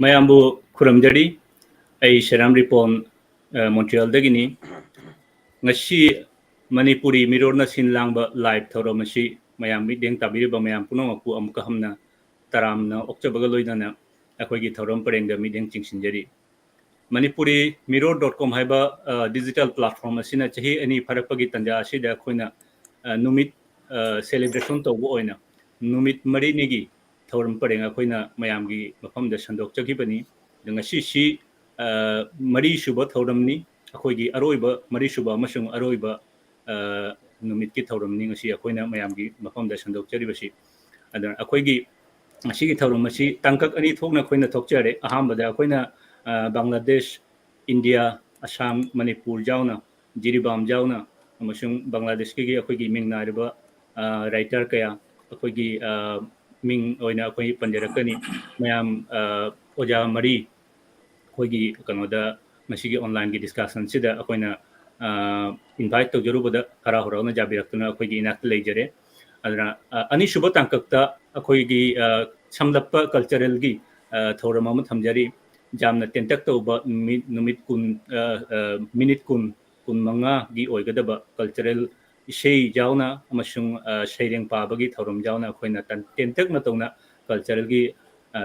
ꯃꯌꯥꯝꯕꯨ ꯈꯨꯔꯨꯝꯖꯔꯤ ꯑꯩ ꯁꯦꯔꯥꯝ ꯔꯤꯄꯣꯟ ꯃꯣꯟꯇ꯭ꯔꯤꯌꯜꯗꯒꯤꯅꯤ ꯉꯁꯤ ꯃꯅꯤꯄꯨꯔꯤ ꯃꯤꯔꯣꯜꯅ ꯁꯤꯟ ꯂꯥꯡꯕ ꯂꯥꯏꯚ ꯊꯧꯔꯝ ꯑꯁꯤ ꯃꯌꯥꯝ ꯃꯤꯠꯌꯦꯡ ꯇꯥꯕꯤꯔꯤꯕ ꯃꯌꯥꯝ ꯄꯨꯝꯅꯃꯛꯄꯨ ꯑꯃꯨꯛꯀ ꯍꯟꯅ ꯇꯔꯥꯝꯅ ꯑꯣꯛꯆꯕꯒ ꯂꯣꯏꯅꯅ ꯑꯩꯈꯣꯏꯒꯤ ꯊꯧꯔꯝ ꯄꯔꯦꯡꯗ ꯃꯤꯠꯌꯦꯡ ꯆꯤꯡꯁꯤꯟꯖꯔꯤ ꯃꯅꯤꯄꯨꯔꯤ ꯃꯤꯔꯣꯜ.com ꯍꯥꯏꯕ ꯗꯤꯖꯤꯇꯦꯜ ꯄ꯭ꯂꯦꯠꯐꯣꯔꯝ ꯑꯁꯤꯅ ꯆꯍꯤ 2 ꯐꯥꯔꯛꯄꯒꯤ ꯇꯥꯟꯖꯥ ꯑꯁꯤꯗ ꯑꯩꯈꯣꯏꯅ ꯅꯨꯃꯤꯠ ꯁꯦꯂꯦꯕ꯭ꯔꯦꯁꯟ ꯇꯧꯕ ꯑꯣꯏꯅ ꯅꯨꯃꯤꯠ 4ꯅꯤꯒꯤ ꯊꯧꯔꯝ ꯄꯔꯦꯡ ꯑꯩꯈꯣꯏꯅ ꯃꯌꯥꯝꯒꯤ ꯃꯐꯝꯗ ꯁꯟꯗꯣꯛꯆꯈꯤꯕꯅꯤ ꯉꯁꯤꯁꯤ ꯃꯔꯤꯁꯨꯕ ꯊꯧꯔꯝꯅꯤ ꯑꯩꯈꯣꯏꯒꯤ ꯑꯔꯣꯏꯕ ꯃꯔꯤꯁꯨꯕ ꯑꯃꯁꯨꯡ ꯑꯔꯣꯏꯕ ꯅꯨꯃꯤꯠꯀꯤ ꯊꯧꯔꯝꯅꯤ ꯉꯁꯤ ꯑꯩꯈꯣꯏꯅ ꯃꯌꯥꯝꯒꯤ ꯃꯐꯝꯗ ꯁꯟꯗꯣꯛꯆꯔꯤꯕꯁꯤ ꯑꯗꯨꯅ ꯑꯩꯈꯣꯏꯒꯤ ꯉꯁꯤꯒꯤ ꯊꯧꯔꯝ ꯑꯁꯤ ꯇꯥꯡꯀꯛ ꯑꯅꯤ ꯊꯣꯛꯅ ꯑꯩꯈꯣꯏꯅ ꯊꯣꯛꯆꯔꯦ ꯑꯍꯥꯟꯕꯗ ꯑꯩꯈꯣꯏꯅ ꯕꯪꯒ꯭ꯂꯥꯗꯦꯁ ꯏꯟꯗꯤꯌꯥ ꯑꯁꯥꯝ ꯃꯅꯤꯄꯨꯔ ꯌꯥꯎꯅ ꯖꯤꯔꯤꯕꯥꯝ ꯌꯥꯎꯅ ꯑꯃꯁꯨꯡ ꯕꯪꯒ꯭ꯂꯥꯗꯦꯁꯀꯤ ꯑꯩꯈꯣꯏꯒꯤ ꯃꯤꯡ ꯅꯥꯏꯔꯤꯕ ꯔꯥꯏꯇꯔ ꯀꯌꯥ ꯑꯩꯈꯣꯏꯒꯤ ꯃꯤꯡ ꯑꯣꯏꯅ ꯑꯩꯈꯣꯏ ꯄꯟꯖꯔꯛꯀꯅꯤ ꯃꯌꯥꯝ ꯑꯣꯖꯥ ꯃꯔꯤ ꯑꯩꯈꯣꯏꯒꯤ ꯀꯩꯅꯣꯗ ꯉꯁꯤꯒꯤ ꯑꯣꯟꯂꯥꯏꯟꯒꯤ ꯗꯤꯁꯀꯁꯟꯁꯤꯗ ꯑꯩꯈꯣꯏꯅ ꯏꯟꯚꯥꯏꯠ ꯇꯧꯖꯔꯨꯕꯗ ꯍꯔꯥꯎ ꯍꯔꯥꯎꯅ ꯌꯥꯕꯤꯔꯛꯇꯨꯅ ꯑꯩꯈꯣꯏꯒꯤ ꯏꯅꯥꯛꯇ ꯂꯩꯖꯔꯦ ꯑꯗꯨꯅ ꯑꯅꯤꯁꯨꯕ ꯇꯥꯡꯀꯛꯇ ꯑꯩꯈꯣꯏꯒꯤ ꯁꯝꯂꯞꯄ ꯀꯜꯆꯔꯦꯜꯒꯤ ꯊꯧꯔꯝ ꯑꯃ ꯊꯝꯖꯔꯤ ꯌꯥꯝꯅ ꯇꯦꯟꯇꯛ ꯇꯧꯕ ꯅꯨꯃꯤꯠ 15ꯒꯤ ꯑꯣꯏꯒꯗꯕ ꯀꯜꯆꯔꯦꯜ ꯏꯁꯩ ꯌꯥꯎꯅ ꯑꯃꯁꯨꯡ ꯁꯩꯔꯦꯡ ꯄꯥꯕꯒꯤ ꯊꯧꯔꯝ ꯌꯥꯎꯅ ꯑꯩꯈꯣꯏꯅ ꯇꯦꯟꯇꯛꯅ ꯇꯧꯅ ꯀꯜꯆꯔꯦꯜꯒꯤ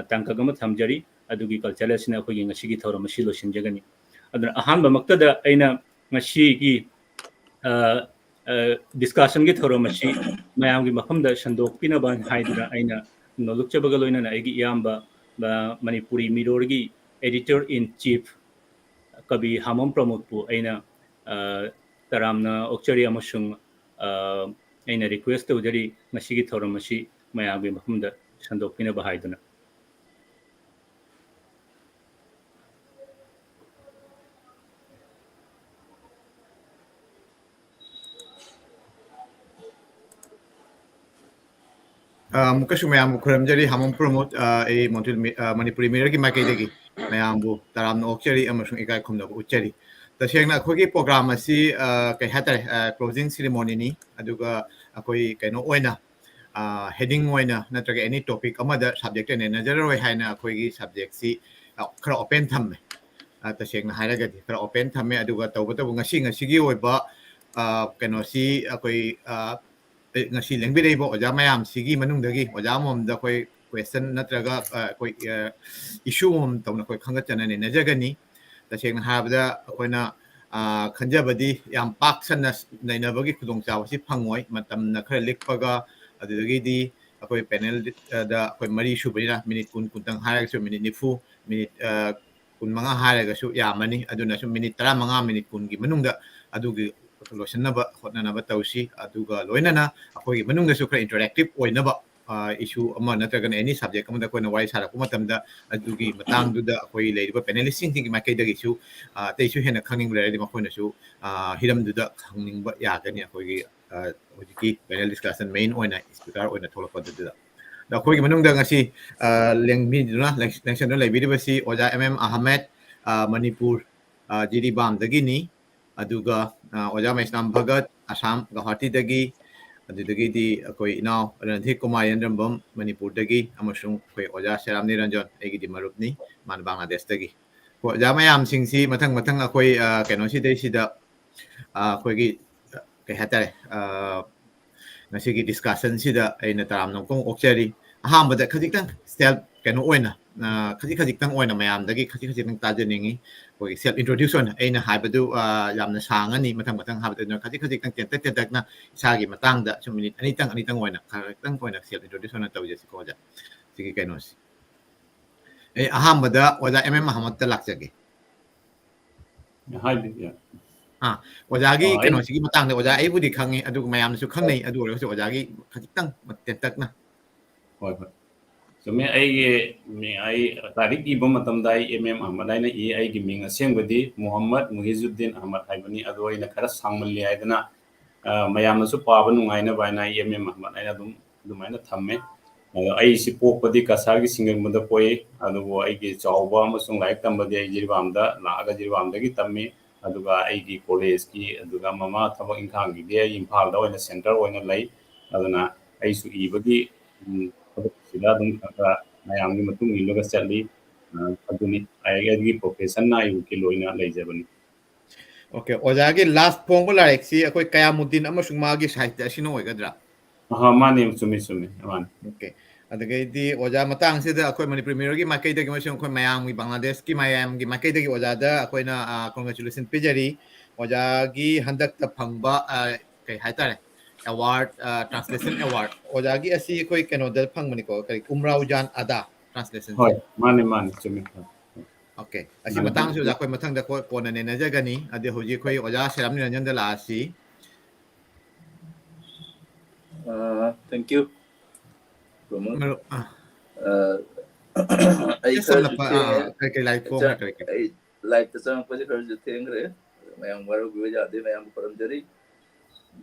ꯇꯥꯡꯀꯛ ꯑꯃ ꯊꯝꯖꯔꯤ ꯑꯗꯨꯒꯤ ꯀꯜꯆꯔꯦꯜ ꯑꯁꯤꯅ ꯑꯩꯈꯣꯏꯒꯤ ꯉꯁꯤꯒꯤ ꯊꯧꯔꯝ ꯑꯁꯤ ꯂꯣꯏꯁꯤꯟꯖꯒꯅꯤ ꯑꯗꯨꯅ ꯑꯍꯥꯟꯕꯃꯛꯇꯗ ꯑꯩꯅ ꯉꯁꯤꯒꯤ ꯗꯤꯁꯀꯁꯟꯒꯤ ꯊꯧꯔꯝ ꯑꯁꯤ ꯃꯌꯥꯝꯒꯤ ꯃꯐꯝꯗ ꯁꯟꯗꯣꯛꯄꯤꯅꯕ ꯍꯥꯏꯗꯨꯅ ꯑꯩꯅ ꯅꯣꯂꯨꯛꯆꯕꯒ ꯂꯣꯏꯅꯅ ꯑꯩꯒꯤ ꯏꯌꯥꯝꯕ ꯃꯅꯤꯄꯨꯔꯤ ꯃꯤꯔꯣꯜꯒꯤ एडिटर इन चीफ कवि हामम प्रमोदपु अैना तरामना ओक्चरी अमसुंग अैना रिक्वेस्ट तौजरी ngasiगी थौरम असी मयामगी मफमदा संदोकपिनबा हाइदुना मुकसु मयाम खुरमजरी हमम प्रमोद ए मोंटिल मणिपुरी मिरर की माइकैदगी मयामबु तरामना ओक्चरी अमसुंग इकाय खुमदा उच्चरी तसेंगना अखोगी प्रोग्राम असी कै हातारे क्लोजिंग सेरेमोनी नि अदुगा अखोई कैनो ओइना हेडिंग ओइना नत्रगा एनी टॉपिक अमदा सब्जेक्ट ने नजररोय हाइना अखोगी सब्जेक्ट सी खरा ओपन थम्मे तसेंगना हाइरगदि खरा ओपन थम्मे अदुगा तौबतबु ngasiगी ओइबा कैनो सी अखोई ngasi lengbireibo oja mayam sigi manungdagi oja momda koi question natraga koi issue mom tawna koi khangatchana ne najagani tasengna habda koina khanjabadi yam paksana nainabagi khudongchawasi phangoi matamna khara likpaga adudagi di akoi panel da koi mari subira minute kun kuntang haraga minute nifu minute kun manga haraga su yamani aduna su minute 15 minute kun gi manungda adugi loisanaba hotnanaba tawsi aduga loinana akoi manungda su khara interactive oinaba issue ama natragana any subject amada koina wai sara kuma tamda adugi matangduda akoi leiba panelist sing ki makai dagi su teisu hena khangning leradi makoina su hiramduda khangningba yagani akoi hojiki panel discussion main oina speaker oina tholakpa duda da akoi manungda ngasi lengmi duna lection do lebi basi oja ahmed manipur jiribam dagi ni aduga oja maisnam bhagat assam guwahati dagi adudagi di akoi inaw ranthik kumar yandrambam manipur dagi amasung koi oja seram niranjan egi di marupni man bangladesh dagi ko oja mayam singsi mathang akoi kaino si dei sida akoi gi kai hatare ngasigi discussion sida aina taram nongkong okchari ahambada khajiktan self kaino oina khajiktan oina mayam dagi khajiktan tajaningi koi self introduction aina haibadu yamna sangani mathang habadu khajiktan tentak na isagi matangda so minute anitang oina khajiktan oina self introduction na tawjesi ko ja sigi kaino si ahambada oja Muhammad ta lakjage hai ya ओजागी कनो सिगी मतंग ओजा आइबुदी खंगी अदु मयामसु खंगनै अदु ओरसु ओजागी खजितंग तेंतकना होय होय सुमे आई तारीख इबो मतमदा अहमद आई गी Ming असेंबदी Mohammad मुहिजुद्दीन Ahmad हाइबनी अदु आइना खरा सांगमली आइदना मयामसु पाबा नुंगाइना बाइना अहमद आइना दुमाइना थम्मे आई सि पोकपदी कसारगी सिंगमदा पोई अदु आइगी चावबा अमसुंग लाइक तंबदी आई जिरबामदा लागा जिरबामदगी तम्मी अदुगा आइगी कॉलेज की अदुगा ममा थबक इंखांगी दे इंफालदा ओइना सेंटर ओइना लई अदुना आइसु इबगी थबक सिदा दुम खरा मयामगी मतुंग इलगा चली ꯑꯗꯨꯅꯤ ꯑꯩꯒꯤ ꯄ꯭ꯔꯣꯐꯦꯁꯟꯅ ꯑꯩꯒꯤ ꯂꯣꯏꯅ ꯂꯩꯖꯕꯅꯤ ꯑꯣꯀꯦ ꯑꯣꯖꯥꯒꯤ ꯂꯥꯁ ꯐꯣꯡꯕ ꯂꯥꯏꯔꯤꯛꯁꯤ ꯑꯩꯈꯣꯏ ꯀꯌꯥꯃꯨꯗꯤꯟ ꯑꯃꯁꯨꯡ ꯃꯥꯒꯤ ꯁꯥꯍꯤꯇ꯭ꯌ ꯑꯁꯤꯅ ꯑꯣꯏꯒꯗ꯭ꯔꯥ ꯃꯥꯅꯦ ꯆꯨꯝꯃꯤ ꯃꯥꯅꯦ ꯑꯣꯀꯦ ꯑꯗꯒꯤꯗꯤ ꯑꯣꯖꯥ ꯃꯇꯥꯡꯁꯤꯗ ꯑꯩꯈꯣꯏ ꯃꯅꯤꯄꯨꯔꯤ ꯃꯤꯔꯔꯒꯤ ꯃꯥꯏꯀꯩꯗꯒꯤ ꯑꯃꯁꯨꯡ ꯑꯩꯈꯣꯏ ꯃꯌꯥꯝꯒꯤ ꯕꯪꯒ꯭ꯂꯥꯗꯦꯁꯀꯤ ꯃꯌꯥꯝꯒꯤ ꯃꯥꯏꯀꯩꯗꯒꯤ ꯑꯣꯖꯥꯗ ꯑꯩꯈꯣꯏꯅ ꯀꯣꯡꯒ꯭ꯔꯦꯆꯨꯂꯦꯁꯟ ꯄꯤꯖꯔꯤ ꯑꯣꯖꯥꯒꯤ ꯍꯟꯗꯛꯇ ꯐꯪꯕ ꯀꯩ ꯍꯥꯏꯇꯥꯔꯦ ꯑꯦꯋꯥꯔꯗ ꯇ꯭ꯔꯥꯟꯁꯂꯦꯁꯟ ꯑꯦꯋꯥꯔꯗ ꯑꯣꯖꯥꯒꯤ ꯑꯁꯤ ꯑꯩꯈꯣꯏ ꯀꯩꯅꯣꯗ ꯐꯪꯕꯅꯤꯀꯣ ꯀꯔꯤ ꯎꯝꯔꯥꯎꯖꯥꯟ ꯑꯗꯥ ꯇ꯭ꯔꯥꯟꯁꯂꯦꯁꯟꯁꯦ ꯍꯣꯏ ꯃꯥꯅꯦ ꯆꯨꯝꯃꯤ ꯑꯣꯀꯦ ꯑꯁꯤ ꯃꯇꯥꯡꯁꯤ ꯑꯣꯖꯥ ꯑꯩꯈꯣꯏ ꯃꯊꯪꯗ ꯀꯣꯟꯅ ꯅꯩꯅꯖꯒꯅꯤ ꯑꯗꯨ ꯍꯧꯖꯤꯛ ꯑꯩꯈꯣꯏ ꯑꯣꯖꯥ ꯁꯦꯔꯥꯝ ꯅꯤꯔꯟꯖꯟꯗ ꯂꯥꯛꯑꯁꯤ Thank you, Pramod. ꯃꯔꯨꯞ ꯑꯩ ꯈꯔꯁꯨ ꯊꯦꯡꯉꯦ ꯀꯩ ꯀꯩ ꯂꯥꯏꯔꯤꯛ ꯐꯣꯡꯈ꯭ꯔꯦ ꯀꯔꯤ ꯀꯔꯤ ꯑꯩ ꯂꯥꯏꯐꯇ ꯆꯪꯉꯛꯄꯁꯦ ꯈꯔꯁꯨ ꯊꯦꯡꯈ꯭ꯔꯦ ꯃꯌꯥꯝ ꯋꯥꯔꯧꯕꯤꯕ ꯌꯥꯗꯦ ꯃꯌꯥꯝ ꯈꯨꯔꯨꯝꯖꯔꯤ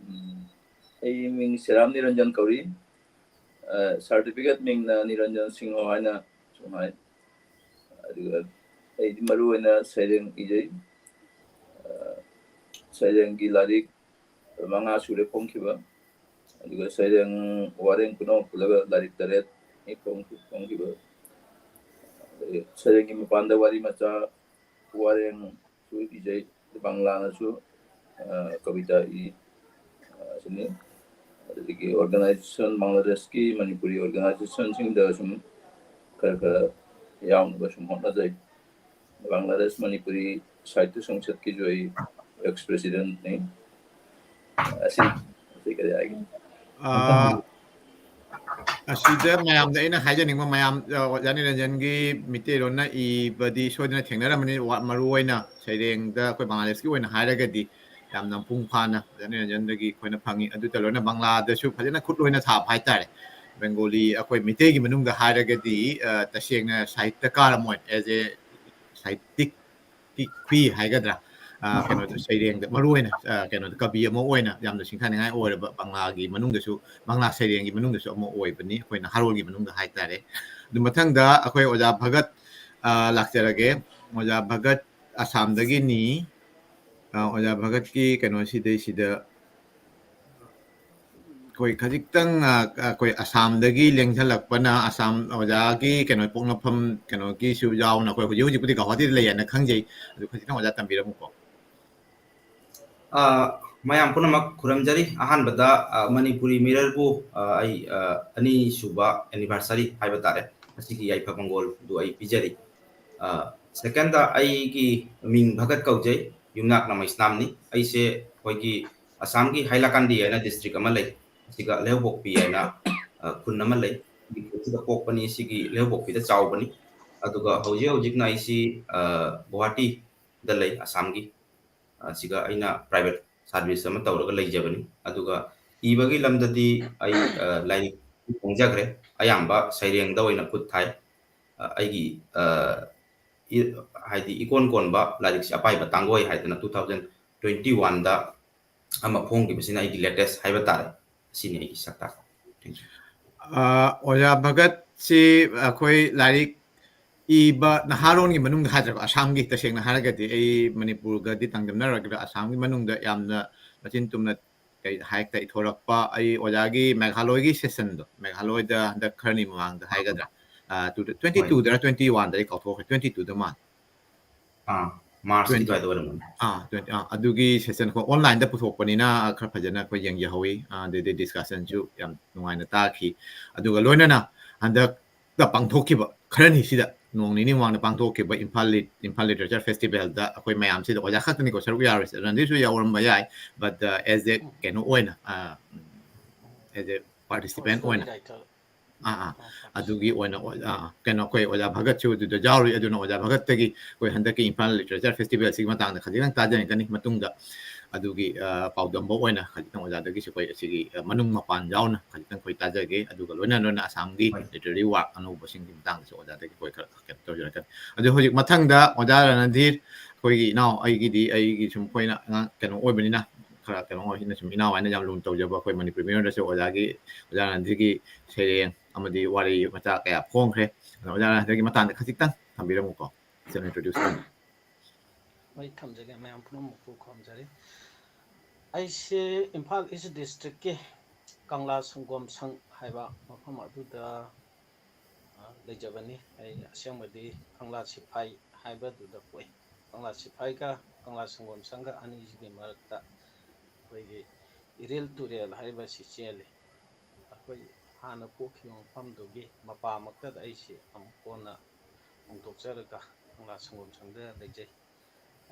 ꯑꯩ ꯃꯤꯡ ꯁꯦꯔꯥꯝ ꯅꯤꯔꯟꯖꯟ ꯀꯧꯔꯤ ꯁꯥꯔꯇꯤꯐꯤꯀꯦꯠ ꯃꯤꯡꯅ ꯅꯤꯔꯟꯖꯟ ꯁꯤꯡꯍꯣ ꯍꯥꯏꯅ ꯁꯨꯝ ꯍꯥꯏ ꯑꯗꯨꯒ ꯑꯩꯗꯤ ꯃꯔꯨꯑꯣꯏꯅ ꯁꯩꯔꯦꯡ ꯏꯖꯩ ꯁꯩꯔꯦꯡꯒꯤ ꯂꯥꯏꯔꯤꯛ 5 ꯁꯨꯔꯦ ꯐꯣꯡꯈꯤꯕ ꯑꯗꯨꯒ ꯁꯩꯔꯦꯡ ꯋꯥꯔꯦꯡ ꯄꯨꯝꯅꯃꯛ ꯄꯨꯜꯂꯒ ꯂꯥꯏꯔꯤꯛ 8 ꯐꯣꯡꯈꯤꯕ ꯁꯩꯔꯦꯡꯒꯤ ꯃꯄꯥꯟꯗ ꯋꯥꯔꯤ ꯃꯆꯥ ꯋꯥꯔꯦꯡꯁꯨ ꯏꯖꯩ ꯕꯪꯂꯥꯅꯁꯨ ꯀꯕꯤꯇꯥ ꯑꯁꯤꯅꯤ ꯑꯗꯨꯗꯒꯤ ꯑꯣꯔꯒꯅꯥꯏꯖꯦꯁꯟ ꯕꯪꯒ꯭ꯂꯥꯗꯦꯁꯀꯤ ꯃꯅꯤꯄꯨꯔꯤ ꯑꯣꯔꯒꯅꯥꯏꯖꯦꯁꯟꯁꯤꯡꯗ ꯁꯨꯝ ꯈꯔ ꯌꯥꯎꯅꯕ ꯁꯨꯝ ꯍꯣꯠꯅꯖꯩ ꯕꯪꯒ꯭ꯂꯥꯗꯦश ꯃꯅꯤꯄꯨरी साहित्य संसद की जो एक्स प्रेसिडेंट ने ऐसी करी जाएगी ꯑꯁꯤꯗ ꯃꯌꯥꯝꯗ ꯑꯩꯅ ꯍꯥꯏꯖꯅꯤꯡꯕ ꯃꯌꯥꯝ ꯑꯣꯖꯥ ꯅꯤꯔꯟꯖꯟꯒꯤ ꯃꯤꯇꯩꯂꯣꯟꯅ ꯏꯕꯗꯤ ꯁꯣꯏꯗꯅ ꯊꯦꯡꯅꯔꯝꯃꯅꯤ ꯃꯔꯨꯑꯣꯏꯅ ꯁꯩꯔꯦꯡꯗ ꯑꯩꯈꯣꯏ ꯕꯪꯒ꯭ꯂꯥꯗꯦꯁꯀꯤ ꯑꯣꯏꯅ ꯍꯥꯏꯔꯒꯗꯤ ꯌꯥꯝꯅ ꯃꯄꯨꯡ ꯐꯥꯅ ꯑꯣꯖꯥ ꯅꯤꯔꯟꯖꯟꯗꯒꯤ ꯑꯩꯈꯣꯏꯅ ꯐꯪꯉꯤ ꯑꯗꯨꯇ ꯂꯣꯏꯅ ꯕꯪꯒ꯭ꯂꯥꯗꯁꯨ ꯐꯖꯅ ꯈꯨꯠ ꯂꯣꯏꯅ ꯊꯥꯕ ꯍꯥꯏꯇꯥꯔꯦ ꯕꯦꯡꯒꯣꯂꯤ ꯑꯩꯈꯣꯏ ꯃꯤꯇꯩꯒꯤ ꯃꯅꯨꯡꯗ ꯍꯥꯏꯔꯒꯗꯤ ꯇꯁꯦꯡꯅ ꯁꯥꯍꯤꯇ꯭ꯌꯀꯥꯔ ꯑꯃ ꯑꯣꯏꯅ ꯑꯦꯖ ꯑꯦ ꯁꯥꯍꯤꯇꯤꯛꯀꯤ ꯈꯨꯏ ꯍꯥꯏꯒꯗ꯭ꯔꯥ ꯀꯩꯅꯣꯗ ꯁꯩꯔꯦꯡꯗ ꯃꯔꯨꯑꯣꯏꯅ ꯀꯩꯅꯣꯗ ꯀꯕꯤ ꯑꯃ ꯑꯣꯏꯅ ꯌꯥꯝꯅ ꯁꯤꯡꯊꯥꯅꯤꯡꯉꯥꯏ ꯑꯣꯏꯔꯕ ꯕꯪꯒ꯭ꯂꯥꯒꯤ ꯃꯅꯨꯡꯗꯁꯨ ꯕꯪꯒ꯭ꯂꯥ ꯁꯩꯔꯦꯡꯒꯤ ꯃꯅꯨꯡꯗꯁꯨ ꯑꯃ ꯑꯣꯏꯕꯅꯤ ꯑꯩꯈꯣꯏꯅ ꯍꯥꯔꯣꯜꯒꯤ ꯃꯅꯨꯡꯗ ꯍꯥꯏꯇꯥꯔꯦ ꯑꯗꯨ ꯃꯊꯪꯗ ꯑꯩꯈꯣꯏ ꯑꯣꯖꯥ ꯚꯒꯠ ꯂꯥꯛꯆꯔꯒꯦ ꯑꯣꯖꯥ ꯚꯒꯠ ꯑꯁꯥꯝꯗꯒꯤꯅꯤ ꯑꯣꯖꯥ ꯚꯒꯠꯀꯤ ꯀꯩꯅꯣꯁꯤꯗꯩꯁꯤꯗ ꯑꯩꯈꯣꯏ ꯈꯖꯤꯛꯇꯪ ꯑꯩꯈꯣꯏ ꯑꯁꯥꯝꯗꯒꯤ ꯂꯦꯡꯁꯤꯜꯂꯛꯄꯅ ꯑꯁꯥꯝ ꯑꯣꯖꯥꯒꯤ ꯀꯩꯅꯣ ꯄꯣꯛꯅꯐꯝ ꯀꯩꯅꯣꯒꯤꯁꯨ ꯌꯥꯎꯅ ꯑꯩꯈꯣꯏ ꯍꯧꯖꯤꯛꯄꯨꯗꯤ ꯒꯧꯍꯥꯇꯤꯗ ꯂꯩꯌꯦꯅ ꯈꯪꯖꯩ ꯑꯗꯨ ꯈꯖꯤꯛꯇꯪ ꯑꯣꯖꯥ ꯇꯝꯕꯤꯔꯝꯃꯨꯀꯣ ꯃꯌꯥꯝ ꯄꯨꯝꯅꯃꯛ ꯈꯨꯔꯨꯝꯖꯔꯤ ꯑꯍꯥꯟꯕꯗ ꯃꯅꯤꯄꯨꯔꯤ ꯃꯤꯔꯔꯕꯨ ꯑꯩ ꯑꯅꯤꯁꯨꯕ ꯑꯦꯅꯤꯚꯔꯁꯔꯤ ꯍꯥꯏꯕ ꯇꯥꯔꯦ ꯃꯁꯤꯒꯤ ꯌꯥꯏꯐ ꯑꯩ ꯄꯤꯖꯔꯤ ꯁꯦꯀꯦꯟꯗ ꯑꯩꯒꯤ ꯃꯤꯡ ꯚꯒꯠ ꯀꯧꯖꯩ ꯌꯨꯝꯅꯥꯛ ꯅꯃꯩꯁꯅꯥꯝꯅꯤ ꯑꯩꯁꯦ ꯑꯩꯈꯣꯏꯒꯤ ꯑꯁꯥꯝꯒꯤ ꯍꯥꯏꯂꯥꯀꯥꯟꯗꯤ ꯍꯥꯏꯅ ꯗꯤꯁꯇ꯭ꯔꯤꯛ ꯑꯃ ꯂꯩ ꯁꯤꯒ ꯂꯩꯍꯧꯄꯣꯛꯄꯤ ꯍꯥꯏꯅ ꯈꯨꯟ ꯑꯃ ꯂꯩ ꯁꯤꯗ ꯄꯣꯛꯄꯅꯤ ꯁꯤꯒꯤ ꯂꯩꯍꯧꯄꯣꯛꯄꯤꯗ ꯆꯥꯎꯕꯅꯤ ꯑꯗꯨꯒ ꯍꯧꯖꯤꯛꯅ ꯑꯩꯁꯤ ꯒꯨꯋꯥꯍꯥꯇꯤꯗ ꯂꯩ ꯑꯁꯥꯝꯒꯤ ꯁꯤꯒ ꯑꯩꯅ ꯄ꯭ꯔꯥꯏꯚꯦꯠ ꯁꯥꯔꯚꯤꯁ ꯑꯃ ꯇꯧꯔꯒ ꯂꯩꯖꯕꯅꯤ ꯑꯗꯨꯒ ꯏꯕꯒꯤ ꯂꯝꯗꯗꯤ ꯑꯩ ꯂꯥꯏꯔꯤꯛ ꯐꯣꯡꯖꯈ꯭ꯔꯦ ꯑꯌꯥꯝꯕ ꯁꯩꯔꯦꯡꯗ ꯑꯣꯏꯅ ꯈꯨꯠ ꯊꯥꯏ ꯑꯩꯒꯤ ꯍꯥꯏꯗꯤ ꯏꯀꯣꯟ ꯀꯣꯟꯕ ꯂꯥꯏꯔꯤꯛꯁꯦ ꯑꯄꯥꯏꯕ ꯇꯥꯡꯒꯣꯏ ꯍꯥꯏꯗꯅ 2021ꯗ ꯑꯃ ꯐꯣꯡꯈꯤꯕꯁꯤꯅ ꯑꯩꯒꯤ ꯂꯦꯇꯦꯁ ꯍꯥꯏꯕ ꯇꯥꯔꯦ ꯑꯁꯤꯅꯤ ꯑꯩꯒꯤ ꯁꯛꯇꯥꯛ ꯑꯣꯖꯥ ꯚꯒꯠꯁꯤ ꯑꯩꯈꯣꯏ ꯂꯥꯏꯔꯤꯛ ꯏꯕ ꯅꯍꯥꯔꯣꯟꯒꯤ ꯃꯅꯨꯡꯗ ꯍꯥꯏꯗ꯭ꯔꯕ ꯑꯁꯥꯝꯒꯤ ꯇꯁꯦꯡꯅ ꯍꯥꯏꯔꯒꯗꯤ ꯑꯩ ꯃꯅꯤꯄꯨꯔꯒꯗꯤ ꯇꯥꯡꯗꯝꯅꯔꯒꯗ ꯑꯁꯥꯝꯒꯤ ꯃꯅꯨꯡꯗ ꯌꯥꯝꯅ ꯃꯆꯤꯟ ꯇꯨꯝꯅ ꯍꯥꯏꯔꯛꯇ ꯏꯊꯣꯔꯛꯄ ꯑꯩ ꯑꯣꯖꯥꯒꯤ ꯃꯦꯘꯥꯂꯣꯏꯒꯤ ꯁꯦꯁꯟꯗꯣ ꯃꯦꯘꯥꯂꯣꯏꯗ ꯍꯟꯗꯛ ꯈꯔꯅꯤ ꯃꯃꯥꯡꯗ ꯍꯥꯏꯒꯗ꯭ꯔꯥ 22ꯗꯔ 21ꯗ ꯑꯩ ꯀꯥꯎꯊꯣꯛꯈ꯭ꯔꯦ 22ꯗ ꯃꯥꯜꯂꯦ ꯃꯥꯔꯆꯀꯤ ꯑꯗꯨꯋꯥꯏꯗ ꯑꯣꯏꯔꯝꯒꯅꯤ ꯑꯗꯨꯒꯤ ꯁꯦꯁꯟ ꯑꯩꯈꯣꯏ ꯑꯣꯟꯂꯥꯏꯟꯗ ꯄꯨꯊꯣꯛꯄꯅꯤꯅ ꯈꯔ ꯐꯖꯅ ꯑꯩꯈꯣꯏ ꯌꯦꯡꯖꯍꯧꯋꯤ ꯑꯗꯩꯗꯤ ꯗꯤꯁꯀꯁꯟꯁꯨ ꯌꯥꯝ ꯅꯨꯡꯉꯥꯏꯅ ꯇꯥꯈꯤ ꯑꯗꯨꯒ ꯂꯣꯏꯅꯅ ꯍꯟꯗꯛꯇ ꯄꯥꯡꯊꯣꯛꯈꯤꯕ ꯈꯔꯅꯤꯁꯤꯗ ꯅꯣꯡ ꯅꯤꯅꯤ ꯃꯃꯥꯡꯗ ꯄꯥꯡꯊꯣꯛꯈꯤꯕ ꯏꯝꯐꯥꯜ ꯂꯤꯇꯔꯦꯆꯔ ꯐꯦꯁꯇꯤꯚꯦꯜꯗ ꯑꯩꯈꯣꯏ ꯃꯌꯥꯝꯁꯤꯗ ꯑꯣꯖꯥ ꯈꯛꯇꯅꯤꯀꯣ ꯁꯔꯨꯛ ꯌꯥꯔꯣꯏꯁꯦ ꯔꯟꯗꯤꯁꯨ ꯌꯥꯎꯔꯝꯕ ꯌꯥꯏ ꯕꯠ ꯑꯦꯖ ꯑꯦ ꯀꯩꯅꯣ ꯑꯣꯏꯅ ꯑꯦꯖ ꯑꯦ ꯄꯥꯔꯇꯤꯁꯤꯄꯦꯟ ꯑꯣꯏꯅ ꯑꯗꯨꯒꯤ ꯑꯣꯏꯅ ꯀꯩꯅꯣ ꯑꯩꯈꯣꯏ ꯑꯣꯖꯥ ꯚꯒꯠꯁꯨ ꯑꯗꯨꯗ ꯌꯥꯎꯔꯤ ꯑꯗꯨꯅ ꯑꯣꯖꯥ ꯚꯒꯠꯇꯒꯤ ꯑꯩꯈꯣꯏ ꯍꯟꯗꯛꯀꯤ ꯏꯝꯐꯥꯜ ꯂꯤꯇꯔꯦꯆꯔ ꯐꯦꯁꯇꯤꯚꯦꯜꯁꯤꯒꯤ ꯃꯇꯥꯡꯗ ꯈꯖꯤꯛꯇꯪ ꯇꯥꯖꯅꯤꯡꯒꯅꯤ ꯃꯇꯨꯡꯗ ꯑꯗꯨꯒꯤ ꯄꯥꯎꯗꯝꯕ ꯑꯣꯏꯅ ꯈꯖꯤꯛꯇꯪ ꯑꯣꯖꯥꯗꯒꯤꯁꯨ ꯑꯩꯈꯣꯏ ꯑꯁꯤꯒꯤ ꯃꯅꯨꯡ ꯃꯄꯥꯟ ꯌꯥꯎꯅ ꯈꯖꯤꯛꯇꯪ ꯑꯩꯈꯣꯏ ꯇꯥꯖꯒꯦ ꯑꯗꯨꯒ ꯂꯣꯏꯅ ꯑꯁꯥꯝꯒꯤ ꯂꯤꯇꯔꯦꯔꯤ ꯋꯥꯔꯛ ꯑꯅꯧꯕꯁꯤꯡꯒꯤ ꯃꯇꯥꯡꯗꯁꯨ ꯑꯣꯖꯥꯗꯒꯤ ꯑꯩꯈꯣꯏ ꯈꯔ ꯀꯩꯅꯣ ꯇꯧꯖꯔꯛꯀꯅꯤ ꯑꯗꯨ ꯍꯧꯖꯤꯛ ꯃꯊꯪꯗ ꯑꯣꯖꯥ ꯔꯅꯙꯤꯔ ꯑꯩꯈꯣꯏꯒꯤ ꯏꯅꯥꯎ ꯑꯩꯒꯤ ꯁꯨꯝ ꯑꯩꯈꯣꯏꯅ ꯑꯉꯥꯡ ꯀꯩꯅꯣ ꯑꯣꯏꯕꯅꯤ나 ꯈꯔ ꯀꯩꯅꯣ ꯑꯣꯏꯅ ꯁꯨꯝ ꯏꯅꯥꯎ ꯍꯥꯏꯅ ꯌꯥꯝ ꯂꯨꯅ ꯇꯧꯖꯕ ꯑꯩꯈꯣꯏ ꯃꯅꯤꯄꯨꯔꯤ ꯃꯤꯔꯣꯟꯗꯁꯨ ꯑꯣꯖꯥ ꯔꯅꯙꯤꯔꯒꯤ ꯁꯩꯔꯦꯡ ꯑꯃꯗꯤ ꯋꯥꯔꯤ ꯃꯆꯥ ꯀꯌꯥ ꯐꯣꯡꯈ꯭ꯔꯦ ꯑꯗꯣ ꯑꯣꯖꯥ ꯔꯅꯙꯤꯔꯒꯤ ꯃꯇꯥꯡꯗ ꯈꯖꯤꯛꯇꯪ ꯊꯝꯕꯤꯔꯝꯃꯨꯀꯣ ꯁꯦꯜꯐ ꯏꯟꯇ꯭ꯔꯣꯗ꯭ꯌꯨꯁ ꯇꯧ ꯍꯣꯏ ꯊꯝꯖꯒꯦ ꯃꯌꯥꯝ ꯄꯨꯝꯅꯃꯛꯄꯨ ꯈꯨꯔꯨꯝꯖꯔꯤ ꯑꯩꯁꯦ ꯏꯝꯐꯥꯜ ꯏꯁ ꯗꯤꯁꯇ꯭ꯔꯤꯛꯀꯤ ꯀꯪꯂꯥ ꯁꯪꯒꯣꯝ ꯁꯪ ꯍꯥꯏꯕ ꯃꯐꯝ ꯑꯗꯨꯗ ꯂꯩꯖꯕꯅꯤ ꯑꯩ ꯑꯁꯦꯡꯕꯗꯤ ꯀꯪꯂꯥ ꯁꯤꯐꯥꯏ ꯍꯥꯏꯕꯗꯨꯗ ꯄꯣꯛꯏ ꯀꯪꯂꯥ ꯁꯤꯐꯥꯏꯒ ꯀꯪꯂꯥ ꯁꯪꯒꯣꯝ ꯁꯪꯒ ꯑꯅꯤꯁꯤꯒꯤ ꯃꯔꯛꯇ ꯑꯩꯈꯣꯏꯒꯤ ꯏꯔꯤꯜ ꯇꯨꯔꯦꯜ ꯍꯥꯏꯕꯁꯤ ꯆꯦꯜꯂꯤ ꯑꯩꯈꯣꯏ ꯍꯥꯟꯅ ꯄꯣꯛꯈꯤꯕ ꯃꯐꯝꯗꯨꯒꯤ ꯃꯄꯥꯃꯛꯇꯗ ꯑꯩꯁꯤ ꯑꯃꯨꯛ ꯀꯣꯟꯅ ꯍꯣꯡꯗꯣꯛꯆꯔꯒ ꯀꯪꯂꯥ ꯁꯪꯒꯣꯝ ꯁꯪꯗ ꯂꯩꯖꯩ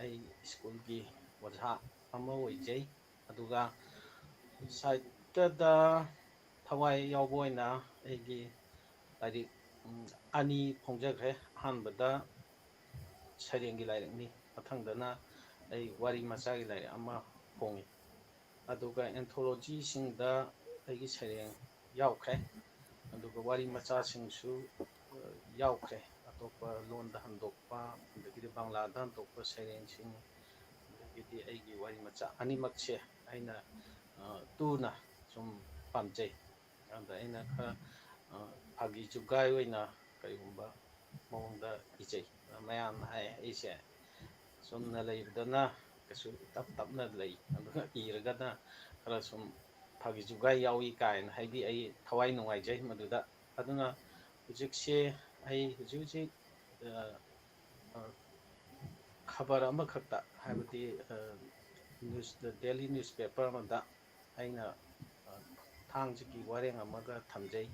ꯑꯩ ꯁ꯭ꯀꯨꯜꯒꯤ ꯑꯣꯖꯥ ꯑꯃ ꯑꯣꯏꯖꯩ ꯑꯗꯨꯒ ꯁꯥꯏꯠꯇꯗ ꯊꯋꯥꯏ ꯌꯥꯎꯕ ꯑꯣꯏꯅ ꯑꯩꯒꯤ ꯂꯥꯏꯔꯤꯛ ꯑꯅꯤ ꯐꯣꯡꯖꯈ꯭ꯔꯦ ꯑꯍꯥꯟꯕꯗ ꯁꯩꯔꯦꯡꯒꯤ ꯂꯥꯏꯔꯤꯛꯅꯤ ꯃꯊꯪꯗꯅ ꯑꯩ ꯋꯥꯔꯤ ꯃꯆꯥꯒꯤ ꯂꯥꯏꯔꯤꯛ ꯑꯃ ꯐꯣꯡꯉꯤ ꯑꯗꯨꯒ ꯑꯦꯟꯊꯣꯂꯣꯖꯤꯁꯤꯡꯗ ꯑꯩꯒꯤ ꯁꯩꯔꯦꯡ ꯌꯥꯎꯈ꯭ꯔꯦ ꯑꯗꯨꯒ ꯋꯥꯔꯤ ꯃꯆꯥꯁꯤꯡꯁꯨ ꯌꯥꯎꯈ꯭ꯔꯦ ꯑꯇꯣꯞꯄ ꯂꯣꯟꯗ ꯍꯟꯗꯣꯛꯄ ꯑꯗꯒꯤꯗꯤ ꯕꯪꯂꯥꯗ ꯍꯟꯗꯣꯛꯄ ꯁꯩꯔꯦꯡꯁꯤꯡ ꯑꯗꯒꯤꯗꯤ ꯑꯩꯒꯤ ꯋꯥꯔꯤ ꯃꯆꯥ ꯑꯅꯤꯃꯛꯁꯦ ꯑꯩꯅ ꯇꯨꯅ ꯁꯨꯝ ꯄꯥꯝꯖꯩ ꯑꯗ ꯑꯩꯅ ꯈꯔ ꯐꯥꯒꯤ ꯖꯨꯒꯥꯏ ꯑꯣꯏꯅ ꯀꯔꯤꯒꯨꯝꯕ ꯃꯑꯣꯡꯗ ꯏꯖꯩ ꯃꯌꯥꯝꯅ ꯍꯥꯏ ꯑꯩꯁꯦ ꯆꯨꯝꯅ ꯂꯩꯕꯗꯅ ꯀꯩꯁꯨ ꯇꯞ ꯇꯞꯅ ꯂꯩ ꯑꯗꯨꯒ ꯏꯔꯒꯅ ꯈꯔ ꯁꯨꯝ ꯐꯥꯒꯤ ꯖꯨꯒꯥꯏ ꯌꯥꯎꯏ ꯀꯥꯏꯅ ꯍꯥꯏꯗꯤ ꯑꯩ ꯊꯋꯥꯏ ꯅꯨꯡꯉꯥꯏꯖꯩ ꯃꯗꯨꯗ ꯑꯗꯨꯅ ꯍꯧꯖꯤꯛꯁꯦ ꯑꯩ ꯍꯧꯖꯤꯛ ꯈꯕꯔ ꯑꯃꯈꯛꯇ ꯍꯥꯏꯕꯗꯤ ꯗꯦꯂꯤ ꯅ꯭ꯌꯨꯁꯄꯦꯄꯔ ꯑꯃꯗ ꯑꯩꯅ ꯊꯥꯡꯁꯤꯒꯤ ꯋꯥꯔꯦꯡ ꯑꯃꯒ ꯊꯝꯖꯩ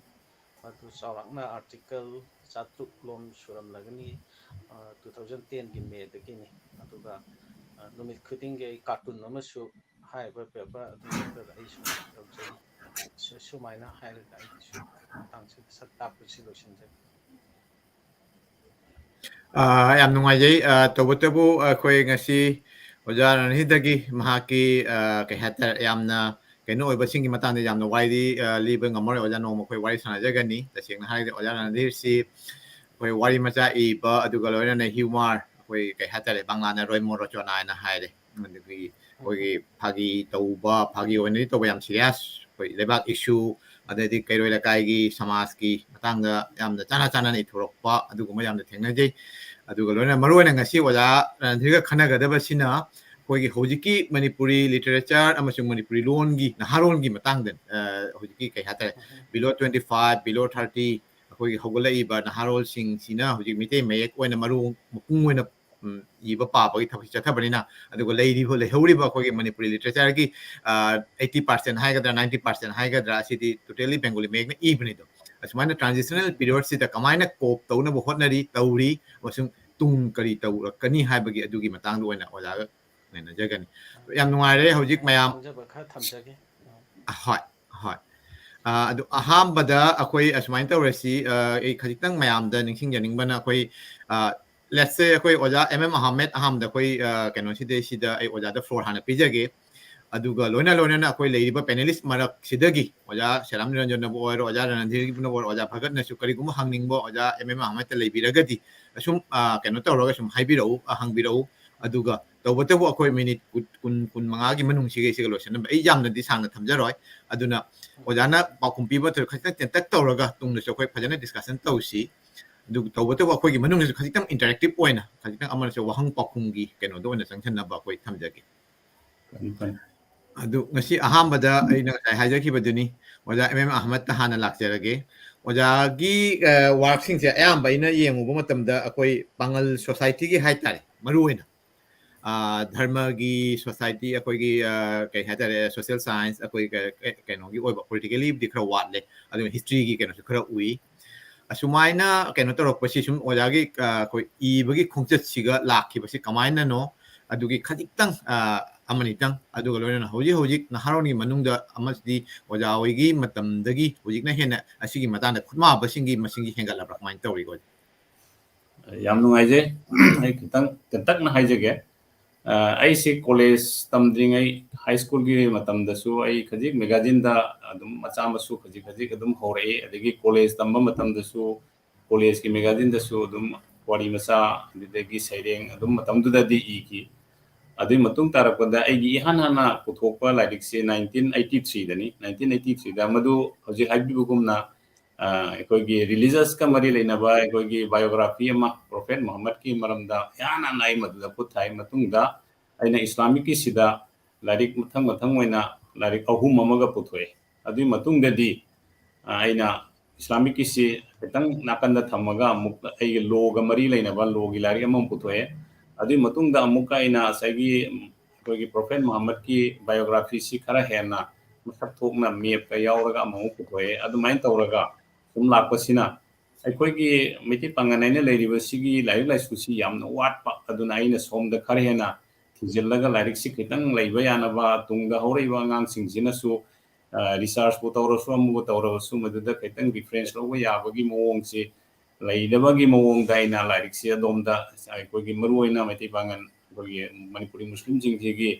ꯃꯗꯨ ꯆꯥꯎꯔꯥꯛꯅ ꯑꯥꯔꯇꯤꯀꯜ 700 ꯁꯨꯔꯝꯂꯒꯅꯤ 2010ꯒꯤ ꯃꯦꯗꯒꯤꯅꯤ ꯑꯗꯨꯒ ꯅꯨꯃꯤꯠ ꯈꯨꯗꯤꯡꯒꯤ ꯑꯩ ꯀꯥꯔꯇꯨꯟ ꯑꯃꯁꯨ ꯍꯥꯏꯔꯤꯕ ꯄꯦꯄꯔ ꯑꯗꯨꯗ ꯑꯩ ꯁꯨꯝ ꯇꯧꯖꯩ ꯁꯨꯃꯥꯏꯅ ꯍꯥꯏꯔꯒ ꯑꯩꯒꯤꯁꯨ ꯃꯇꯥꯡꯁꯤꯗ ꯁꯛ ꯇꯥꯛꯄꯁꯤ ꯂꯣꯏꯁꯤꯟꯖꯒꯦ ꯌꯥꯝ ꯅꯨꯡꯉꯥꯏꯖꯩ ꯇꯧꯕꯇꯕꯨ ꯑꯩꯈꯣꯏ ꯉꯁꯤ ꯑꯣꯖꯥ ꯔꯅꯙꯤꯔꯗꯒꯤ ꯃꯍꯥꯛꯀꯤ ꯀꯩ ꯍꯥꯏꯇꯥꯔꯦ ꯌꯥꯝꯅ ꯀꯩꯅꯣ ꯑꯣꯏꯕꯁꯤꯡꯒꯤ ꯃꯇꯥꯡꯗ ꯌꯥꯝꯅ ꯋꯥꯔꯤ ꯂꯤꯕ ꯉꯝꯃꯔꯣꯏ ꯑꯣꯖꯥ ꯅꯣꯡꯃ ꯑꯩꯈꯣꯏ ꯋꯥꯔꯤ ꯁꯥꯟꯅꯖꯒꯅꯤ ꯇꯁꯦꯡꯅ ꯍꯥꯏꯔꯒꯗꯤ ꯑꯣꯖꯥ ꯔꯅꯙꯤꯔꯁꯤ ꯑꯩꯈꯣꯏ ꯋꯥꯔꯤ ꯃꯆꯥ ꯏꯕ ꯑꯗꯨꯒ ꯂꯣꯏꯅꯅ ꯍ꯭ꯌꯨꯃꯔ ꯑꯩꯈꯣꯏ ꯀꯩ ꯍꯥꯏꯇꯥꯔꯦ ꯕꯪꯂꯥꯅ ꯔꯣꯏꯃꯣ ꯔꯣꯆꯣꯅꯥ ꯍꯥꯏꯅ ꯍꯥꯏꯔꯦ ꯑꯗꯒꯤ ꯑꯩꯈꯣꯏꯒꯤ ꯐꯥꯒꯤ ꯇꯧꯕ ꯐꯥꯒꯤ ꯑꯣꯏꯅꯗꯤ ꯇꯧꯕ ꯌꯥꯝ ꯁꯤꯔꯤꯌꯁ ꯑꯩꯈꯣꯏ ꯂꯩꯕꯥꯛ ꯏꯁꯨ ꯑꯗꯩꯗꯤ ꯀꯩꯔꯣꯏ ꯂꯩꯀꯥꯏꯒꯤ ꯁꯃꯥꯖꯀꯤ ꯃꯇꯥꯡꯗ ꯌꯥꯝꯅ ꯆꯥꯟꯅꯅ ꯏꯊꯣꯔꯛꯄ ꯑꯗꯨꯒꯨꯝꯕ ꯌꯥꯝꯅ ꯊꯦꯡꯅꯖꯩ ꯑꯗꯨꯒ ꯂꯣꯏꯅꯅ ꯃꯔꯨꯑꯣꯏꯅ ꯉꯁꯤ ꯑꯣꯖꯥ ꯔꯅꯙꯤꯔꯒ ꯈꯟꯅꯒꯗꯕꯁꯤꯅ ꯑꯩꯈꯣꯏꯒꯤ ꯍꯧꯖꯤꯛꯀꯤ ꯃꯅꯤꯄꯨꯔꯤ ꯂꯤꯇꯔꯦꯆꯔ ꯑꯃꯁꯨꯡ ꯃꯅꯤꯄꯨꯔꯤ ꯂꯣꯟꯒꯤ ꯅꯍꯥꯔꯣꯟꯒꯤ ꯃꯇꯥꯡꯗ ꯍꯧꯖꯤꯛꯀꯤ ꯀꯩ ꯍꯥꯏꯇꯥꯔꯦ ꯕꯤꯂꯣ 25 ꯕꯤꯂꯣ 30 ꯑꯩꯈꯣꯏꯒꯤ ꯍꯧꯒꯠꯂꯛꯏꯕ ꯅꯍꯥꯔꯣꯜꯁꯤꯡꯁꯤꯅ ꯍꯧꯖꯤꯛ ꯃꯩꯇꯩ ꯃꯌꯦꯛ ꯑꯣꯏꯅ ꯃꯄꯨꯡ ꯑꯣꯏꯅ ꯏꯕ ꯄꯥꯕꯒꯤ ꯊꯕꯛ ꯆꯠꯊꯕꯅꯤ나 ꯑꯗꯨꯒ ꯂꯩꯍꯧꯔꯤꯕ ꯑꯩꯈꯣꯏꯒꯤ ꯃꯅꯤꯄꯨꯔꯤ ꯂꯤꯇꯔꯦꯆꯔꯒꯤ 80% ꯍꯥꯏꯒꯗ꯭ꯔꯥ 90% ꯍꯥꯏꯒꯗ꯭ꯔꯥ ꯑꯁꯤꯗꯤ ꯇꯣꯇꯦꯂꯤ ꯕꯦꯡꯒꯣꯂꯤ ꯃꯌꯦꯛꯅ ꯏꯕꯅꯤꯗꯣ ꯑꯁꯨꯃꯥꯏꯅ ꯇ꯭ꯔꯥꯟꯖꯤꯁꯅꯦꯜ ꯄꯤꯔꯤꯌꯗꯁꯤꯗ ꯀꯃꯥꯏꯅ ꯀꯣꯞ ꯇꯧꯅꯕ ꯇꯧꯔꯤ ꯑꯃꯁꯨꯡ ꯇꯨꯡ ꯀꯔꯤ ꯇꯧꯔꯛꯀꯅꯤ ꯍꯥꯏꯕꯒꯤ ꯑꯗꯨꯒꯤ ꯃꯇꯥꯡꯗ ꯑꯣꯏꯅ ꯑꯣꯖꯥꯒ ꯅꯩꯅꯖꯒꯅꯤ ꯌꯥꯝ ꯅꯨꯡꯉꯥꯏꯔꯦ ꯍꯧꯖꯤꯛ ꯑꯩꯅ ꯃꯌꯥꯝ ꯈꯪꯖꯕ ꯈꯔ ꯊꯝꯖꯒꯦ ꯍꯣꯏ ꯍꯣꯏ ꯑꯗꯨ ꯑꯍꯥꯟꯕꯗ ꯑꯩꯈꯣꯏ ꯑꯁꯨꯃꯥꯏꯅ ꯇꯧꯔꯁꯤ ꯑꯩ ꯈꯖꯤꯛꯇꯪ ꯃꯌꯥꯝꯗ ꯅꯤꯡꯁꯤꯡꯖꯅꯤꯡꯕꯅ ꯑꯩꯈꯣꯏ ꯂꯦꯠꯁꯦ ꯑꯩꯈꯣꯏ ꯑꯣꯖꯥ ꯑꯍꯃꯦꯗ ꯑꯍꯥꯝꯗ ꯑꯩꯈꯣꯏ ꯀꯩꯅꯣꯁꯤꯗꯩꯁꯤꯗ ꯑꯩ ꯑꯣꯖꯥꯗ ꯐ꯭ꯂꯣꯔ ꯍꯥꯟꯅ ꯄꯤꯖꯒꯦ ꯑꯗꯨꯒ ꯂꯣꯏꯅꯅ ꯑꯩꯈꯣꯏ ꯂꯩꯔꯤꯕ ꯄꯦꯅꯦꯂꯤꯁ ꯃꯔꯛꯁꯤꯗꯒꯤ ꯑꯣꯖꯥ ꯁꯦꯔꯥꯝ ꯅꯤꯔꯟꯖꯟꯅꯕꯨ ꯑꯣꯏꯔꯣ ꯑꯣꯖꯥ ꯔꯅꯙꯤꯔꯒꯤꯕꯨ ꯑꯣꯏꯔꯣ ꯑꯣꯖꯥ ꯚꯒꯠꯅꯁꯨ ꯀꯔꯤꯒꯨꯝꯕ ꯍꯪꯅꯤꯡꯕ ꯑꯣꯖꯥ ꯑꯍꯃꯦꯗꯇ ꯂꯩꯕꯤꯔꯒꯗꯤ ꯁꯨꯝ ꯀꯩꯅꯣ ꯇꯧꯔꯒ ꯁꯨꯝ ꯍꯪꯕꯤꯔꯛꯎ ꯑꯗꯨꯒ ꯇꯧꯕꯇꯕꯨ ꯑꯩꯈꯣꯏ ꯃꯤꯅꯤꯠ 15 ꯃꯅꯨꯡꯁꯤꯒꯩꯁꯤꯒ ꯂꯣꯏꯁꯤꯟꯅꯕ ꯑꯩ ꯌꯥꯝꯅꯗꯤ ꯁꯥꯡꯅ ꯊꯝꯖꯔꯣꯏ ꯑꯗꯨꯅ ꯑꯣꯖꯥꯅ ꯄꯥꯎꯈꯨꯝ ꯄꯤꯕ ꯃꯇꯝꯗ ꯈꯖꯤꯛꯇꯪ ꯇꯦꯟꯇꯛ ꯇꯧꯔꯒ ꯇꯨꯡꯗꯁꯨ ꯑꯩꯈꯣꯏ ꯐꯖꯅ ꯗꯤꯁꯀꯁꯟ ꯇꯧꯁꯤ ꯑꯗꯨꯒ ꯇꯧꯕꯇꯕꯨ ꯑꯩꯈꯣꯏꯒꯤ ꯃꯅꯨꯡꯗꯁꯨ ꯈꯖꯤꯛꯇꯪ ꯏꯟꯇꯔꯦꯛꯇꯤꯞ ꯑꯣꯏꯅ ꯈꯖꯤꯛꯇꯪ ꯑꯃꯅꯁꯨ ꯋꯥꯍꯪ ꯄꯥꯎꯈꯨꯝꯒꯤ ꯀꯩꯅꯣꯗ ꯑꯣꯏꯅ ꯆꯪꯁꯤꯟꯅꯕ ꯑꯩꯈꯣꯏ ꯊꯝꯖꯒꯦ ꯑꯗꯨ ꯉꯁꯤ ꯑꯍꯥꯟꯕꯗ ꯑꯩꯅ ꯉꯁꯥꯏ ꯍꯥꯏꯖꯈꯤꯕꯗꯨꯅꯤ ꯑꯣꯖꯥ ꯑꯍꯃꯦꯗꯇ ꯍꯥꯟꯅ ꯂꯥꯛꯆꯔꯒꯦ ꯑꯣꯖꯥꯒꯤ ꯋꯥꯔꯛꯁꯤꯡꯁꯦ ꯑꯌꯥꯝꯕ ꯑꯩꯅ ꯌꯦꯡꯉꯨꯕ ꯃꯇꯝꯗ ꯑꯩꯈꯣꯏ ꯄꯥꯡꯒꯜ ꯁꯣꯁꯥꯏꯇꯤꯒꯤ ꯍꯥꯏꯇꯥꯔꯦ ꯃꯔꯨꯑꯣꯏꯅ ꯙꯔꯃꯒꯤ ꯁꯣꯁꯥꯏꯇꯤ ꯑꯩꯈꯣꯏꯒꯤ ꯀꯩ ꯍꯥꯏꯇꯥꯔꯦ ꯁꯣꯁꯤꯌꯦꯜ ꯁꯥꯏꯟꯁ ꯑꯩꯈꯣꯏ ꯀꯩꯅꯣꯒꯤ ꯑꯣꯏꯕ ꯄꯣꯂꯤꯇꯤꯀꯦꯂꯤꯕꯨꯗꯤ ꯈꯔ ꯋꯥꯠꯂꯦ ꯑꯗꯨꯒ ꯍꯤꯁꯇ꯭ꯔꯤꯒꯤ ꯀꯩꯅꯣꯁꯨ ꯈꯔ ꯎꯏ ꯑꯁꯨꯃꯥꯏꯅ ꯀꯩꯅꯣ ꯇꯧꯔꯛꯄꯁꯤ ꯁꯨꯝ ꯑꯣꯖꯥꯒꯤ ꯑꯩꯈꯣꯏ ꯏꯕꯒꯤ ꯈꯣꯡꯆꯠꯁꯤꯒ ꯂꯥꯛꯈꯤꯕꯁꯤ ꯀꯃꯥꯏꯅꯅꯣ ꯑꯗꯨꯒꯤ ꯈꯖꯤꯛꯇꯪ ꯑꯃꯅꯤꯇꯪ ꯑꯗꯨꯒ ꯂꯣꯏꯅꯅ ꯍꯧꯖꯤꯛ ꯅꯍꯥꯔꯣꯟꯒꯤ ꯃꯅꯨꯡꯗ ꯑꯃꯗꯤ ꯑꯣꯖꯥ ꯍꯣꯏꯒꯤ ꯃꯇꯝꯗꯒꯤ ꯍꯧꯖꯤꯛꯅ ꯍꯦꯟꯅ ꯑꯁꯤꯒꯤ ꯃꯇꯥꯡꯗ ꯈꯨꯠꯃꯥꯕꯁꯤꯡꯒꯤ ꯃꯁꯤꯡꯒꯤ ꯍꯦꯟꯒꯠꯂꯕ꯭ꯔꯥ ꯀꯃꯥꯏꯅ ꯇꯧꯔꯤꯀꯣ ꯌꯥꯝ ꯅꯨꯡꯉꯥꯏꯖꯩ ꯑꯩ ꯈꯤꯇꯪ ꯇꯦꯟꯇꯛꯅ ꯍꯥꯏꯖꯒꯦ ꯑꯩꯁꯤ ꯀꯣꯂꯦꯖ ꯇꯝꯗ꯭ꯔꯤꯉꯩ ꯍꯥꯏ ꯁ꯭ꯀꯨꯜꯒꯤ ꯃꯇꯝꯗꯁꯨ ꯑꯩ ꯈꯖꯤꯛ ꯃꯦꯒꯥꯖꯤꯟꯗ ꯑꯗꯨꯝ ꯃꯆꯥ ꯃꯁꯨ ꯈꯖꯤꯛ ꯑꯗꯨꯝ ꯍꯧꯔꯛꯏ ꯑꯗꯒꯤ ꯀꯣꯂꯦꯖ ꯇꯝꯕ ꯃꯇꯝꯗꯁꯨ ꯀꯣꯂꯦꯖꯀꯤ ꯃꯦꯒꯥꯖꯤꯟꯗꯁꯨ ꯑꯗꯨꯝ ꯋꯥꯔꯤ ꯃꯆꯥ ꯑꯗꯨꯗꯒꯤ ꯁꯩꯔꯦꯡ ꯑꯗꯨꯝ ꯃꯇꯝꯗꯨꯗꯗꯤ ꯏꯈꯤ ꯑꯗꯨꯒꯤ ꯃꯇꯨꯡ ꯇꯥꯔꯛꯄꯗ ꯑꯩꯒꯤ ꯏꯍꯥꯟ ꯍꯥꯟꯅ ꯄꯨꯊꯣꯛꯄ ꯂꯥꯏꯔꯤꯛꯁꯦ 1983ꯗꯅꯤ 1983ꯗ ꯃꯗꯨ ꯍꯧꯖꯤꯛ ꯍꯥꯏꯕꯤꯕꯒꯨꯝꯅ ꯑꯩꯈꯣꯏꯒꯤ ꯔꯤꯂꯤꯖꯁꯀ ꯃꯔꯤ ꯂꯩꯅꯕ ꯑꯩꯈꯣꯏꯒꯤ ꯕꯥꯏꯑꯣꯒ꯭ꯔꯥꯐꯤ ꯑꯃ ꯄ꯭ꯔꯣꯐꯦꯠ ꯃꯨꯍꯝꯃꯗꯀꯤ ꯃꯔꯝꯗ ꯏꯍꯥꯟ ꯍꯥꯟꯅ ꯑꯩ ꯃꯗꯨꯗ ꯈꯨꯠ ꯊꯥꯏ ꯃꯇꯨꯡꯗ ꯑꯩꯅ ꯏꯁꯂꯥꯃꯤꯛꯀꯤꯁꯤꯗ ꯂꯥꯏꯔꯤꯛ ꯃꯊꯪ ꯑꯣꯏꯅ ꯂꯥꯏꯔꯤꯛ 3 ꯑꯃꯒ ꯄꯨꯊꯣꯛꯑꯦ ꯑꯗꯨꯒꯤ ꯃꯇꯨꯡꯗꯗꯤ ꯑꯩꯅ Islamic kisi kitang nakanda thamaga amuk ai loga mari leinaba logi lari amam puthoe adu matungda amuka ina sagi kogi prophet Muhammad ki biography si khara hena masak thokna map ka yauraga amu puthoe adu main tawraga sum lakpasina ꯑꯩꯈꯣꯏꯒꯤ ꯃꯩꯇꯩ ꯄꯥꯡꯒꯟ ꯍꯥꯏꯅ ꯂꯩꯔꯤꯕꯁꯤꯒꯤ ꯂꯥꯏꯔꯤꯛ ꯂꯥꯏꯁꯨꯁꯤ ꯌꯥꯝꯅ ꯋꯥꯠꯄ ꯑꯗꯨꯅ ꯑꯩꯅ ꯁꯣꯝꯗ ꯈꯔ ꯍꯦꯟꯅ ꯊꯤꯖꯤꯜꯂꯒ ꯂꯥꯏꯔꯤꯛꯁꯤ ꯈꯤꯇꯪ ꯂꯩꯕ ꯌꯥꯅꯕ ꯇꯨꯡꯗ ꯍꯧꯔꯛꯏꯕ ꯑꯉꯥꯡꯁꯤꯡꯁꯤꯅꯁꯨ ꯔꯤꯁꯥꯔꯁꯄꯨ ꯇꯧꯔꯁꯨ ꯑꯃꯕꯨ ꯇꯧꯔꯕꯁꯨ ꯃꯗꯨꯗ ꯈꯤꯇꯪ ꯔꯤꯐꯔꯦꯟꯁ ꯂꯧꯕ ꯌꯥꯕꯒꯤ ꯃꯑꯣꯡꯁꯤ ꯂꯩꯗꯕꯒꯤ ꯃꯑꯣꯡꯗ ꯑꯩꯅ ꯂꯥꯏꯔꯤꯛꯁꯤ ꯑꯗꯣꯝꯗ ꯑꯩꯈꯣꯏꯒꯤ ꯃꯔꯨꯑꯣꯏꯅ ꯃꯩꯇꯩ ꯄꯥꯡꯒꯟ ꯑꯩꯈꯣꯏꯒꯤ ꯃꯅꯤꯄꯨꯔꯤ ꯃꯨꯁꯂꯤꯝꯁꯤꯡꯁꯤꯒꯤ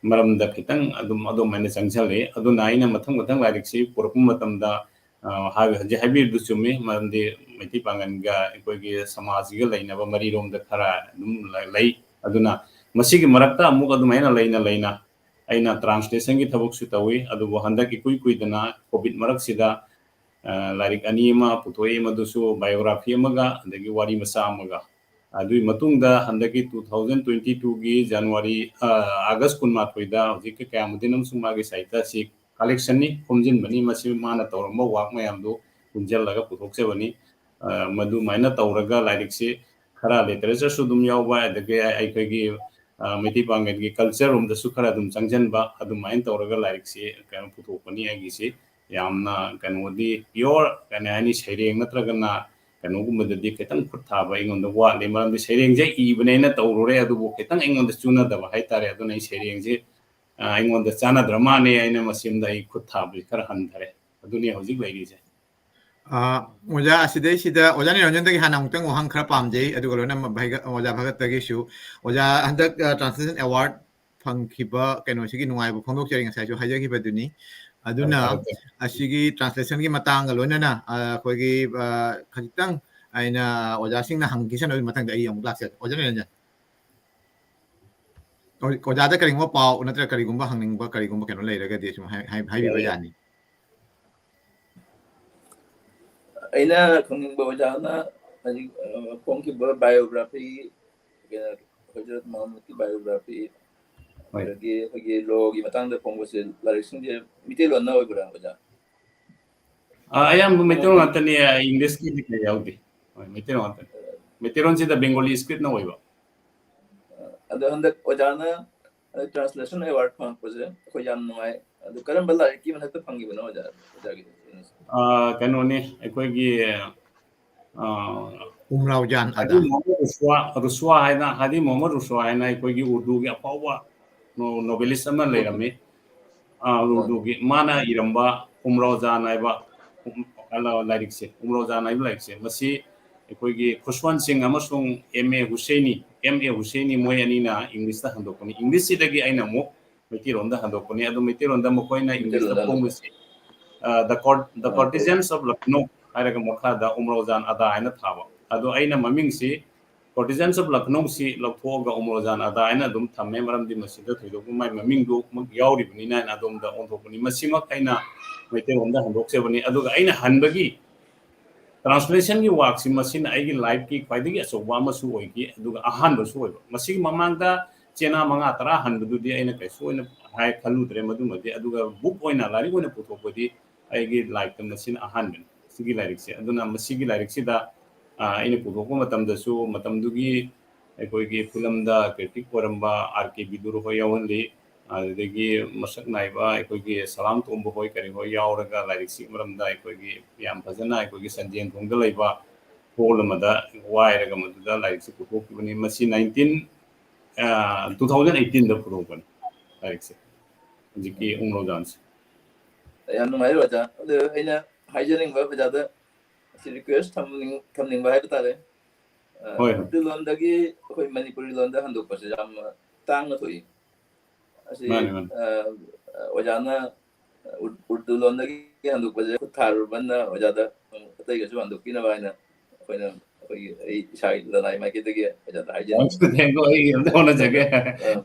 ꯃꯔꯝꯗ ꯈꯤꯇꯪ ꯑꯗꯨꯃꯥꯏꯅ ꯆꯪꯁꯤꯜꯂꯤ ꯑꯗꯨꯅ ꯑꯩꯅ ꯃꯊꯪ ꯂꯥꯏꯔꯤꯛꯁꯤ ꯄꯨꯔꯛꯄ ꯃꯇꯝꯗ ꯍꯧꯖꯤꯛ ꯍꯥꯏꯕꯤꯔꯤꯗꯨ ꯆꯨꯝꯃꯤ ꯃꯔꯝꯗꯤ ꯃꯩꯇꯩ ꯄꯥꯡꯒꯟꯒ ꯑꯩꯈꯣꯏꯒꯤ ꯁꯃꯥꯖꯁꯤꯒ ꯂꯩꯅꯕ ꯃꯔꯤꯔꯣꯝꯗ ꯈꯔ ꯑꯗꯨꯝ ꯂꯩ ꯑꯗꯨꯅ ꯃꯁꯤꯒꯤ ꯃꯔꯛꯇ ꯑꯃꯨꯛ ꯑꯗꯨꯃꯥꯏꯅ ꯂꯩꯅ ꯑꯩꯅ ꯇ꯭ꯔꯥꯟꯁꯂꯦꯁꯟꯒꯤ ꯊꯕꯛꯁꯨ ꯇꯧꯏ ꯑꯗꯨꯕꯨ ꯍꯟꯗꯛ ꯏꯀꯨꯏ ꯀꯨꯏꯗꯅ ꯀꯣꯚꯤꯗ ꯃꯔꯛꯁꯤꯗ ꯂꯥꯏꯔꯤꯛ ꯑꯅꯤ ꯑꯃ ꯄꯨꯊꯣꯛꯏ ꯃꯗꯨꯁꯨ ꯕꯥꯏꯑꯣꯒ꯭ꯔꯥꯐꯤ ꯑꯃꯒ ꯑꯗꯒꯤ ꯋꯥꯔꯤ ꯃꯆꯥ ꯑꯃꯒ ꯑꯗꯨꯒꯤ ꯃꯇꯨꯡꯗ ꯍꯟꯗꯛꯀꯤ 2022ꯒꯤ ꯖꯅꯋꯥꯔꯤ ꯑꯥꯒꯁ 12ꯗ ꯍꯧꯖꯤꯛꯀꯤ ꯀꯌꯥꯃꯨꯗꯤꯟ ꯑꯃꯁꯨꯡ ꯃꯥꯒꯤ ꯁꯥꯍꯤꯇ꯭ꯌꯁꯤ ꯀꯂꯦꯛꯁꯟꯅꯤ ꯈꯣꯝꯖꯤꯟꯕꯅꯤ ꯃꯁꯤ ꯃꯥꯅ ꯇꯧꯔꯝꯕ ꯋꯥꯛ ꯃꯌꯥꯝꯗꯨ ꯄꯨꯟꯖꯜꯂꯒ ꯄꯨꯊꯣꯛꯆꯕꯅꯤ ꯃꯗꯨꯃꯥꯏꯅ ꯇꯧꯔꯒ ꯂꯥꯏꯔꯤꯛꯁꯤ ꯈꯔ ꯂꯤꯇꯔꯦꯆꯔꯁꯨ ꯑꯗꯨꯝ ꯌꯥꯎꯕ ꯑꯗꯒꯤ ꯑꯩꯈꯣꯏꯒꯤ ꯃꯩꯇꯩ ꯄꯥꯡꯒꯟꯒꯤ ꯀꯜꯆꯔꯔꯣꯝꯗꯁꯨ ꯈꯔ ꯑꯗꯨꯝ ꯆꯪꯁꯤꯟꯕ ꯑꯗꯨꯃꯥꯏꯅ ꯇꯧꯔꯒ ꯂꯥꯏꯔꯤꯛꯁꯤ ꯀꯩꯅꯣ ꯄꯨꯊꯣꯛꯄꯅꯤ ꯑꯩꯒꯤꯁꯤ ꯌꯥꯝꯅ ꯀꯩꯅꯣꯗꯤ ꯄꯤꯌꯣꯔ ꯀꯩꯅꯣ ꯍꯥꯏꯅꯤ ꯁꯩꯔꯦꯡ ꯅꯠꯇ꯭ꯔꯒꯅ ꯀꯩꯅꯣꯒꯨꯝꯕꯗꯗꯤ ꯈꯤꯇꯪ ꯈꯨꯠ ꯊꯥꯕ ꯑꯩꯉꯣꯟꯗ ꯋꯥꯠꯂꯤ ꯃꯔꯝꯗꯤ ꯁꯩꯔꯦꯡꯁꯦ ꯏꯕꯅꯦꯅ ꯇꯧꯔꯨꯔꯦ ꯑꯗꯨꯕꯨ ꯈꯤꯇꯪ ꯑꯩꯉꯣꯟꯗ ꯆꯨꯅꯗꯕ ꯍꯥꯏꯇꯥꯔꯦ ꯑꯗꯨꯅ ꯑꯩ ꯁꯩꯔꯦꯡꯁꯤ ꯑꯩꯉꯣꯟꯗ ꯆꯥꯟꯅꯗ꯭ꯔ ꯃꯥꯅꯦ ꯑꯩꯅ ꯃꯁꯤꯝꯗ ꯑꯩ ꯈꯨꯠ ꯊꯥꯕꯁꯤ ꯈꯔ ꯍꯟꯊꯔꯦ ꯑꯗꯨꯅꯤ ꯍꯧꯖꯤꯛ ꯂꯩꯔꯤꯁꯦ ꯑꯣꯖꯥ ꯑꯁꯤꯗꯩꯁꯤꯗ ꯑꯣꯖꯥ ꯅꯤꯔꯟꯖꯟꯗꯒꯤ ꯍꯥꯟꯅ ꯑꯃꯨꯛꯇꯪ ꯋꯥꯍꯪ ꯈꯔ ꯄꯥꯝꯖꯩ ꯑꯗꯨꯒ ꯂꯣꯏꯅꯃꯛ ꯑꯣꯖꯥ ꯚꯒꯠꯇꯒꯤꯁꯨ ꯑꯣꯖꯥ ꯍꯟꯗꯛ ꯇ꯭ꯔꯥꯟꯁꯂꯦꯁꯟ ꯑꯦꯋꯥꯔꯗ ꯐꯪꯈꯤꯕ ꯀꯩꯅꯣꯁꯤꯒꯤ ꯅꯨꯡꯉꯥꯏꯕ ꯐꯣꯡꯗꯣꯛꯆꯔꯤ ꯉꯁꯥꯏꯁꯨ ꯍꯥꯏꯖꯈꯤꯕꯗꯨꯅꯤ ꯑꯗꯨꯅ ꯑꯁꯤꯒꯤ ꯇ꯭ꯔꯥꯟꯁꯂꯦꯁꯟꯒꯤ ꯃꯇꯥꯡꯒ ꯂꯣꯏꯅꯅ ꯑꯩꯈꯣꯏꯒꯤ ꯈꯖꯤꯛꯇꯪ ꯑꯩꯅ ꯑꯣꯖꯥꯁꯤꯡꯅ ꯍꯪꯈꯤꯁꯅꯕꯒꯤ ꯃꯊꯪꯗ ꯑꯩ ꯑꯃꯨꯛ ꯂꯥꯛꯆꯒꯦ ꯑꯣꯖꯥ ꯅꯤꯔꯟꯖꯟ ꯑꯣꯖꯥꯗ ꯀꯔꯤꯒꯨꯝꯕ ꯄꯥꯎ ꯅꯠꯇ꯭ꯔꯒ ꯀꯔꯤꯒꯨꯝꯕ ꯍꯪꯅꯤꯡꯕ ꯀꯔꯤꯒꯨꯝꯕ ꯀꯩꯅꯣ ꯂꯩꯔꯒꯗꯤ ꯁꯨꯝ ꯍꯥꯏꯕꯤꯕ ꯌꯥꯅꯤ ꯑꯩꯅ ꯈꯪꯅꯤꯡꯕ ꯑꯣꯖꯥꯅ ꯍꯧꯖꯤꯛ ꯐꯣꯡꯈꯤꯕ ꯕꯥꯏꯑꯣꯒ꯭ꯔꯥꯐꯤ ꯍꯖꯔꯠ ꯃꯨꯍꯝꯃꯗꯀꯤ ꯕꯥꯏꯑꯣꯒ꯭ꯔꯥꯐꯤ ꯑꯗꯒꯤ ꯑꯩꯈꯣꯏꯒꯤ ꯂꯣꯒꯤ ꯃꯇꯥꯡꯗ ꯐꯣꯡꯕꯁꯦ ꯂꯥꯏꯔꯤꯛꯁꯤꯡꯁꯦ ꯃꯤꯇꯩꯂꯣꯟꯅ ꯑꯣꯏꯕ꯭ꯔꯥ ꯑꯣꯖꯥ ꯑꯌꯥꯝꯕ ꯃꯩꯇꯩꯂꯣꯟ ꯉꯥꯛꯇꯅꯤ ꯏꯪꯂꯤꯁꯀꯤꯗꯤ ꯀꯌꯥ ꯌꯥꯎꯗꯦ ꯍꯣꯏ ꯃꯩꯇꯩꯂꯣꯟ ꯉꯥꯛꯇꯅꯤ ꯃꯩꯇꯩꯂꯣꯟꯁꯤꯗ ꯕꯦꯡꯒꯣꯂꯤ ꯁꯀ꯭ꯔꯤꯞꯅ ꯑꯣꯏꯕ ꯑꯗꯣ ꯍꯟꯗꯛ ꯑꯣꯖꯥꯅ ꯇ꯭ꯔꯥꯟꯁꯂꯦꯁꯟ ꯑꯦꯋꯥꯔꯗ ꯐꯪꯉꯛꯄꯁꯦ ꯑꯩꯈꯣꯏ ꯌꯥꯝ ꯅꯨꯡꯉꯥꯏ ꯑꯗꯨ ꯀꯔꯝꯕ ꯂꯥꯏꯔꯤꯛꯀꯤ ꯃꯊꯛꯇ ꯐꯪꯈꯤꯕꯅꯣ ꯑꯣꯖꯥꯒꯤꯗꯤ ꯀꯩꯅꯣꯅꯤ ꯑꯩꯈꯣꯏꯒꯤ ꯎꯝꯔꯥꯎꯖꯥꯟ ꯍꯥꯗꯤ ꯑꯗꯥ ꯃꯣꯍꯝꯃꯗ ꯔꯨꯁꯋꯥ ꯍꯥꯏꯅ ꯍꯥꯗꯤ ꯃꯣꯍꯝꯃꯗ ꯔꯨꯁꯋꯥ ꯍꯥꯏꯅ ꯑꯩꯈꯣꯏꯒꯤ ꯎꯔꯗꯨꯒꯤ ꯑꯐꯥꯎꯕ ꯅꯣꯕꯦꯂꯤꯁ ꯑꯃ ꯂꯩꯔꯝꯃꯤ ꯎꯔꯗꯨꯒꯤ ꯃꯥꯅ ꯏꯔꯝꯕ ꯎꯝꯔꯥꯎꯖꯥꯟ ꯍꯥꯏꯕ ꯂꯥꯏꯔꯤꯛꯁꯦ ꯎꯝꯔꯥꯎꯖꯥꯟ ꯍꯥꯏꯕ ꯂꯥꯏꯔꯤꯛꯁꯦ ꯃꯁꯤ ꯑꯩꯈꯣꯏꯒꯤ ꯈꯨꯁꯋꯟ ꯁꯤꯡ ꯑꯃꯁꯨꯡ M.A. ꯍꯨꯁꯦꯅꯤ ꯃꯣꯏ ꯑꯅꯤꯅ ꯏꯪꯂꯤꯁꯇ ꯍꯟꯗꯣꯛꯄꯅꯤ ꯏꯪꯂꯤꯁꯁꯤꯗꯒꯤ ꯑꯩꯅ ꯑꯃꯨꯛ ꯃꯩꯇꯩꯂꯣꯟꯗ ꯍꯟꯗꯣꯛꯄꯅꯤ ꯑꯗꯨ ꯃꯩꯇꯩꯂꯣꯟꯗ ꯃꯈꯣꯏꯅ ꯏꯪꯂꯤꯁꯇ ꯐꯣꯡꯕꯁꯤ ꯗ ꯀꯣꯔꯇꯤꯖꯟꯁ ꯑꯣꯐ ꯂꯈꯅꯧ ꯍꯥꯏꯔꯒ ꯃꯈꯥꯗ ꯎꯝꯔꯥꯎꯖꯥꯟ ꯑꯗꯥ ꯍꯥꯏꯅ ꯊꯥꯕ ꯑꯗꯣ ꯑꯩꯅ ꯃꯃꯤꯡꯁꯤ ꯀꯣꯔꯇꯤꯖꯟꯁ ꯑꯣꯐ ꯂꯈꯅꯧꯁꯤ ꯂꯧꯊꯣꯛꯑꯒ ꯎꯝꯔꯥꯎꯖꯥꯟ ꯑꯗꯥ ꯍꯥꯏꯅ ꯑꯗꯨꯝ ꯊꯝꯃꯦ ꯃꯔꯝꯗꯤ ꯃꯁꯤꯗ ꯊꯣꯏꯗꯣꯛꯄ ꯃꯥꯏ ꯃꯃꯤꯡꯗꯨ ꯌꯥꯎꯔꯤꯕꯅꯤꯅ ꯑꯩꯅ ꯑꯗꯣꯝꯗ ꯑꯣꯟꯊꯣꯛꯄꯅꯤ ꯃꯁꯤꯃꯛ ꯑꯩꯅ ꯃꯩꯇꯩꯂꯣꯟꯗ ꯍꯟꯗꯣꯛꯆꯕꯅꯤ ꯑꯗꯨꯒ ꯑꯩꯅ ꯍꯟꯕꯒꯤ ꯇ꯭ꯔꯥꯟꯁꯂꯦꯁꯟꯒꯤ ꯋꯥꯛꯁꯤ ꯃꯁꯤꯅ ꯑꯩꯒꯤ ꯂꯥꯏꯐꯀꯤ ꯈ꯭ꯋꯥꯏꯗꯒꯤ ꯑꯆꯧꯕ ꯑꯃꯁꯨ ꯑꯣꯏꯈꯤ ꯑꯗꯨꯒ ꯑꯍꯥꯟꯕꯁꯨ ꯑꯣꯏꯕ ꯃꯁꯤꯒꯤ ꯃꯃꯥꯡꯗ ꯆꯦꯅꯥ 5-10 ꯍꯟꯕꯗꯨꯗꯤ ꯑꯩꯅ ꯀꯩꯁꯨ ꯑꯣꯏꯅ ꯈꯜꯂꯨꯗ꯭ꯔꯦ ꯃꯗꯨꯃꯗꯤ ꯑꯗꯨꯒ ꯕꯨꯛ ꯑꯣꯏꯅ ꯂꯥꯏꯔꯤꯛ ꯑꯣꯏꯅ ꯄꯨꯊꯣꯛꯄꯗꯤ ꯑꯩꯒꯤ ꯂꯥꯏꯐꯇ ꯃꯁꯤꯅ ꯑꯍꯥꯟꯕꯅꯤ ꯁꯤꯒꯤ ꯂꯥꯏꯔꯤꯛꯁꯦ ꯑꯗꯨꯅ ꯃꯁꯤꯒꯤ ꯂꯥꯏꯔꯤꯛꯁꯤꯗ ꯑꯩꯅ ꯄꯨꯊꯣꯛꯄ ꯃꯇꯝꯗꯁꯨ ꯃꯇꯝꯗꯨꯒꯤ ꯑꯩꯈꯣꯏꯒꯤ ꯐꯤꯂꯝꯗ ꯀ꯭ꯔꯤꯇꯤꯛ ꯑꯣꯏꯔꯝꯕ R.K. ꯕꯤꯗꯨꯔ ꯍꯣꯏ ꯌꯥꯎꯍꯜꯂꯤ ꯑꯗꯨꯗꯒꯤ ꯃꯁꯛ ꯅꯥꯏꯕ ꯑꯩꯈꯣꯏꯒꯤ ꯁꯂꯥꯝ ꯇꯣꯝꯕ ꯍꯣꯏ ꯀꯔꯤ ꯍꯣꯏ ꯌꯥꯎꯔꯒ ꯂꯥꯏꯔꯤꯛꯁꯤ ꯃꯔꯝꯗ ꯑꯩꯈꯣꯏꯒꯤ ꯌꯥꯝ ꯐꯖꯅ ꯑꯩꯈꯣꯏꯒꯤ ꯁꯟꯖꯦꯟꯊꯣꯡꯗ ꯂꯩꯕ ꯍꯣꯜ ꯑꯃꯗ ꯋꯥꯏꯔꯒ ꯃꯗꯨꯗ ꯂꯥꯏꯔꯤꯛꯁꯤ ꯄꯨꯊꯣꯛꯈꯤꯕꯅꯤ ꯃꯁꯤ 2018ꯗ ꯄꯨꯊꯣꯛꯄꯅꯤ ꯂꯥꯏꯔꯤꯛꯁꯦ ꯍꯧꯖꯤꯛꯀꯤ ꯎꯝꯔꯥꯎꯖꯥꯟꯁꯦ ꯌꯥꯝ ꯅꯨꯡꯉꯥꯏꯔꯦ ꯑꯣꯖꯥ ꯑꯗꯨ ꯑꯩꯅ ꯍꯥꯏꯖꯅꯤꯡꯕ ꯑꯣꯖꯥꯗ ꯔꯤꯀ꯭ꯋꯦꯁ ꯊꯝꯅꯤꯡꯕ ꯍꯥꯏꯕ ꯇꯥꯔꯦ ꯍꯣꯏ ꯍꯣꯏ ꯎꯔꯗꯨ ꯂꯣꯟꯗꯒꯤ ꯑꯩꯈꯣꯏ ꯃꯅꯤꯄꯨꯔꯤ ꯂꯣꯟꯗ ꯍꯟꯗꯣꯛꯄꯁꯦ ꯌꯥꯝꯅ ꯇꯥꯡꯅ ꯊꯣꯛꯏ ꯑꯁꯤ ꯃꯥꯅꯦ ꯃꯥꯅꯦ ꯑꯣꯖꯥꯅ ꯎꯔꯗꯨ ꯂꯣꯟꯗꯒꯤ ꯍꯟꯗꯣꯛꯄꯁꯦ ꯈꯨꯠ ꯊꯥꯔꯨꯕꯅ ꯑꯣꯖꯥꯗ ꯑꯇꯩꯒꯁꯨ ꯍꯟꯗꯣꯛꯄꯤꯅꯕ ꯍꯥꯏꯅ ꯑꯩꯈꯣꯏꯒꯤ ꯑꯩ ꯏꯁꯥꯒꯤ ꯂꯅꯥꯏ ꯃꯥꯏꯀꯩꯗꯒꯤ ꯑꯣꯖꯥꯗ ꯍꯥꯏꯖꯅꯤꯡꯕ ꯑꯩ ꯑꯝꯇ ꯍꯣꯠꯅꯖꯒꯦ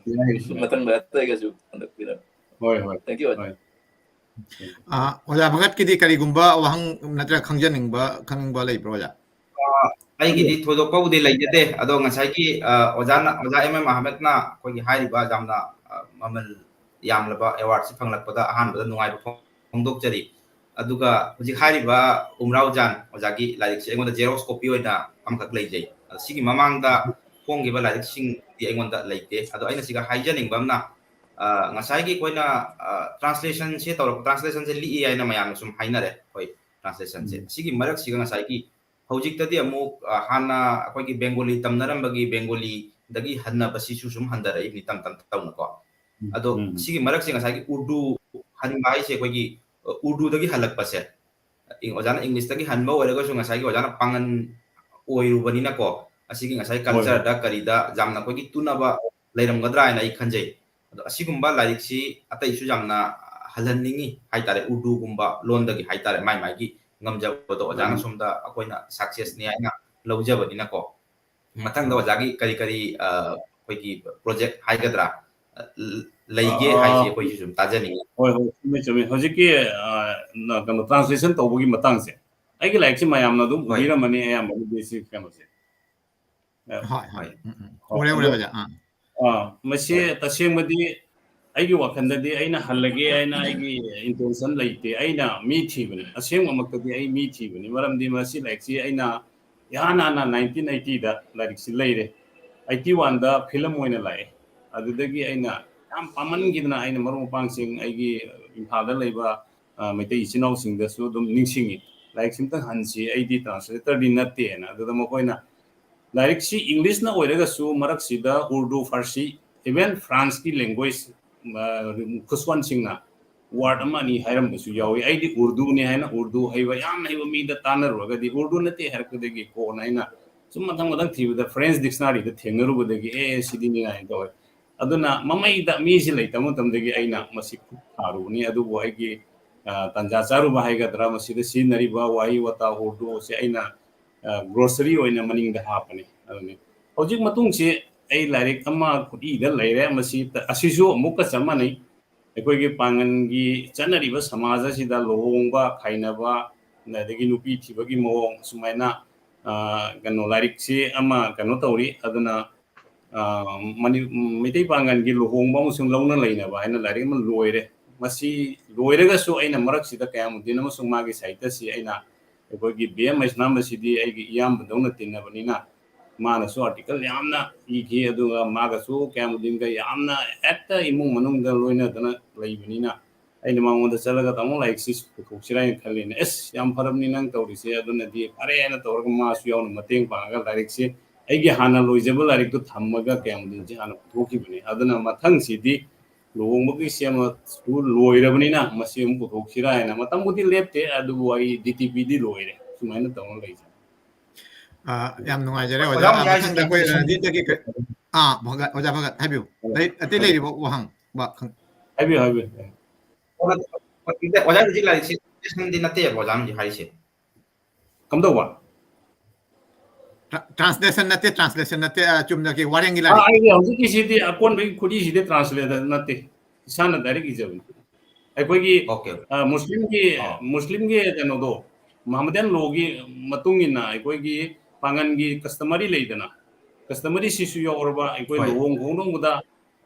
ꯃꯊꯪꯗ ꯑꯇꯩꯒꯁꯨ ꯍꯟꯗꯣꯛꯄꯤꯅꯕ ꯍꯣꯏ ꯍꯣꯏ ꯊꯦꯡꯛ ꯌꯨ ꯑꯣꯖꯥ ꯍꯣꯏ ꯑꯣꯖꯥ ꯚꯒꯠꯀꯤꯗꯤ ꯀꯔꯤꯒꯨꯝꯕ ꯋꯥꯍꯪ ꯅꯠꯇ꯭ꯔꯒ ꯈꯪꯅꯤꯡꯕ ꯂꯩꯕ꯭ꯔꯣ ꯑꯣꯖꯥ ꯑꯩꯒꯤꯗꯤ ꯊꯣꯏꯗꯣꯛꯄꯕꯨꯗꯤ ꯂꯩꯖꯗꯦ ꯑꯗꯣ ꯉꯁꯥꯏꯒꯤ ꯑꯣꯖꯥ M.M. ꯑꯍꯃꯦꯗꯅ ꯑꯩꯈꯣꯏꯒꯤ ꯍꯥꯏꯔꯤꯕ ꯌꯥꯝꯅ ꯃꯃꯜ ꯌꯥꯝꯂꯕ ꯑꯦꯋꯥꯔꯗꯁꯤ ꯐꯪꯂꯛꯄꯗ ꯑꯍꯥꯟꯕꯗ ꯅꯨꯡꯉꯥꯏꯕ ꯐꯣꯡꯗꯣꯛꯆꯔꯤ aduga hujik hariba umraujan ojagi larik si engonda xerox copy oina amkak leijai sigi mamangda phong giba larik sing di engonda leite ado aina siga haijaning bamna ngasai gi koina translation se tawrok translation se li aina mayam sum hainare koi translation se sigi marak siga ngasai gi hujik tadi amuk hana koi gi bengali tamnaram bagi bengali dagi hanna basi su sum handara ni tam tam tawna ko ado sigi marak siga ngasai gi urdu han mai se koi gi urdu dagi halak pase ojana english dagi hanba waraga su ngasai gi ojana pangan oiru banina ko asigi ngasai culture da karida jamna koi gi tunaba leiram gadra ina I khanjai ado asigumba larik si atai su jamna halanningi haitare urdu gumba lon dagi haitare mai mai gi ngamja bodo ojana somda akoina success ni aina lawja banina ko matang da ojagi kari kari koi gi project haigadra leige haisi koi sum tajani ꯍꯣꯏ ꯍꯣꯏ ꯆꯨꯝꯃꯤ ꯆꯨꯝꯃꯤ ꯍꯧꯖꯤꯛꯀꯤ ꯀꯩꯅꯣ translation ꯇꯧꯕꯒꯤ ꯃꯇꯥꯡꯁꯦ ꯑꯩꯒꯤ ꯂꯥꯏꯔꯤꯛꯁꯦ ꯃꯌꯥꯝꯅ ꯑꯗꯨꯝ ꯎꯕꯤꯔꯝꯃꯅꯤ ꯑꯌꯥꯝꯕꯅꯗꯤ ꯁꯤ ꯀꯩꯅꯣꯁꯦ ꯍꯣꯏ ꯍꯣꯏ ꯎꯔꯦ ꯎꯔꯦ ꯑꯣꯖꯥ ꯃꯁꯤ ꯇꯁꯦꯡꯕꯗꯤ ꯑꯩꯒꯤ ꯋꯥꯈꯜꯗꯗꯤ ꯑꯩꯅ ꯍꯜꯂꯒꯦ ꯍꯥꯏꯅ ꯑꯩꯒꯤ ꯏꯟꯇꯦꯟꯁꯟ ꯂꯩꯇꯦ ꯑꯩꯅ ꯃꯤ ꯊꯤꯕꯅꯤ ꯑꯁꯦꯡꯕꯃꯛꯇꯗꯤ ꯑꯩ ꯃꯤ ꯊꯤꯕꯅꯤ ꯃꯔꯝꯗꯤ ꯃꯁꯤ ꯂꯥꯏꯔꯤꯛꯁꯤ ꯑꯩꯅ ꯏꯍꯥꯟ ꯍꯥꯟꯅ 1980ꯗ ꯂꯥꯏꯔꯤꯛꯁꯤ ꯂꯩꯔꯦ 81ꯗ ꯐꯤꯂꯝ ꯑꯣꯏꯅ ꯂꯥꯛꯑꯦ ꯑꯗꯨꯗꯒꯤ ꯑꯩꯅ ꯌꯥꯝ ꯄꯥꯝꯃꯟꯈꯤꯗꯅ ꯑꯩꯅ ꯃꯔꯨꯞ ꯃꯄꯥꯡꯁꯤꯡ ꯑꯩꯒꯤ ꯏꯝꯐꯥꯜꯗ ꯂꯩꯕ ꯃꯩꯇꯩ ꯏꯆꯤꯟ ꯏꯅꯥꯎꯁꯤꯡꯗꯁꯨ ꯑꯗꯨꯝ ꯅꯤꯡꯁꯤꯡꯉꯤ ꯂꯥꯏꯔꯤꯛꯁꯤꯝꯇꯪ ꯍꯟꯁꯤ ꯑꯩꯗꯤ ꯇ꯭ꯔꯥꯟꯁꯂꯦꯇꯔꯗꯤ ꯅꯠꯇꯦꯅ ꯑꯗꯨꯗ ꯃꯈꯣꯏꯅ ꯂꯥꯏꯔꯤꯛꯁꯤ ꯏꯪꯂꯤꯁꯅ ꯑꯣꯏꯔꯒꯁꯨ ꯃꯔꯛꯁꯤꯗ ꯎꯔꯗꯨ ꯐꯥꯔꯁꯤ ꯏꯚꯦꯟ ꯐ꯭ꯔꯥꯟꯁꯀꯤ ꯂꯦꯡꯒ꯭ꯋꯦꯖ ꯈꯨꯠꯁꯨꯋꯥꯟꯁꯤꯡꯅ ꯋꯥꯔꯗ ꯑꯃ ꯑꯅꯤ ꯍꯥꯏꯔꯝꯕꯁꯨ ꯌꯥꯎꯏ ꯑꯩꯗꯤ ꯎꯔꯗꯨꯅꯤ ꯍꯥꯏꯅ ꯎꯔꯗꯨ ꯍꯩꯕ ꯌꯥꯝ ꯍꯩꯕ ꯃꯤꯗ ꯇꯥꯟꯅꯔꯨꯔꯒꯗꯤ ꯎꯔꯗꯨ ꯅꯠꯇꯦ ꯍꯥꯏꯔꯛꯄꯗꯒꯤ ꯀꯣꯟꯅ ꯑꯩꯅ ꯁꯨꯝ ꯃꯊꯪ ꯃꯊꯪ ꯊꯤꯕꯗ ꯐ꯭ꯔꯦꯟꯁ ꯗꯤꯛꯁꯅꯥꯔꯤꯗ ꯊꯦꯡꯅꯔꯨꯕꯗꯒꯤ ꯁꯤꯗꯤꯅꯤ ꯀꯥꯏꯅ ꯇꯧꯋꯦ ꯑꯗꯨꯅ ꯃꯃꯩꯗ ꯃꯤꯁꯤ ꯂꯩꯇꯕ ꯃꯇꯝꯗꯒꯤ ꯑꯩꯅ ꯃꯁꯤ ꯈꯨꯠ ꯊꯥꯔꯨꯕꯅꯤ ꯑꯗꯨꯕꯨ ꯑꯩꯒꯤ ꯇꯟꯖꯥ ꯆꯥꯔꯨꯕ ꯍꯥꯏꯒꯗ꯭ꯔꯥ ꯃꯁꯤꯗ ꯁꯤꯖꯤꯟꯅꯔꯤꯕ ꯋꯥꯍꯩ ꯋꯥꯇꯥ ꯎꯔꯗꯨꯁꯦ ꯑꯩꯅ ꯒ꯭ꯔꯣꯁꯔꯤ ꯑꯣꯏꯅ ꯃꯅꯤꯡꯗ ꯍꯥꯞꯄꯅꯤ ꯑꯗꯨꯅꯤ ꯍꯧꯖꯤꯛ ꯃꯇꯨꯡꯁꯤ ꯑꯩ ꯂꯥꯏꯔꯤꯛ ꯑꯃ ꯈꯨꯠꯏꯗ ꯂꯩꯔꯦ ꯃꯁꯤ ꯑꯁꯤꯁꯨ ꯑꯃꯨꯛꯀ ꯆꯞ ꯃꯥꯟꯅꯩ ꯑꯩꯈꯣꯏꯒꯤ ꯄꯥꯡꯒꯟꯒꯤ ꯆꯠꯅꯔꯤꯕ ꯁꯃꯥꯖ ꯑꯁꯤꯗ ꯂꯨꯍꯣꯡꯕ ꯈꯥꯏꯅꯕ ꯑꯗꯒꯤ ꯅꯨꯄꯤ ꯊꯤꯕꯒꯤ ꯃꯑꯣꯡ ꯁꯨꯃꯥꯏꯅ ꯀꯩꯅꯣ ꯂꯥꯏꯔꯤꯛꯁꯤ ꯑꯃ ꯀꯩꯅꯣ ꯇꯧꯔꯤ ꯑꯗꯨꯅ ꯃꯩꯇꯩ ꯄꯥꯡꯒꯟꯒꯤ ꯂꯨꯍꯣꯡꯕ ꯑꯃꯁꯨꯡ ꯂꯧꯅ ꯂꯩꯅꯕ ꯍꯥꯏꯅ ꯂꯥꯏꯔꯤꯛ ꯑꯃ ꯂꯣꯏꯔꯦ ꯃꯁꯤ ꯂꯣꯏꯔꯒꯁꯨ ꯑꯩꯅ ꯃꯔꯛꯁꯤꯗ ꯀꯌꯥꯃꯨꯗꯤꯟ ꯑꯃꯁꯨꯡ ꯃꯥꯒꯤ ꯁꯥꯍꯤꯇ꯭ꯌꯁꯤ ꯑꯩꯅ ꯑꯩꯈꯣꯏꯒꯤ BM ꯃꯩꯁꯅꯥꯝꯕꯁꯤꯗꯤ ꯑꯩꯒꯤ ꯏꯌꯥꯝꯕꯗꯧꯅ ꯇꯤꯟꯅꯕꯅꯤꯅ ꯃꯥꯅꯁꯨ आर्टिकल यामना इखी अदुगा मागसु क्यामुदिनगा यामना हेक्ता इमुंग मनुंगदा लोइनदना लैबनिना अैन मांगोंदा चलगा तमो लाइक्सि पुथोक्सिराय खल्लिने एस याम फरमनि नंग तौरिसे अदुनदि अरेना तौरगा मासु यावना मतेंग पांगा लाइक्सि अैगे हाना लोइजबा लाइक्तु थम्मगा क्यामुदिनजि हाना पुथोकिबनि अदुना मथंगसिदि लोंगबगि सेमा सु लोइरबनिना मसि अमु पुथोक्सिरायना मतंबुदि लेप्ते अदुबु अै DTPदि लोइरे सुमाइना तौना लैजे ꯌꯥꯝ ꯅꯨꯡꯉꯥꯏꯖꯔꯦ ꯑꯣꯖꯥ ꯃꯊꯪꯗ ꯑꯩꯈꯣꯏ ꯔਣꯖꯤꯠꯇꯒꯤ ꯑꯣꯖꯥ ꯚꯒꯠ ꯍꯥꯏꯕꯤꯌꯨ ꯑꯇꯩ ꯂꯩꯔꯤꯕ ꯋꯥꯍꯪꯕ हाइबियो हाइबियो ओजा हजिक लाइक ट्रांसलेशन नते ओजा हम हाइसे कमदौबा ट्रांसलेशन नते चुम्नकी वारेंगी लारी आइगे हजिकी सिदि अकोन बे खुदी सिदि ट्रांसलेटर नते इसाना डायरेक्ट इजबन अखोगी ओके मुस्लिम की कनो दो मोहम्मदन लोगी मतुंगिना अखोगी पांगन की कस्टमरी लेदना कस्टमरी सिसु योरबा अखोई लोंग होंगदोंगदा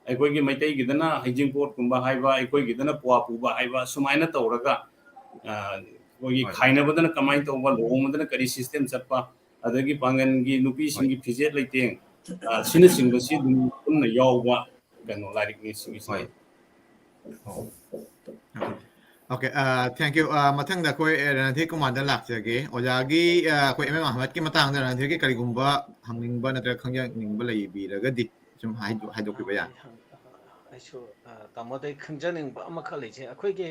अखोगी मैतै गिदना हाइजिंग कोट कुंबा हाइबा अखोई गिदना पुआ पुबा हाइबा सुमाइना तौरगा अखोगी खाइनबदना कमाइन तौबा लोंगदना करी सिस्टम चटपा अदगी पांगन की नुपी सिंगी फिजेट लेतेंग सिन सिंबसी दुम यावबा कनो लाइक नि सिंगी ओके थैंक यू मथंग दा कोई रणधीर कुमार दा लाक्चगे ओजागी कोई एम अहमद की मतंग दा रणधीर की करिगुंबा हमनिंगबा नत्र खंगया निंगबा लैबीरगदि sum हाइदोकिबा या ꯑꯩꯁꯨ ꯇꯥꯃꯣꯗꯩ ꯈꯪꯖꯅꯤꯡꯕ ꯑꯃꯈꯛ ꯂꯩꯖꯩ ꯑꯩꯈꯣꯏꯒꯤ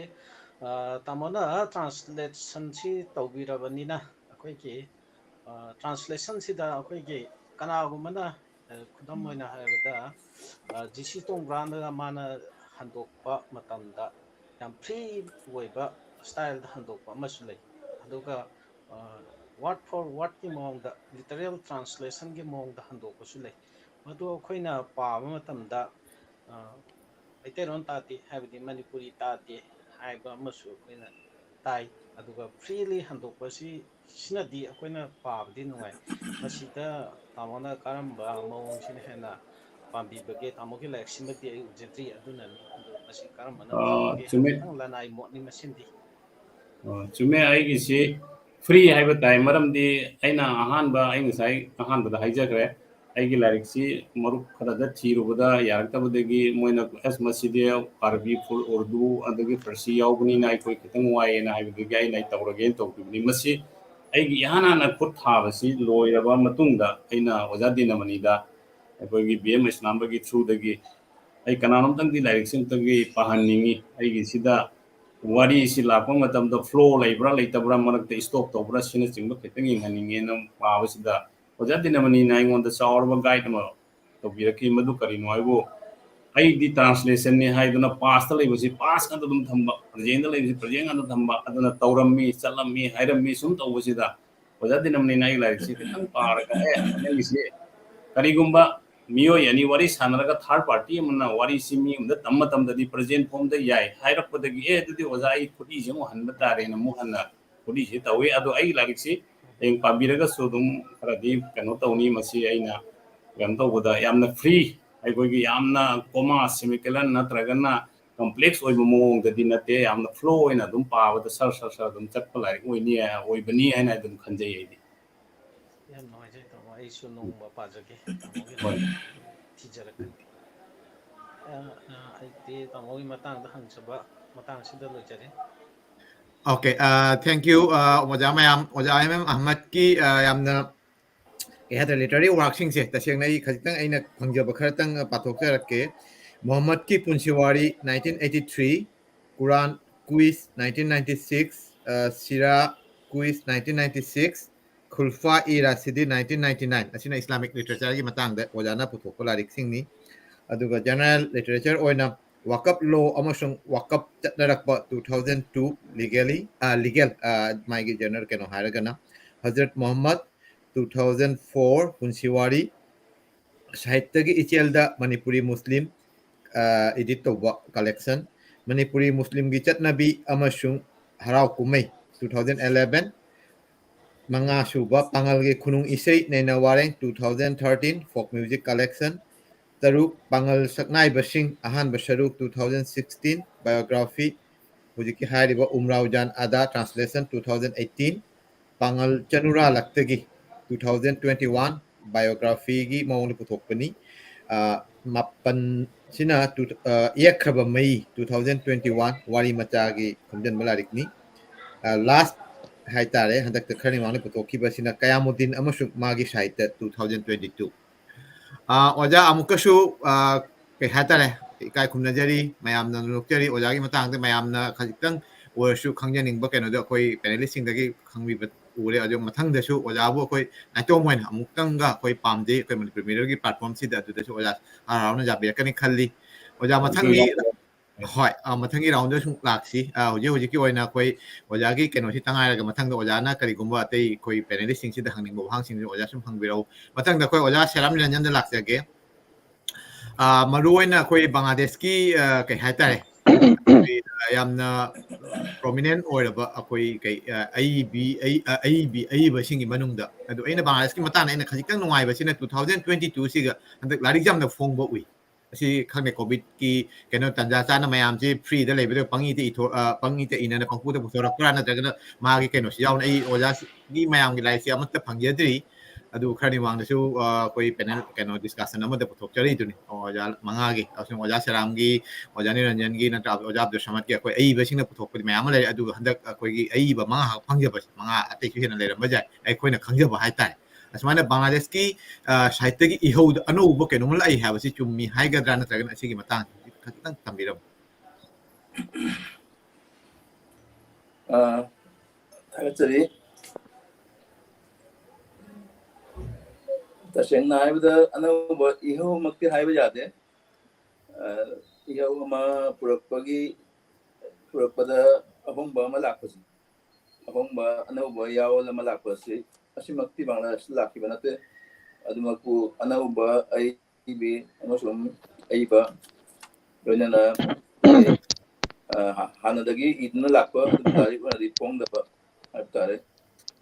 ꯇꯥꯃꯣꯅ ꯇ꯭ꯔꯥꯟꯁꯂꯦꯁꯟꯁꯤ ꯇꯧꯕꯤꯔꯕꯅꯤꯅ ꯑꯩꯈꯣꯏꯒꯤ ꯇ꯭ꯔꯥꯟꯁꯂꯦꯁꯟꯁꯤꯗ ꯑꯩꯈꯣꯏꯒꯤ ꯀꯅꯥꯒꯨꯝꯕꯅ ꯈꯨꯗꯝ ꯑꯣꯏꯅ ꯍꯥꯏꯔꯕꯗ GC ꯇꯣꯡꯕ꯭ꯔꯥꯟꯗ ꯃꯥꯅ ꯍꯟꯗꯣꯛꯄ ꯃꯇꯝꯗ ꯌꯥꯝ ꯐ꯭ꯔꯤ ꯑꯣꯏꯕ ꯁ꯭ꯇꯥꯏꯜꯗ ꯍꯟꯗꯣꯛꯄ ꯑꯃꯁꯨ ꯂꯩ ꯑꯗꯨꯒ ꯋꯥꯔꯗ ꯐꯣꯔ ꯋꯥꯔꯗꯀꯤ ꯃꯑꯣꯡꯗ ꯂꯤꯇꯔꯦꯜ ꯇ꯭ꯔꯥꯟꯁꯂꯦꯁꯟꯒꯤ ꯃꯑꯣꯡꯗ ꯍꯟꯗꯣꯛꯄꯁꯨ ꯂꯩ ꯃꯗꯨ ꯑꯩꯈꯣꯏꯅ ꯄꯥꯕ ꯃꯇꯝꯗ ꯃꯩꯇꯩꯂꯣꯟ ꯇꯥꯗꯦ ꯍꯥꯏꯕꯗꯤ ꯃꯅꯤꯄꯨꯔꯤ ꯇꯥꯗꯦ ꯍꯥꯏꯕ ꯑꯃꯁꯨ ꯑꯩꯈꯣꯏꯅ ꯇꯥꯏ ꯑꯗꯨꯒ ꯐ꯭ꯔꯤꯂꯤ ꯍꯟꯗꯣꯛꯄꯁꯤ ꯁꯤꯅꯗꯤ ꯑꯩꯈꯣꯏꯅ ꯄꯥꯕꯗꯤ ꯅꯨꯡꯉꯥꯏ ꯃꯁꯤꯗ ꯇꯥꯃꯣꯅ ꯀꯔꯝꯕ ꯃꯑꯣꯡꯁꯤꯅ ꯍꯦꯟꯅ ꯄꯥꯝꯕꯤꯕꯒꯦ ꯇꯥꯃꯣꯒꯤ ꯂꯥꯏꯔꯤꯛꯁꯤꯃꯗꯤ ꯑꯩ ꯎꯖꯗ꯭ꯔꯤ ꯑꯗꯨꯅꯅꯤ ꯑꯗꯨ ꯃꯁꯤ ꯀꯔꯝꯕꯅ ꯐꯕꯒꯦ चुमे ꯍꯥꯏꯐꯦꯠꯇꯪ ꯂꯅꯥꯏ ꯃꯣꯠꯅꯤ ꯃꯁꯤꯟꯗꯤ ꯆꯨꯝꯃꯦ ꯑꯩꯒꯤꯁꯤ ꯐ꯭ꯔꯤ ꯍꯥꯏꯕ ꯇꯥꯏ ꯃꯔꯝꯗꯤ ꯑꯩꯅ ꯑꯍꯥꯟꯕ ꯑꯩ ꯉꯁꯥꯏ ꯑꯍꯥꯟꯕꯗ ꯍꯥꯏꯖꯈ꯭ꯔꯦ ꯑꯩꯒꯤ ꯂꯥꯏꯔꯤꯛꯁꯤ ꯃꯔꯨꯞ ꯈꯔꯗ ꯊꯤꯔꯨꯕꯗ ꯌꯥꯔꯛꯇꯕꯗꯒꯤ ꯃꯣꯏꯅ ꯑꯁ ꯃꯁꯤꯗꯤ ꯑꯔꯕꯤ ꯐꯨꯜ ꯎꯔꯗꯨ ꯑꯗꯒꯤ ꯐꯥꯔꯁꯤ ꯌꯥꯎꯕꯅꯤꯅ ꯑꯩꯈꯣꯏ ꯈꯤꯇꯪ ꯋꯥꯏꯌꯦꯅ ꯍꯥꯏꯕꯗꯒꯤ ꯑꯩꯅ ꯇꯧꯔꯒꯦꯅ ꯇꯧꯈꯤꯕꯅꯤ ꯃꯁꯤ ꯑꯩꯒꯤ ꯏꯍꯥꯟ ꯍꯥꯟꯅ ꯈꯨꯠ ꯊꯥꯕꯁꯤ ꯂꯣꯏꯔꯕ ꯃꯇꯨꯡꯗ ꯑꯩꯅ ꯑꯣꯖꯥ ꯗꯤꯅꯃꯅꯤꯗ ꯑꯩꯈꯣꯏꯒꯤ BM ꯏꯁꯂꯥꯝꯕꯒꯤ ꯊ꯭ꯔꯨꯗꯒꯤ ꯑꯩ ꯀꯅꯥꯅꯣꯝꯇꯪꯗꯤ ꯂꯥꯏꯔꯤꯛꯁꯤ ꯑꯃꯇꯪꯗꯤ ꯄꯥꯍꯟꯅꯤꯡꯉꯤ ꯑꯩꯒꯤꯁꯤꯗ ꯋꯥꯔꯤꯁꯤ ꯂꯥꯛꯄ ꯃꯇꯝꯗ ꯐ꯭ꯂꯣ ꯂꯩꯕ꯭ꯔꯥ ꯂꯩꯇꯕ꯭ꯔꯥ ꯃꯔꯛꯇ ꯁ꯭ꯇꯣꯞ ꯇꯧꯕ꯭ꯔꯥ ꯁꯤꯅꯆꯤꯡꯕ ꯈꯤꯇꯪ ꯌꯦꯡꯍꯟꯅꯤꯡꯉꯦꯅ ꯄꯥꯕꯁꯤꯗ ꯑꯣꯖꯥ ꯗꯤꯅꯃꯅꯤꯅ ꯑꯩꯉꯣꯟꯗ ꯆꯥꯎꯔꯕ ꯒꯥꯏꯗ ꯑꯃ ꯇꯧꯕꯤꯔꯛꯈꯤ ꯃꯗꯨ ꯀꯔꯤꯅꯣ ꯍꯥꯏꯕꯨ ꯑꯩꯗꯤ ꯇ꯭ꯔꯥꯟꯁꯂꯦꯁꯟꯅꯤ ꯍꯥꯏꯗꯨꯅ ꯄꯥꯁꯇ ꯂꯩꯕꯁꯤ ꯄꯥꯁ ꯉꯥꯛꯇ ꯑꯗꯨꯝ ꯊꯝꯕ ꯄ꯭ꯔꯖꯦꯟꯗ ꯂꯩꯕꯁꯤ ꯄ꯭ꯔꯖꯦꯟ ꯉꯥꯛꯇ ꯊꯝꯕ ꯑꯗꯨꯅ ꯇꯧꯔꯝꯃꯤ ꯆꯠꯂꯝꯃꯤ ꯍꯥꯏꯔꯝꯃꯤ ꯁꯨꯝ ꯇꯧꯕꯁꯤꯗ ꯑꯣꯖꯥ ꯗꯤꯅꯃꯅꯤꯅ ꯑꯩ ꯂꯥꯏꯔꯤꯛꯁꯤ ꯈꯤꯇꯪ ꯄꯥꯔꯒ ꯅꯪꯒꯤꯁꯤ ꯀꯔꯤꯒꯨꯝꯕ ꯃꯤꯑꯣꯏ ꯑꯅꯤ ꯋꯥꯔꯤ ꯁꯥꯟꯅꯔꯒ ꯊꯥꯔꯠ ꯄꯥꯔꯇꯤ ꯑꯃꯅ ꯋꯥꯔꯤꯁꯤ ꯃꯤ ꯑꯃꯗ ꯇꯝꯕ ꯃꯇꯝꯗꯗꯤ ꯄ꯭ꯔꯖꯦꯟ ꯐꯣꯝꯗ ꯌꯥꯏ ꯍꯥꯏꯔꯛꯄꯗꯒꯤ ꯑꯗꯨꯗꯤ ꯑꯣꯖꯥ ꯑꯩ ꯈꯨꯠꯏꯁꯦ ꯑꯃꯨꯛ ꯍꯟꯕ ꯇꯥꯔꯦꯅ ꯑꯃꯨꯛ ꯍꯟꯅ ꯈꯨꯠꯏꯁꯦ ꯇꯧꯋꯤ ꯑꯗꯣ ꯑꯩꯒꯤ ꯂꯥꯏꯔꯤꯛꯁꯤ ꯍꯌꯦꯡ ꯄꯥꯕꯤꯔꯒꯁꯨ ꯑꯗꯨꯝ ꯈꯔꯗꯤ ꯀꯩꯅꯣ ꯇꯧꯅꯤ ꯃꯁꯤ ꯑꯩꯅ ꯀꯩꯅꯣ ꯇꯧꯕꯗ ꯌꯥꯝꯅ ꯐ꯭ꯔꯤ ꯑꯩꯈꯣꯏꯒꯤ ꯌꯥꯝꯅ ꯀꯣꯃꯥ ꯁꯦꯃꯤꯀꯦꯂꯟ ꯅꯠꯇ꯭ꯔꯒꯅ ꯀꯝꯄ꯭ꯂꯦꯛꯁ ꯑꯣꯏꯕ ꯃꯑꯣꯡꯗꯗꯤ ꯅꯠꯇꯦ ꯌꯥꯝꯅ ꯐ꯭ꯂꯣ ꯑꯣꯏꯅ ꯑꯗꯨꯝ ꯄꯥꯕꯗ ꯁꯔ ꯑꯗꯨꯝ ꯆꯠꯄ ꯂꯥꯏꯔꯤꯛ ꯑꯣꯏꯕꯅꯤ ꯍꯥꯏꯅ ꯑꯗꯨꯝ ꯈꯟꯖꯩ ꯑꯩꯗꯤ ꯌꯥꯝ ꯅꯨꯡꯉꯥꯏꯖꯩ ꯇꯥꯃꯣ ꯑꯩꯁꯨ ꯅꯣꯡꯃ ꯄꯥꯖꯒꯦ ꯇꯥꯃꯣꯒꯤ ꯍꯣꯏ ꯂꯥꯏꯔꯤꯛ ꯑꯗꯨ ꯊꯤꯖꯔꯛꯀꯅꯤ ꯑꯩꯗꯤ ꯇꯥꯃꯣꯒꯤ ꯃꯇꯥꯡꯗ ꯍꯪꯖꯕ ꯃꯇꯥꯡ ꯑꯁꯤꯗ ꯂꯣꯏꯖꯔꯦ Okay, thank you, Oja Mayam, Oja MM Ahmad ki yamna kay hada literary working se tasiyang nai khajitang aina khangjaba kharatang pathokjarakke Muhammad ki Punsiwari 1983, Quran Quiz 1996, Sira Quiz 1996, Khulfa e Rasidi 1999 asina Islamic literature gi matangda Ojana puthokpa larik singni aduga general literature oina wakap law amasung wakap chatnarakpa 2002 legal maigi general keno haragana Hazrat Muhammad 2004 Punsiwari Sahitya Ichelda Manipuri Muslim edit tauba collection Manipuri Muslim gi chatnabi amasung harau kumai 2011 Manga Suba Pangal gi Khunung Isai Naina Wareng 2013 folk music collection Taruk Pangal Saknai Basing Ahan Basharuk 2016 biography Hujiki Hariba Umraujan Ada translation 2018 Pangal Chanura Laktagi 2021 biography gi maung puthokpani Mapan sina Yakraba Mai 2021 Wari Macha gi Khumjan Malarikni last haitare handak khani maung puthokki basina Kayamuddin amasuk magi sahitya 2022 Oja amukasu kay haitare ikai khumnajari mayamna nulukjari ojagi matangda mayamna khajitang oisu khangjaningba kenodo akhoi panelist singdagi khangbiba ure ajo mathangdasu ojabu akhoi naitong moina amuktanga akhoi pamje akhoi manipur mirror gi platform sida adudasu oja harauna jabirakani khalli oja mathangi hoi mathangi round da sung laksi hoji ki oina akhoi ojagi kenosi tangairaga mathangda ojana karigumba atei akhoi panelist singsida hangning bo hangsin oja sum hangbirau mathangda akhoi oja seram niranjan da laksage maruoina akhoi Bangladesh ki kai haitare yamna prominent oiraba akhoi kai aibi singi manungda adu aina Bangladesh ki matana aina khajitang nungai basina 2022 siga handak larik jamna phongba ui asi khangne covid ki keno tanja chana mayam ji free da lebedo pangi te ina pangpu da pusorak prana jagana magi keno si yauna ai oja gi mayam gi lai si amatta phangyadri adu khani wang su koi panel keno discussion amada puthok chari tuni oja mangagi asun oja seram gi oja niranjan gi natra oja Abdul Samad gi koi ai basina puthok pi mayam lai adu handak koi gi ai ba manga phangyaba manga atei su hena leram bajai ai koi na khangjaba haitai asmana Bangladesh ki sahitya gi ihod anouba keno lai ha basi chummi haigadra natragana asigi matang khakitang tambiram ꯊꯥꯒꯠꯆꯔꯤ ꯇꯁꯦꯡꯅ ꯍꯥꯏꯕꯗ ꯑꯅꯧꯕ ꯏꯍꯧꯃꯛꯇꯤ ꯍꯥꯏꯕ ꯌꯥꯗꯦ ꯏꯍꯧ ꯑꯃ ꯄꯨꯔꯛꯄꯗ ꯑꯍꯣꯡꯕ ꯑꯃ ꯂꯥꯛꯄꯁꯤ ꯑꯍꯣꯡꯕ ꯑꯅꯧꯕ ꯌꯥꯑꯣꯜ ꯑꯃ ꯂꯥꯛꯄꯁꯤ ꯑꯁꯤꯃꯛꯇꯤ ꯕꯪꯒ꯭ꯂꯥꯗꯦꯁꯇ ꯂꯥꯛꯈꯤꯕ ꯅꯠꯇꯦ ꯑꯗꯨꯃꯛꯄꯨ ꯑꯅꯧꯕ ꯑꯏꯕꯤ ꯑꯃꯁꯨꯡ ꯑꯏꯕ ꯂꯣꯏꯅꯅ ꯍꯥꯟꯅꯗꯒꯤ ꯏꯗꯨꯅ ꯂꯥꯛꯄ ꯑꯗꯨꯕꯨ ꯂꯥꯏꯔꯤꯛ ꯑꯣꯏꯅꯗꯤ ꯐꯣꯡꯗꯕ ꯍꯥꯏꯕ ꯇꯥꯔꯦ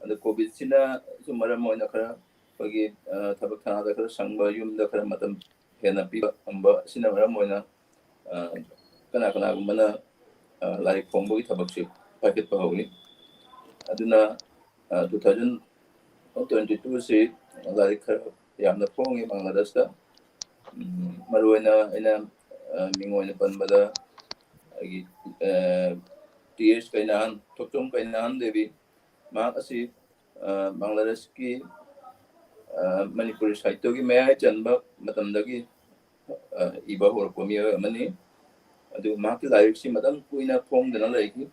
ꯑꯗ ꯀꯣꯚꯤꯗꯁꯤꯅꯁꯨ ꯃꯔꯝ ꯑꯣꯏꯅ ꯈꯔ ꯑꯩꯈꯣꯏꯒꯤ ꯊꯕꯛ ꯊꯧꯅꯥꯗ ꯈꯔ ꯁꯪꯕ ꯌꯨꯝꯗ ꯈꯔ ꯃꯇꯝ ꯍꯦꯟꯅ ꯄꯤꯕ ꯉꯝꯕ ꯑꯁꯤꯅ ꯃꯔꯝ ꯑꯣꯏꯅ ꯀꯅꯥꯒꯨꯝꯕꯅ ꯂꯥꯏꯔꯤꯛ ꯐꯣꯡꯕꯒꯤ ꯊꯕꯛꯁꯤ ꯄꯥꯏꯈꯠꯄ ꯍꯧꯏ aduna 2022 si larik khara yamna phong e Bangladesh da maruina ina mingoina panbada agi TH kainan toktom kainan devi ma asi Bangladesh ki Manipuri sahitya ki maya chanba matamdagi iba hor pomiya mani adu ma ki larik si madam kuina phong dana laiki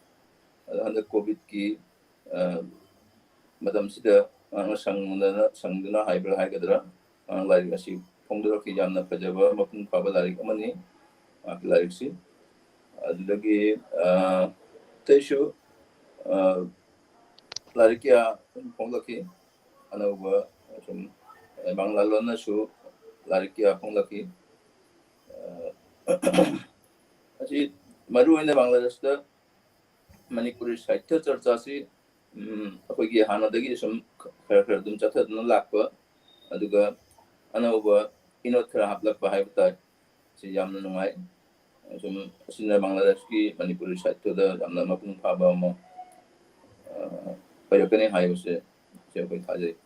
anda covid ki madam sida sangduna haibra haigadra larik asi phong dara ki jamna pajaba mapung paba larik amani ma ki larik si adulagi teshu larik ya phong laki anauba Bangla lona su larik ya phong laki asi maru ina Bangladesh da Manipuri sahitya charcha si akhoi hanadagi sum khara dum chathadna lakpa aduga anauba inot khara haplakpa haibta si yamna nungai sum sina Bangladesh ki Manipuri sahitya da yamna mapung phaba ma payakane haibse se akhoi thajai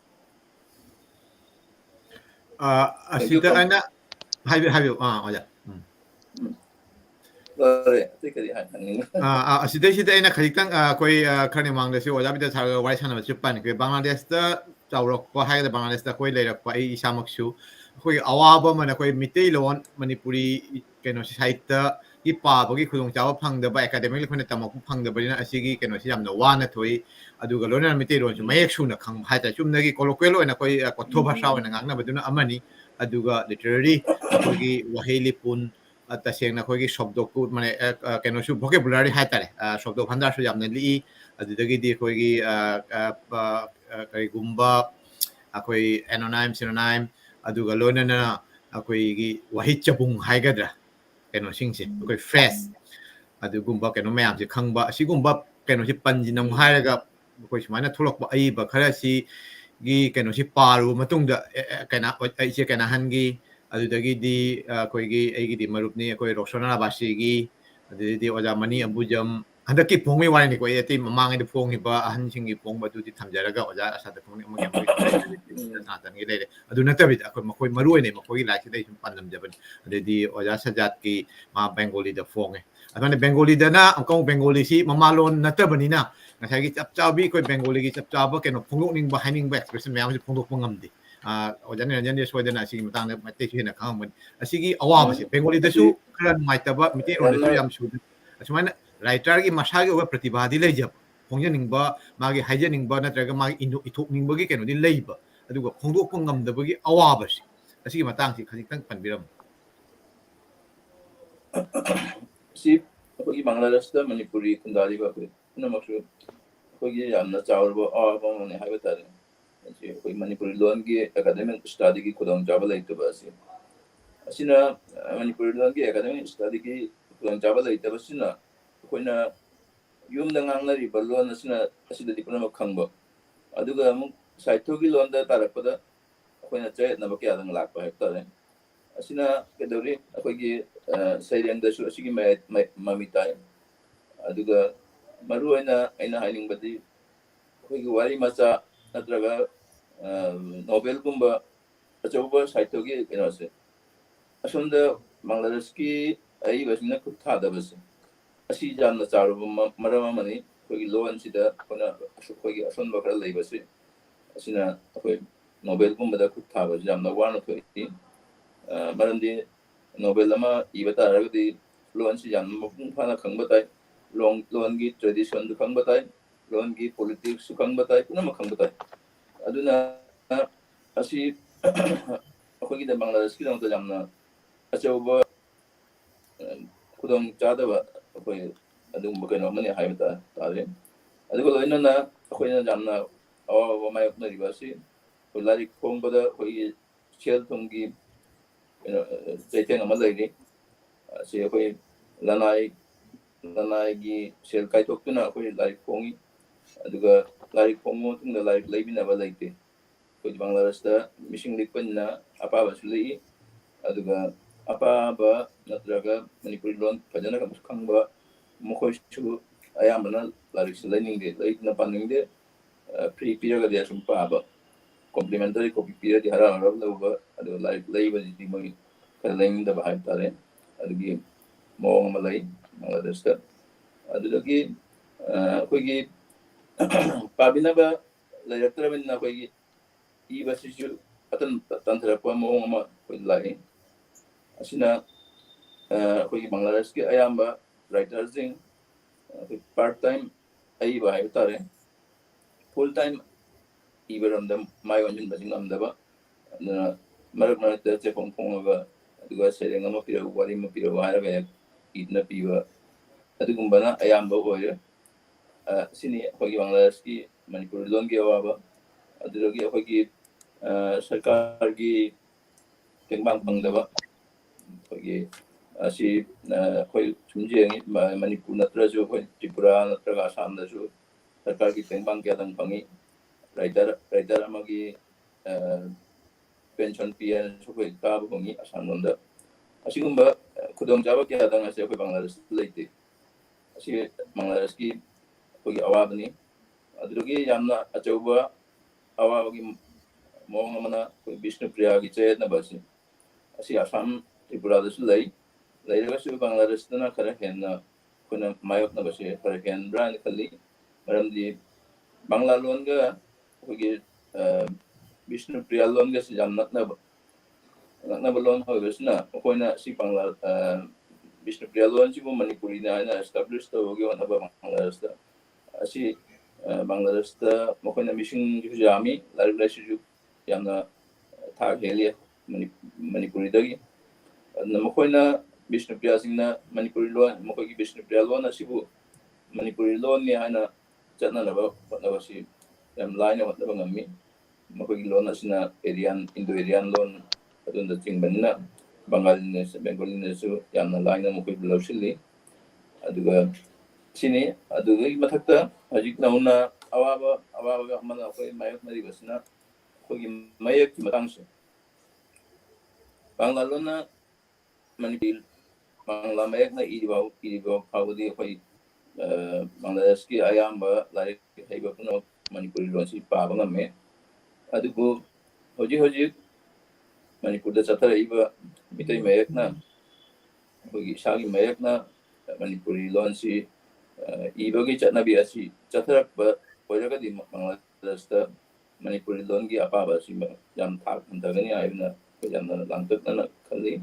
asida ana habiu oja asida aina khajitang koi khani mangda si oja bida sarga wai sana chupan ke Bangladesh da chaurok ko haida Bangladesh da koi leirak pa ai isamaksu koi awaba mana koi mitei lon Manipuri keno sahitya ki pa bagi khudong chawa phangda ba academic khone tamak phangda barina asigi keno si yamna wana thoi aduga lona mitei lon su mayek su na khang haita chumna gi colloquial oina koi kotho bhasha oina ngangna baduna amani aduga literally koi waheli pun tasengna koi shobdok mane keno su vocabulary haitare shobdok bhandar su yamna li adudagi di koi kai gumba akoi anonym synonym aduga lona na akoi gi wahit chabung haigadra keno singse koi fresh adugumba keno mayam se khangba asigumba keno si panjinam hairaga koi sumana tholokba ai ba khara si gi keno si paru matungda kana ai se kana hangi adudagi di koi gi ai gi di marupni koi roksona basi gi adudi oja mani abujam handaki phongmi wani ko eti mamang edi phongni ba ahan singi phongba du di thamjaraga oja asada phongni amagi tan gi lele adu natabi akoi makoi maru ne makoi lai si dai sum pandam jaban adudi oja sajat ki ma Bengali da phonge adone Bengali da na angkong Bengali si mamalon natabani na ngasai gi chap chabi koi Bengali gi chap chaba keno phongok ning ba haining ba expression mayam si phongok pangamdi ojan ne soidana asigi matang na mate hina khangman asigi awaba si Bengali da su kran maitaba mite ron su yam su asumana writer gi masagi oba pratibha di lejab khongja ningba magi haija ningba natraga magi ithok ningba gi keno di leiba aduga khongdok pangam da bagi awaba si asigi matang si khajitang panbiram si akhoi Bangladesh da Manipuri kundali ba ko na maksu akhoi yamna chawrba ba mane haiba tare si akhoi Manipuri lon gi academic study gi khudong jaba laita ba si asina Manipuri lon gi academic study gi khudong jaba laita ba sina akhoi yumda ngangnari ba lon asina asida di puna khangba aduga amuk sahitya gi lon da tarakpada akhoi na chay na ba kya dang lakpa hektar asina kedori akhoi gi saireng da su asigi mamitai aduga maru aina haining badi akhoi gi wari macha natraga Nobel gumba achoba sahitya gi kenose asunda Bangladesh ki ai basina kutha da bas asi jamna charu marama mani akhoi gi loan sida kona akhoi gi ason bakra lei basi asina akhoi Nobel gumba da kutha ba jamna wana thoi marandi Nobel lama iba taragadi loan si jamna mapung phana khangba tai loan gi tradition du khangba tai loan gi politics su khangba tai puna ma khangba tai aduna asi akhoi gi da Bangladesh ki dang da jamna achoba khudong chada ba akhoi adum bakeno mani haibta tare adugo loina na akhoi na jamna awa mai na ribasi lari khongba da akhoi chel thonggi zaiteng ama lairi si akhoi lanai gi sel kai toktuna akhoi lari khongi aduga lari khongo tungda lari laibina ba laite akhoi Bangladesh da mishing likpanna apa ba suli aduga apa ba natraga Manipuri lon fajana ka khangba mokhoi chu ayamana lari silaining de lai na paning de free period dia sum paaba complimentary copy period di hara hara lauba adu lai ba di mai kaleng da ba tare adugi mo malai Bangladesh ta adudagi akoigi pabina ba lairaktra bin na akoigi I ba sisu atan tantra pa mo ma koi lai asina akoigi Bangladesh ki ayamba writers ding part time ai ba tare full time ibaramda mai wanjun basing amdaba na marak marak ta che pong ga aduga sereng ama pira wari ma pira wara ga idna piwa adugumba na ayamba oye sini akogi Bangladesh ki Manipur lon ge awaba adugi akogi sarkar gi tengbang pangdaba akogi asi koi chumje Manipur natra jo koi Tripura natra ga Assam da jo sarkar gi tengbang kya dang pangi writer amagi pension PN sokoi ka bongi Assam londa asigumba kudong jaba kya dang ase koi Bangladesh leite asi Bangladesh ki kogi awabani adugi yamna achauba awabagi mong mana koi Vishnu Priya gi che na basi asi Assam Tripura da su lai daga su Bangladesh na khara henna kuna mayok na basi khara hen brand khalli maramdi Bangla lon ga kogi Vishnu Priya lon ga jam nakna balon ho besna koina si Bangla Vishnu Priya lon si Manipuri na establish to gi wana Bangladesh da asi Bangladesh da koina mission ju jami larla si ju yamna tha helia Manipuri da gi na koina Vishnu Priya singna Manipuri lon kogi Vishnu Priya lon asibu Manipuri lon ni ana chatna na ba si yam line wat ba ngami makogi lon asina Indo-Aryan lon adun da tingbanna Bengali su yam na line makogi blawsili aduga sini aduga mathakta hajik nauna awaba ga mana koi mayok mari basna kogi mayak ki matangse Bangla lona Manipur Bangla mayak na iribaw pawdi koi Bangladesh ki ayamba like haiba kuno Manipuri lon si pa banga me adugo hoji Manipur da chatara iba mitai mayak na kogi shagi mayak na Manipuri lon si iba gi chatna bi asi chatara ba kojaga di Bangladesh da Manipuri lon gi apa ba si jam thak ndagani ayuna jam na langtak na khalli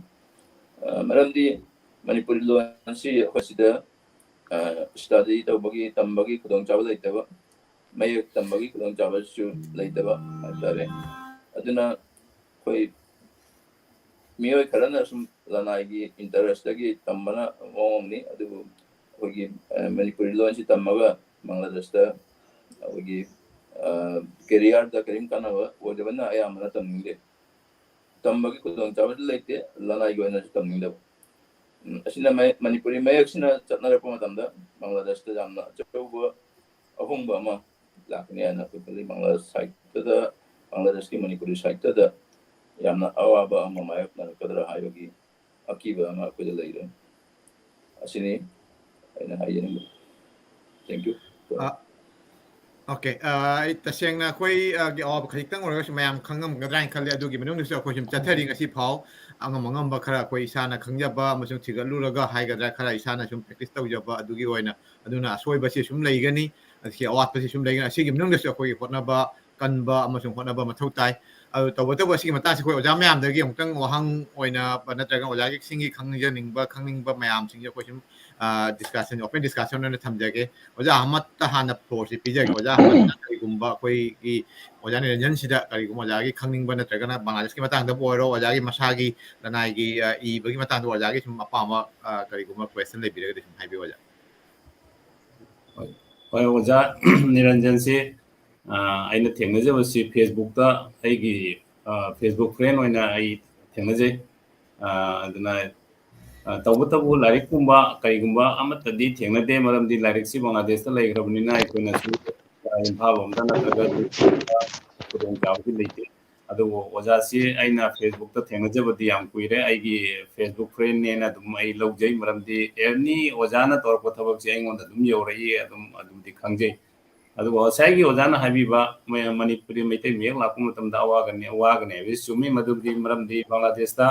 maramdi Manipuri lon si hosida study tawbagi tambagi kudong chawla itaba mayak tambagi kudong chawla su laitaba atare aduna koi miyoi karana sum lanai interest lagi tambana ngomni adu kogi Manipuri lon si tamaga Bangladesh da kogi career da karim kanawa wajabana ayamana tamnde tambagi kudong chawla laite lanai goina tamnde asina Manipuri mayak sina chatna ra pamatamda Bangladesh ta jamna chauba ahungba ma lakni ana kuli Bangladesh site da Bangladesh ki Manipuri site da yamna awaba ma mayak na kadra hayogi akiba ma ko leira asini aina hayen thank you Okay, taseng na koi gi ob khalitang ora mayam khangam gadrain khali adugi menung nisu ko sim chathari ngasi phau angam angam ba khara koi isana khangjaba amasung thigaluraga haigadra khara isana sum practice tawjaba adugi oina aduna asoi basi sum leigani asi awat basi sum leigani asi gi menung nisu ko hotnaba kanba amasung hotnaba mathau tai tawbata basi mata si koi oja mayam dagi amtang wahang oina banatraga oja gi singi khangningbba mayam singi ko sim discussion open discussion na thamjage oja ahmad ta hana floor si pijag oja gumba koi gi oja ne ranjan sida kari gum oja gi khangning ba natraga na Bangladesh ki matang da boiro oja gi masagi lanai gi I bagi matang da oja gi sum apama kari gum question le biraga sum haibi oja hoi oja Niranjan si aina thengnaje si Facebook da aigi Facebook friend oina ai thengnaje aduna tawbatabu larik kumba kaigumba amatadi thengnade maramdi larik si Bangladesh ta laigrabnina aikoina su imphal omda natraga kudong jawdi leite adu oja si aina Facebook ta thengnajabadi yam kuire aigi Facebook friend ne na dum ai logjai maramdi any oja na torko thabak si aingon da dum yorai adum di khangjai ꯑꯗꯨꯒ ꯉꯁꯥꯏꯒꯤ ꯑꯣꯖꯥꯅ ꯍꯥꯏꯕꯤꯕ ꯃꯅꯤꯄꯨꯔꯤ ꯃꯩꯇꯩ ꯃꯌꯦꯛ ꯂꯥꯛꯄ ꯃꯇꯝꯗ ꯑꯋꯥꯒꯅꯤ ꯍꯥꯏꯕꯁꯤ ꯆꯨꯝꯃꯤ ꯃꯗꯨꯗꯤ ꯃꯔꯝꯗꯤ ꯕꯪꯒ꯭ꯂꯥꯗꯦꯁꯇ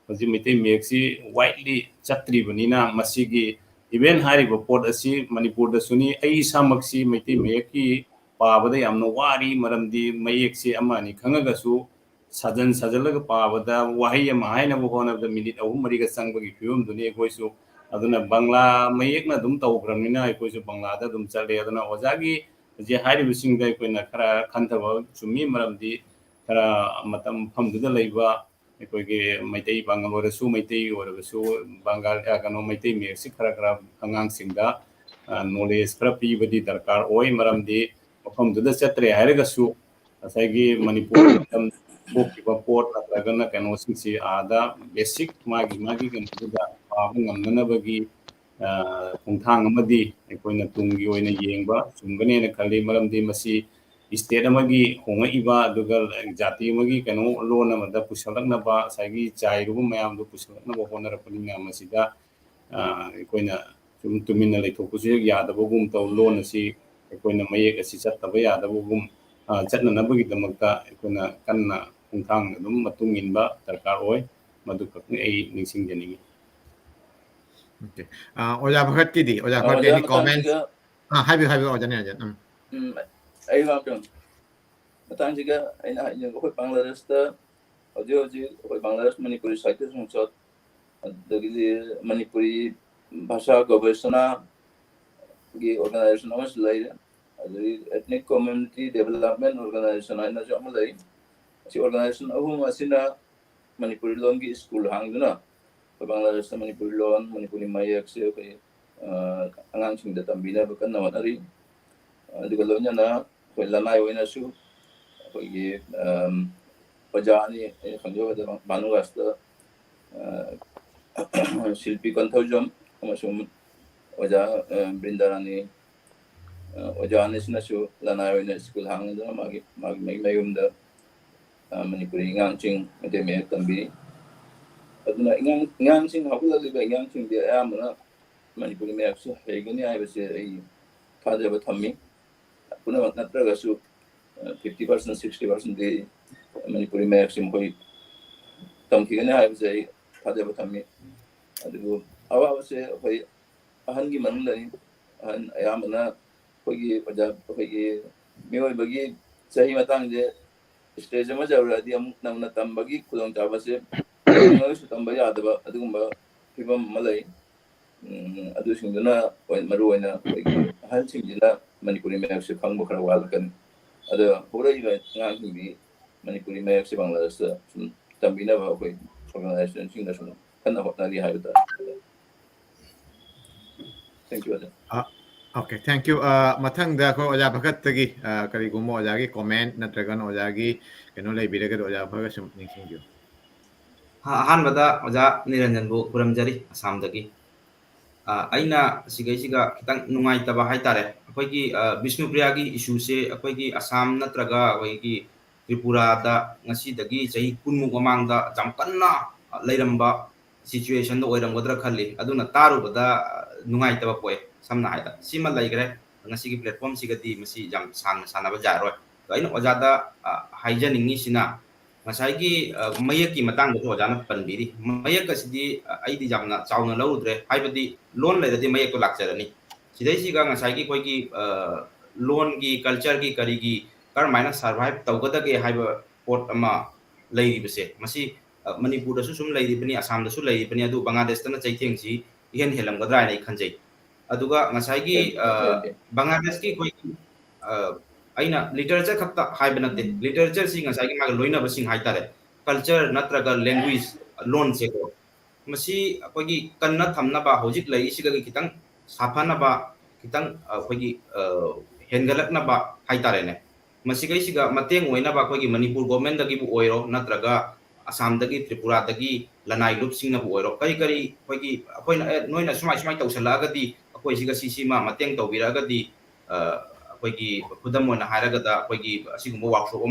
ꯍꯧꯖꯤꯛ ꯃꯩꯇꯩ ꯃꯌꯦꯛꯁꯤ ꯋꯥꯏꯗꯂꯤ ꯆꯠꯇ꯭ꯔꯤꯕꯅꯤꯅ ꯃꯁꯤꯒꯤ ꯏꯚꯦꯟ ꯍꯥꯏꯔꯤꯕ ꯄꯣꯠ ꯑꯁꯤ ꯃꯅꯤꯄꯨꯔꯗꯁꯨꯅꯤ ꯑꯩ ꯏꯁꯥꯃꯛꯁꯤ ꯃꯩꯇꯩ ꯃꯌꯦꯛꯀꯤ ꯄꯥꯕꯗ ꯌꯥꯝꯅ ꯋꯥꯔꯤ ꯃꯔꯝꯗꯤ ꯃꯌꯦꯛꯁꯤ ꯑꯃ ꯑꯅꯤ ꯈꯪꯉꯒꯁꯨ 사전사절라가 빠보다 와해야 마하이나고 호나보다 미닛 어후 머리가 쌍박이 비움도니 에고이수 aduna bangla mayekna dum taw gramina egoisu banglada dum chale aduna ojagi je hari bisingda ekoina khara khantaba chumi maramdi khara matam famduda leiba ekoige maitai bangalore su maitai ora su bangal kano maitai meksi khara angang singda knowledge khara pi badi darkar oi maramdi famduda chatre hairaga su asagi manipur bokkiba port natragana kano singsi ada basic magi kanada pabu ngamnanabagi khongthang amadi aikoina tunggi oina yengba chumgane na khali maramdi masi state amagi hongaiba aduga jati amagi kano lona mada pusalaknaba sagi chairubu mayam do pusalaknaba honarapani masida aikoina tumina leithokusu yadabagum taw lona si aikoina mayek asi chattaba yadabagum chatnanabagi damakta aikoina kanna khongthang adum matung inba darkar oi madu kakni ai ningsing janingi. Okay. Oja Bhagat ki di. Oja Bhagat any comments? Hai oja ne aja. Ai ma pyon. Matang jiga aina hain ko Bangladesh ta ojo ko Bangladesh Manipuri site sung chot dagi Manipuri bhasha gobeshona gi organization amas lai adi ethnic community development organization aina jo amalai si organization ahum asina Manipuri lon gi school hangduna Bangladesh Manipuri lon Manipuri mayak se kai angang sing da tambina bukan na wanari aduga lonya na ko lanai oina su ko gi pajani khangyo da banugas da shilpi kanthojam amasum oja brindarani oja anisna su lanai oina school hangduna magi mayum da Manipuri ngang ching mete me tambi aduna ngang ching hakula liba ngang ching dia amana Manipuri me aksu hegani ai base ai thade ba thammi puna natraga su 50% 60% de Manipuri me aksim koi tamki gani ai base ai thade ba thammi adu awa base koi ahangi manundani ahan ayamana koi paja koi mioi bagi sahi matang je stage ma jawradi amuk namna tambagi khudong chabase su tamba yadaba adugumba fibam malai adu singduna maru oina hal singjina Manipuri mayak se khangbo khara walkan ada horai ga ngang bi Manipuri mayak se Bangladesh tambina ba koi organization singda sun kana hotnari haida. Thank you. Okay, thank you. Mathang da ko oja Bhagat tagi kari gumo oja gi comment natragan oja gi keno lai biraga oja Bhagat sum ningsing jo. ꯑꯍꯥꯟꯕꯗ ꯑꯣꯖꯥ ꯅꯤꯔꯟꯖꯟꯕꯨ ꯈꯨꯔꯨꯝꯖꯔꯤ ꯑꯁꯥꯝꯗꯒꯤ ꯑꯩꯅ ꯁꯤꯒꯩꯁꯤꯒ ꯈꯤꯇꯪ ꯅꯨꯡꯉꯥꯏꯇꯕ ꯍꯥꯏꯇꯥꯔꯦ ꯑꯩꯈꯣꯏꯒꯤ ꯕꯤꯁꯅꯨꯄ꯭ꯔꯤꯌꯥꯒꯤ ꯏꯁꯨꯁꯦ ꯑꯩꯈꯣꯏꯒꯤ ꯑꯁꯥꯝ ꯅꯠꯇ꯭ꯔꯒ ꯑꯩꯈꯣꯏꯒꯤ ꯇ꯭ꯔꯤꯄꯨꯔꯥꯗ ꯉꯁꯤꯗꯒꯤ ꯆꯍꯤ 10ꯃꯨꯛ ꯃꯃꯥꯡꯗ ꯌꯥꯝ ꯀꯟꯅ ꯂꯩꯔꯝꯕ ꯁꯤꯆꯨꯋꯦꯁꯟꯗ ꯑꯣꯏꯔꯝꯒꯗ꯭ꯔꯥ ꯈꯜꯂꯤ ꯑꯗꯨꯅ ꯇꯥꯔꯨꯕꯗ ꯅꯨꯡꯉꯥꯏꯇꯕ ꯄꯣꯛꯑꯦ ꯁꯝꯅ ꯍꯥꯏꯔꯕꯗ ꯁꯤꯃ ꯂꯩꯈ꯭ꯔꯦ ꯉꯁꯤꯒꯤ ꯄ꯭ꯂꯦꯠꯐꯣꯝꯁꯤꯒꯗꯤ ꯃꯁꯤ ꯌꯥꯝ ꯁꯥꯡꯅ ꯁꯥꯟꯅꯕ ꯌꯥꯔꯣꯏ ꯑꯩꯅ ꯑꯣꯖꯥꯗ ꯍꯥꯏꯖꯅꯤꯡꯉꯤꯁꯤꯅ ꯉꯁꯥꯏꯒꯤ ꯃꯌꯦꯛꯀꯤ ꯃꯇꯥꯡꯗꯁꯨ ꯑꯣꯖꯥꯅ ꯄꯟꯕꯤꯔꯤ ꯃꯌꯦꯛ ꯑꯁꯤꯗꯤ ꯑꯩꯗꯤ ꯌꯥꯝꯅ ꯆꯥꯎꯅ ꯂꯧꯔꯨꯗ꯭ꯔꯦ ꯍꯥꯏꯕꯗꯤ ꯂꯣꯟ ꯂꯩꯔꯗꯤ ꯃꯌꯦꯛꯇꯣ ꯂꯥꯛꯆꯔꯅꯤ ꯁꯤꯗꯩꯁꯤꯒ ꯉꯁꯥꯏꯒꯤ ꯑꯩꯈꯣꯏꯒꯤ ꯂꯣꯟꯒꯤ ꯀꯜꯆꯔꯒꯤ ꯀꯔꯤꯒꯤ ꯀꯔꯝꯍꯥꯏꯅ ꯁꯔꯚꯥꯏꯚ ꯇꯧꯒꯗꯒꯦ ꯍꯥꯏꯕ ꯄꯣꯠ ꯑꯃ ꯂꯩꯔꯤꯕꯁꯦ ꯃꯁꯤ ꯃꯅꯤꯄꯨꯔꯗꯁꯨ ꯁꯨꯝ ꯂꯩꯔꯤꯕꯅꯤ ꯑꯁꯥꯝꯗꯁꯨ ꯂꯩꯔꯤꯕꯅꯤ ꯑꯗꯨ ꯕꯪꯒ꯭ꯂꯥꯗꯦꯁꯇꯅ ꯆꯩꯊꯦꯡꯁꯤ 이hen 헬람거드라 아니 칸제이 아두가 나사이기 방글라데스기 거의 아이나 리터처 칸다 하이브나데 리터처 시 나사이기 마가 로이나 버싱 하이타레 culture natraga language loan seko masi akogi kanna thamna ba hojik lai isiga kitang safana ba kitang akogi hengalakna ba haitare ne masi gai siga mateng oina ba akogi manipur government dagi bu oiro natraga asam dagi tripura dagi lanai lup singna bu oiro kari akogi akoina noina sumai tausala agadi akoi siga sisima mateng tawbira akogi khudam oina haraga da akogi asigumbo workshop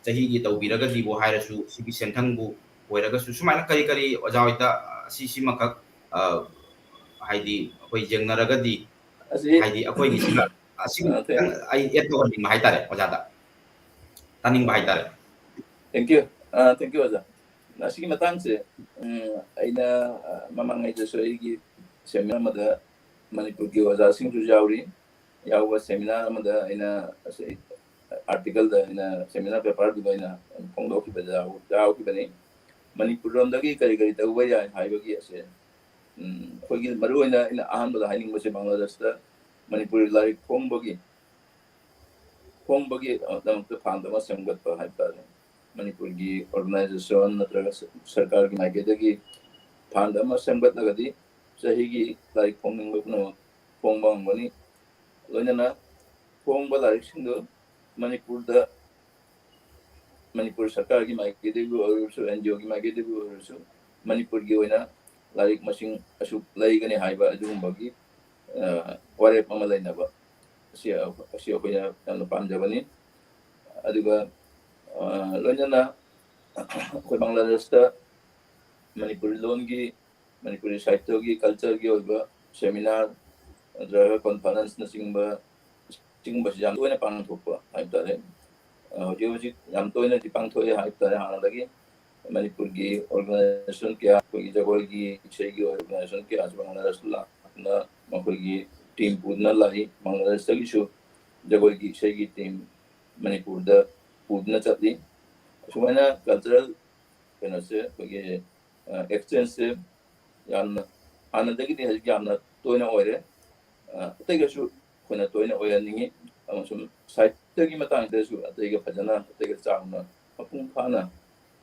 chahi tawbira di bo hairasu sibi senthang bu oiraga su sumaina kari ojawaita sisimakak haidi akoi jengnaraga di haidi akoi gi ꯑꯁꯤꯒꯤ ꯑꯩ ꯑꯦꯗ ꯇꯧꯍꯟꯅꯤꯡꯕ ꯍꯥꯏꯇꯥꯔꯦ ꯑꯣꯖꯥꯗ ꯇꯥꯅꯤꯡꯕ ꯍꯥꯏꯇꯥꯔꯦ Thank you. Thank you, Oza. Nasi matangse, aina mamang aja soigi seminar mada Manipur ki Oza sing tu jauri, yawa seminar mada aina article da aina seminar paper du aina pongdo ki baja jao ki bani Manipur rom dagi kari kari tahu baja hai bagi ase. Kogi baru aina ahan bada haining base Bangladesh da Manipur lari pong bagi dam tu phang dama semgat pa hai pa Manipur की organization नत्रगा सरकार की मायके दगी फांड अमा संगत लगदी सही की like फोंगिंग बकनो फोंगबांग बनी लोनना फोंगबा लाइक सिंदो मणिपुर सरकार की मायके दगी और सो एनजीओ की मायके दगी और सो मणिपुर की ओइना लाइक मसिंग असु लाइगने हाइबा अजुगुंबगी वारे पमा लाइनबा असिया कोया यानो पामजबनी अदुगा लोनना कोई बांग्लादेश ता मणिपुरी लोन की मणिपुरी साहित्य की कल्चर की ओइबा सेमिनार ड्राइवर कॉन्फ्रेंस न सिंगबा जाम तोयना पांगथोकपा हाइतारे होजि जाम तोयना दि पांगथोय हाइतारे हानादगी मणिपुर की ऑर्गेनाइजेशन क्या कोई जगह की इच्छा की ऑर्गेनाइजेशन के आज बांग्लादेश ला ना मकोई की टीम पुदना लाई बांग्लादेश की शो जगह की इच्छा की टीम मणिपुर दा पुदना चली सुमाना कल्चरल कनसे कोई एक्सचेंज से यान आनंदगी दि हजि यामना तोयना ओइरे अतैगसु कोना तोयना ओयनिंगी अमसुम साहित्य की मतंग देसु अतैगा फजना अतैगा चावना मपुंग फाना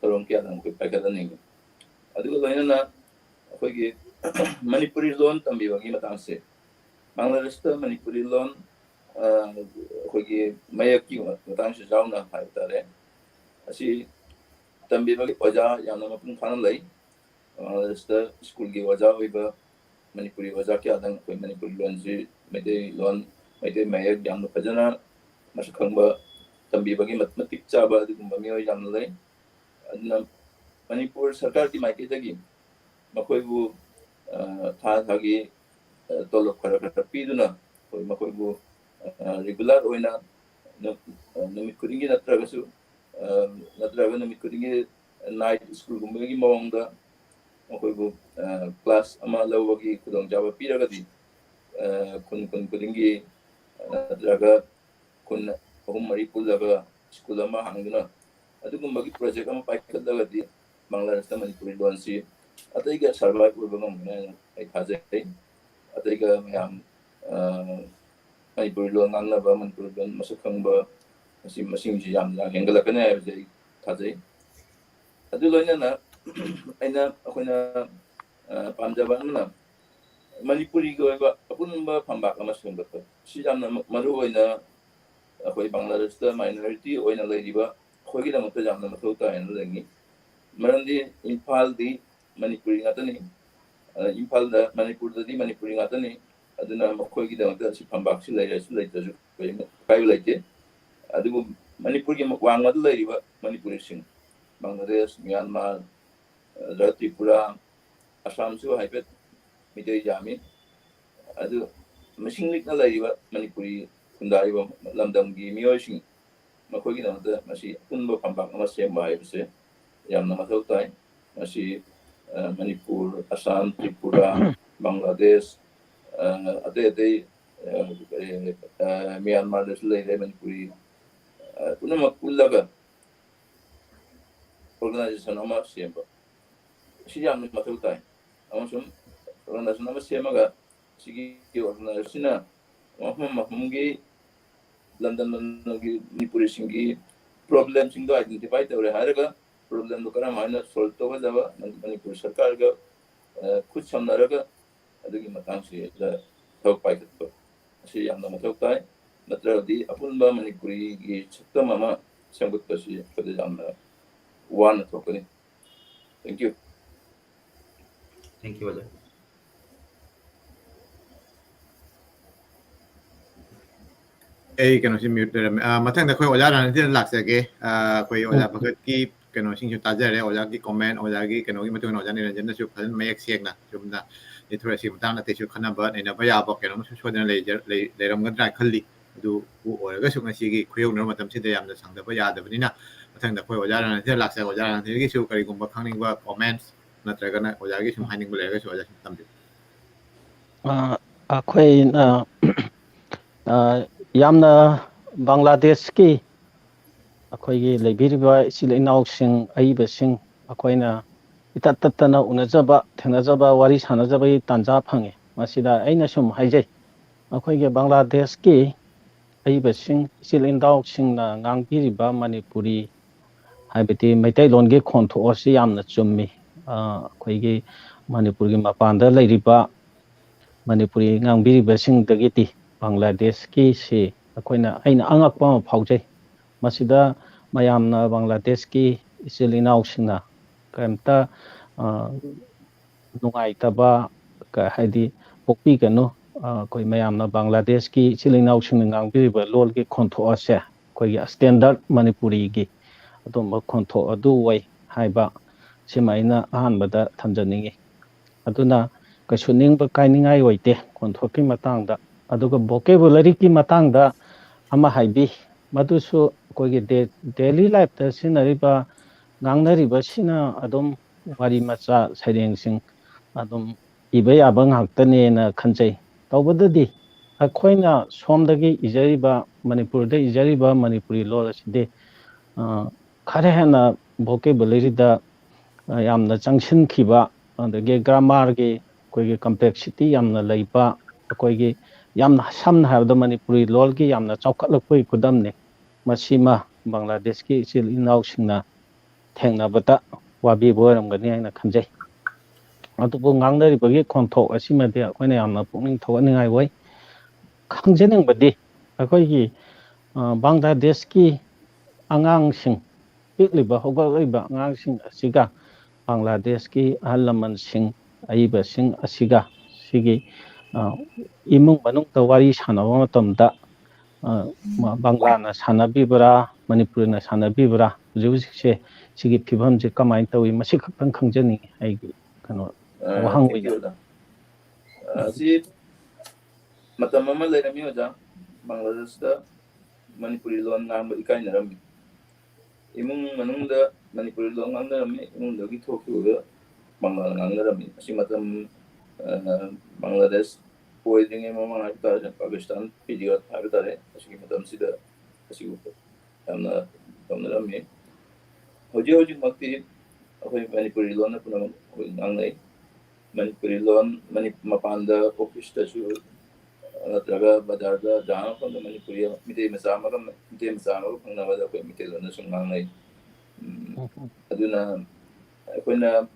तरों क्या दम कोई पैकदनिंगी अदुगा लोइना अखोगी मणिपुरी लोन तंबिबगी मतंग से बांग्लादेश ता मणिपुरी लोन अखोगी मयक की मतंग से जावना हाइतारे असी तंबीबगी ओजा याना मपुंग फाना लई स्कूल की ओजा होइबा मणिपुरी ओजा के आदंग कोई मणिपुरी लोन जी मैते मयक याना फजना मसखंबा तंबीबगी मतमतिक चाबा अदुगुंबा मियोय याना लई अदना मणिपुर सरकार की मायके दगी मखोइबु थागी तोलब खरा खरा पीदुना कोई मखोइबु रेगुलर ओइना नमित खुदिंगी नत्रगसु नत्रगा नमित खुदिंगी नाइट स्कूल गुंबगी मवंगदा मखोइबु क्लास अमा लवगी खुदोंग जाबा पीरगदी खुन खुदिंगी नत्रगा खुन अहुम मरी पुलगा स्कूल अमा हांगदुना अदुगुंबगी प्रोजेक्ट अमा पाइखदगदी बांग्लादेश ता मणिपुरी लोनसी अतैगा सर्वाइव ओइबगमने आई थाजै अतैगा मयाम मणिपुरी लोन नांगनबा मणिपुरी लोन मसखंबा मसिंगजी यामना हेंगलकने हाइबजे थाजै अदु लोइना अइना अखोइना पामजाबाना मणिपुरी गोइबा अपुनबा फंबाक अमा सेंगत सि यामना मरु ओइना अखोइ बांग्लादेश ता माइनॉरिटी ओइना लैरिबा खोगी दमत यामना मथौ तायन लंगी मरंदी इम्फाल दी मणिपुरी ngатani इम्फाल दा मणिपुर दी मणिपुरी ngатani अदुना मखोगी दमत सि फंबाक सि लैरसु लैतजु कायु लैते अदुबु मणिपुर की वांगमद लैरिबा मणिपुरी सिंग बांग्लादेश म्यांमार त्रिपुरा असम सु हाइबेट मिदै जामी अदु मसिंग लिकना लैरिबा मणिपुरी खुंदारिबा लमदमगी मियोसिंग मखोगी दमत मसि पुनबा फंबाक अमा सेमबा हाइबसे यामना मथौ ताय मसि मणिपुर असम त्रिपुरा बांग्लादेश अते म्यांमार दस लैरे मणिपुरी पुनम पुल्लगा ऑर्गेनाइजेशन अमा सेमबा सि यामना मथौ ताय अमसुम ऑर्गेनाइजेशन अमा सेमगा सिगी ऑर्गेनाइजेशन महमगी लंदन की मणिपुरी सिंगी प्रॉब्लम सिंग दो आइडेंटिफाई तौरे हारगा प्रॉब्लम दो करा माइना सॉल्व तो जाबा मणिपुर सरकार का खुद समनरगा अदुगी मतंग से थौक पाइतप सि यामना मथौ ताय नत्रदी अपुनबा मणिपुरी की छत्तम अमा संगुत्पसि पदे यामना वान थोकनी थैंक यू अजय ꯑꯩ ꯀꯩꯅꯣꯁꯤ ꯃ꯭ꯌꯨꯠ ꯂꯩꯔꯝꯃꯦ ꯃꯊꯪꯗ ꯑꯩꯈꯣꯏ ꯑꯣꯖꯥ ꯔꯥꯅꯤꯗ ꯂꯥꯛꯆꯒꯦ ꯑꯩꯈꯣꯏ ꯑꯣꯖꯥ ꯚꯒꯠꯀꯤ ꯀꯩꯅꯣꯁꯤꯡꯁꯨ ꯇꯥꯖꯔꯦ ꯑꯣꯖꯥꯒꯤ ꯀꯣꯃꯦꯟ ꯑꯣꯖꯥꯒꯤ ꯀꯩꯅꯣꯒꯤ ꯃꯇꯨꯡ ꯏꯟꯅ ꯑꯣꯖꯥ ꯅꯤꯔꯟꯖꯟꯅꯁꯨ ꯐꯖꯅ ꯃꯌꯦꯛ ꯁꯦꯡꯅ ꯆꯨꯝꯅ ꯂꯤꯊꯣꯔꯛꯑꯦ ꯁꯤꯒꯤ ꯃꯇꯥꯡꯗ ꯑꯇꯩꯁꯨ ꯈꯟꯅꯕ ꯅꯩꯅꯕ ꯌꯥꯕ ꯀꯩꯅꯣꯝꯁꯨ ꯁꯣꯏꯗꯅ ꯂꯩꯔꯝꯒꯗ꯭ꯔꯥ ꯈꯜꯂꯤ ꯑꯗꯨ ꯑꯣꯏꯔꯒꯁꯨ ꯉꯁꯤꯒꯤ ꯈꯨꯌꯧꯅꯔꯕ ꯃꯇꯝꯁꯤꯗ ꯌꯥꯝꯅ ꯁꯪꯗꯕ ꯌꯥꯗꯕꯅꯤꯅ ꯃꯊꯪꯗ ꯑꯩꯈꯣꯏ ꯑꯣꯖꯥ ꯔꯥꯅꯥꯊꯤꯗ ꯂꯥꯛꯆꯒ ꯑꯣꯖꯥ ꯔꯥꯅꯥꯊꯤꯗꯒꯤꯁꯨ ꯀꯔꯤꯒꯨꯝꯕ ꯈꯪꯅꯤꯡꯕ ꯀꯣꯃꯦꯟꯠꯁ ꯅꯠꯇ꯭ꯔꯒꯅ ꯑꯣꯖꯥꯒꯤ ꯁꯨꯝ ꯍꯥꯏꯅꯤꯡꯕ ꯂꯩꯔꯒꯁꯨ ꯑꯣꯖꯥ ꯁꯨꯝ ꯊꯝꯕꯤꯌꯨ. ꯑꯩꯈꯣꯏꯅ ꯌꯥꯝꯅ ꯕꯪꯒ꯭ꯂꯥꯗꯦꯁꯀꯤ ꯑꯩꯈꯣꯏꯒꯤ ꯂꯩꯕꯤꯔꯤꯕ ꯏꯆꯤꯜ ꯏꯅꯥꯎꯁꯤꯡ ꯑꯏꯕꯁꯤꯡ ꯑꯩꯈꯣꯏꯅ ꯏꯇꯠ ꯇꯠꯇꯅ ꯎꯅꯖꯕ ꯊꯦꯡꯅꯖꯕ ꯋꯥꯔꯤ ꯁꯥꯟꯅꯖꯕꯒꯤ ꯇꯥꯟꯖꯥ ꯐꯪꯉꯤ. ꯃꯁꯤꯗ ꯑꯩꯅ ꯁꯨꯝ ꯍꯥꯏꯖꯩ ꯑꯩꯈꯣꯏꯒꯤ ꯕꯪꯒ꯭ꯂꯥꯗꯦꯁꯀꯤ ꯑꯏꯕꯁꯤꯡ ꯏꯆꯤꯜ ꯏꯅꯥꯎꯁꯤꯡꯅ ꯉꯥꯡꯕꯤꯔꯤꯕ ꯃꯅꯤꯄꯨꯔꯤ ꯍꯥꯏꯕꯗꯤ ꯃꯩꯇꯩꯂꯣꯟꯒꯤ ꯈꯣꯟꯊꯣꯛ ꯑꯁꯤ ꯌꯥꯝꯅ ꯆꯨꯝꯃꯤ. ꯑꯩꯈꯣꯏꯒꯤ ꯃꯅꯤꯄꯨꯔꯒꯤ ꯃꯄꯥꯟꯗ ꯂꯩꯔꯤꯕ ꯃꯅꯤꯄꯨꯔꯤ ꯉꯥꯡꯕꯤꯔꯤꯕꯁꯤꯡꯗꯒꯤꯗꯤ ꯕꯪꯒ꯭ꯂꯥꯗꯦꯁꯀꯤꯁꯤ ꯑꯩꯅ ꯑꯉꯛꯄ ꯑꯃ ꯐꯥꯎꯖꯩ. ꯃꯁꯤꯗ ꯃꯌꯥꯝꯅ ꯕꯪꯒ꯭ꯂꯥꯗꯦꯁꯀꯤ ꯏꯆꯤꯜ ꯏꯅꯥꯎꯁꯤꯡꯅ ꯀꯔꯤꯝꯇ ꯅꯨꯡꯉꯥꯏꯇꯕ ꯍꯥꯏꯗꯤ ꯄꯣꯛꯄꯤꯒꯅꯨ. ꯑꯩꯈꯣꯏ ꯃꯌꯥꯝꯅ ꯕꯪꯒ꯭ꯂꯥꯗꯦꯁꯀꯤ ꯏꯆꯤꯜ ꯏꯅꯥꯎꯁꯤꯡꯅ ꯉꯥꯡꯕꯤꯔꯤꯕ ꯂꯣꯜꯒꯤ ꯈꯣꯟꯊꯣꯛ ꯑꯁꯦ ꯑꯩꯈꯣꯏꯒꯤ ꯁ꯭ꯇꯦꯟꯗꯔꯠ ꯃꯅꯤꯄꯨꯔꯤꯒꯤ ꯑꯗꯨꯝꯕ ꯈꯣꯟꯊꯣꯛ ꯑꯗꯨ ꯑꯣꯏ ꯍꯥꯏꯕ ꯁꯤꯃ ꯑꯩꯅ ꯑꯍꯥꯟꯕꯗ ꯊꯝꯖꯅꯤꯡꯉꯤ. ꯑꯗꯨꯅ ꯀꯩꯁꯨ ꯅꯤꯡꯕ ꯀꯥꯏꯅꯤꯡꯉꯥꯏ ꯑꯣꯏꯗꯦ ꯈꯣꯟꯊꯣꯛꯀꯤ ꯃꯇꯥꯡꯗ. ꯑꯗꯨꯒ ꯕꯣꯀꯦꯕꯨꯂꯔꯤꯒꯤ ꯃꯇꯥꯡꯗ ꯑꯃ ꯍꯥꯏꯕꯤ, ꯃꯗꯨꯁꯨ ꯑꯩꯈꯣꯏꯒꯤ ꯗꯦꯂꯤ ꯂꯥꯏꯐꯇ ꯁꯤꯖꯤꯟꯅꯔꯤꯕ ꯉꯥꯡꯅꯔꯤꯕꯁꯤꯅ ꯑꯗꯨꯝ ꯋꯥꯔꯤ ꯃꯆꯥ ꯁꯩꯔꯦꯡꯁꯤꯡ ꯑꯗꯨꯝ ꯏꯕ ꯌꯥꯕ ꯉꯥꯛꯇꯅꯦꯅ ꯈꯟꯖꯩ. ꯇꯧꯕꯗꯗꯤ ꯑꯩꯈꯣꯏꯅ ꯁꯣꯝꯗꯒꯤ ꯏꯖꯔꯤꯕ ꯃꯅꯤꯄꯨꯔꯗ ꯏꯖꯔꯤꯕ ꯃꯅꯤꯄꯨꯔꯤ ꯂꯣꯜ ꯑꯁꯤꯗꯤ ꯈꯔ ꯍꯦꯟꯅ ꯚꯣꯀꯦꯕꯨꯂꯔꯤꯗ ꯌꯥꯝꯅ ꯆꯪꯁꯤꯟꯈꯤꯕ, ꯑꯗꯒꯤ ꯒ꯭ꯔꯥꯃꯥꯔꯒꯤ ꯑꯩꯈꯣꯏꯒꯤ ꯀꯝꯄ꯭ꯂꯦꯛꯁꯤꯇꯤ ꯌꯥꯝꯅ ꯂꯩꯕ, ꯑꯩꯈꯣꯏꯒꯤ ꯌꯥꯝꯅ ꯁꯝꯅ ꯍꯥꯏꯔꯕꯗ ꯃꯅꯤꯄꯨꯔꯤ ꯂꯣꯜꯒꯤ ꯌꯥꯝꯅ ꯆꯥꯎꯈꯠꯂꯛꯄꯒꯤ ꯈꯨꯗꯝꯅꯤ. ꯃꯁꯤꯃ ꯕꯪꯒ꯭ꯂꯥꯗꯦꯁꯀꯤ ꯏꯆꯤꯜ ꯏꯅꯥꯎꯁꯤꯡꯅ ꯊꯦꯡꯅꯕꯗ ꯋꯥꯕꯤꯕ ꯑꯣꯏꯔꯝꯒꯅꯤ ꯍꯥꯏꯅ ꯈꯟꯖꯩ. ꯑꯗꯨꯕꯨ ꯉꯥꯡꯅꯔꯤꯕꯒꯤ ꯈꯣꯟꯊꯣꯛ ꯑꯁꯤꯃꯗꯤ ꯑꯩꯈꯣꯏꯅ ꯌꯥꯝꯅ ꯄꯨꯛꯅꯤꯡ ꯊꯧꯒꯠꯅꯤꯡꯉꯥꯏ ꯑꯣꯏ. ꯈꯪꯖꯅꯤꯡꯕꯗꯤ ꯑꯩꯈꯣꯏꯒꯤ ꯕꯪꯒ꯭ꯂꯥꯗꯦꯁꯀꯤ ꯑꯉꯥꯡꯁꯤꯡ, ꯄꯤꯛꯂꯤꯕ ꯍꯧꯒꯠꯂꯛꯏꯕ ꯑꯉꯥꯡꯁꯤꯡ ꯑꯁꯤꯒ ꯕꯪꯒ꯭ꯂꯥꯗꯦꯁꯀꯤ ꯑꯍꯜ ꯂꯃꯟꯁꯤꯡ ꯑꯏꯕꯁꯤꯡ ꯑꯁꯤꯒ ꯁꯤꯒꯤ ꯏꯃꯨꯡ ꯃꯅꯨꯡꯗ ꯋꯥꯔꯤ ꯁꯥꯟꯅꯕ ꯃꯇꯝꯗ ꯕꯪꯒ꯭ꯂꯥꯅ ꯁꯥꯟꯅꯕꯤꯕ꯭ꯔꯥ ꯃꯅꯤꯄꯨꯔꯤꯅ ꯁꯥꯟꯅꯕꯤꯕ꯭ꯔꯥ ꯍꯧꯖꯤꯛ ꯍꯧꯖꯤꯛꯁꯦ ꯁꯤꯒꯤ ꯐꯤꯕꯝꯁꯦ ꯀꯃꯥꯏꯅ ꯇꯧꯋꯤ, ꯃꯁꯤ ꯈꯛꯇꯪ ꯈꯪꯖꯅꯤꯡꯉꯤ. ꯑꯩꯒꯤ ꯋꯥꯍꯪ Thank ꯑꯣꯏꯅ. you, Oda. Si matam ama lerami oja Bangladesh da Manipuri lon ngamba ikai narami. Imung manungda Manipuri lon ngamba narami, imung dagi Tokyo Bangla ngamba narami. Si matam Bangladesh boy dinge mama ngaba Pakistan video ngaba si matam sida si amna narami. Hoji makti ako'y Manipuri lon na punang ngangnay. Manipuri lon mapanda office ta su nataga badarda jang ko Manipuri mite masama ko pangnawada ko mite lon na sungangnay. Aduna ako'y na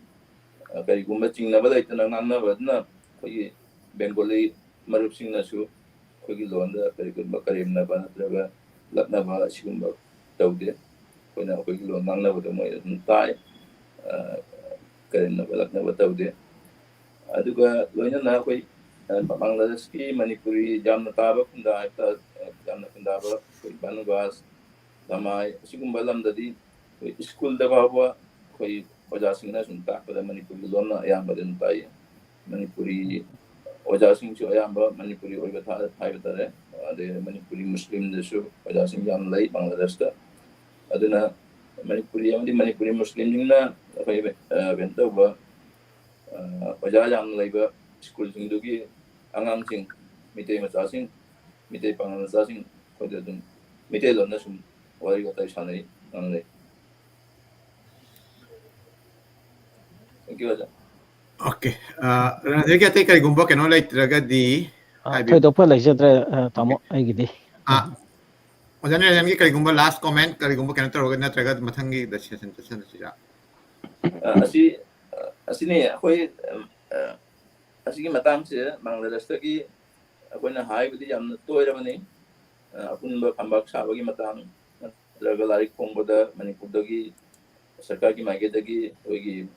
kay gumbaching na balay tanang ngangnawad na ko'y Bengali marupsing na su ko'y lon da kay bakarim na ba nataga lakna ba sigumba tawde ko'y na ko'y lon ngangnawad mo tay karim na balak na ba tawde. Aduga loina na ko'y Bangladesh Manipuri jamna taba kunda jamna kunda ba ko'y Banubas damay sigumba lam dadi ko'y school da ba ko'y ojasing na sunta pada Manipuri lon na ayamba din tayo Manipuri ojasing su ayamba Manipuri oiga tayo tare ade Manipuri Muslim desu ojasing jam lay Bangladesh da aduna Manipuri yang di Manipuri Muslim na ko'y bento ba oja yang laiba school sing dugi angang sing mitay masasing mitay panganasasing ko'y dun mitay lon na sum wari ko tayo sanay nanglay. Thank you, Aja. Okay. Ranathꯤ ꯑꯇꯩ ꯀꯔꯤꯒꯨꯝꯕ ꯀꯩꯅꯣ ꯂꯩꯇ꯭ꯔꯒꯗꯤ ꯊꯣꯏꯗꯣꯛꯄ ꯂꯩꯖꯗ꯭ꯔꯦ ꯇꯥꯃꯣ ꯑꯩꯒꯤꯗꯤ. ꯑꯣꯖꯥ ꯅꯤꯔꯟꯖꯟꯒꯤ ꯀꯔꯤꯒꯨꯝꯕ ꯂꯥꯁ ꯀꯣꯃꯦꯟꯠ ꯀꯔꯤꯒꯨꯝꯕ ꯀꯩꯅꯣ ꯇꯧꯔꯒ ꯅꯠꯇ꯭ꯔꯒ ꯃꯊꯪꯒꯤꯗ session ꯆꯠꯁꯤꯟꯅꯁꯤꯔꯥ? Asini ako'y asigi matangse Bangladeshtagi ako'y na haibudi yamna toirabani apunba kambak sabagi matang nataga larik pongboda Manipurdagi sarkargi maigedagi ko'y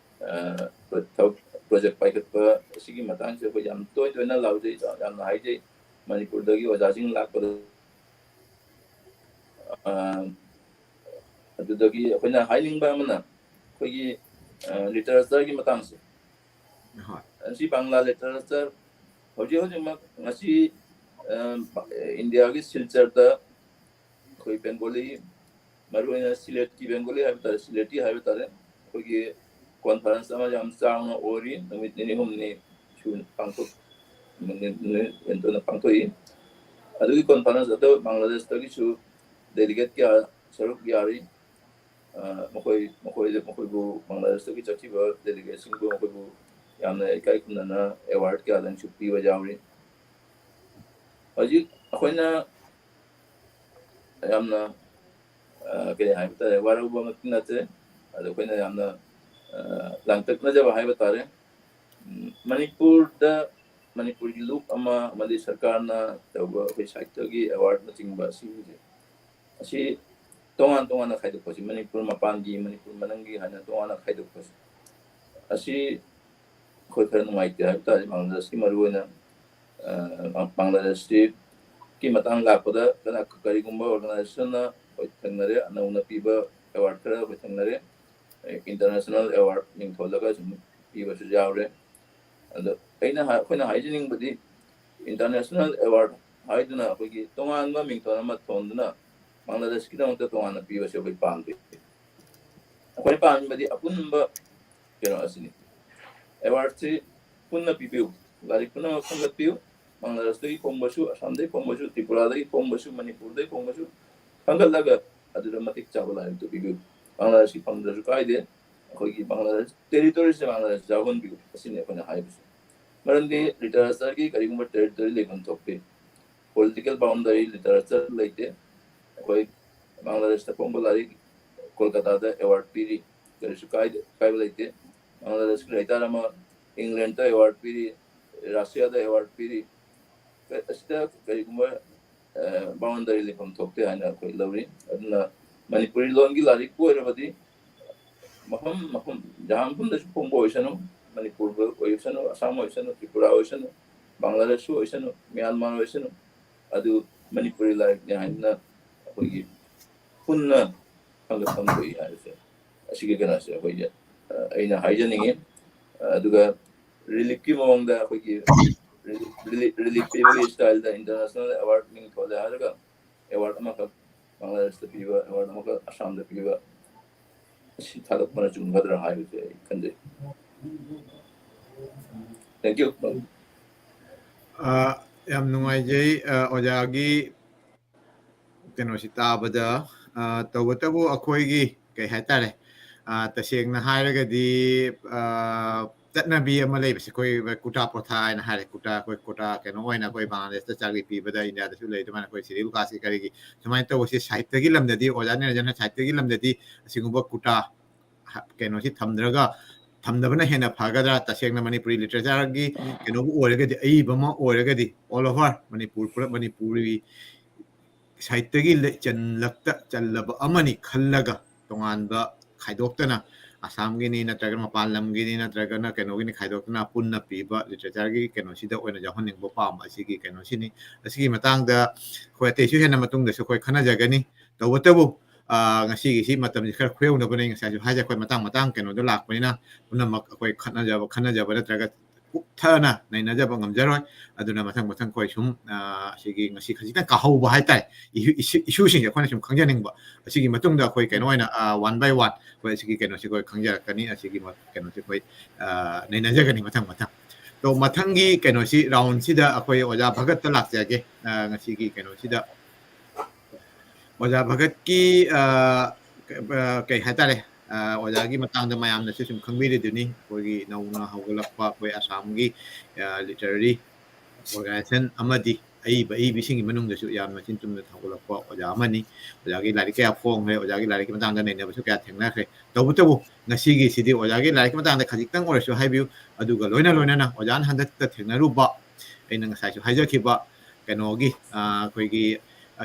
project paikat pa asigi matangse ako'y yam toy na laujay yamna haijay Manipurdagi ojasing lakpada adudagi ako'y na hailingba mana ko'y literature gi matangse si Bangla literature hoji mak ngasi India की सिलचर कोई Bengali मरुना slate की Bengali है बता सिलेटी है बता रहे कोई कॉन्फ्रेंस में हम चांग ओरी नमित ने हमने शुन पांको ने एंतो ना पांको ही अदुगी कॉन्फ्रेंस अतो बांग्लादेश तक शु डेलीगेट क्या सरुक यारी मकोई बु बांग्लादेश तक चची बा डेलीगेशन बु मकोई बु यामने इकाई कुनना अवार्ड क्या दन छुपी वजावरी अजी अखोइना यामना kaya hai bata waru ba matina te ado koina yamna langtak na jaba hai bata re manipur gi look ama mali sarkar na tawba koi saitya gi award na chingba si asi tongan na khai dok pasi manipur mapan gi manipur manangi hana tongan na khai dok pasi asi koi khara numai te hai bata bangladesh ki maru na bangladesh ki matang la pada kana kari gumba organization na थंगनरे अनौना पीबा award खरा थंगनरे international award निंथोलगा जुम पीबा सु जावरे अदो अइना खोइना हाइजनिंग बदि international award हाइदना अखोगी तोंगानबा मिंथोना मा थोंदना बांग्लादेश की दंत तोंगाना पीबा से बइ पांबे अखोइ पान बदि अपुनबा केनो असनि अवार्ड से पुन्ना पीबिउ लारि पुन्ना खंगत पिउ बांग्लादेश दि कोंबसु असम दि कोंबसु त्रिपुरा दि कोंबसु मणिपुर दि कोंबसु Pangalaga adura matik chabala to bigu Bangladesh ki pangda kai de khoi ki Bangladesh territory se Bangladesh jawon bigu asine kona hai bisu marandi literature ki karingma territory lekon tokke political boundary literature leite khoi Bangladesh ta pongolari Kolkata da award piri karisu kai leite Bangladesh ki leita rama England ta award piri Russia da award piri asta karingma boundary le kom thokte ana koi lawri adna manipuri lon gi lari ko rabadi maham jam pun da pom boisano manipur boisano assam boisano tripura boisano bangladesh boisano myanmar boisano adu manipuri lari ne ana koi gi punna kang sam koi ase asige gana se koi ja aina haijaningi aduga relief ki mawang da koi gi really people style the international award ning thole haraga award ma ka Bangladesh the people award ma ka Assam the people si thalak mana chung gadra hai je kande thank you yam nungai jai ojagi keno si tabada tawatabu akhoi gi kai hatare tasengna hairagadi ꯆꯠꯅꯕꯤ ꯑꯃ ꯂꯩꯕꯁꯦ ꯑꯩꯈꯣꯏ ꯀꯨꯇꯥ ꯄ꯭ꯔꯣꯊꯥ ꯍꯥꯏꯅ ꯍꯥꯏꯔꯦ ꯑꯩꯈꯣꯏ ꯀꯨꯇꯥ ꯀꯩꯅꯣ ꯑꯣꯏꯅ ꯑꯩꯈꯣꯏ ꯕꯪꯒ꯭ꯂꯥꯗꯦꯁꯇ ꯆꯥꯛꯂꯤ ꯄꯤꯕꯗ ꯏꯟꯗꯤꯌꯥꯗꯁꯨ ꯂꯩ ꯑꯗꯨꯃꯥꯏꯅ ꯑꯩꯈꯣꯏ ꯁꯦꯗ꯭ꯌꯨꯜ ꯀꯥꯁꯀꯤ ꯀꯔꯤꯒꯤ ꯁꯨꯃꯥꯏꯅ ꯇꯧꯕꯁꯤ ꯁꯥꯍꯤꯇ꯭ꯌꯒꯤ ꯂꯝꯗꯗꯤ ꯑꯣꯖꯥ ꯅꯤꯔꯟꯖꯟꯅ ꯁꯥꯍꯤꯇ꯭ꯌꯒꯤ ꯂꯝꯗꯗꯤ ꯑꯁꯤꯒꯨꯝꯕ ꯀꯨꯇꯥ ꯀꯩꯅꯣꯁꯤ ꯊꯝꯗꯕꯅ ꯍꯦꯟꯅ ꯐꯒꯗ꯭ꯔꯥ ꯇꯁꯦꯡꯅ ꯃꯅꯤꯄꯨꯔꯤ ꯂꯤꯇꯔꯦꯆꯔꯒꯤ ꯀꯩꯅꯣꯕꯨ ꯑꯣꯏꯔꯒꯗꯤ ꯑꯏꯕ ꯑꯃ ꯑꯣꯏꯔꯒꯗꯤ ꯑꯣꯜ ꯑꯣꯚꯔ ꯃꯅꯤꯄꯨꯔ ꯄꯨꯂꯞ ꯃꯅꯤꯄꯨꯔꯤ ꯁꯥꯍꯤꯇ꯭ꯌꯒꯤ ꯆꯜꯂꯕ ꯑꯃꯅꯤ ꯈꯜꯂꯒ ꯇꯣꯉꯥꯟꯕ ꯈꯥꯏꯗꯣꯛꯇꯅ ꯑꯁꯥꯝꯒꯤꯅꯤ ꯅꯠꯇ꯭ꯔꯒ ꯃꯄꯥꯟ ꯂꯝꯒꯤꯅꯤ ꯅꯠꯇ꯭ꯔꯒꯅ ꯀꯩꯅꯣꯒꯤꯅꯤ ꯈꯥꯏꯗꯣꯛꯇꯅ ꯄꯨꯟꯅ ꯄꯤꯕ ꯂꯤꯇꯔꯦꯆꯔꯒꯤ ꯀꯩꯅꯣꯁꯤꯗ ꯑꯣꯏꯅ ꯌꯥꯎꯍꯟꯅꯤꯡꯕ ꯄꯥꯝꯕ ꯑꯁꯤꯒꯤ ꯀꯩꯅꯣꯁꯤꯅꯤ ꯑꯁꯤꯒꯤ ꯃꯇꯥꯡꯗ ꯑꯩꯈꯣꯏ ꯑꯇꯩꯁꯨ ꯍꯦꯟꯅ ꯃꯇꯨꯡꯗꯁꯨ ꯑꯩꯈꯣꯏ ꯈꯟꯅꯖꯒꯅꯤ ꯇꯧꯕꯇꯕꯨ ꯉꯁꯤꯒꯤꯁꯤ ꯃꯇꯝꯁꯤ ꯈꯔ ꯈꯨꯌꯧꯅꯕꯅꯤ ꯉꯁꯥꯏꯁꯨ ꯍꯥꯏꯖ ꯑꯩꯈꯣꯏ ꯃꯇꯥꯡ ꯀꯩꯅꯣꯗꯣ ꯂꯥꯛꯄꯅꯤꯅ ꯄꯨꯝꯅꯃꯛ ꯑꯩꯈꯣꯏ ꯈꯟꯅꯖꯕ ꯅꯠꯇ꯭ꯔꯒ ꯀꯨꯞꯊꯅ ꯅꯩꯅꯖꯕ ꯉꯝꯖꯔꯣꯏ ꯑꯗꯨꯅ ꯃꯊꯪ ꯑꯩꯈꯣꯏ ꯁꯨꯝ ꯑꯁꯤꯒꯤ ꯉꯁꯤ ꯈꯖꯤꯛꯇꯪ ꯀꯥꯍꯧꯕ ꯍꯥꯏꯇꯥꯔꯦ ꯏꯁꯨꯁꯤꯡꯁꯦ ꯑꯩꯈꯣꯏꯅ ꯁꯨꯝ ꯈꯪꯖꯅꯤꯡꯕ ꯑꯁꯤꯒꯤ ꯃꯇꯨꯡꯗ ꯑꯩꯈꯣꯏ ꯀꯩꯅꯣ ꯑꯣꯏꯅ ꯋꯥꯟ ꯕꯥꯏ ꯋꯥꯟ ꯑꯩꯈꯣꯏ ꯑꯁꯤꯒꯤ ꯀꯩꯅꯣꯁꯤ ꯑꯩꯈꯣꯏ ꯈꯪꯖꯔꯛꯀꯅꯤ ꯑꯁꯤꯒꯤ ꯀꯩꯅꯣꯁꯤ ꯑꯩꯈꯣꯏ ꯅꯩꯅꯖꯒꯅꯤ ꯃꯊꯪ ꯇꯣ ꯃꯊꯪꯒꯤ ꯀꯩꯅꯣꯁꯤ ꯔꯥꯎꯟꯁꯤꯗ ꯑꯩꯈꯣꯏ ꯑꯣꯖꯥ ꯚꯒꯠꯇ ꯂꯥꯛꯆꯒꯦ ꯉꯁꯤꯒꯤ ꯀꯩꯅꯣꯁꯤꯗ ꯑꯣꯖꯥ ꯚꯒꯠꯀꯤ ꯀꯩ ꯍꯥꯏꯇꯥꯔꯦ ꯑꯣꯖꯥꯒꯤ ꯃꯇꯥꯡꯗ ꯃꯌꯥꯝꯅꯁꯨ ꯁꯨꯝ ꯈꯪꯕꯤꯔꯤꯗꯨꯅꯤ ꯑꯩꯈꯣꯏꯒꯤ ꯅꯧꯅ ꯍꯧꯒꯠꯂꯛꯄ ꯑꯩꯈꯣꯏ ꯑꯁꯥꯝꯒꯤ ꯂꯤꯇꯔꯦꯔꯤ ꯑꯣꯔꯒꯅꯥꯏꯖꯦꯁꯟ ꯑꯃꯗꯤ ꯑꯏꯕꯤꯁꯤꯡꯒꯤ ꯃꯅꯨꯡꯗꯁꯨ ꯌꯥꯝꯅ ꯆꯤꯟ ꯆꯨꯝꯅ ꯍꯧꯒꯠꯂꯛꯄ ꯑꯣꯖꯥ ꯑꯃꯅꯤ ꯑꯣꯖꯥꯒꯤ ꯂꯥꯏꯔꯤꯛ ꯀꯌꯥ ꯐꯣꯡꯈ꯭ꯔꯦ ꯑꯣꯖꯥꯒꯤ ꯂꯥꯏꯔꯤꯛꯀꯤ ꯃꯇꯥꯡꯗ ꯅꯩꯅꯕꯁꯨ ꯀꯌꯥ ꯊꯦꯡꯅꯈ꯭ꯔꯦ ꯇꯧꯕꯇꯕꯨ ꯉꯁꯤꯒꯤꯁꯤꯗꯤ ꯑꯣꯖꯥꯒꯤ ꯂꯥꯏꯔꯤꯛꯀꯤ ꯃꯇꯥꯡꯗ ꯈꯖꯤꯛꯇꯪ ꯑꯣꯏꯔꯁꯨ ꯍꯥꯏꯕꯤꯌꯨ ꯑꯗꯨꯒ ꯂꯣꯏꯅꯅ ꯑꯣꯖꯥꯅ ꯍꯟꯗꯛꯇ ꯊꯦꯡꯅꯔꯨꯕ ꯑꯩꯅ ꯉꯁꯥꯏꯁꯨ ꯍꯥꯏꯖꯈꯤꯕ ꯀꯩꯅꯣꯒꯤ ꯑꯩꯈꯣꯏꯒꯤ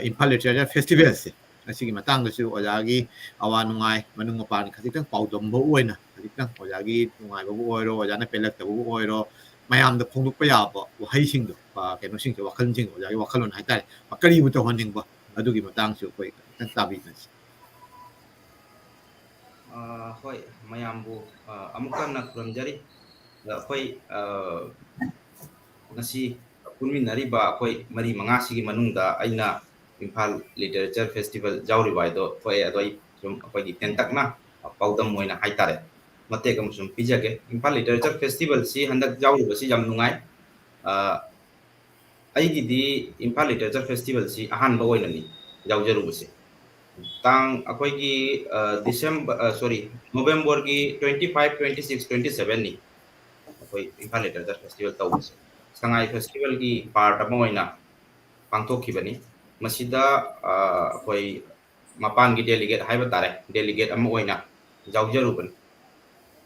ꯏꯝꯐꯥꯜ ꯂꯤꯇꯔꯦꯆꯔ ꯐꯦꯁꯇꯤꯚꯦꯜꯁꯦ ꯑꯁꯤꯒꯤ ꯃꯇꯥꯡꯗꯁꯨ ꯑꯣꯖꯥꯒꯤ ꯑꯋꯥ ꯅꯨꯡꯉꯥꯏ ꯃꯅꯨꯡ ꯃꯄꯥꯟꯈꯖꯤꯛꯇꯪ ꯄꯥꯎꯗꯝꯕ ꯑꯣꯏꯅ ꯈꯖꯤꯛꯇꯪ ꯑꯣꯖꯥꯒꯤ ꯅꯨꯡꯉꯥꯏꯕꯕꯨ ꯑꯣꯏꯔꯣ ꯑꯣꯖꯥꯅ ꯄꯦꯜꯂꯛꯇꯕꯕꯨ ꯑꯣꯏꯔꯣ ꯃꯌꯥꯝꯗ ꯐꯣꯡꯗꯣꯛꯄ ꯌꯥꯕ ꯋꯥꯍꯩꯁꯤꯡꯗꯣ ꯀꯩꯅꯣꯁꯤꯡꯁꯦ ꯋꯥꯈꯜꯁꯤꯡ ꯑꯣꯖꯥꯒꯤ ꯋꯥꯈꯜꯂꯣꯟ ꯍꯥꯏꯇꯥꯔꯦ ꯀꯔꯤꯕꯨ ꯇꯧꯍꯟꯅꯤꯡꯕ ꯑꯗꯨꯒꯤ ꯃꯇꯥꯡꯁꯨ ꯑꯩꯈꯣꯏ ꯈꯤꯇꯪ ꯇꯥꯕꯤꯅꯁꯤ ꯍꯣꯏ ꯃꯌꯥꯝꯕꯨ ꯑꯃꯨꯛ ꯍꯟꯅ ꯈꯨꯔꯨꯝꯖꯔꯤ ꯑꯩꯈꯣꯏ ꯉꯁꯤ ꯄꯨꯟꯃꯤꯟꯅꯔꯤꯕ ꯑꯩꯈꯣꯏ ꯃꯔꯤ ꯃꯉꯥꯁꯤꯒꯤ ꯃꯅꯨꯡꯗ ꯑꯩꯅ ꯏꯝꯐꯥꯜ ꯂꯤꯇꯔꯦꯆꯔ ꯐꯦꯁꯇꯤꯚꯦꯜ ꯌꯥꯎꯔꯤꯕ ꯍꯥꯏꯗꯣ ꯊꯣꯛꯑꯦ ꯑꯗꯣ ꯑꯩ ꯁꯨꯝ ꯑꯩꯈꯣꯏꯒꯤ ꯇꯦꯟꯇꯛꯅ ꯄꯥꯎꯗꯝ ꯑꯣꯏꯅ ꯍꯥꯏꯇꯥꯔꯦ ꯃꯇꯦꯛ ꯑꯃ ꯁꯨꯝ ꯄꯤꯖꯒꯦ ꯏꯝꯐꯥꯜ ꯂꯤꯇꯔꯦꯆꯔ ꯐꯦꯁꯇꯤꯚꯦꯜꯁꯤ ꯍꯟꯗꯛ ꯌꯥꯎꯔꯤꯕꯁꯤ ꯌꯥꯝ ꯅꯨꯡꯉꯥꯏ ꯑꯩꯒꯤꯗꯤ ꯏꯝꯐꯥꯜ ꯂꯤꯇꯔꯦꯆꯔ ꯐꯦꯁꯇꯤꯚꯦꯜꯁꯤ ꯑꯍꯥꯟꯕ ꯑꯣꯏꯅꯅꯤ ꯌꯥꯎꯖꯔꯨꯕꯁꯦ ꯇꯥꯡ ꯑꯩꯈꯣꯏꯒꯤ ꯅꯣꯕꯦꯝꯕꯔꯒꯤ 25, 26, 27ꯅꯤ ꯑꯩꯈꯣꯏ ꯏꯝꯐꯥꯜ ꯂꯤꯇꯔꯦꯆꯔ ꯐꯦꯁꯇꯤꯚꯦꯜ ꯇꯧꯕꯁꯦ ꯁꯉꯥꯏ ꯐꯦꯁꯇꯤꯚꯦꯜꯒꯤ ꯄꯥꯔꯠ ꯑꯃ ꯑꯣꯏꯅ ꯄꯥꯡꯊꯣꯛꯈꯤꯕꯅꯤ ꯃꯁꯤꯗ ꯑꯩꯈꯣꯏ ꯃꯄꯥꯟꯒꯤ ꯗꯦꯂꯤꯒꯦꯠ ꯍꯥꯏꯕ ꯇꯥꯔꯦ ꯗꯦꯂꯤꯒꯦꯠ ꯑꯃ ꯑꯣꯏꯅ ꯌꯥꯎꯖꯔꯨꯕꯅꯤ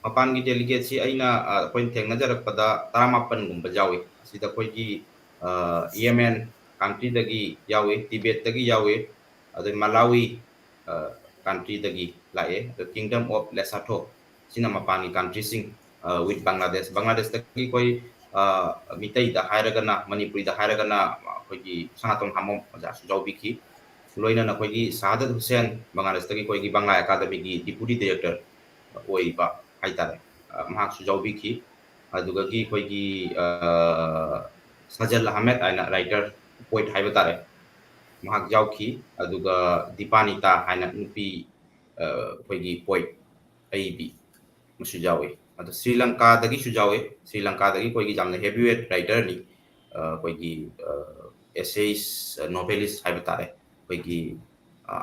ꯃꯄꯥꯟꯒꯤ ꯗꯦꯂꯤꯒꯦꯠꯁꯤ ꯑꯩꯅ ꯑꯩꯈꯣꯏꯅ ꯊꯦꯡꯅꯖꯔꯛꯄꯗ 19 ꯌꯥꯎꯏ ꯑꯁꯤꯗ ꯑꯩꯈꯣꯏꯒꯤ ꯌꯦꯃꯦꯟ ꯀꯟꯇ꯭ꯔꯤꯗꯒꯤ ꯌꯥꯎꯏ ꯇꯤꯕꯦꯠꯇꯒꯤ ꯌꯥꯎꯏ ꯑꯗꯩ ꯃꯂꯥꯋꯤ ꯀꯟꯇ꯭ꯔꯤꯗꯒꯤ ꯂꯥꯛꯑꯦ ꯑꯗ ꯀꯤꯡꯗꯝ ꯑꯣꯐ ꯂꯦꯁꯥꯊꯣ ꯁꯤꯅ ꯃꯄꯥꯟꯒꯤ ꯀꯟꯇ꯭ꯔꯤꯁꯤꯡ ꯋꯤꯠ ꯕꯪꯒ꯭ꯂꯥꯗꯦꯁꯇꯒꯤ ꯑꯩꯈꯣꯏ ꯃꯤꯇꯩꯗ ꯍꯥꯏꯔꯒꯅ ꯃꯅꯤꯄꯨꯔꯤꯗ ꯍꯥꯏꯔꯒꯅ ꯑꯩꯈꯣꯏꯒꯤ ꯁꯅꯥꯇꯣꯝ ꯍꯥꯃꯣꯝ ꯑꯣꯖꯥꯁꯨ ꯌꯥꯎꯕꯤꯈꯤ ꯂꯣꯏꯅꯅ ꯑꯩꯈꯣꯏꯒꯤ ꯁꯍꯥꯗꯠ ꯍꯨꯁꯦꯟ ꯕꯪꯒ꯭ꯂꯥꯗꯦꯁꯇꯒꯤ ꯑꯩꯈꯣꯏꯒꯤ ꯕꯪꯒ꯭ꯂꯥ ꯑꯦꯀꯥꯗꯃꯤꯒꯤ ꯗꯤꯄꯨꯇꯤ ꯗꯤꯔꯦꯛꯇꯔ ꯑꯣꯏꯕ ꯍꯥꯏꯇꯥꯔꯦ ꯃꯍꯥꯛꯁꯨ ꯌꯥꯎꯕꯤꯈꯤ ꯑꯗꯨꯒꯒꯤ ꯑꯩꯈꯣꯏꯒꯤ ꯁꯖꯜ ꯑꯍꯃꯦꯗ ꯍꯥꯏꯅ ꯔꯥꯏꯇꯔ ꯄꯣꯏꯠ ꯍꯥꯏꯕ ꯇꯥꯔꯦ ꯃꯍꯥꯛ ꯌꯥꯎꯈꯤ ꯑꯗꯨꯒ ꯗꯤꯄꯥꯅꯤꯇꯥ ꯍꯥꯏꯅ ꯅꯨꯄꯤ ꯑꯩꯈꯣꯏꯒꯤ ꯄꯣꯏꯠ ꯑꯏꯕꯤ ꯑꯃꯁꯨ ꯌꯥꯎꯏ ꯑꯗꯣ ꯁ꯭ꯔꯤ ꯂꯪꯀꯥꯗꯒꯤꯁꯨ ꯌꯥꯎꯏ ꯁ꯭ꯔꯤ ꯂꯪꯀꯥꯗꯒꯤ ꯑꯩꯈꯣꯏꯒꯤ ꯌꯥꯝꯅ ꯍꯦꯚꯤꯋꯦꯠ ꯔꯥꯏꯇꯔꯅꯤ ꯑꯩꯈꯣꯏꯒꯤ ꯑꯦꯁꯦꯏꯁ ꯅꯣꯚꯦꯂꯤꯁ ꯍꯥꯏꯕ ꯇꯥꯔꯦ ꯑꯩꯈꯣꯏꯒꯤ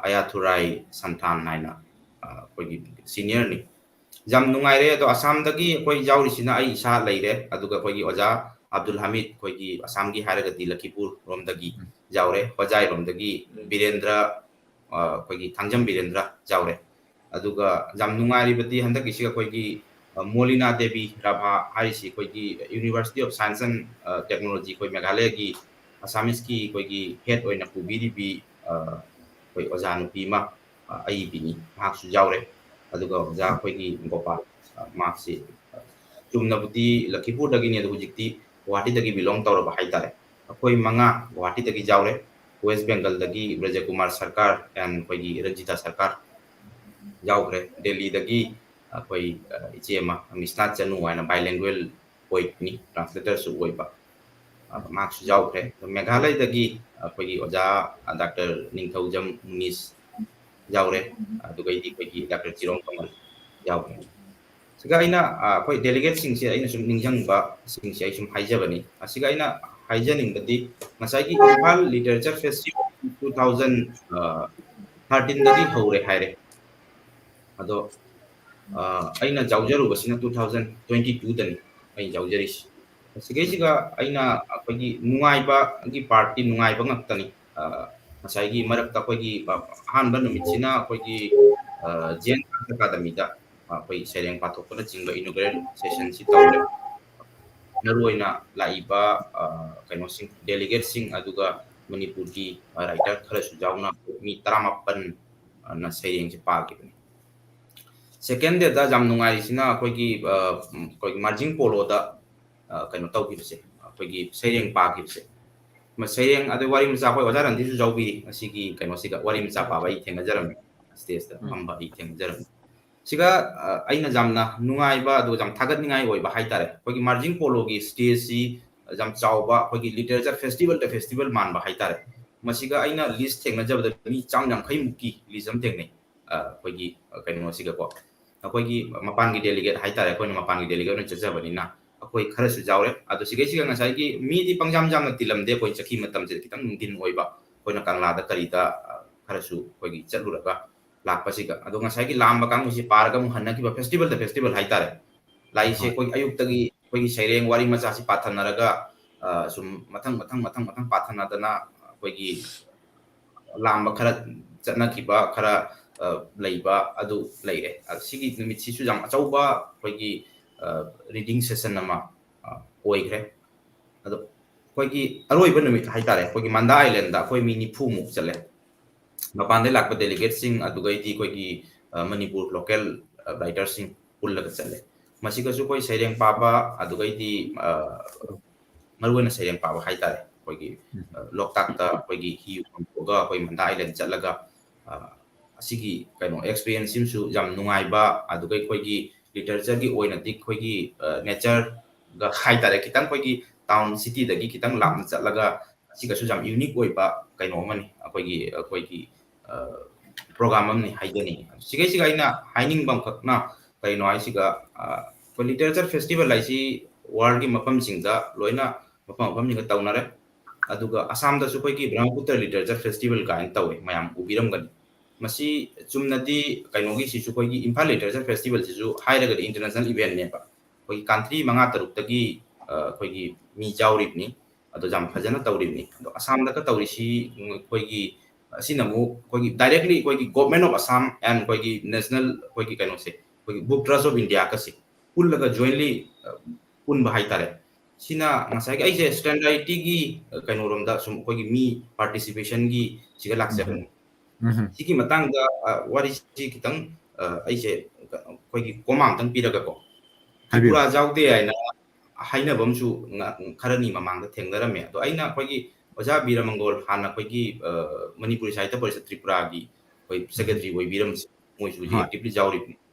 ꯑꯌꯥꯊꯨꯔꯥꯏ ꯁꯟꯊꯥꯟ ꯍꯥꯏꯅ ꯑꯩꯈꯣꯏꯒꯤ ꯁꯤꯅꯤꯌꯔꯅꯤ ꯌꯥꯝ ꯅꯨꯡꯉꯥꯏꯔꯦ ꯑꯗꯣ ꯑꯁꯥꯝꯗꯒꯤ ꯑꯩꯈꯣꯏ ꯌꯥꯎꯔꯤꯁꯤ나 ꯑꯩ ꯏꯁꯥ ꯂꯩꯔꯦ ꯑꯗꯨꯒ ꯑꯩꯈꯣꯏꯒꯤ ꯑꯣꯖꯥ ꯑब्ꯗꯨꯜ ꯍꯃꯤꯗ ꯑꯩꯈꯣꯏꯒꯤ ꯑꯁꯥꯝꯒꯤ ꯍꯥꯏꯔꯒꯗꯤ ꯂꯈꯤꯄꯨꯔ ꯔꯣꯝꯗꯒꯤ ꯌꯥꯎꯔꯦ ꯍꯣꯖꯥꯏꯔꯣꯝꯗꯒꯤ ꯕꯤꯔꯦꯟꯗ꯭ꯔ ꯑꯩꯈꯣꯏꯒꯤ ꯊꯥꯡꯖꯝ ꯕꯤꯔꯦꯟꯗ꯭ꯔ ꯌꯥꯎꯔꯦ ꯑꯗꯨꯒ ꯌꯥꯝ ꯅꯨꯡꯉꯥꯏꯔꯤꯕꯗꯤ ꯍꯟꯗꯛꯀꯤꯁꯤꯒ ꯑꯩꯈꯣꯏꯒꯤ ꯃꯣꯂꯤꯅꯥ ꯗꯦꯕꯤ ꯔꯥꯚꯥ ꯍꯥꯏꯔꯤꯁꯤ ꯑꯩꯈꯣꯏꯒꯤ university of science and technology ꯑꯩꯈꯣꯏ ꯃꯦꯘꯥꯂꯌꯥꯒꯤ ꯑꯁꯥꯃꯤꯁꯀꯤ ꯑꯩꯈꯣꯏꯒꯤ ꯍꯦꯗ ꯑꯣꯏꯅ ꯄꯨꯕꯤꯔꯤꯕꯤ ꯑꯩꯈꯣꯏ ꯑꯣꯖꯥ ꯅꯨꯄꯤ ꯑꯃ ꯑꯏꯕꯤꯅꯤ ꯃꯍꯥꯛꯁꯨ ꯌꯥꯎꯔꯦ ꯑꯗꯨꯒ ꯑꯣꯖꯥ ꯑꯩꯈꯣꯏꯒꯤ ꯒꯣꯄꯥꯜ ꯃꯍꯥꯛꯁꯤ ꯆꯨꯝꯅꯕꯨꯗꯤ ꯂꯈꯤꯄꯨꯔꯗꯒꯤꯅꯤ ꯑꯗꯨ ꯍꯧꯖꯤꯛꯇꯤ ꯒꯨꯋꯥꯍꯥꯇꯤꯗꯒꯤ ꯕꯤꯂꯣꯡ ꯇꯧꯔꯕ ꯍꯥꯏꯇꯥꯔꯦ ꯑꯩꯈꯣꯏ 5 ꯒꯨꯋꯥꯍꯥꯇꯤꯗꯒꯤ ꯌꯥꯎꯔꯦ ꯋꯦꯁ ꯕꯦꯡꯒꯜꯗꯒꯤ ꯕ꯭ꯔꯖꯀꯨꯃꯥꯔ ꯁꯔꯀꯥꯔ ꯑꯦꯟ ꯑꯩꯈꯣꯏꯒꯤ ꯔꯟꯖꯤꯇꯥ ꯁꯔꯀꯥꯔ ꯌꯥꯎꯈ꯭ꯔꯦ ꯗꯦꯜꯂꯤꯗꯒꯤ ꯑꯩꯈꯣꯏ ꯏꯆꯦ ꯑꯃ ꯃꯤꯁꯅꯥꯠ ꯆꯅꯨ ꯍꯥꯏꯅ ꯕꯥꯏꯂꯦꯡꯒ꯭ꯋꯦꯜ ꯄꯣꯏꯠꯅꯤ ꯇ꯭ꯔꯥꯟꯁꯂꯦꯇꯔꯁꯨ ꯑꯣꯏꯕ ꯃꯍꯥꯛꯁꯨ ꯌꯥꯎꯈ꯭ꯔꯦ ꯃꯦꯘꯥꯂꯌꯥꯗꯒꯤ ꯑꯩꯈꯣꯏꯒꯤ ꯑꯣꯖꯥ ꯗꯥꯛꯇꯔ ꯅꯤꯡꯊꯧꯖꯝ ꯃꯨꯅꯤꯁ ꯌꯥꯎꯔꯦ ꯑꯗꯨꯒꯩꯗꯤ ꯑꯩꯈꯣꯏꯒꯤ ꯗꯥꯛꯇꯔ ꯆꯤꯔꯣꯡ ꯀꯃꯜ ꯌꯥꯎꯈ꯭ꯔꯦ ꯁꯤꯒ ꯑꯩꯅ ꯑꯩꯈꯣꯏ ꯗꯦꯂꯤꯒꯦꯠꯁꯤꯡꯁꯦ ꯑꯩꯅ ꯁꯨꯝ ꯅꯤꯡꯁꯤꯡꯕ ꯁꯤꯡꯁꯦ ꯑꯩ ꯁꯨꯝ ꯍꯥꯏꯖꯕꯅꯤ ꯑꯁꯤꯒ ꯑꯩꯅ ꯍꯥꯏꯖꯅꯤꯡꯕꯗꯤ ꯉꯁꯥꯏꯒꯤ ꯏꯝꯐꯥꯜ ꯂꯤꯇꯔꯦꯆꯔ ꯐꯦꯁꯇꯤꯚꯦꯜ 2013ꯗꯒꯤ ꯍꯧꯔꯦ ꯍꯥꯏꯔꯦ ꯑꯗꯣ ꯑꯩꯅ ꯌꯥꯎꯖꯔꯨꯕꯁꯤꯅ 2022ꯗꯅꯤ ꯑꯩ ꯌꯥꯎꯖꯔꯤꯁꯤ ꯁꯤꯒꯩꯁꯤꯒ ꯑꯩꯅ ꯑꯩꯈꯣꯏꯒꯤ ꯅꯨꯡꯉꯥꯏꯕꯒꯤ ꯄꯥꯔꯠꯇꯤ ꯅꯨꯡꯉꯥꯏꯕ ꯉꯥꯛꯇꯅꯤ ꯉꯁꯥꯏꯒꯤ ꯃꯔꯛꯇ ꯑꯩꯈꯣꯏꯒꯤ ꯑꯍꯥꯟꯕ ꯅꯨꯃꯤꯠꯁꯤꯅ ꯑꯩꯈꯣꯏꯒꯤ ꯖꯦꯟ ꯑꯦꯀꯥꯗꯃꯤꯗ ꯑꯩꯈꯣꯏ ꯁꯩꯔꯦꯡ ꯄꯥꯊꯣꯛꯄꯅꯆꯤꯡꯕ ꯏꯅꯣꯒ꯭ꯔꯦꯜ ꯁꯦꯁꯟꯁꯤ ꯇꯧꯔꯦ ꯃꯔꯨꯑꯣꯏꯅ ꯂꯥꯛꯏꯕ ꯀꯩꯅꯣꯁꯤꯡ ꯗꯦꯂꯤꯒꯦꯠꯁꯤꯡ ꯑꯗꯨꯒ ꯃꯅꯤꯄꯨꯔꯒꯤ ꯔꯥꯏꯇꯔ ꯈꯔꯁꯨ ꯌꯥꯎꯅ ꯃꯤ 19ꯅ ꯁꯩꯔꯦꯡꯁꯦ ꯄꯥꯈꯤꯕꯅꯤ ꯁꯦꯀꯦꯟ ꯗꯦꯗ ꯌꯥꯝ ꯅꯨꯡꯉꯥꯏꯔꯤꯁꯤꯅ ꯑꯩꯈꯣꯏꯒꯤ ꯃꯥꯔꯖꯤꯡ ꯄꯣꯂꯣꯗ ꯀꯩꯅꯣ ꯇꯧꯈꯤꯕꯁꯦ ꯑꯩꯈꯣꯏꯒꯤ ꯁꯩꯔꯦꯡ ꯄꯥꯈꯤꯕꯁꯦ ꯁꯩꯔꯦꯡ ꯑꯗꯩ ꯋꯥꯔꯤ ꯃꯆꯥ ꯑꯩꯈꯣꯏ ꯑꯣꯖꯥ ꯔꯟꯙꯤꯁꯨ ꯌꯥꯎꯕꯤꯔꯤ ꯑꯁꯤꯒꯤ ꯀꯩꯅꯣꯁꯤꯒ ꯋꯥꯔꯤ ꯃꯆꯥ ꯄꯥꯕ ꯑꯩ ꯊꯦꯡꯅꯖꯔꯝꯃꯤ ꯁ꯭ꯇꯦꯖꯇ ꯐꯝꯕ ꯑꯩ ꯊꯦꯡꯅꯖꯔꯝꯃꯤ ꯁꯤꯒ ꯑꯩꯅ ꯌꯥꯝꯅ ꯅꯨꯡꯉꯥꯏꯕ ꯑꯗꯨꯒ ꯌꯥꯝ ꯊꯥꯒꯠꯅꯤꯡꯉꯥꯏ ꯑꯣꯏꯕ ꯍꯥꯏꯇꯥꯔꯦ ꯑꯩꯈꯣꯏꯒꯤ ꯃꯥꯔꯖꯤꯡ ꯄꯣꯂꯣꯒꯤ ꯁ꯭ꯇꯦꯖꯁꯤ ꯌꯥꯝ ꯆꯥꯎꯕ ꯑꯩꯈꯣꯏꯒꯤ ꯂꯤꯇꯔꯦꯆꯔ ꯐꯦꯁꯇꯤꯚꯦꯜ ꯃꯥꯟꯕ ꯍꯥꯏꯇꯥꯔꯦ ꯃꯁꯤꯒ ꯑꯩꯅ ꯂꯤꯁ ꯊꯦꯡꯅꯖꯕꯗ ꯃꯤ 150ꯃꯨꯛꯀꯤ ꯂꯤꯁ ꯑꯃ ꯊꯦꯡꯅꯩ ꯑꯩꯈꯣꯏꯒꯤ ꯀꯩꯅꯣꯁꯤꯒꯀꯣ ꯑꯩꯈꯣꯏꯒꯤ ꯃꯄꯥꯟꯒꯤ ꯗꯦꯂꯤꯒꯦꯠ ꯍꯥꯏꯇꯥꯔꯦ ꯑꯩꯈꯣꯏꯅ ꯃꯄꯥꯟꯒꯤ ꯗꯦꯂꯤꯒꯦꯠ ꯑꯣꯏꯅ ꯆꯠꯆꯕꯅꯤꯅ ꯑꯩꯈꯣꯏ ꯈꯔꯁꯨ ꯌꯥꯎꯔꯦ ꯑꯗꯣ ꯁꯤꯒꯩꯁꯤꯒ ꯉꯁꯥꯏꯒꯤ ꯃꯤꯗꯤ ꯄꯪꯖꯥꯝ ꯖꯥꯝꯅ ꯇꯤꯜꯂꯝꯗꯦ ꯑꯩꯈꯣꯏ ꯆꯠꯈꯤ ꯃꯇꯝꯁꯤꯗ ꯈꯤꯇꯪ ꯅꯨꯡꯊꯤꯟ ꯑꯣꯏꯕ ꯑꯩꯈꯣꯏꯅ ꯀꯪꯂꯥꯗ ꯀꯔꯤꯗ ꯈꯔꯁꯨ ꯑꯩꯈꯣꯏꯒꯤ ꯆꯠꯂꯨꯔꯒ ꯂꯥꯛꯄꯁꯤꯒ ꯑꯗꯣ ꯉꯁꯥꯏꯒꯤ ꯂꯥꯛꯑꯝꯕ ꯀꯥꯡꯕꯨꯁꯤ ꯄꯥꯔꯒ ꯑꯃꯨꯛ ꯍꯟꯅꯈꯤꯕ ꯐꯦꯁꯇꯤꯚꯦꯜ ꯍꯥꯏꯇꯥꯔꯦ ꯂꯥꯛꯏꯁꯦ ꯑꯩꯈꯣꯏ ꯑꯌꯨꯛꯇꯒꯤ ꯑꯩꯈꯣꯏꯒꯤ ꯁꯩꯔꯦꯡ ꯋꯥꯔꯤ ꯃꯆꯥꯁꯤ ꯄꯥꯊꯅꯔꯒ ꯁꯨꯝ ꯃꯊꯪ ꯄꯥꯊꯅꯗꯅ ꯑꯩꯈꯣꯏꯒꯤ ꯂꯥꯝꯕ ꯈꯔ ꯆꯠꯅꯈꯤꯕ ꯈꯔ ꯂꯩꯕ ꯑꯗꯨ ꯂꯩꯔꯦ ꯁꯤꯒꯤ ꯅꯨꯃꯤꯠꯁꯤꯁꯨ ꯌꯥꯝ ꯑꯆꯧꯕ ꯑꯩꯈꯣꯏꯒꯤ ꯔꯤꯗꯤꯡ ꯁꯦꯁꯟ ꯑꯃ ꯑꯣꯏꯈ꯭ꯔꯦ ꯑꯗꯣ ꯑꯩꯈꯣꯏꯒꯤ ꯑꯔꯣꯏꯕ ꯅꯨꯃꯤꯠ ꯍꯥꯏꯇꯥꯔꯦ ꯑꯩꯈꯣꯏꯒꯤ ꯃꯟꯗꯥ ꯑꯥꯏꯂꯦꯟꯗ ꯑꯩꯈꯣꯏ ꯃꯤ 90ꯃꯨꯛ ꯆꯠꯂꯦ ꯃꯄꯥꯟꯗꯩ ꯂꯥꯛꯄ ꯗꯦꯂꯤꯒꯦꯠꯁꯤꯡ ꯑꯗꯨꯒꯩꯗꯤ ꯑꯩꯈꯣꯏꯒꯤ ꯃꯅꯤꯄꯨꯔ ꯂꯣꯀꯦꯜ ꯔꯥꯏꯇꯔꯁꯤꯡ ꯄꯨꯜꯂꯒ ꯆꯠꯂꯦ ꯃꯁꯤꯒꯁꯨ ꯑꯩꯈꯣꯏ ꯁꯩꯔꯦꯡ ꯄꯥꯕ ꯑꯗꯨꯒꯩꯗꯤ ꯃꯔꯨꯑꯣꯏꯅ ꯁꯩꯔꯦꯡ ꯄꯥꯕ ꯍꯥꯏꯇꯥꯔꯦ ꯑꯩꯈꯣꯏꯒꯤ ꯂꯣꯛꯇꯥꯛꯇ ꯑꯩꯈꯣꯏꯒꯤ ꯍꯤ ꯇꯣꯡꯊꯣꯛꯑꯒ ꯑꯩꯈꯣꯏ ꯃꯟꯗꯥ ꯑꯥꯏꯂꯦꯟ ꯆꯠꯂꯒ ꯑꯁꯤꯒꯤ ꯀꯩꯅꯣ ꯑꯦꯛꯁꯄꯤꯔꯤꯌꯦꯟꯁꯁꯤꯃꯁꯨ ꯌꯥꯝ ꯅꯨꯡꯉꯥꯏꯕ ꯑꯗꯨꯒ ꯑꯩꯈꯣꯏꯒꯤ ꯂꯤꯇꯔꯦꯆꯔꯒꯤ ꯑꯣꯏꯅꯗꯤ ꯑꯩꯈꯣꯏꯒꯤ ꯅꯦꯆꯔꯒ ꯍꯥꯏꯇꯥꯔꯦ ꯈꯤꯇꯪ ꯑꯩꯈꯣꯏꯒꯤ town city dagi kitang lam chatlaga siga su jam unique oiba kaino mani akoigi program amni haidani siga ina haining bang kakna kaino ai siga literature festival lai si world gi mapam singda loina mapam ni ga taunare aduga Assam da su koigi Brahmaputra literature festival ka in tawe mayam ubiram gani masi chumnadi kainogi si su koigi Imphal literature festival si su hairaga international event ne ba koigi country manga taruk tagi koigi mi jawrib ni ado jam phajana tawrib ni ado Assam da ka tawri si koigi sinamu koigi directly koigi government of Assam and koigi national koigi kaino se koigi book trust of India ka si pullaga jointly pun bahai tare sina ngasai ai je standardity gi kaino romda sum koigi mi participation gi siga lakse siki matang da wari si kitang ai je koigi komang tang piraga ko pura jaude aina haina bamsu kharani mamang da thengdarame to aina koigi oja biramangol hana koigi manipuri sahitya parishad tripura gi koi secretary oi biram moi su ji actively jawri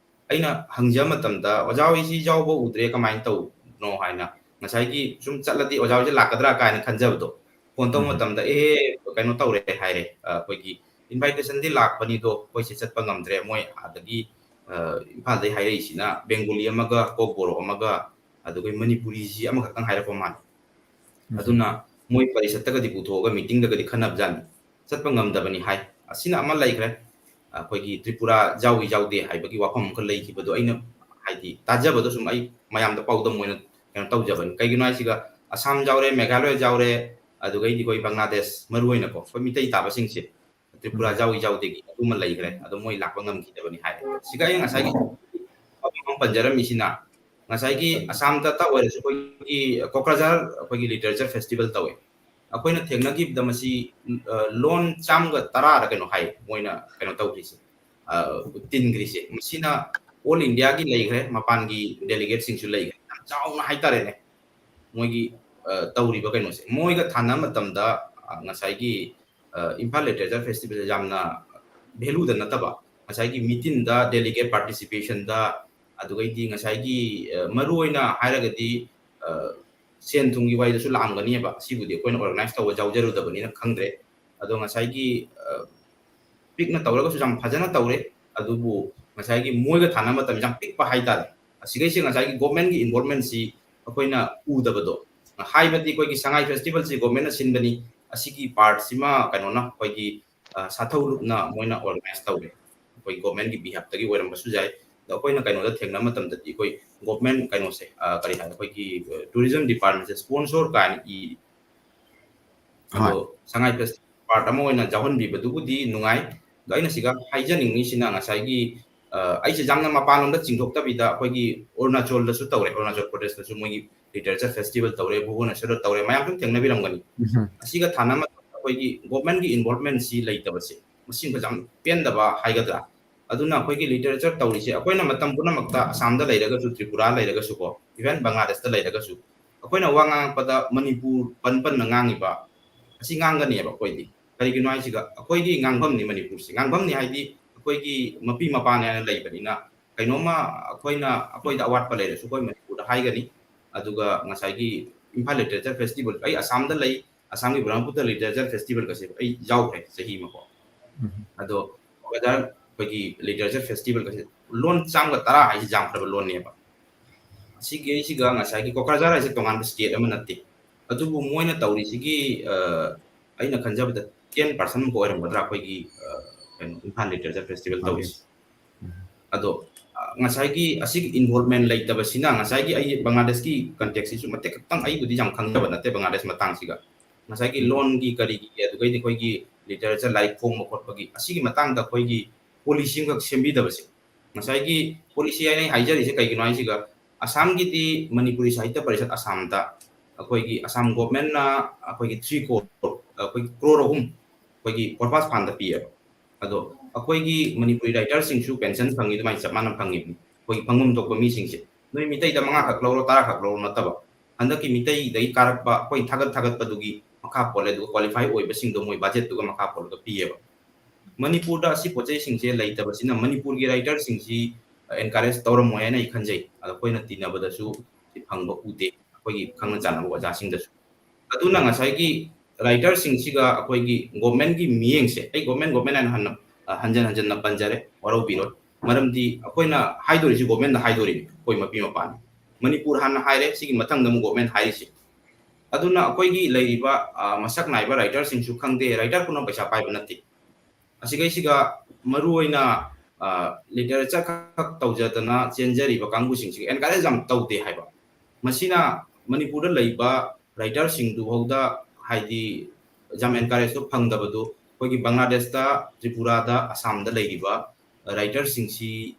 aina hangja matamda oja oi si jawbo udre kamain tau no haina ngasai gi sum chatlati oja oi lakadra kaina khanjabdo phone tong matamda kaino tawre haire koigi invitation di lakpani do koi se chatpa ngamdre moi adagi Imphal dai haire isina Bengali amaga Kokboro amaga adugoi Manipuri ji amaga tang haire paman aduna moi parishad taga di puthoga meeting daga di khanab jan chatpa ngamdabani hai asina ama laikre koigi Tripura jawi jawde haibagi wafam ka lai kibado aina haidi tajabado sum ai mayam da pawda moina kano tawjaban kaigino ai siga Assam jawre Meghalaya jawre adugai di koi Bangladesh maruina ko ko mitai taba singse Tripura jawi jawde gi aduma laikre ado moi lakpa ngam kidabani hai siga yang asai ang panjaram isina ngasai gi Assam ta ta wale su koigi Kokrajhar koigi literature festival tawe akoina thengna gi damasi loan cham ga tara ra keno hai moina keno tawrisi tin grise masina all India gi laikre mapan gi delegate sing su laikre chauna hai tare ne moigi tawri ba keno se moiga thana matamda ngasai gi Imphal literature festival jamna value da nataba ngasai gi meeting da delegate participation da adugai di ngasai gi maruina hairaga di sen thungi wai da su lamgani ba sibudi koina organize tawa jawjaru da bani na khangdre ado ngasai gi pikna tawraga su jam phajana tawre adubu ngasai gi moiga thana matam jam pik pa haidar asigai se ngasai gi government gi involvement si koina udabado haibati koi gi sangai festival si government na sinbani asigi part sima kanona koi gi sathau na moina organize tawre koi government gi bihap tagi weram basu jai da koi na kaino da thengna matam da koi government kaino se kari ha koi gi tourism department se sponsor kan I ado sangai festival part amo na jahon bi badu di nungai da ina siga haijaning ni sina ngasai gi ai se jamna mapanom da chingthok ta bi da koi gi Arunachal da su tawre Arunachal Pradesh da su moi literature festival tawre Bhubaneswar tawre mayam tum thengna biram gani asiga thana ma koi gi government gi involvement si leitabase masing jam pendaba haigadra aduna koi gi literature tawri se akoina matam puna makta Assam da leiraga su Tripura leiraga su ko even Bangladesh da leiraga su akoina wanga pada Manipur panpan na ngangi ba asi ngangani ba koi di kari gi noi siga akoi gi ngangbam ni Manipur si ngangbam ni haidi akoi gi mapi mapane na leibani na kainoma akoi da award pa leira su koi Manipur da haigani aduga ngasai gi Imphal literature festival ai Assam da lei Assam gi Brahmaputra literature festival ka se ai jawre sahi ma ko ado kadar koigi literature festival ka se loan cham ga tara ai jam khar loan ne ba sigi ngasai gi Kokrajhar ai se tongan state ama natte adubu moina tawri sigi aina khanjab da 10% ko eram badra koigi Imphal literature festival tawri ado ngasai gi asig involvement lai tabasina ngasai gi ai Bangladesh ki context su mate katang ai budi jam khang ba nate Bangladesh matang siga ngasai gi loan gi kari gi adu gai koi gi literature lai phong mo khot pagi asigi matang da koi gi policy ngak sembi da basi ngasai gi policy ai haijari se kai gi noi siga Assam gi di Manipuri Sahitya Parishad Assam da koi gi Assam government na koi gi 3 crore hum koi gi purpose fund da pi ado akoi gi Manipuri writer sing su pension phangi mai chamana phangi koi phangum to ko mi sing se noi mitai da manga khak loro tara khak loro mataba anda ki mitai dai karak ba koi thagat padugi makha pole du qualify oi ba sing do moi budget du makha pole do piye ba Manipur da si pochai sing se lai ta basina Manipur gi writer sing si encourage tawra moya na ikhanjai ado koi na tina bada su phangba ude ꯑꯩꯈꯣꯏꯒꯤ ꯈꯪꯅ ꯆꯥꯟꯅꯕ ꯑꯣꯖꯥꯁꯤꯡꯗꯁꯨ ꯑꯗꯨꯅ ꯉꯁꯥꯏꯒꯤ ꯔꯥꯏꯇꯔꯁꯤꯡꯁꯤꯒ ꯑꯩꯈꯣꯏꯒꯤ ꯒꯣꯔꯃꯦꯟꯒꯤ ꯃꯤꯠꯌꯦꯡꯁꯦ ꯑꯩ government ꯍꯥꯏꯅ ꯍꯟꯖꯟ ꯍꯟꯖꯟꯅ ꯄꯟꯖꯔꯦ ꯋꯥꯔꯧꯕꯤꯔꯣꯏ ꯃꯔꯝꯗꯤ ꯑꯩꯈꯣꯏꯅ ꯍꯥꯏꯗꯣꯔꯤꯁꯤ ꯒꯣꯔꯃꯦꯟꯗ ꯍꯥꯏꯗꯣꯔꯤꯅꯤ ꯑꯩꯈꯣꯏ ꯃꯄꯤ ꯃꯄꯥꯅꯤ ꯃꯅꯤꯄꯨꯔ ꯍꯥꯟꯅ ꯍꯥꯏꯔꯦ ꯁꯤꯒꯤ ꯃꯊꯪꯗ ꯑꯃꯨꯛ ꯒꯣꯔꯃꯦꯟ ꯍꯥꯏꯔꯤꯁꯤ aduna akoigi leiriba masak naiba writer sing su khangde writer kuno paisa paiba natti asigai siga maru oina literature khak tawjadana chenjari ba kangbu sing sig encourage jam tawde haiba masina manipur da leiba writer sing du hoda haidi jam encourage to phangda badu koigi bangladesh da tripura da assam da leiriba writer sing si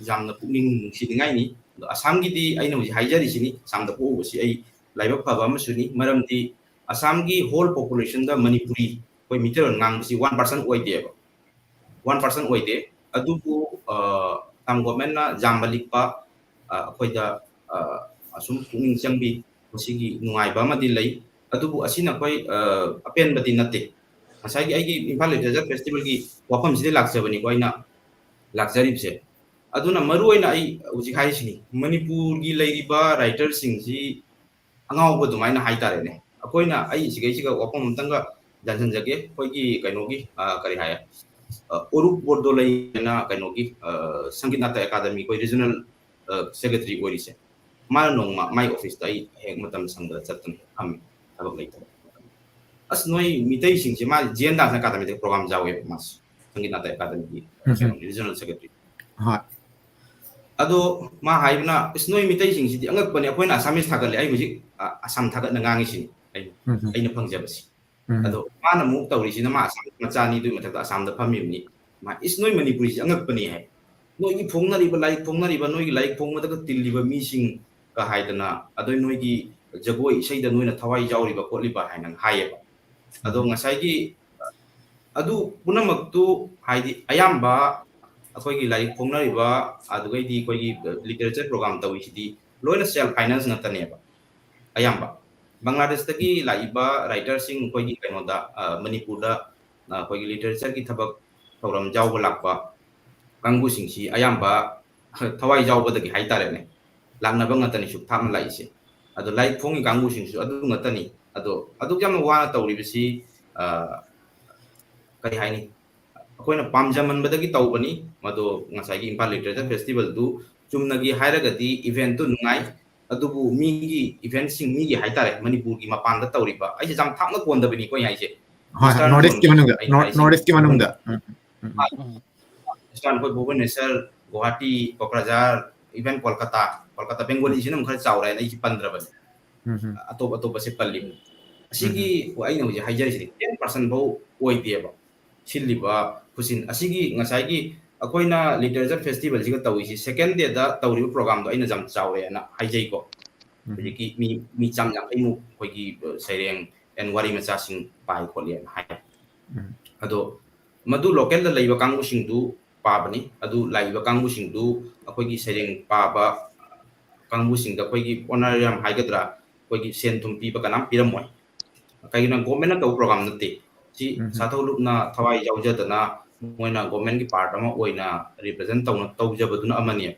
jamna pukning nungsidingai ni assam gi di aina hu haijari sini samda ko si ai laiba phaba masuni maramdi assam gi whole population da manipuri koi meter ngang si 1% oide 1% oide adubu tam government na jambalikpa koi da asum pukning changbi masigi nungai ba ma di lei adubu asina koi apen bati natte asagi ai gi imphal literature festival gi wafam sidi lakjabani ko aina lakjari se aduna maru oina ai uji haisini manipur gi leiriba writer sing si angau ba dumaina haitare ne akoina ai sigai siga wapam tanga jansan jage koigi kainogi kari haya orup bordo leina kainogi sangit nata academy koi regional secretary orise ma nongma my office dai hek matam sangda chatan am abak leita as noi mitei sing si ma jien dance academy de program jawe mas sangit nata academy regional secretary ha ado ma haibna isnoi mitai sing sidi angak bani akoina asamis thagale ai muji asam thagat nangangi sin ai na phangjabasi ado mana mu tawri sina ma asam machani du mathak asam da phami ni ma isnoi manipuri si angak bani hai noi gi phongnari ba lai phongnari ba noi gi lai phongma da tilli ba mi sing ka haidana ado noi gi jagoi sei da noi na thawai jawri ba kotli ba hainang haye ba ado ngasai gi adu punamak tu haidi ayamba akoigi lai phongnariba adugai di koigi literature program tawisidi loina self finance natane ba ayamba bangladesh tagi laiba writer sing koigi kainoda manipur da koigi literature ki thabak program jawba lakba kangbu singsi ayamba thawai jawba dagi haitare ne lakna ba ngatani su tham laise adu lai phongi kangbu singsu adu ngatani adu jam wana tawribisi kai haini akoina pamjaman badagi tawbani mado ngasai imphal literature festival du chumnagi hairagadi event tu nungai adubu migi event sing migi haitare manipur gi mapan da tawriba aise jam thakna kondabani ko yaise ha northeast ki manungda stan ko bhubaneswar guwahati kokrajhar event kolkata bengal isinam khar chawra na 15 ban atop se pallim asigi aina hu haijari 10% bau oideba silliba kusin asigi ngasai gi akoina literature festival siga tawisi second day da tawri program do aina jam chawre na haijai ko ki mi cham jam aimu koi gi saireng en wari macha sing pai ko lian hai ado madu local da leiba kangbu sing du pabani adu laiba kangbu sing du akoi gi saireng paba kangbu sing da koi gi honorarium haigadra koi gi sentum pi ba kanam piramoi kaina government na program nate si satholupna thawai jaujadana moina government ki part ama oina represent tawjabaduna amani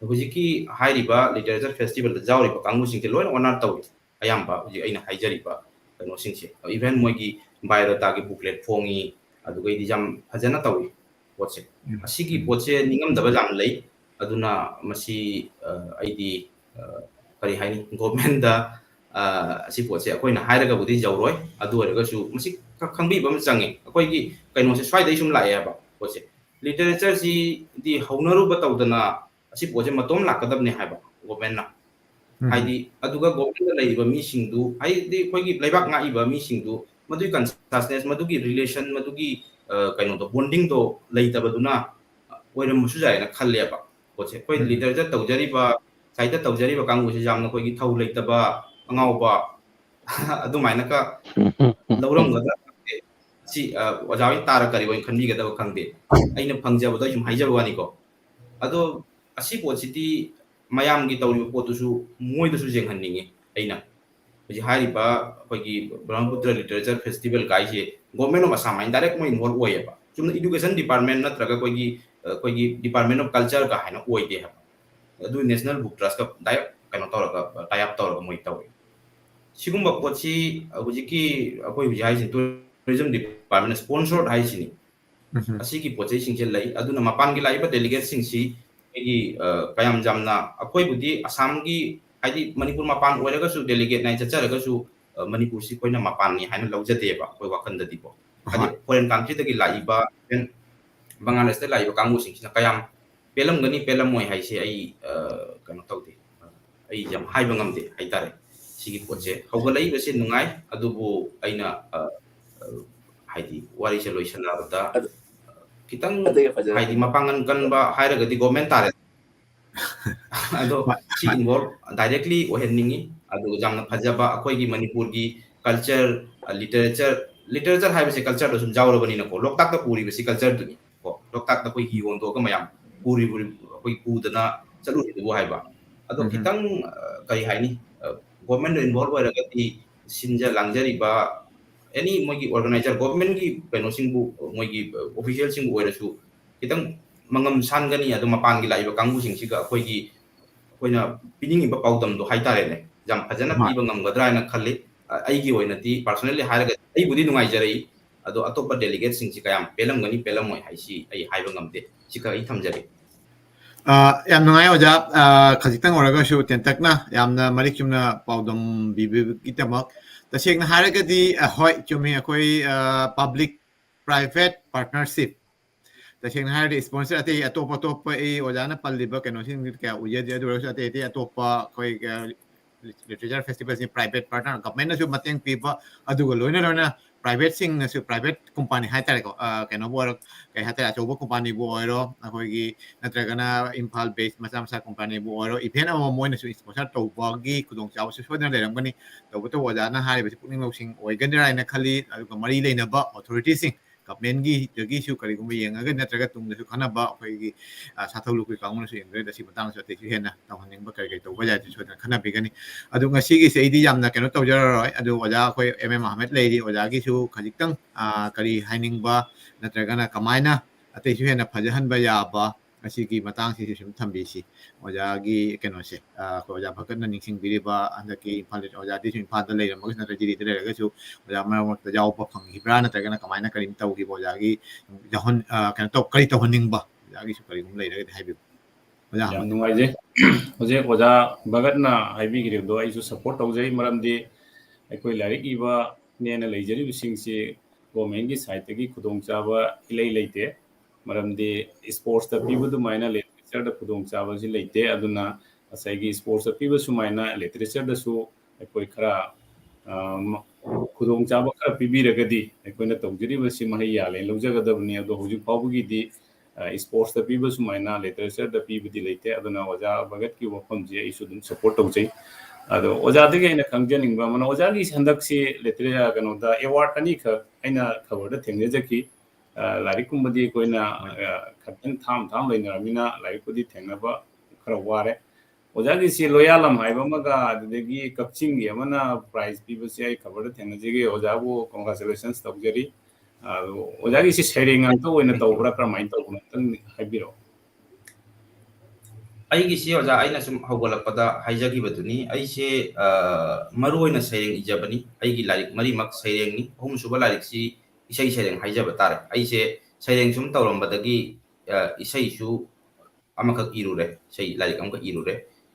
hujiki hairiba literature festival da jawriba kangbu singte loina honor tawi ayamba huji aina haijariba kano singse event moigi biodata ki booklet phongi adugai di jam phajana tawi potse asigi potse ningam daba jam lei aduna masi aidi kari haini government da si potse akoina hairaga budi jawroi adu araga su masi khangbi bam changi akoi gi kaino se swai dai sum lae ba potse literature si di haunaru ba tawdana asi potse matom lakadabne haiba government na haidi aduga government da leiba mi singdu haidi koi gi leibak nga iba mi singdu madui consciousness madugi relation madugi kaino do bonding do leitabaduna oiram musu jai na khalle ba potse koi literature tawjari ba saida tawjari ba kangu se jamna koi gi thau leitaba angau ba adumaina ka lauram gada si ojawi tara kari boin khanbi gada khangde aina phangjaba da jum haijaba wani ko ado asi potiti mayam gi tawri potu su moi da su jeng hanninge aina ji hari ba kogi brahmaputra literature festival kai je government of assam direct mo involve oye ba chumna education department na traga kogi department of culture ka haina oide ha adu national book trust ka direct ꯀꯩꯅꯣ ꯇꯧꯔꯒ ꯇꯥꯏ up ꯇꯧꯔꯒ ꯃꯣꯏ ꯇꯧꯏ ꯁꯤꯒꯨꯝꯕ ꯄꯣꯠꯁꯤ ꯍꯧꯖꯤꯛꯀꯤ ꯑꯩꯈꯣꯏ ꯍꯧꯖꯤꯛ ꯍꯥꯏꯁꯤ ꯇꯨꯔꯤꯖꯝ ꯗꯤꯄꯥꯔꯠꯃꯦꯟꯅ ꯁ꯭ꯄꯣꯟꯁꯔഡ് ꯍꯥꯏꯁꯤꯅꯤ ꯑꯁꯤꯒꯤ ꯄꯣꯠꯆꯩꯁꯤꯡꯁꯦ ꯂꯩ ꯑꯗꯨꯅ ꯃꯄꯥꯟꯒꯤ ꯂꯥꯛꯏꯕ ꯗꯦꯂꯤꯒꯦꯠꯁꯤꯡꯁꯤ ꯑꯩꯒꯤ ꯀꯌꯥꯝ ꯌꯥꯝꯅ ꯑꯩꯈꯣꯏꯕꯨꯗꯤ ꯑꯁꯥꯝꯒꯤ ꯍꯥꯏꯗꯤ ꯃꯅꯤꯄꯨꯔ ꯃꯄꯥꯟ ꯑꯣꯏꯔꯒꯁꯨ ꯗꯦꯂꯤꯒꯦꯠ ꯅꯥꯏ ꯆꯠꯆꯔꯒꯁꯨ ꯃꯅꯤꯄꯨꯔꯁꯤ ꯑꯩꯈꯣꯏꯅ ꯃꯄꯥꯟꯅꯤ ꯍꯥꯏꯅ ꯂꯧꯖꯗꯦꯕ ꯑꯩꯈꯣꯏ ꯋꯥꯈꯜꯗꯗꯤꯀꯣ ꯍꯥꯏꯗꯤ ꯐꯣꯔꯦꯟ ꯀꯟꯇ꯭ꯔꯤꯗꯒꯤ ꯂꯥꯛꯏꯕ ꯕꯪꯒ꯭ꯂꯥꯗꯦꯁꯇ ꯂꯥꯛꯏꯕ ꯀꯥꯡꯕꯨꯁꯤꯡꯁꯤꯅ ꯀꯌꯥꯝ ꯄꯦꯜꯂꯝꯒꯅꯤ ꯄꯦꯜꯂꯝꯃꯣꯏ ꯍꯥꯏꯁꯦ ꯑꯩ ꯀꯩꯅꯣ ꯇꯧꯗꯦ ꯑꯩ ꯌꯥꯝ ꯍꯥꯏꯕ ꯉꯝꯗꯦ ꯍꯥꯏꯇꯥꯔꯦ ꯁꯤꯒꯤ ꯄꯣꯠꯁꯦ ꯍꯧꯒꯠꯂꯛꯏꯕꯁꯦ ꯅꯨꯡꯉꯥꯏ ꯑꯗꯨꯕꯨ ꯑꯩꯅ ꯍꯥꯏꯗꯤ ꯋꯥꯔꯤꯁꯦ ꯂꯣꯏꯁꯤꯜꯂꯛꯑꯕꯗ खितंग हाइदी मपांगन कनबा हाइरगदि गवर्नमेंट तारे अदो सी इन्वॉल्व डायरेक्टली ओहेनिंगी अदो जामना फजबा अखोइगी मणिपुर की कल्चर लिटरेचर हाइबसे कल्चर दो सुम जावरबनी नको लोकताक ता पूरी बसी कल्चर दुनी को लोकताक ता कोई हिवोन तो का मयाम पूरी कोई पूदना चलु हिदो हाइबा अदो खितंग कई हाइनी गवर्नमेंट इन्वॉल्व होरगदि सिंजा लांगजरिबा एनी मोगी ऑर्गेनाइजर गवर्नमेंट की पेनोसिंग मोगी ऑफिशियल सिंग ओइरसु खितंग मंगम सानगनी अदो मपान की लाइबा कांगु सिंग सिगा अखोइगी अखोइना पिनिंग पाउदम दो हाइतारेने जम फजना पीबा ngमगद्रा ना खल्ली अइगी ओइनती पर्सनली हाइरगा अइ बुदी नुंगाइजरई अदो अतोपा डेलीगेट सिंग सिगा याम पेलमगनी पेलमोय हाइसी अइ हाइबा ngमदे सिका अइ थमजरे ꯌꯥꯝ ꯅꯨꯡꯉꯥꯏ ꯑꯣꯖꯥ ꯈꯖꯤꯛꯇꯪ ꯑꯣꯏꯔꯒꯁꯨ ꯇꯦꯟꯇꯛꯅ ꯌꯥꯝꯅ ꯃꯔꯤꯛ ꯆꯨꯝꯅ ꯄꯥꯎꯗꯝ ꯄꯤꯕꯤꯕꯒꯤꯗꯃꯛ ꯇꯁꯦꯡꯅ ꯍꯥꯏꯔꯒꯗꯤ ꯍꯣꯏ ꯆꯨꯝꯃꯤ ꯑꯩꯈꯣꯏ ꯄꯕ꯭ꯂꯤꯛ ꯄ꯭ꯔꯥꯏꯚꯦꯠ ꯄꯥꯔꯠꯅꯔꯁꯤꯞ तसेंना हाइर स्पॉन्सर अते अतोप अतोप ए ओजाना पल्लिबा कनोसिंग क्या उयदे अदु रस अते अते अतोप कोई लिटरेचर फेस्टिवल से प्राइवेट पार्टनर गवर्नमेंट सु मतेंग पीबा अदुगा लोइना लोइना प्राइवेट सिंग नसु प्राइवेट कंपनी हाइतारे को कनो बोर कई हाइतारे अचोबो कंपनी बो ओइरो अखोइगी नत्रगना इम्फाल बेस मचा मचा कंपनी बो ओइरो इवेंट अमा मोइनसु स्पॉन्सर तौबागी खुदोंग चावसु सोदना लेरंगनी तौबतो ओजाना हाइबसि पुनिंग लौसिंग ओइगनराइना खली अदुगा मरी लेनबा अथॉरिटी सिंग गवर्नमेंट की जगी करीगुम येंगा नत्रगा तुंगदसु खनबा अखोइगी साथौलुकि कांगुनसु येंग्रे दसि बतांगसु अतेसु हेना तौहनिंगबा कई तौबा जायसु सोदना खनबिगनी अदु ngasi से इदी यामना केनो तौजररोय अदु ओजा अखोइ एमएम अहमद लेदी ओजागिसु खजिक्तंग करी हाइनिंगबा नत्रगाना कमाइना अतेसु हेना फजहनबा याबा ngasi की matangsi sum thambisi ओजागी केनोसे ओजा भगतना निसिंग बिरिबा अंदकी इम्फाल ओजा दिसु इम्फाल द लेरम मगस नत्र जिरि लेरगसु ओजा मरमत जावबा फंगिब्रा नत्रगाना कमाइना करिम तौगी ओजागी जहन केनो तो करी तौहनिंगबा ओजागी सु करिगुम लेरगदि हाइबि ओजा याम नुंगाइजे होजे ओजा भगतना हाइबिगिरिबदो आइसु सपोर्ट तौजै मरमदि अखोइ लाइक इबा नेना लेजरि बिसिंगसे गवर्नमेंट की साइड तगी खुदोंग चाबा इलै लेते मरमदि स्पोर्ट्स ता पीबदु माइना लिटरेचर दा खुदोंग चाबा जि लेते अदुना असाइगी स्पोर्ट्स ता पीबसु माइना लिटरेचर दसु अखोइ खरा खुदोंग चाबा खरा पीबिरगदि अखोइना तौजरिबसि महै याले लौजगदबनि अदो हुजि फावबगिदि स्पोर्ट्स ता पीबसु माइना लिटरेचर दा पीबदि लेते अदुना ओजा भगत की वफम जे इसु दुम सपोर्ट तौजै अदो ओजा दगे इन खंगजनिंगबा मन ओजा की संदक्सी लिटरेचर कनोदा अवार्ड अनी ख अइना खबरदा थेंगजकी लाइक कुंबदी कोइना खतन थाम लेनरमिना लाइक कुदी थेंगबा खरा वारे ओजागी सी लोयालम हाइबा मगा अदगी कपचिंग यमना प्राइज पीबसे आई खबर थेंगजेगे ओजाबो कांग्रेचुलेशंस तौजरी ओजागी सी शेयरिंग अंतो ओइना तौबरा क्रमाइन तौबना तंग हाइबिरो ꯑꯩꯒꯤ ꯁꯤ ꯑꯣꯖꯥ ꯑꯩꯅ ꯁꯨꯝ ꯍꯧꯒꯠꯂꯛꯄꯗ ꯍꯥꯏꯖꯈꯤꯕꯗꯨꯅꯤ ꯑꯩꯁꯦ ꯃꯔꯨꯑꯣꯏꯅ ꯁꯩꯔꯦꯡ ꯏꯖꯕꯅꯤ ꯑꯩꯒꯤ ꯂꯥꯏꯔꯤꯛ ꯃꯔꯤꯃꯛ ꯁꯩꯔꯦꯡꯅꯤ ꯑꯍꯨꯝꯁꯨꯕ ꯂꯥꯏꯔꯤꯛꯁꯤ ꯏꯁꯩ ꯁꯩꯔꯦꯡ ꯍꯥꯏꯖꯕ ꯇꯥꯔꯦ ꯑꯩꯁꯦ ꯁꯩꯔꯦꯡ ꯁꯨꯝ ꯇꯧꯔꯝꯕꯗꯒꯤ ꯏꯁꯩꯁꯨ ꯑꯃꯈꯛ ꯏꯔꯨꯔꯦ ꯏꯁꯩ ꯂꯥꯏꯔꯤꯛ ꯑꯃꯈꯛ ꯏꯔꯨꯔꯦ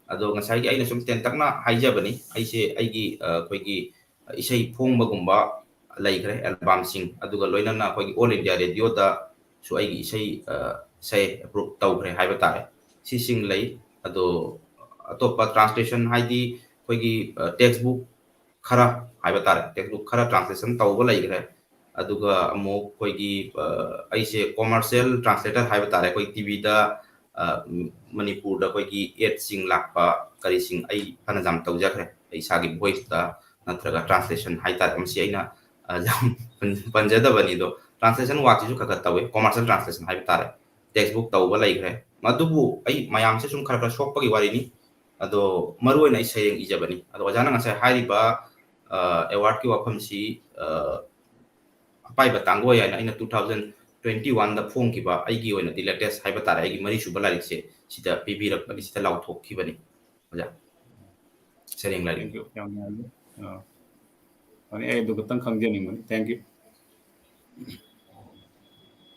ꯑꯗꯣ ꯉꯁꯥꯏꯒꯤ ꯑꯩꯅ ꯁꯨꯝ ꯇꯦꯟꯇꯛꯅ ꯍꯥꯏꯖꯕꯅꯤ ꯑꯩꯁꯦ ꯑꯩꯒꯤ ꯑꯩꯈꯣꯏꯒꯤ ꯏꯁꯩ ꯐꯣꯡꯕꯒꯨꯝꯕ ꯂꯩꯈ꯭ꯔꯦ ꯑꯦꯜꯕꯝꯁꯤꯡ ꯑꯗꯨꯒ ꯂꯣꯏꯅꯅ ꯑꯩꯈꯣꯏꯒꯤ ꯑꯣꯜ ꯏꯟꯗꯤꯌꯥ ꯔꯦꯗꯤꯑꯣꯗꯁꯨ ꯑꯩꯒꯤ ꯏꯁꯩ ꯑꯦꯄ꯭ꯔꯨꯞ ꯇꯧꯈ꯭ꯔꯦ ꯍꯥꯏꯕ ꯇꯥꯔꯦ सिसिंग लई अदो अतोपा ट्रांसलेशन हाइदी कोई टेक्स्ट बुक खरा हाइबा तारे टेक्स्ट बुक खरा ट्रांसलेशन तौबा लईग्रे अदुगा अमो कोई ऐसे कॉमर्शियल ट्रांसलेटर हाइबा तारे कोई टीवी दा मणिपुर दा कोई एड सिंग लापा करी सिंग आई फना जाम तौजाखरे आई सागी वॉइस दा नत्रगा ट्रांसलेशन हाइ तारे मसी आइना जाम पंजदा बनिदो ट्रांसलेशन वाचिसु खगा तवे कॉमर्शियल ट्रांसलेशन हाइबा तारे टेक्स्ट बुक तौबा लईग्रे मदुबु आई मयाम से सुम खरा खरा सोकपगी वारिनी अदो मरुओइना सैरेंग इजबनी अदो ओजाना ngasa हाइरिबा अवार्ड की वफम सी पाइबा तांगो याना इन 2021 दा फोंकिबा आइगी ओइना दि लेटेस्ट हाइबा तारा आइगी मरी सुबा लारिक से सिदा पिबिरक बनि सिदा लाउथोखिबनी ओजा ꯁꯩꯔꯦꯡ ꯂꯥꯏꯔꯤꯛ Thank you. Yang nyalu. Ani ay do katang khangjening mani. Thank you.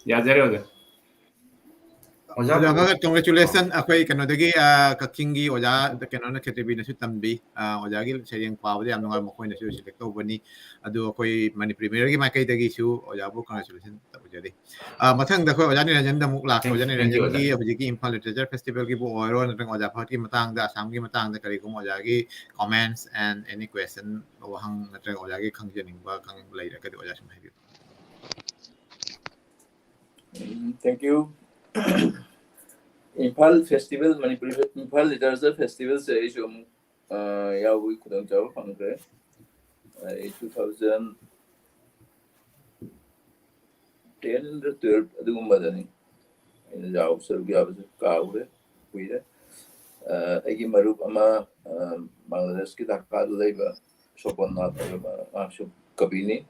Ya jare oja. ꯑꯣꯖꯥ Oja ka congratulation akwai kanodagi kakingi oja kanona khetribi na su tambi oja gi sayeng pawde yam nungai mokoi na su select tobani adu akwai mani premier gi makai dagi su oja bu congratulation tabujari mathang da khoi oja ni ranjan da muk lak oja ni Thank you, ranjan gi Oja. abji gi Imphal Literature Festival gi bu oiro na oja phat gi matang da Assam gi matang da kari kum oja gi comments and any question hang na oja gi khangjening ba khang lai ra ka oja sum hai. Thank you. Imphal Festival, Manipuri Imphal Literature Festival se isu yawi kudang jawa pangkre 2010 the 12 adugumba dani ina jaw sergi abse kaure kuire agi marup ama Bangladesh ki Dhaka leba sopon na ta shu kabini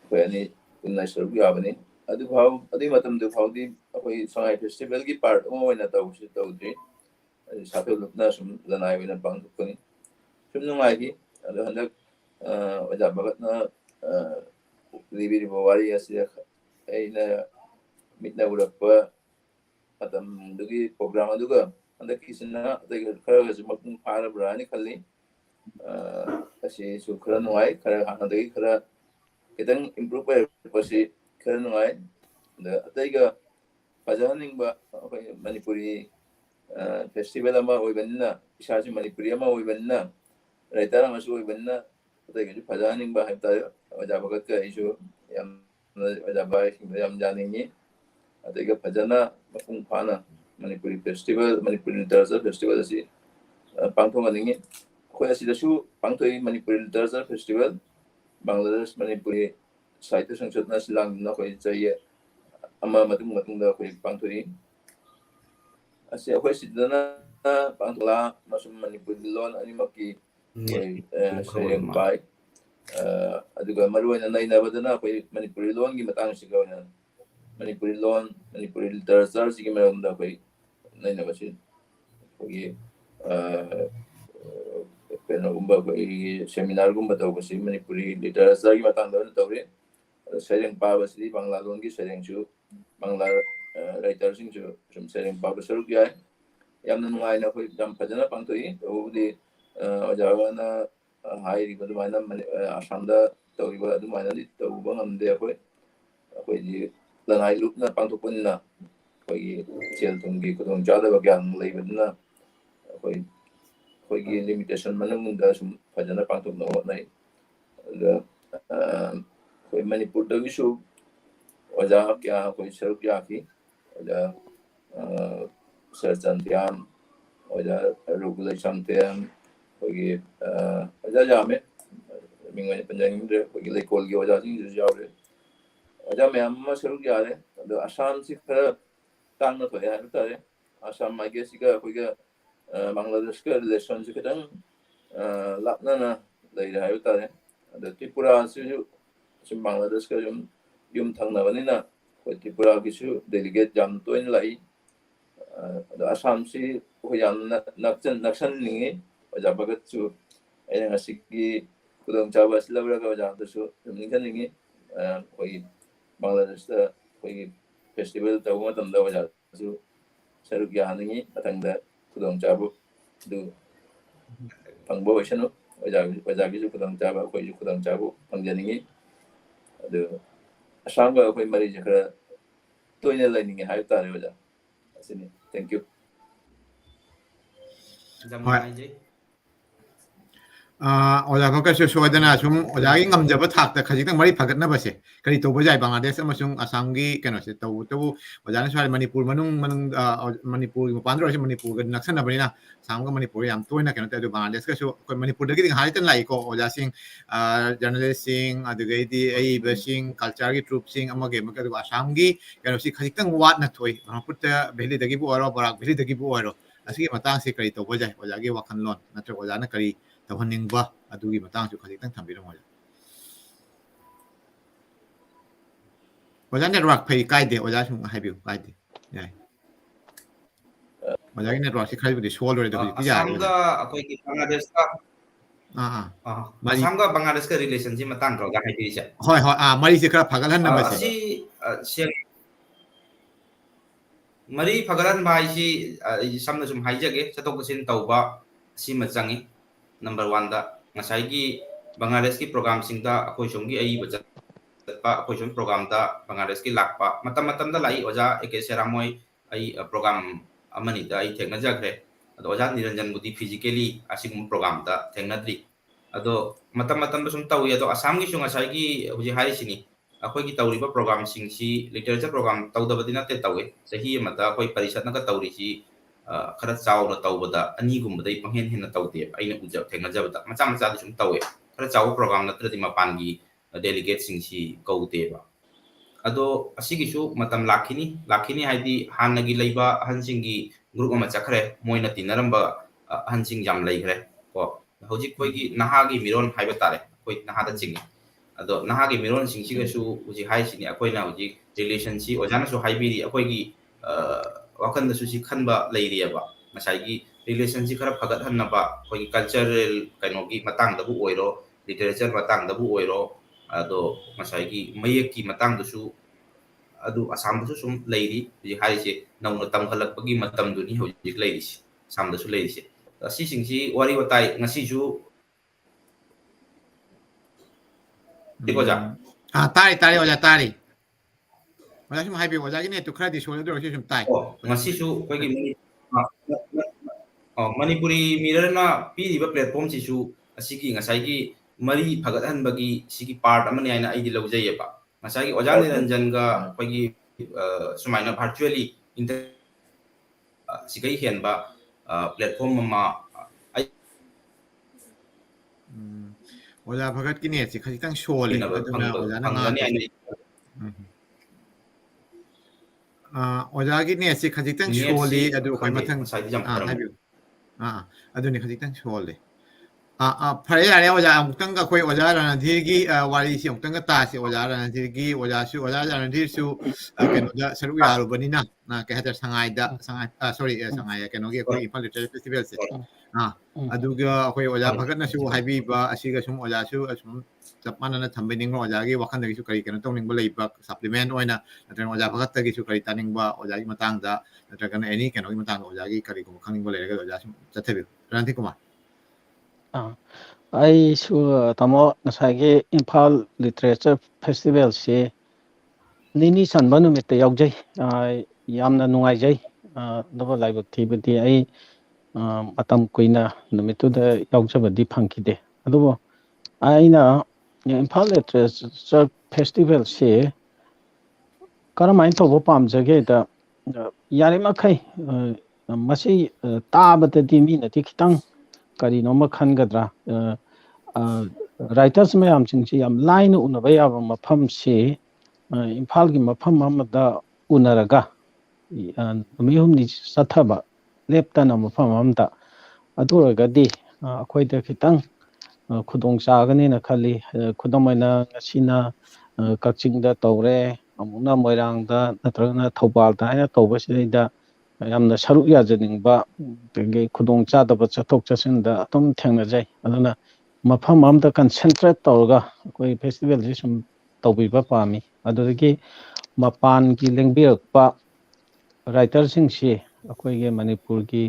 kwani kunna sergi abani adu bhaw adi matam de phawdi akoi Shanghai Festival ki part mo na tawsi tawdi sato lupna sum lanai wina bang kuni sum nungai gi adu handak oja bagat na libi bawari asia aina mitna urapa matam dugi program aduga handak kisna daga khara ga makun phara brani khalli asi su khara nungai khara hana dagi khara kitang improve pasi khara nungai da ataiga pajaning ba Manipuri festival ama oibanna ishaji Manipuri ama oibanna raitara masu oibanna ataiga pajaning ba haita oja bagat ka isu yam oja ba yam janingi ataiga pajana mapung phana Manipuri festival Manipuri Literature Festival asi pangthong aningi khoi asi dasu pangthoi Manipuri Literature Festival Bangladesh Manipuri Sahitya Sangsad na silang na khoi chaiye ama matung da khoi pangthoi asi khoi sidana pangthola masum Manipuri lon ani makki khoi sayang pai aduga maruana nai na badana khoi Manipuri lon gi matang sigawana Manipuri lon Manipuri Literature sigi maram da khoi nai na basin khoi pena gumba khoi seminar gumba taw basi Manipuri Literature gi matang da tawre sayang pa basi Bangla lon gi sayang chu Bangla writer sing chu sum sayang pa basaru gi ai yam nungai na khoi jam phajana pangthoi odi ojawa na hai ri badu mana Assam da tawi ba du mana di taw ba ngam de khoi khoi ji lanai lup na pangthopun na khoi chel tum gi kudong jada ba gyang lei badna khoi khoi gi limitation manung da sum phajana pangthop no nai da khoi Manipur da gi su oja kya khoi ser kya ki oja serjantiam oja regulation tem khoi oja jame mingwani panjang de khoi lekol gi oja sing ju jaw de oja me amma ser kya de da Assam si khara tang na thoi ha ta de Assam ma ge si ga khoi ga Bangladesh ka relation si kadang lakna na dai ha ta de da Tripura si sim Bangladesh ka yum thang na bani na khoi Tripura ki su delegate jam toin lai da Assam si khoi yam naksan ni oja bagat su ai na siki kudong chaba silabra ka oja da su ning kan ni khoi Bangladesh da khoi festival ta ma tam da oja su saruk ya ni atang da kudong chaba du pangbo washano oja gi su kudong chaba khoi ju kudong chaba pangjani adu Assam ga khoi mari jakra toine lai ni ha ta re oja asini thank you Jam ngai oja ka su soidana sum oja gi ngamjaba thak ta khajik tang mari phagat na base kari to bajai Bangladesh amasung Assam gi kano se to oja na swai Manipur manung Manipur ma pandro se Manipur ga naksan na bani na Assam ga Manipur yam toina kano ta Bangladesh ka su ko Manipur da gi hai tan lai ko oja sing journalist sing adugai di ai basing culture gi troop sing amage ma ka Assam gi kano si khajik tang wat na thoi putta beli da gi bu aro barak beli da gi bu aro asigi matang se kari to bajai oja gi wakan lon natra oja na kari tawhaningba adugi matang su khajik tang thambiro oja oja network phei kai de oja sum hai biu kai de yai ꯑꯣꯖꯥꯒꯤ ꯅꯦꯠꯋꯥꯔꯛꯁꯤ ꯈꯔꯕꯨꯗꯤ ꯁꯣꯜꯂꯨꯔꯦ ꯍꯧꯖꯤꯛꯇꯤ ꯌꯥꯔꯦ ꯑꯁꯥꯝꯒ ꯑꯩꯈꯣꯏꯒꯤ ꯕꯪꯒ꯭ꯂꯥꯗꯦꯁꯀ ꯃꯔꯤ ꯑꯁꯥꯝꯒ ꯕꯪꯒ꯭ꯂꯥꯗꯦꯁꯀ ꯔꯤꯂꯦꯁꯟꯁꯤ ꯃꯇꯥꯡꯗ ꯑꯣꯖꯥ ꯍꯥꯏꯕꯤꯔꯤꯁꯦ ꯍꯣꯏ ꯍꯣꯏ ꯃꯔꯤꯁꯦ ꯈꯔ ꯐꯒꯠꯍꯟꯅꯕꯁꯦ ꯑꯁꯤ ꯃꯔꯤ ꯐꯒꯠꯍꯟꯕ ꯍꯥꯏꯁꯤ ꯁꯝꯅ ꯁꯨꯝ ꯍꯥꯏꯖꯒꯦ ꯆꯠꯊꯣꯛ ꯆꯠꯁꯤꯟ ꯇꯧꯕ ꯑꯁꯤꯃ ꯆꯪꯉꯤ ꯅꯝꯕꯔ 1ꯗ ꯉꯁꯥꯏꯒꯤ ꯕꯪꯒ꯭ꯂꯥꯗꯦꯁꯀꯤ ꯄ꯭ꯔꯣꯒ꯭ꯔꯥꯝꯁꯤꯡꯗ ꯑꯩꯈꯣꯏ ꯁꯣꯝꯒꯤ ꯑꯏꯕ ꯆꯠꯄ ꯑꯩꯈꯣꯏ ꯁꯣꯝ ꯄ꯭ꯔꯣꯒ꯭ꯔꯥꯝꯗ ꯕꯪꯒ꯭ꯂꯥꯗꯦꯁꯀꯤ ꯂꯥꯛꯄ ꯃꯇꯝꯗ ꯂꯥꯛꯏ ꯑꯣꯖꯥ ꯑꯦ.ꯀꯦ. ꯁꯦꯔꯥꯃꯣꯏ ꯑꯩ ꯄ꯭ꯔꯣꯒ꯭ꯔꯥꯝ ꯑꯃꯅꯤꯗ ꯑꯩ ꯊꯦꯡꯅꯖꯈ꯭ꯔꯦ ꯑꯗꯣ ꯑꯣꯖꯥ ꯅꯤꯔꯟꯖꯟꯕꯨꯗꯤ ꯐꯤꯖꯤꯀꯦꯂꯤ ꯑꯁꯤꯒꯨꯝꯕ ꯄ꯭ꯔꯣꯒ꯭ꯔꯥꯝꯗ ꯊꯦꯡꯅꯗ꯭ꯔꯤ ꯑꯗꯣ ꯃꯇꯝꯗ ꯁꯨꯝ ꯇꯧꯏ ꯑꯗꯣ ꯑꯁꯥꯝꯒꯤꯁꯨ ꯉꯁꯥꯏꯒꯤ ꯍꯧꯖꯤꯛ ꯍꯥꯏꯔꯤꯁꯤꯅꯤ ꯑꯩꯈꯣꯏꯒꯤ ꯇꯧꯔꯤꯕ ꯄ꯭ꯔꯣꯒ꯭ꯔꯥꯝꯁꯤꯡꯁꯤ ꯂꯤꯇꯔꯦꯆꯔ ꯄ꯭ꯔꯣꯒ꯭ꯔꯥꯝ ꯇꯧꯗꯕꯗꯤ ꯅꯠꯇꯦ ꯇꯧꯏ ꯆꯍꯤ ꯑꯃꯗ ꯑꯩꯈꯣꯏ ꯄꯔꯤꯁꯠꯅꯒ ꯇꯧꯔꯤꯁꯤ ꯈꯔ ꯆꯥꯎꯅ ꯇꯧꯕꯗ 2ꯒꯨꯝꯕꯗꯩ ꯄꯪꯍꯦꯟ ꯍꯦꯟꯅ ꯇꯧꯗꯦꯕ ꯑꯩꯅ ꯊꯦꯡꯅꯖꯕꯗ ꯃꯆꯥꯗꯤ ꯁꯨꯝ ꯇꯧꯋꯦ ꯈꯔ ꯆꯥꯎꯕ ꯄ꯭ꯔꯣꯒ꯭ꯔꯥꯝ ꯅꯠꯇ꯭ꯔꯗꯤ ꯃꯄꯥꯟꯒꯤ ꯗꯦꯂꯤꯒꯦꯠꯁꯤꯡꯁꯤ ꯀꯧꯗꯦꯕ ꯑꯗꯣ ꯑꯁꯤꯒꯤꯁꯨ ꯃꯇꯝ ꯂꯥꯛꯈꯤꯅꯤ ꯍꯥꯏꯗꯤ ꯍꯥꯟꯅꯒꯤ ꯂꯩꯕ ꯑꯍꯟꯁꯤꯡꯒꯤ ꯒ꯭ꯔꯨꯞ ꯑꯃ ꯆꯠꯈ꯭ꯔꯦ ꯃꯣꯏꯅ ꯇꯤꯟꯅꯔꯝꯕ ꯑꯍꯟꯁꯤꯡ ꯌꯥꯝ ꯂꯩꯈ꯭ꯔꯦ ꯀꯣ ꯍꯧꯖꯤꯛ ꯑꯩꯈꯣꯏꯒꯤ ꯅꯍꯥꯒꯤ ꯃꯤꯔꯣꯟ ꯍꯥꯏꯕ ꯇꯥꯔꯦ ꯑꯩꯈꯣই ꯅꯍꯥꯗ ꯆꯤꯡꯉꯤ ꯑꯗꯣ ꯅꯍꯥꯒꯤ ꯃꯤꯔꯣꯟꯁꯤꯡꯁꯤꯒꯁꯨ ꯍꯧꯖꯤꯛ ꯍꯥꯏꯁꯤꯅꯤ ꯑꯩꯈꯣꯏꯅ ꯍꯧꯖꯤꯛ ꯔꯤꯂꯦꯁꯟꯁꯤ ꯑꯣꯖꯥꯅꯁꯨ ꯍꯥꯏꯕꯤꯔꯤ ꯑꯩꯈꯣꯏꯒꯤ ꯋꯥꯈꯜꯗꯁꯨ ꯁꯤ ꯈꯟꯕ ꯂꯩꯔꯤꯑꯕ ꯉꯁꯥꯏꯒꯤ ꯔꯤꯂꯦꯁꯟꯁꯤ ꯈꯔ ꯐꯒꯠꯍꯟꯅꯕ ꯑꯩꯈꯣꯏꯒꯤ ꯀꯜꯆꯔꯦꯜ ꯀꯩꯅꯣꯒꯤ ꯃꯇꯥꯡꯗꯕꯨ ꯑꯣꯏꯔꯣ ꯂꯤꯇꯔꯦꯆꯔ ꯃꯇꯥꯡꯗꯕꯨ ꯑꯣꯏꯔꯣ ꯑꯗꯣ ꯉꯁꯥꯏꯒꯤ ꯃꯌꯦꯛꯀꯤ ꯃꯇꯥꯡꯗꯁꯨ ꯑꯗꯨ ꯑꯁꯥꯝꯗꯁꯨ ꯁꯨꯝ ꯂꯩꯔꯤ ꯍꯧꯖꯤꯛ ꯍꯥꯏꯔꯤꯁꯦ ꯅꯧꯅ ꯇꯝꯈꯠꯂꯛꯄꯒꯤ ꯃꯇꯝꯗꯨꯅꯤ ꯍꯧꯖꯤꯛ ꯂꯩꯔꯤꯁꯤ ꯑꯁꯥꯝꯗꯁꯨ ꯂꯩꯔꯤꯁꯦ ꯑꯁꯤꯁꯤꯡꯁꯤ ꯋꯥꯔꯤ ꯋꯥꯇꯥꯏ ꯉꯁꯤꯁꯨ ꯑꯣꯖꯥ ꯇꯥꯔꯤ ꯑꯣꯖꯥ ꯇꯥꯔꯤ ꯑꯣꯖꯥ ꯁꯨꯝ ꯍꯥꯏꯕꯤꯌꯨ ꯑꯣꯖꯥꯒꯤ ꯅꯦꯠꯇꯨ ꯈꯔꯗꯤ ꯁꯣꯜꯂꯦ ꯑꯗꯨ ꯑꯣꯏꯔꯁꯨ ꯁꯨꯝ ꯇꯥꯏ ꯉꯁꯤꯁꯨ ꯑꯩꯈꯣꯏꯒꯤ ꯃꯅꯤꯄꯨꯔꯤ ꯃꯤꯔꯔꯅ ꯄꯤꯔꯤꯕ ꯄ꯭ꯂꯦꯠꯐꯣꯝꯁꯤꯁꯨ ꯑꯁꯤꯒꯤ ꯉꯁꯥꯏꯒꯤ ꯃꯔꯤ ꯐꯒꯠꯍꯟꯕꯒꯤ ꯁꯤꯒꯤ ꯄꯥꯔꯠ ꯑꯃꯅꯤ ꯍꯥꯏꯅ ꯑꯩꯗꯤ ꯂꯧꯖꯩꯌꯦꯕ ꯉꯁꯥꯏꯒꯤ ꯑꯣꯖꯥ ꯅꯤꯔꯟꯖꯟꯒ ꯑꯩꯈꯣꯏꯒꯤ ꯁꯨꯃꯥꯏꯅ ꯚꯔꯆꯨꯋꯦꯂꯤ ꯁꯤꯒꯩ ꯍꯦꯟꯕ ꯄ꯭ꯂꯦꯠꯐꯣꯝ ꯑꯃ ꯑꯣꯖꯥ ꯚꯒꯠꯀꯤ ꯅꯦꯠꯁꯤ ꯈꯖꯤꯛꯇꯪ ꯁꯣꯜꯂꯦ ꯑꯗꯨꯅ ꯑꯣꯖꯥꯅ ꯐꯪꯒꯅꯤ ꯉꯥꯡꯕꯁꯤ ꯑꯣꯖꯥꯒꯤ ꯅꯦꯠꯁꯤ ꯈꯖꯤꯛꯇꯪ ꯁꯣꯜꯂꯤ ꯅꯦꯠꯁꯤ ꯑꯗꯨ ꯑꯩꯈꯣꯏ ꯈꯪꯗꯦ ꯃꯊꯪ ꯉꯁꯥꯏꯗꯤ ꯌꯥꯝ ꯐꯔꯝꯃꯤ ꯍꯥꯏꯕꯤꯌꯨ ꯑꯗꯨꯅꯤ ꯈꯖꯤꯛꯇꯪ ꯁꯣꯜꯂꯤ ꯐꯔꯦ ꯌꯥꯔꯦ ꯑꯣꯖꯥ ꯑꯃꯨꯛꯇꯪꯒ ꯑꯩꯈꯣꯏ ꯑꯣꯖꯥ ꯔꯅꯙꯤꯔꯒꯤ ꯋꯥꯔꯤꯁꯤ ꯑꯃꯨꯛꯇꯪꯒ ꯇꯥꯁꯤ ꯑꯣꯖꯥ ꯔꯅꯙꯤꯔꯒꯤ ꯑꯣꯖꯥ ꯔꯅꯙꯤꯔꯁꯨ ꯀꯩꯅꯣꯗ ꯁꯔꯨꯛ ꯌꯥꯔꯨꯕꯅꯤꯅ ꯀꯩ ꯍꯥꯏꯇꯥꯔꯦ ꯁꯉꯥꯏꯗ ꯁꯣꯔꯤ ꯁꯉꯥꯏ ꯀꯩꯅꯣꯒꯤ ꯑꯩꯈꯣꯏ ꯏꯝꯐꯥꯜ ꯂꯤꯇꯔꯦꯆꯔ ꯐꯦꯁꯇꯤꯚꯦꯜꯁꯦ ꯑꯗꯨꯒ ꯑꯩꯈꯣꯏ ꯑꯣꯖꯥ ꯚꯒꯠꯅꯁꯨ ꯍꯥꯏꯕꯤꯕ ꯑꯁꯤꯒ ꯁꯨꯝ ꯑꯣꯖꯥꯁꯨ ꯑꯁꯨꯝ ꯆꯞ ꯃꯥꯟꯅꯅ ꯊꯝꯕꯤꯅꯤꯡꯕ ꯑꯣꯖꯥꯒꯤ ꯋꯥꯈꯜꯗꯒꯤꯁꯨ ꯀꯔꯤ ꯀꯩꯅꯣ ꯇꯧꯅꯤꯡꯕ ꯂꯩꯕ ꯁꯄ꯭ꯂꯤꯃꯦꯟ ꯑꯣꯏꯅ ꯅꯠꯇ꯭ꯔꯒ ꯑꯣꯖꯥ ꯚꯒꯠꯇꯒꯤꯁꯨ ꯀꯔꯤ ꯇꯥꯅꯤꯡꯕ ꯑꯣꯖꯥꯒꯤ ꯃꯇꯥꯡꯗ ꯅꯠꯇ꯭ꯔꯒꯅ ꯑꯦꯅꯤ ꯀꯩꯅꯣꯒꯤ ꯃꯇꯥꯡꯗ ꯑꯣꯖꯥꯒꯤ ꯀꯔꯤꯒꯨꯝꯕ ꯈꯪꯅꯤꯡꯕ ꯂꯩꯔꯒ ꯑꯣꯖꯥ ꯁꯨꯝ ꯆꯠꯊꯕꯤꯌꯨ ꯔꯅꯙꯤꯔ ꯀꯨꯃꯥꯔ ꯑꯩꯁꯨ ꯇꯥꯃꯣ ꯉꯁꯥꯏꯒꯤ ꯏꯝꯐꯥꯜ ꯂꯤꯇꯔꯦꯆꯔ ꯐꯦꯁꯇꯤꯚꯦꯜꯁꯤ ꯅꯤꯅꯤ ꯆꯟꯕ ꯅꯨꯃꯤꯠꯇ ꯌꯥꯎꯖꯩ ꯌꯥꯝꯅ ꯅꯨꯡꯉꯥꯏꯖꯩ ꯑꯗꯨꯒ ꯂꯥꯏꯕꯛ ꯊꯤꯕꯗꯤ ꯑꯩ ꯃꯇꯝ ꯀꯨꯏꯅ ꯅꯨꯃꯤꯠꯇꯨꯗ ꯌꯥꯎꯖꯕꯗꯤ ꯐꯪꯈꯤꯗꯦ ꯑꯗꯨꯕꯨ ꯑꯩꯅ ꯏꯝꯐꯥꯜ ꯂꯤꯇꯔꯦꯆꯔ ꯐꯦꯁꯇꯤꯚꯦꯜꯁꯤ ꯀꯔꯝꯍꯥꯏꯅ ꯇꯧꯕ ꯄꯥꯝꯖꯒꯦꯗ ꯌꯥꯔꯤꯃꯈꯩ ꯃꯁꯤ ꯇꯥꯕꯗꯗꯤ ꯃꯤꯅꯗꯤ ꯈꯤꯇꯪ ꯀꯔꯤꯅꯣꯃ ꯈꯟꯒꯗ꯭ꯔꯥ ꯔꯥꯏꯇꯔꯁ ꯃꯌꯥꯝꯁꯤꯡꯁꯤ ꯌꯥꯝ ꯂꯥꯏꯅ ꯎꯅꯕ ꯌꯥꯕ ꯃꯐꯝꯁꯤ ꯏꯝꯐꯥꯜꯒꯤ ꯃꯐꯝ ꯑꯃꯗ ꯎꯅꯔꯒ ꯅꯨꯃꯤꯠ ꯍꯨꯝꯅꯤ ꯆꯠꯊꯕ ꯂꯦꯞꯇꯅ ꯃꯐꯝ ꯑꯃꯗ ꯑꯗꯨ ꯑꯣꯏꯔꯒꯗꯤ ꯑꯩꯈꯣꯏꯗ ꯈꯤꯇꯪ ꯈꯨꯗꯣꯡ ꯆꯥꯒꯅꯦꯅ ꯈꯜꯂꯤ ꯈꯨꯗꯝ ꯑꯣꯏꯅ ꯉꯁꯤꯅ ꯀꯛꯆꯤꯡꯗ ꯇꯧꯔꯦ ꯑꯃꯨꯛꯅ ꯃꯣꯏꯔꯥꯡꯗ ꯅꯠꯇ꯭ꯔꯒꯅ ꯊꯧꯕꯥꯜꯗ ꯍꯥꯏꯅ ꯇꯧꯕꯁꯤꯗꯩꯗ ꯌꯥꯝꯅ ꯁꯔꯨꯛ ꯌꯥꯖꯅꯤꯡꯕ ꯑꯗꯒꯤ ꯈꯨꯗꯣꯡ ꯆꯥꯗꯕ ꯆꯠꯊꯣꯛ ꯆꯠꯁꯤꯟꯗ ꯑꯗꯨꯝ ꯊꯦꯡꯅꯖꯩ ꯑꯗꯨꯅ ꯃꯐꯝ ꯑꯃꯗ ꯀꯟꯁꯦꯟꯇ꯭ꯔꯦꯠ ꯇꯧꯔꯒ ꯑꯩꯈꯣꯏ ꯐꯦꯁꯇꯤꯚꯦꯜꯁꯤ ꯁꯨꯝ ꯇꯧꯕꯤꯕ ꯄꯥꯝꯃꯤ ꯑꯗꯨꯗꯒꯤ ꯃꯄꯥꯟꯒꯤ ꯂꯦꯡꯕꯤꯔꯛꯄ ꯔꯥꯏꯇꯔꯁꯤꯡꯁꯤ ꯑꯩꯈꯣꯏꯒꯤ ꯃꯅꯤꯄꯨꯔꯒꯤ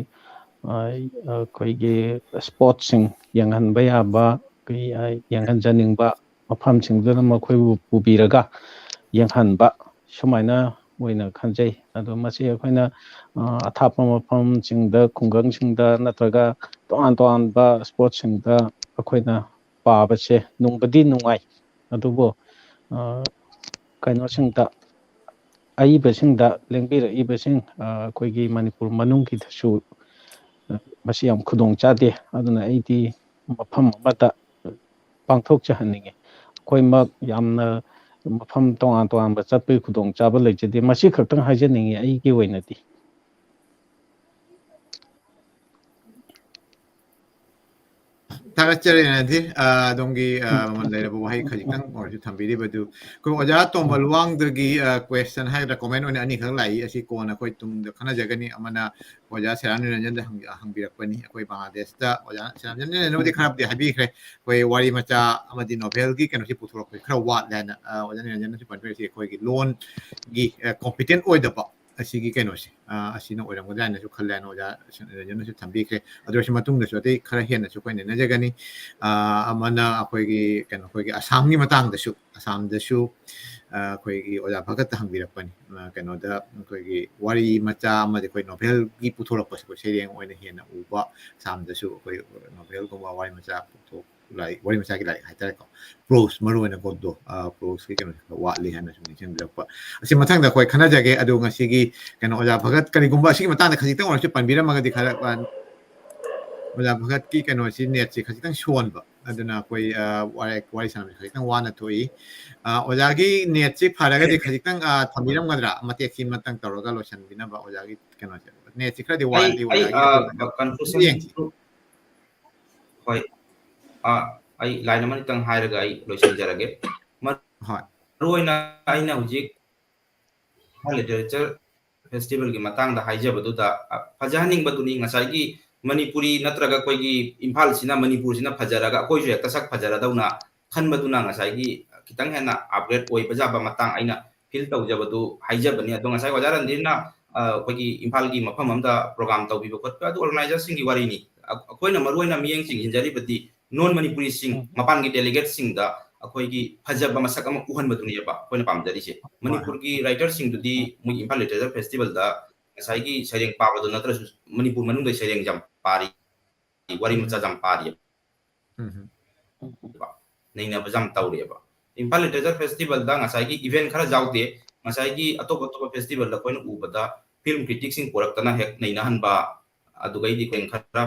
ꯑꯩꯈꯣꯏꯒꯤ ꯁ꯭ꯄꯣꯠꯁꯤꯡ ꯌꯦꯡꯍꯟꯕ ꯌꯥꯕ ꯌꯦꯡꯍꯟꯖꯅꯤꯡꯕ ꯃꯐꯝꯁꯤꯡꯗꯨꯗ ꯃꯈꯣꯏꯕꯨ ꯄꯨꯕꯤꯔꯒ ꯌꯦꯡꯍꯟꯕ ꯁꯨꯃꯥꯏꯅ ꯑꯣꯏꯅ ꯈꯟꯖꯩ ꯑꯗꯣ ꯃꯁꯤ ꯑꯩꯈꯣꯏꯅ ꯑꯊꯥꯞꯄ ꯃꯐꯝꯁꯤꯡꯗ ꯈꯨꯡꯒꯪꯁꯤꯡꯗ ꯅꯠꯇ꯭ꯔꯒ ꯇꯣꯉꯥꯟ ꯇꯣꯉꯥꯟꯕ ꯁ꯭ꯄꯣꯠꯁꯤꯡꯗ ꯑꯩꯈꯣꯏꯅ ꯄꯥꯕꯁꯦ ꯅꯨꯡꯕꯨꯗꯤ ꯅꯨꯡꯉꯥꯏ ꯑꯗꯨꯕꯨ ꯀꯩꯅꯣꯁꯤꯡꯗ ꯑꯏꯕꯁꯤꯡꯗ ꯂꯦꯡꯕꯤꯔꯛꯏꯕꯁꯤꯡ ꯑꯩꯈꯣꯏꯒꯤ ꯃꯅꯤꯄꯨꯔ ꯃꯅꯨꯡꯒꯤꯗꯁꯨ ꯃꯁꯤ ꯌꯥꯝ ꯈꯨꯗꯣꯡ ꯆꯥꯗꯦ ꯑꯗꯨꯅ ꯑꯩꯗꯤ ꯃꯐꯝ ꯑꯃꯗ ꯄꯥꯡꯊꯣꯛꯆꯍꯟꯅꯤꯡꯉꯤ ꯑꯩꯈꯣꯏꯃꯛ ꯌꯥꯝꯅ ꯃꯐꯝ ꯇꯣꯉꯥꯟ ꯇꯣꯉꯥꯟꯕ ꯆꯠꯄꯒꯤ ꯈꯨꯗꯣꯡꯆꯥꯕ ꯂꯩꯖꯗꯦ ꯃꯁꯤ ꯈꯛꯇꯪ ꯍꯥꯏꯖꯅꯤꯡꯉꯤ ꯑꯩꯒꯤ ꯑꯣꯏꯅꯗꯤ ꯊꯥꯒꯠꯆꯔꯤ ꯅꯗꯤ ꯑꯗꯣꯝꯒꯤ ꯃꯃꯜ ꯂꯩꯔꯕ ꯋꯥꯍꯩ ꯈꯖꯤꯛꯇꯪ ꯑꯣꯏꯔꯁꯨ ꯊꯝꯕꯤꯔꯤꯕꯗꯨ ꯑꯩꯈꯣꯏ ꯑꯣꯖꯥ ꯇꯣꯝꯕ ꯂꯨꯋꯥꯡꯗꯒꯤ ꯀ꯭ꯋꯦꯁꯟ ꯍꯥꯏꯒꯗ꯭ꯔꯥ ꯀꯣꯃꯦꯟ ꯑꯣꯏꯅ ꯑꯅꯤꯈꯛ ꯂꯥꯛꯏ ꯑꯁꯤ ꯀꯣꯟꯅ ꯑꯩꯈꯣꯏ ꯇꯨꯡꯗ ꯈꯟꯅꯖꯒꯅꯤ ꯑꯃꯅ ꯑꯣꯖꯥ ꯁꯦꯔꯥꯝ ꯅꯤꯔꯟꯖꯟꯗ ꯍꯪꯕꯤꯔꯛꯄꯅꯤ ꯑꯩꯈꯣꯏ ꯕꯪꯒ꯭ꯂꯥꯗꯦꯁꯇ ꯑꯣꯖꯥ ꯁꯦꯔꯥꯝ ꯅꯤꯔꯟꯖꯟꯕꯨꯗꯤ ꯈꯔꯕꯨꯗꯤ ꯍꯥꯏꯕꯤꯈ꯭ꯔꯦ ꯑꯩꯈꯣꯏ ꯋꯥꯔꯤ ꯃꯆꯥ ꯑꯃꯗꯤ ꯅꯣꯚꯦꯜꯒꯤ ꯀꯩꯅꯣꯁꯤ ꯄꯨꯊꯣꯔꯛꯄꯁꯤ ꯈꯔ ꯋꯥꯠꯂꯦ ꯍꯥꯏꯅ ꯑꯣꯖꯥ ꯅꯤꯔꯟꯖꯟꯅꯁꯨ ꯄꯟꯕꯤꯔꯛꯏ ꯑꯩꯈꯣꯏꯒꯤ ꯂꯣꯟꯒꯤ ꯀꯣꯝꯄꯤꯇꯦꯟ ꯑꯣꯏꯗꯕ ꯑꯁꯤꯒꯤ ꯀꯩꯅꯣꯁꯦ ꯑꯁꯤꯅ ꯑꯣꯏꯔꯝꯒꯗ꯭ꯔꯥ ꯍꯥꯏꯅꯁꯨ ꯈꯜꯂꯦ ꯍꯥꯏꯅ ꯑꯣꯖꯥ ꯅꯤꯔꯟꯖꯟꯅꯁꯨ ꯊꯝꯕꯤꯈ꯭ꯔꯦ ꯑꯗꯨ ꯑꯣꯏꯔꯁꯨ ꯃꯇꯨꯡꯗꯁꯨ ꯑꯇꯩ ꯈꯔ ꯍꯦꯟꯅꯁꯨ ꯑꯩꯈꯣꯏ ꯅꯩꯅꯖꯒꯅꯤ ꯑꯃꯅ ꯑꯩꯈꯣꯏꯒꯤ ꯀꯩꯅꯣ ꯑꯩꯈꯣꯏꯒꯤ ꯑꯁꯥꯝꯒꯤ ꯃꯇꯥꯡꯗꯁꯨ ꯑꯁꯥꯝꯗꯁꯨ ꯑꯩꯈꯣꯏꯒꯤ ꯑꯣꯖꯥ ꯚꯒꯠꯇ ꯍꯪꯕꯤꯔꯛꯄꯅꯤ ꯀꯩꯅꯣꯗ ꯑꯩꯈꯣꯏꯒꯤ ꯋꯥꯔꯤ ꯃꯆꯥ ꯑꯃꯗꯤ ꯑꯩꯈꯣꯏ ꯅꯣꯚꯦꯜꯒꯤ ꯄꯨꯊꯣꯔꯛꯄꯁꯦ ꯑꯩꯈꯣꯏ ꯁꯩꯔꯦꯡ ꯑꯣꯏꯅ ꯍꯦꯟꯅ ꯎꯕ ꯑꯁꯥꯝꯗꯁꯨ ꯑꯩꯈꯣꯏ ꯅꯣꯚꯦꯜꯒꯨꯝꯕ ꯋꯥꯔꯤ ꯃꯆꯥ ꯂꯥꯏꯔꯤꯛ ꯋꯥꯔꯤ ꯃꯆꯥꯒꯤ ꯂꯥꯏꯔꯤꯛ ꯍꯥꯏꯇꯥꯔꯦꯀꯣ ꯄ꯭ꯔꯣꯁ ꯃꯔꯨ ꯑꯣꯏꯅ ꯀꯣꯗꯣ ꯄ꯭ꯔꯣꯁꯀꯤ ꯀꯩꯅꯣꯁꯦ ꯈꯔ ꯋꯥꯠꯂꯤ ꯍꯥꯏꯅ ꯁꯨꯝ ꯅꯤꯡꯁꯤꯡꯕꯤꯔꯛꯄ ꯑꯁꯤ ꯃꯊꯪꯗ ꯑꯩꯈꯣꯏ ꯈꯟꯅꯖꯒꯦ ꯑꯗꯨ ꯉꯁꯤꯒꯤ ꯀꯩꯅꯣ ꯑꯣꯖꯥ ꯚꯒꯠ ꯀꯔꯤꯒꯨꯝꯕ ꯑꯁꯤꯒꯤ ꯃꯇꯥꯡꯗ ꯈꯖꯤꯛꯇꯪ ꯑꯣꯏꯔꯁꯨ ꯄꯟꯕꯤꯔꯝꯃꯒꯗꯤ ꯈꯔ ꯑꯣꯖꯥ ꯚꯒꯠꯀꯤ ꯀꯩꯅꯣꯁꯤ ꯅꯦꯠꯁꯤ ꯈꯖꯤꯛꯇꯪ ꯁꯣꯟꯕ ꯑꯗꯨꯅ ꯑꯩꯈꯣꯏ ꯋꯥꯔꯤ ꯁꯥꯟꯅꯕꯁꯤ ꯈꯖꯤꯛꯇꯪ ꯋꯥꯅ ꯊꯣꯛꯏ ꯑꯣꯖꯥꯒꯤ ꯅꯦꯠꯁꯤ ꯐꯔꯒꯗꯤ ꯈꯖꯤꯛꯇꯪ ꯊꯝꯕꯤꯔꯝꯒꯗ꯭ꯔꯥ ꯃꯇꯦꯛꯁꯤ ꯑꯃꯇꯪ ꯇꯧꯔꯒ ꯂꯣꯏꯁꯤꯟꯕꯤꯅꯕ ꯑꯣꯖꯥꯒꯤ ꯀꯩꯅꯣꯁꯦ ꯅꯦꯠꯁꯤ ꯈꯔꯗꯤ ꯋꯥꯠꯂꯤ ꯑꯣꯖꯥꯒꯤ ꯀꯟꯐ꯭ꯌꯨꯖꯟ ꯍꯣꯏ ꯑꯩ ꯂꯥꯏꯟ ꯑꯃꯅꯤꯇꯪ ꯍꯥꯏꯔꯒ ꯑꯩ ꯂꯣꯏꯁꯤꯟꯖꯔꯒꯦ ꯍꯣꯏ ꯃꯔꯨꯑꯣꯏꯅ ꯑꯩꯅ ꯍꯧꯖꯤꯛ ꯂꯤꯇꯔꯦꯆꯔ ꯐꯦꯁꯇꯤꯚꯦꯜꯒꯤ ꯃꯇꯥꯡꯗ ꯍꯥꯏꯖꯕꯗꯨꯗ ꯐꯖꯍꯟꯅꯤꯡꯕꯗꯨꯅꯤ ꯉꯁꯥꯏꯒꯤ ꯃꯅꯤꯄꯨꯔꯤ ꯅꯠꯇ꯭ꯔꯒ ꯑꯩꯈꯣꯏꯒꯤ ꯏꯝꯐꯥꯜꯁꯤꯅ ꯃꯅꯤꯄꯨꯔꯁꯤꯅ ꯐꯖꯔꯒ ꯑꯩꯈꯣꯏꯁꯨ ꯍꯦꯛꯇ ꯁꯛ ꯐꯖꯔꯗꯧꯅ ꯈꯟꯕꯗꯨꯅ ꯉꯁꯥꯏꯒꯤ ꯈꯤꯇꯪ ꯍꯦꯟꯅ ꯑꯞꯒ꯭ꯔꯦꯗ ꯑꯣꯏꯕ ꯌꯥꯕ ꯃꯇꯥꯡ ꯑꯩꯅ ꯐꯤꯜ ꯇꯧꯖꯕꯗꯨ ꯍꯥꯏꯖꯕꯅꯤ ꯑꯗꯣ ꯉꯁꯥꯏ ꯑꯣꯖꯥ ꯔꯟꯙꯤꯔꯅ ꯑꯩꯈꯣꯏꯒꯤ ꯏꯝꯐꯥꯜꯒꯤ ꯃꯐꯝ ꯑꯃꯗ ꯄ꯭ꯔꯣꯒ꯭ꯔꯥꯝ ꯇꯧꯕꯤꯕ ꯈꯣꯠꯄ ꯑꯗꯨ ꯑꯣꯔꯒꯅꯥꯏꯖꯔꯁꯤꯡꯒꯤ ꯋꯥꯔꯤꯅꯤ ꯑꯩꯈꯣꯏꯅ ꯃꯔꯨꯑꯣꯏꯅ ꯃꯤꯠꯌꯦꯡ ꯆꯤꯡꯁꯤꯟꯖꯔꯤꯕꯗꯤ ꯅꯣꯟ ꯃꯅꯤꯄꯨꯔꯤꯁꯤꯡ ꯃꯄꯥꯟꯒꯤ ꯗꯦꯂꯤꯒꯦꯠꯁꯤꯡꯗ ꯑꯩꯈꯣꯏꯒꯤ ꯐꯖꯕ ꯃꯁꯛ ꯑꯃ ꯎꯍꯟꯕꯗꯨꯅꯦꯕ ꯑꯩꯈꯣꯏꯅ ꯄꯥꯝꯖꯔꯤꯁꯦ ꯃꯅꯤꯄꯨꯔꯒꯤ ꯔꯥꯏꯇꯔꯁꯤꯡꯗꯨꯗꯤ ꯃꯣꯏ ꯏꯝꯐꯥꯜ ꯂꯤꯇꯔꯦꯆꯔ ꯐꯦꯁꯇꯤꯚꯦꯜꯗ ꯉꯁꯥꯏꯒꯤ ꯁꯩꯔꯦꯡ ꯄꯥꯕꯗꯨ ꯅꯠꯇ꯭ꯔꯁꯨ ꯃꯅꯤꯄꯨꯔ ꯃꯅꯨꯡꯗ ꯁꯩꯔꯦꯡ ꯌꯥꯝ ꯄꯥꯔꯤ ꯋꯥꯔꯤ ꯃꯆꯥ ꯌꯥꯝ ꯄꯥꯔꯤ ꯅꯩꯅꯕ ꯌꯥꯝ ꯇꯧꯔꯤꯑꯕ ꯏꯝꯐꯥꯜ ꯂꯤꯇꯔꯦꯆꯔ ꯐꯦꯁꯇꯤꯚꯦꯜꯗ ꯉꯁꯥꯏꯒꯤ ꯏꯚꯦꯟ ꯈꯔ ꯌꯥꯎꯗꯦ ꯉꯁꯥꯏꯒꯤ ꯑꯇꯣꯞ ꯑꯇꯣꯞꯄ ꯐꯦꯁꯇꯤꯚꯦꯜꯗ ꯑꯩꯈꯣꯏꯅ ꯎꯕꯗ ꯐꯤल्म ꯀ꯭रिꯇꯤꯛꯁꯤꯡ ꯄꯨꯔꯛꯇꯅ ꯍꯦꯛ ꯅꯩꯅꯍꯟꯕ ꯑꯗꯨꯒꯩꯗꯤ ꯑꯩꯈꯣꯏꯅ ꯈꯔ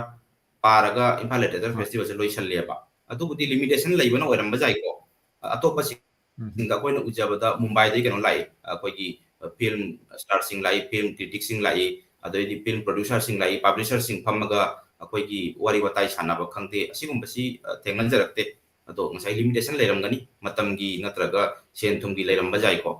ꯄꯥꯔꯒ ꯏꯝꯐꯥꯜ ꯂꯤꯇꯔꯦꯆꯔ ꯐꯦꯁꯇꯤꯚꯦꯜꯁꯦ ꯂꯣꯏꯁꯜꯂꯦꯕ ꯑꯗꯨꯕꯨꯗꯤ ꯂꯤꯃꯤꯇꯦꯁꯟ ꯂꯩꯕꯅ ꯑꯣꯏꯔꯝꯕ ꯌꯥꯏꯀꯣ ꯑꯇꯣꯞꯄꯁꯤꯡꯗ ꯑꯩꯈꯣꯏꯅ ꯎꯖꯕꯗ ꯃꯨꯝꯕꯥꯏꯗꯒꯤ ꯀꯩꯅꯣ ꯂꯥꯛꯏ ꯑꯩꯈꯣꯏꯒꯤ ꯐꯤल्म ꯁ꯭ꯇꯥꯔꯁꯤꯡ ꯂꯥꯛꯏ ꯐꯤल्म ꯀ꯭रिꯇꯤꯛꯁꯤꯡ ꯂꯥꯛꯏ ꯑꯗꯩꯗꯤ ꯐꯤल्म ꯄ꯭ꯔꯣꯗ꯭ꯌꯨꯁꯔꯁꯤꯡ ꯂꯥꯛꯏ ꯄꯕ꯭ꯂꯤꯁꯔꯁꯤꯡ ꯐꯝꯃꯒ ꯑꯩꯈꯣꯏꯒꯤ ꯋꯥꯔꯤ ꯋꯥꯇꯥꯏ ꯁꯥꯟꯅꯕ ꯈꯪꯗꯦ ꯑꯁꯤꯒꯨꯝꯕꯁꯤ ꯊꯦꯡꯅꯖꯔꯛꯇꯦ ꯑꯗꯣ ꯉꯁꯥꯏ ꯂꯤꯃꯤꯇꯦꯁꯟ ꯂꯩꯔꯝꯒꯅꯤ ꯃꯇꯝꯒꯤ ꯅꯠꯇ꯭ꯔꯒ ꯁꯦꯟ ꯊꯨꯝꯒꯤ ꯂꯩꯔꯝꯕ ꯌꯥꯏꯀꯣ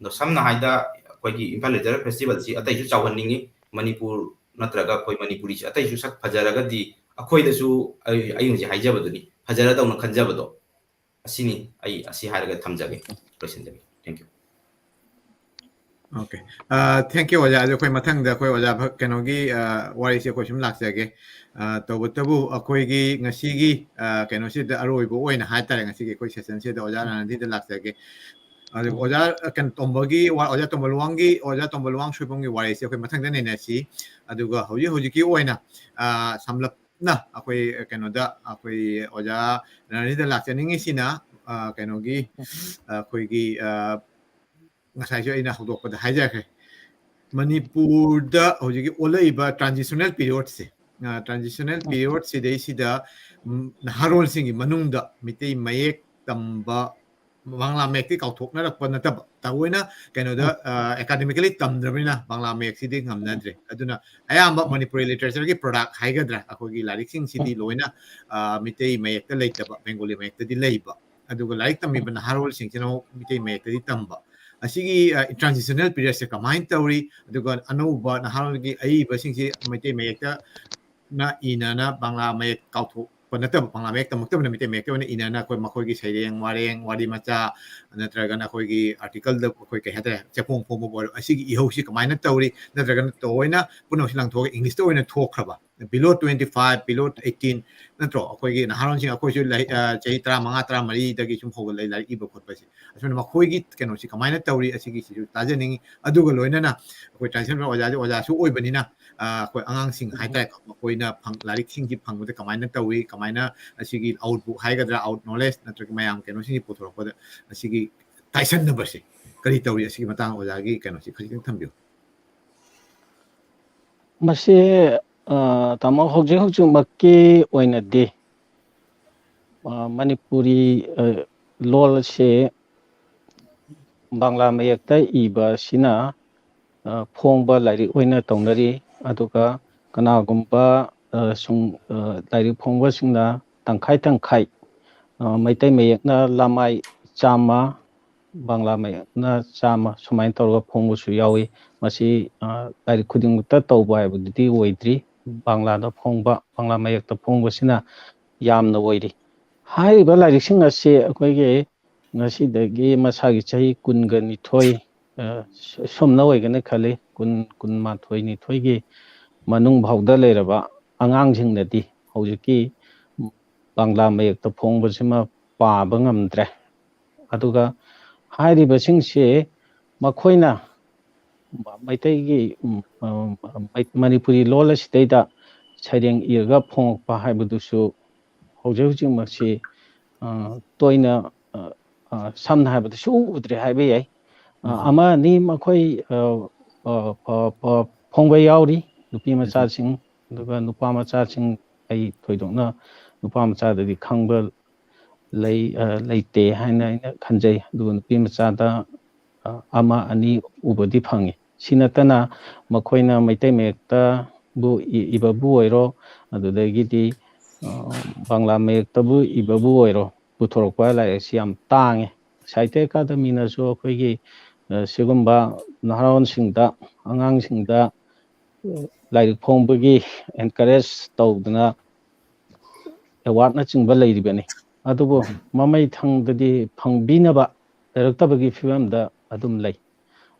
ꯑꯗꯣ ꯁꯝꯅ ꯍꯥꯏꯗ ꯑꯩꯈꯣꯏꯒꯤ ꯏꯝꯐꯥꯜ ꯂꯤꯇꯔꯦꯆꯔ ꯐꯦꯁꯇꯤꯚꯦꯜꯁꯤ ꯑꯇꯩꯁꯨ ꯆꯥꯎꯍꯟꯅꯤꯡꯉꯤ ꯃꯅꯤꯄꯨꯔ ꯅꯠꯇ꯭ꯔꯒ ꯑꯩꯈꯣꯏ ꯃꯅꯤꯄꯨꯔꯤꯁꯤ ꯑꯇꯩꯁꯨ ꯁꯛ ꯐꯖꯔꯒꯗꯤ ꯑꯩꯈꯣꯏꯗꯁꯨ ꯑꯩ ꯍꯧꯖꯤꯛ ꯍꯥꯏꯖꯕꯗꯨꯅꯤ ꯐꯖꯔꯗꯧꯅ ꯈꯟꯖꯕꯗꯣ ꯑꯁꯤꯅꯤ ꯑꯩ ꯑꯁꯤ ꯍꯥꯏꯔꯒ ꯊꯝꯖꯒꯦ ꯂꯣꯏꯁꯤꯟꯖꯒꯦ thank you okay thank you ꯑꯣꯖꯥ ꯑꯗꯣ ꯑꯩꯈꯣꯏ ꯃꯊꯪꯗ ꯑꯩꯈꯣꯏ ꯑꯣꯖꯥ ꯀꯩꯅꯣꯒꯤ ꯋꯥꯔꯤꯁꯦ ꯑꯩꯈꯣꯏ ꯁꯨꯝ ꯂꯥꯛꯆꯒꯦ ꯇꯧꯕꯇꯕꯨ ꯑꯩꯈꯣꯏꯒꯤ ꯉꯁꯤꯒꯤ ꯀꯩꯅꯣꯁꯤꯗ ꯑꯔꯣꯏꯕ ꯑꯣꯏꯅ ꯍꯥꯏꯇꯥꯔꯦ ꯉꯁꯤꯒꯤ ꯑꯩꯈꯣꯏ ꯁꯦꯁꯟꯁꯤꯗ ꯑꯣꯖꯥ ꯔꯥꯅꯙꯤꯗ ꯂꯥꯛꯆꯒꯦ ꯑꯗꯨꯒ ꯑꯣꯖꯥ ꯀꯩꯅꯣ ꯇꯣꯝꯕꯒꯤ ꯑꯣꯖꯥ ꯇꯣꯝꯕ ꯂꯨꯋꯥꯡ ꯁꯣꯏꯕꯝꯒꯤ ꯋꯥꯔꯤꯁꯦ ꯑꯩꯈꯣꯏ ꯃꯊꯪꯗ ꯅꯩꯅꯁꯤ ꯑꯗꯨꯒ ꯍꯧꯖꯤꯛꯀꯤ ꯑꯣꯏꯅ ꯁꯝꯂꯞꯅ ꯑꯩꯈꯣꯏ ꯀꯩꯅꯣꯗ ꯑꯩꯈꯣꯏ ꯑꯣꯖꯥ ꯔꯥꯅꯙꯤꯗ ꯂꯥꯛꯆꯅꯤꯡꯉꯤꯁꯤꯅ ꯀꯩꯅꯣꯒꯤ ꯑꯩꯈꯣꯏꯒꯤ ꯉꯁꯥꯏꯁꯨ ꯑꯩꯅ ꯍꯧꯗꯣꯛꯄꯗ ꯍꯥꯏꯖꯈ꯭ꯔꯦ ꯃꯅꯤꯄꯨꯔꯗ ꯍꯧꯖꯤꯛꯀꯤ ꯑꯣꯜꯂꯛꯏꯕ ꯇ꯭ꯔꯥꯟꯖꯤꯁꯅꯦꯜ ꯄꯤꯔꯤꯌꯣꯗꯁꯦ ꯇ꯭ꯔꯥꯟꯖꯤꯁꯅꯦꯜ ꯄꯤꯔꯤꯌꯣꯗꯁꯤꯗꯩꯁꯤꯗ ꯅꯍꯥꯔꯣꯜꯁꯤꯡꯒꯤ ꯃꯅꯨꯡꯗ ꯃꯩꯇꯩ ꯃꯌꯦꯛ ꯇꯝꯕ ꯕꯪꯒ꯭ꯂꯥ ꯃꯌꯦꯛꯇꯤ ꯀꯥꯎꯊꯣꯛꯅꯔꯛꯄ ꯅꯠꯇꯕ ꯇꯑꯣꯏꯅ ꯀꯩꯅꯣꯗ ꯑꯦꯀꯥꯗꯃꯤꯀꯦꯂꯤ ꯇꯝꯗ꯭ꯔꯕꯅꯤꯅ ꯕꯪꯒ꯭ꯂꯥ ꯃꯌꯦꯛꯁꯤꯗꯤ ꯉꯝꯅꯗ꯭ꯔꯦ ꯑꯗꯨꯅ ꯑꯌꯥꯝꯕ ꯃꯅꯤꯄꯨꯔꯤ ꯂꯤꯇꯔꯦꯆꯔꯒꯤ ꯄ꯭ꯔꯣꯗꯛ ꯍꯥꯏꯒꯗ꯭ꯔꯥ ꯑꯩꯈꯣꯏꯒꯤ ꯂꯥꯏꯔꯤꯛꯁꯤꯡꯁꯤꯗꯤ ꯂꯣꯏꯅ ꯃꯩꯇꯩ ꯃꯌꯦꯛꯇ ꯂꯩꯇꯕ ꯕꯦꯡꯒꯣꯂꯤ ꯃꯌꯦꯛꯇꯗꯤ ꯂꯩꯕ ꯑꯗꯨꯒ ꯂꯥꯏꯔꯤꯛ ꯇꯝꯃꯤꯕ ꯅꯍꯥꯔꯣꯜꯁꯤꯡꯁꯤꯅ ꯃꯩꯇꯩ ꯃꯌꯦꯛꯇꯗꯤ ꯇꯝꯕ ꯑꯁꯤꯒꯤ ꯇ꯭ꯔꯥꯟꯖꯤꯁꯅꯦꯜ ꯄꯤꯔꯤꯌꯗꯁꯦ ꯀꯃꯥꯏꯅ ꯇꯧꯔꯤ ꯑꯗꯨꯒ ꯑꯅꯧꯕ ꯅꯍꯥꯔꯣꯜꯒꯤ ꯑꯏꯕꯁꯤꯡꯁꯤ ꯃꯩꯇꯩ ꯃꯌꯦꯛꯇ ꯏꯅꯅ ꯕꯪꯒ꯭ꯂꯥ ꯃꯌꯦꯛ ꯀꯥꯎꯊꯣꯛꯄ ꯅꯠꯇꯕ ꯕꯪꯒ꯭ꯂꯥ ꯃꯌꯦꯛ ꯇꯝꯃꯛꯇꯕꯅ ꯃꯩꯇꯩ ꯃꯌꯦꯛꯇ ꯑꯣꯏꯅ ꯏꯅꯅ ꯑꯩꯈꯣꯏ ꯃꯈꯣꯏꯒꯤ ꯁꯩꯔꯦꯡ ꯋꯥꯔꯦꯡ ꯋꯥꯔꯤ ꯃꯆꯥ ꯅꯠꯇ꯭ꯔꯒꯅ ꯑꯩꯈꯣꯏꯒꯤ ꯑꯥꯔꯇꯤꯀꯜꯗ ꯑꯩꯈꯣꯏ ꯀꯩ ꯍꯥꯏꯇꯥꯔꯦ ꯆꯦꯐꯣꯡ ꯐꯣꯡꯕ ꯑꯣꯏꯔꯣ ꯑꯁꯤꯒꯤ ꯏꯍꯧꯁꯤ ꯀꯃꯥꯏꯅ ꯇꯧꯔꯤ ꯅꯠꯇ꯭ꯔꯒꯅ ꯇꯑꯣꯏꯅ ꯄꯨꯝꯅꯃꯛꯁꯤ ꯂꯪꯊꯣꯛꯑꯒ ꯏꯪꯂꯤꯁꯇ ꯑꯣꯏꯅ ꯊꯣꯛꯈ꯭ꯔꯕ ꯕꯤꯂꯣ 25 ꯕꯤꯂꯣ 18 ꯅꯠꯇ꯭ꯔꯣ ꯑꯩꯈꯣꯏꯒꯤ ꯅꯍꯥꯔꯣꯟꯁꯤꯡ ꯑꯩꯈꯣꯏꯁꯨ ꯆꯍꯤ 15 14 ꯁꯨꯝ ꯍꯧꯒꯠꯂꯛꯏ ꯂꯥꯏꯔꯤꯛ ꯏꯕ ꯈꯣꯠꯄꯁꯦ ꯑꯁꯨꯃꯥꯏꯅ ꯃꯈꯣꯏꯒꯤ ꯀꯩꯅꯣꯁꯤ ꯀꯃꯥꯏꯅ ꯇꯧꯔꯤ ꯑꯁꯤꯒꯤꯁꯤꯁꯨ ꯇꯥꯖꯅꯤꯡꯉꯤ ꯑꯗꯨꯒ ꯂꯣꯏꯅꯅ ꯑꯩꯈꯣꯏ ꯇ꯭ꯔꯥꯟꯁꯂꯦꯠ ꯑꯣꯖꯥꯁꯨ ꯑꯣꯏꯕꯅꯤꯅ ꯑꯩꯈꯣꯏ ꯑꯉꯥꯡꯁꯤꯡ ꯍꯥꯏꯇꯥꯔꯦ ꯃꯈꯣꯏꯅ ꯂꯥꯏꯔꯤꯛꯁꯤꯡꯁꯤ ꯐꯪꯕꯗ ꯀꯃꯥꯏꯅ ꯇꯧꯏ ꯀꯃꯥꯏꯅ ꯑꯁꯤꯒꯤ ꯑꯥꯎꯠꯕꯨꯛ ꯍꯥꯏꯒꯗ꯭ꯔꯥ ꯑꯥꯎꯠ ꯅꯣꯂꯦꯖ ꯅꯠꯇ꯭ꯔꯒ ꯃꯌꯥꯝ ꯀꯩꯅꯣꯁꯤꯡꯁꯤ ꯄꯨꯊꯣꯔꯛꯄꯗ ꯑꯁꯤꯒꯤ ꯇꯥꯏꯁꯟꯅꯕꯁꯦ ꯀꯔꯤ ꯇꯧꯔꯤ ꯑꯁꯤꯒꯤ ꯃꯇꯥꯡ ꯑꯣꯖꯥꯒꯤ ꯀꯩꯅꯣꯁꯤ ꯈꯖꯤꯛꯇꯪ ꯊꯝꯕꯤꯌꯨ ꯃꯁꯤ ꯇꯥꯃꯣ ꯍꯧꯖꯤꯛꯃꯛꯀꯤ ꯑꯣꯏꯅꯗꯤ ꯃꯅꯤꯄꯨꯔꯤ ꯂꯣꯜ ꯑꯁꯤ ꯕꯪꯒ꯭ꯂꯥ ꯃꯌꯦꯛꯇ ꯏꯕꯁꯤꯅ ꯐꯣꯡꯕ ꯂꯥꯏꯔꯤꯛ ꯑꯣꯏꯅ ꯇꯧꯅꯔꯤ ꯑꯗꯨꯒ ꯀꯅꯥꯒꯨꯝꯕ ꯂꯥꯏꯔꯤꯛ ꯐꯣꯡꯕꯁꯤꯡꯅ tangkai tangkai maitai mayekna lamai chama bangla mayekna chama sumain tawga phongbu su yawi masi lairi khudingta tawba haibududi oidri bangla da phongba bangla mayekta phongba sina yamna oiri haiba lairi sing ase akoige ngasidagi masagi chahi kunga nithoi somna oigana khali kun mathoi nithoi gi manung bhauda leiraba angang jingnadi hojiki bangla mayekta phongba sima paaba ngamdre aduga hairiba singse makhoina maitaigi manipuri lola sidaida saireng irga phongpa haibudusu hojik masi toina samna haibudusu udre haibe yai ama ni makhoi phongba yauri nupi macha sing aduga nupa macha sing ai thoidokna nupa macha dadi khangba leite haina aina khanjai aduga nupi macha da ama ani ubadi phangi sinatana makhoina maitai mekta bu ibabu oiro adudagidi bangla mekta bu ibabu oiro puthorokpa lai siam tange saite academy na so khoigi sigumba naharon singda angang singda lai phongbagi encourage tawduna award na chingba leiribani adubo mamai thangdadi phangbinaba directabagi fibamda adum lay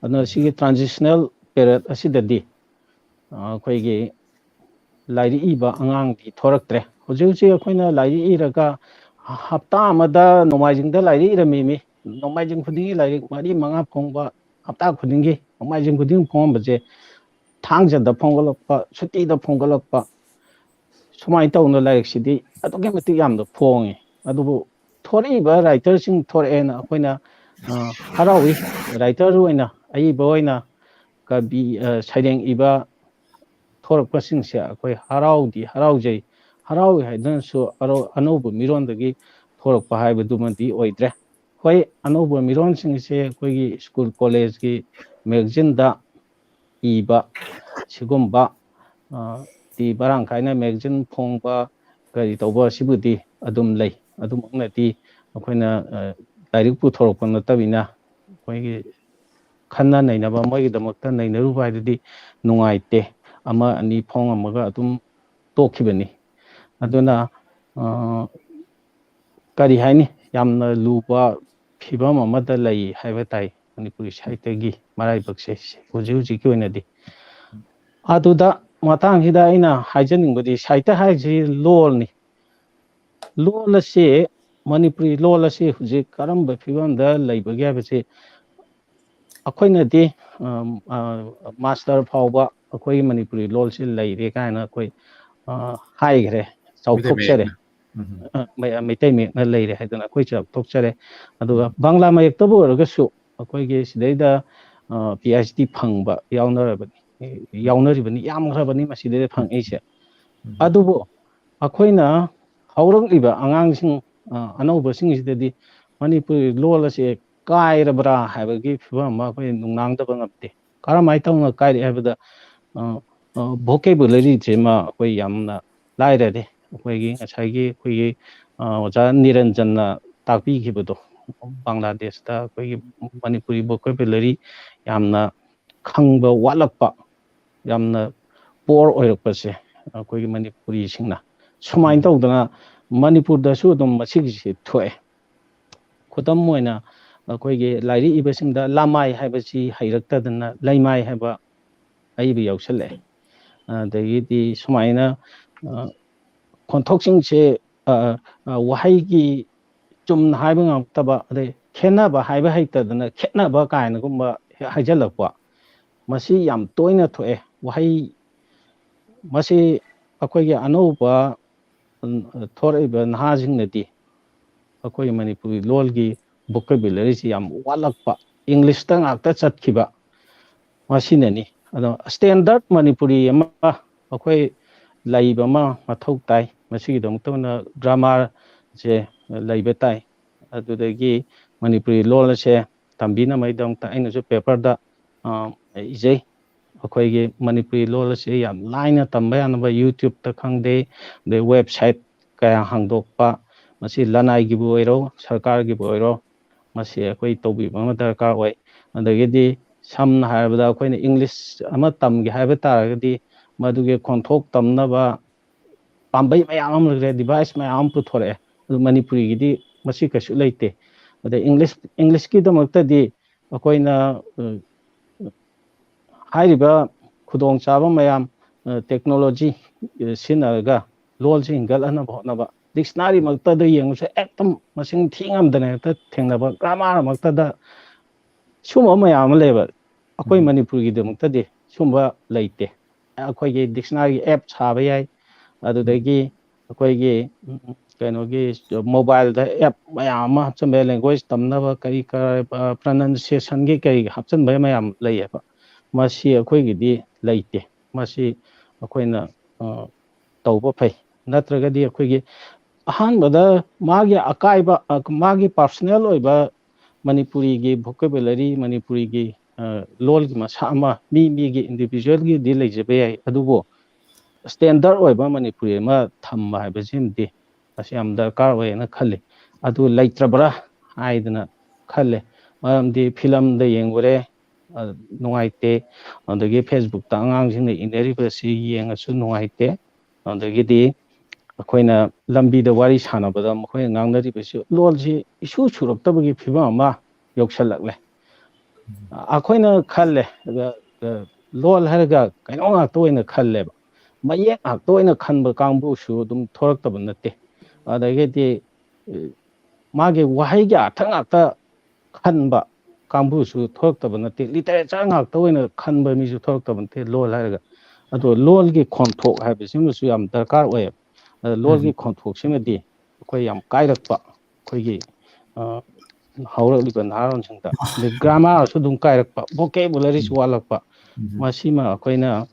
aduna sigi transitional period asidadi khoigi lairi iba angang di thoraktre hoji akoina lairi iraga hafta amada nomaijingda lairi iramimi nomaijing khudingi lairi mari manga phongba hafta khudingi nomaijing khuding phongbaje thangjada phonggalakpa suti da phonggalakpa sumai tawna lairi sidi aduge mati yamda phongi adubu thoriba writer sing thorena akoina harawi writer oina aiba oina kabi saireng iba thorakpa singse akoi haraudi haraujai harawi haidan so anobu mirondagi thorakpa haibadumadi oidre hoi anobu miron singse akoigi school college gi magazine da iba sigumba di barang kaina magazine phongba kari tawba sibudi adum lay adum nati akoina direct puthorokpa natabina akoigi khanna nainaba moigi damakta nainaru baidadi nungaite ama ani phong amaga adum tokhibani aduna kari haini yamna luba phibam amada lay haiba tai manipuri saitegi marai bakse huji ki oinadi aduda matang hida aina haijaningbadi saita haiji lolni lolase manipuri lolase huji karamba phibamda laibagi habase akoina di master phawba akoi manipuri lolse laire kaina akoi haigre chauthokchare maitai mekna laire haidana akoi chauthokchare aduga bangla mayektabu oragasu akoigi sidaida PhD phangba yaunaribani yamgrabani masida phangise adubo akoina haurang angangsing anauba singsidadi manipuri lolase kairabra haibagi phibam akoi nungnangdaba ngamte karamai tawna kairi haibada vocabulary jema akoi yamna lairade akoigi ngasagi akoigi oja niranjanna takpi khibado Bangladesh da akoigi manipuri vocabulary yamna khangba walakpa yamna poor oirakpase akoigi manipuri singna sumain tawdana manipur da su dum masigi thoe khutam moina akoigi lairi ibasingda lamai haibasi hairaktadana laimai haiba aibi yausale dagidi sumaina kontoksingse wahaigi chumna haiba ngaptaba ade khenaba haiba haitadana khetnaba kaina gumba haijalakwa masi yam toina thoe wahai masi akoigi anoba thoraiba nahajingnadi akoi manipuri lolgi vocabulary si yam walakpa english ta ngakta chatkhiba masinani ado standard manipuri ama akoi laiba ma mathau tai masigi dongtona grammar je laiba tai adudagi manipuri lol se tambina mai dongta aina jo paper da ijai akoigi manipuri lol se yam laina tamba yanaba youtube ta khangde de website kaya hangdokpa masi lanaigibu oiro sarkargibu oiro masi akhoi tawbiba ama darkar oi adagidi samna haibada akhoi English ama tamgi haiba taragadi maduge khonthok tamnaba pambai mayam am lagre device mayam puthore adu Manipuri gidi masi kasu leite ada English ki damakta di akoina hairiba khudong chaba mayam technology sinaraga lol se hingal ana bhotnaba dictionary makta da yenguse ekdam masing thingam dane ta thengnaba grammar makta da suma mayam leba akoi Manipur gi damakta di sumba leite akoi gi dictionary app chaba yai adudagi akoi gi kainogi mobile da app mayam ma hapchanbe language tamnaba kari pronunciation gi kari hapchanbe mayam leyeba masi akoi gi di leite masi akoina tauba phai natragadi akoi gi ahanbada magi akaiba magi personal oiba Manipuri gi vocabulary Manipuri gi lol gi masama mi gi individual gi di lejebe yai adubo standard oiba Manipuri ma thamma haibajimdi asi am darkar oina khalle adu leitrabra haidana khalle maramdi film da yengure nungaite andagi Facebook ta angang sing ineriba si yengasu nungaite andagidi akoina lambi da wari sanabada mkhoi ngangnari besi lolji isu suraptabagi phibam ama yoksalakle akoina khalle lol harga kaino ngak toina khalle ba mayek ngak toina khanba kangbu su dum thoraktaba natte adagidi mage wahai ga thangakta khanba kangbu su thoraktaba natte literature ngak toina khanba mi su thoraktaba natte lol harga ado lol gi khonthok haibesimu su yam darkar oye lol gi khonthok simadi akoi yam kairakpa akoi gi hauraliba naron singda the grammar su dum kairakpa vocabulary su walakpa masima akoina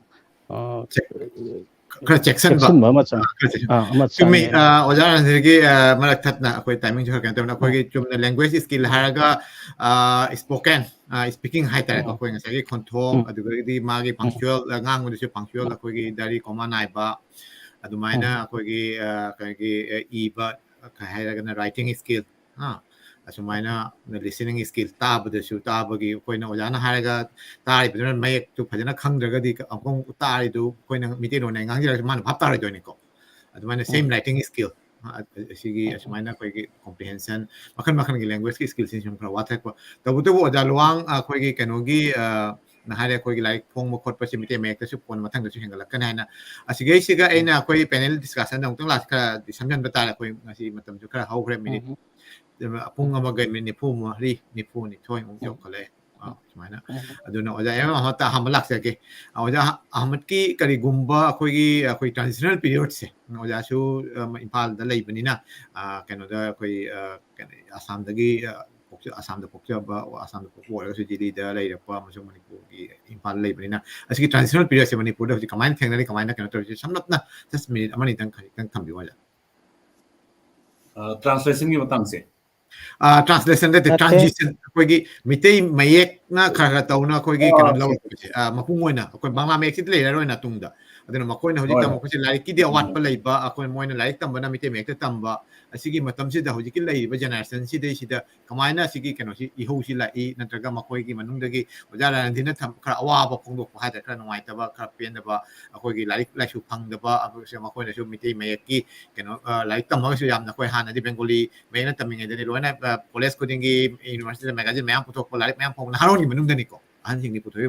Jackson ba ama chang chumi ojar sigi marak thatna akoi timing jo kan tamna akoi chumna language skill haraga spoken speaking haitare akoi ngasagi khonthok adugadi magi punctual ngang du punctual akoi dari comma naiba adumaina akoi gi iba haraga na writing skill asumana listening skill tabada su tabagi koina ojana haraga tari bidana mayek tu phajana khangdragadi amkong tari du koina mitino na ngangira man bhap tari doini ko adumana same writing skill sigi asumana koigi comprehension makhan gi language ki skill sin khra wathak ko tabutu ojaluang koigi kanogi na hare koigi like phong mo khot pa simite mek ta su pon mathang da su hengala kana na asige siga aina koi panel discussion dang tang las kra samjan batala koi ngasi matam ju kra how kre minute apung amaga nipu ri nipu ni thoi ong jok kale sumana aduna oja ema hota hamalak sake oja ahmad ki kari gumba akoi transitional period se oja su impal da lei banina kano da koi asam dagi asam da pokja ba asam da pokwa ga su jili da lei pa masuk manipur ki impal lei banina asiki transitional period se manipur da kamain thengna kamain kano to samnatna just minute amani tang thambi wala translation gi matang se translation the transition koigi mitei mayek na khara tauna koigi kano law mapung oina koi bangla mek sit le roi na tungda aduna makoina hoji tam ko lai ki dia wat pa lai ba akoi moina lai tam bana mitei mek ta tamba asigi matam si da hoji ki lai ba generation si dei si da kamaina asigi kano si I ho si lai natraga makoi ki manung dagi ojala dina tham khara awa ba phong dok ha da khara ngai ta ba khara pen da ba akoi gi lai su phang da ba akoi se makoina su mitei mayek ki kano lai tam ma su yam na koi hana di bengali me na taming de loina college ko dingi university magazine mayam putok polari mayam phong haron gi manung dani ko an sing ni putok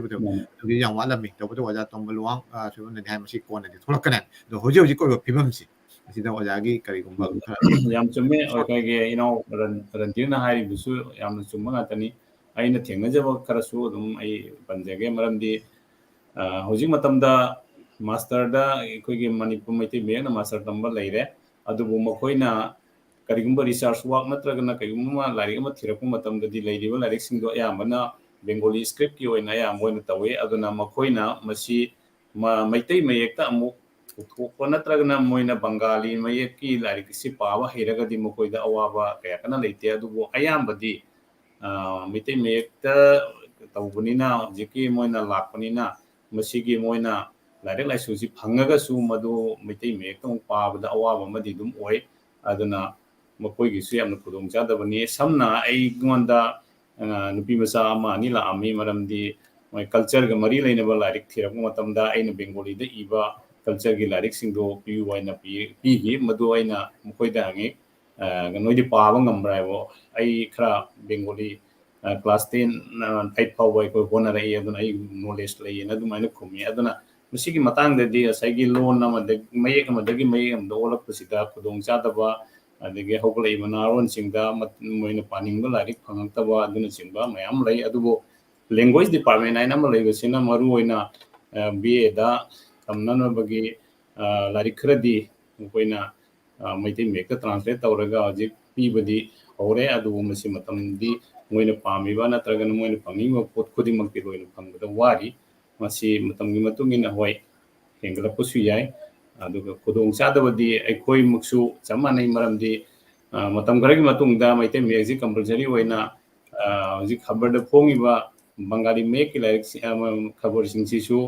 gi yang wala mi to putok waja tong beluang su na dai masi ko na di tholak kanan do hoji ko pibam si sida waja gi kari gumba yam chumme kai ge ran tirna hari busu yam chumma ngatani aina thengnajaba kharasu dum ai panjage maramdi hoji matamda master da koi ge manipur maiti me na master tamba leire adubu makoina karigumba research work natragana kaigumma larik ama thirakpa matamda di leiriba larik singdo ayambana bengali script ki oina ayamboina tawe aduna makoina masi maitai mayekta amuk uthokpa natragana moina bengali mayek ki larik si pawa heragadi makoida awaba kaya kana leite adubu ayambadi maitai mayekta tawbunina jiki moina lakpanina masigi moina ꯂꯥꯏꯔꯤꯛ ꯂꯥꯏꯁꯨꯁꯤ ꯐꯪꯉꯒꯁꯨ ꯃꯗꯨ ꯃꯩꯇꯩ ꯃꯌꯦꯛꯇꯪ ꯄꯥꯕꯗ ꯑꯋꯥꯕ ꯑꯃꯗꯤ ꯑꯗꯨꯝ ꯑꯣꯏ ꯑꯗꯨꯅ ꯃꯈꯣꯏꯒꯤꯁꯨ ꯌꯥꯝꯅ ꯈꯨꯗꯣꯡꯆꯥꯗꯕꯅꯤ ꯁꯝꯅ ꯑꯩꯉꯣꯟꯗ ꯅꯨꯄꯤ ꯃꯆꯥ ꯑꯃ ꯑꯅꯤ ꯂꯥꯛꯑꯝꯃꯤ ꯃꯔꯝꯗꯤ ꯃꯣꯏ ꯀꯜꯆꯔꯒ ꯃꯔꯤ ꯂꯩꯅꯕ ꯂꯥꯏꯔꯤꯛ ꯊꯤꯔꯛꯄ ꯃꯇꯝꯗ ꯑꯩꯅ ꯕꯦꯡꯒꯣꯂꯤꯗ ꯏꯕ ꯀꯜꯆꯔꯒꯤ ꯂꯥꯏꯔꯤꯛꯁꯤꯡꯗꯣ ꯄꯤꯌꯨ ꯍꯥꯏꯅ ꯄꯤꯈꯤ ꯃꯗꯨ ꯑꯩꯅ ꯃꯈꯣꯏꯗ ꯍꯪꯉꯤ ꯅꯣꯏꯗꯤ ꯄꯥꯕ ꯉꯝꯕ꯭ꯔꯥ ꯍꯥꯏꯕ ꯑꯩ ꯈꯔ ꯕꯦꯡꯒꯣꯂꯤ ꯀ꯭ꯂꯥꯁ 10 8 ꯐꯥꯎꯕ ꯑꯩꯈꯣꯏ ꯍꯣꯠꯅꯔꯛꯏ ꯑꯗꯨꯅ ꯑꯩ ꯅꯣꯂꯦꯖ ꯂꯩꯌꯦꯅ ꯑꯗꯨꯃꯥꯏꯅ ꯈꯨꯝꯃꯤ ꯑꯗꯨꯅ ꯃꯁꯤꯒꯤ ꯃꯇꯥꯡꯗꯗꯤ ꯉꯁꯥꯏꯒꯤ ꯂꯣꯟ ꯑꯃꯗꯒꯤ ꯃꯌꯦꯛ ꯑꯃꯗꯒꯤ ꯃꯌꯦꯛ ꯑꯃꯗ ꯑꯣꯜꯂꯛꯄꯁꯤꯗ ꯈꯨꯗꯣꯡꯆꯥꯗꯕ ꯑꯗꯒꯤ ꯍꯧꯒꯠꯂꯛꯏꯕ ꯅꯍꯥꯔꯣꯟꯁꯤꯡꯗ ꯃꯣꯏꯅ ꯄꯥꯅꯤꯡꯕ ꯂꯥꯏꯔꯤꯛ ꯐꯪꯉꯛꯇꯕ ꯑꯗꯨꯅꯆꯤꯡꯕ ꯃꯌꯥꯝ ꯂꯩ ꯑꯗꯨꯕꯨ ꯂꯦꯡꯒ꯭ꯋꯦꯖ ꯗꯤꯄꯥꯔꯠꯃꯦꯟ ꯍꯥꯏꯅ ꯑꯃ ꯂꯩꯕꯁꯤꯅ ꯃꯔꯨꯑꯣꯏꯅ BA ꯗ ꯇꯝꯅꯅꯕꯒꯤ ꯂꯥꯏꯔꯤꯛ ꯈꯔꯗꯤ ꯃꯈꯣꯏꯅ ꯃꯩꯇꯩ ꯃꯌꯦꯛꯇ ꯇ꯭ꯔꯥꯟꯁꯂꯦꯠ ꯇꯧꯔꯒ ꯍꯧꯖꯤꯛ ꯄꯤꯕꯗꯤ ꯍꯧꯔꯦ ꯑꯗꯨꯕꯨ ꯃꯁꯤ ꯃꯇꯝꯗꯤ ꯃꯣꯏꯅ ꯄꯥꯝꯃꯤꯕ ꯅꯠꯇ꯭ꯔꯒꯅ ꯃꯣꯏꯅ ꯐꯪꯅꯤꯡꯕ ꯄꯣꯠ ꯈꯨꯗꯤꯡꯃꯛꯇꯤ ꯂꯣꯏꯅ ꯐꯪꯕꯗ ꯋꯥꯔꯤ ꯃꯁꯤ ꯃꯇꯝꯒꯤ ꯃꯇꯨꯡ ꯏꯟꯅ ꯍꯣꯏ ꯍꯦꯟꯒꯠꯂꯛꯄꯁꯨ ꯌꯥꯏ ꯑꯗꯨꯒ ꯈꯨꯗꯣꯡꯆꯥꯗꯕꯗꯤ ꯑꯩꯈꯣꯏꯃꯛꯁꯨ ꯆꯞ ꯃꯥꯟꯅꯩ ꯃꯔꯝꯗꯤ ꯃꯇꯝ ꯈꯔꯒꯤ ꯃꯇꯨꯡꯗ ꯃꯩꯇꯩ ꯃꯌꯦꯛꯁꯤ ꯀꯝꯄꯜꯁꯔꯤ ꯑꯣꯏꯅ ꯍꯧꯖꯤꯛ ꯈꯕꯔꯗ ꯐꯣꯡꯉꯤꯕ ꯕꯪꯒꯥꯂꯤ ꯃꯌꯦꯛꯀꯤ ꯂꯥꯏꯔꯤꯛ ꯈꯕꯔꯁꯤꯡꯁꯤꯁꯨ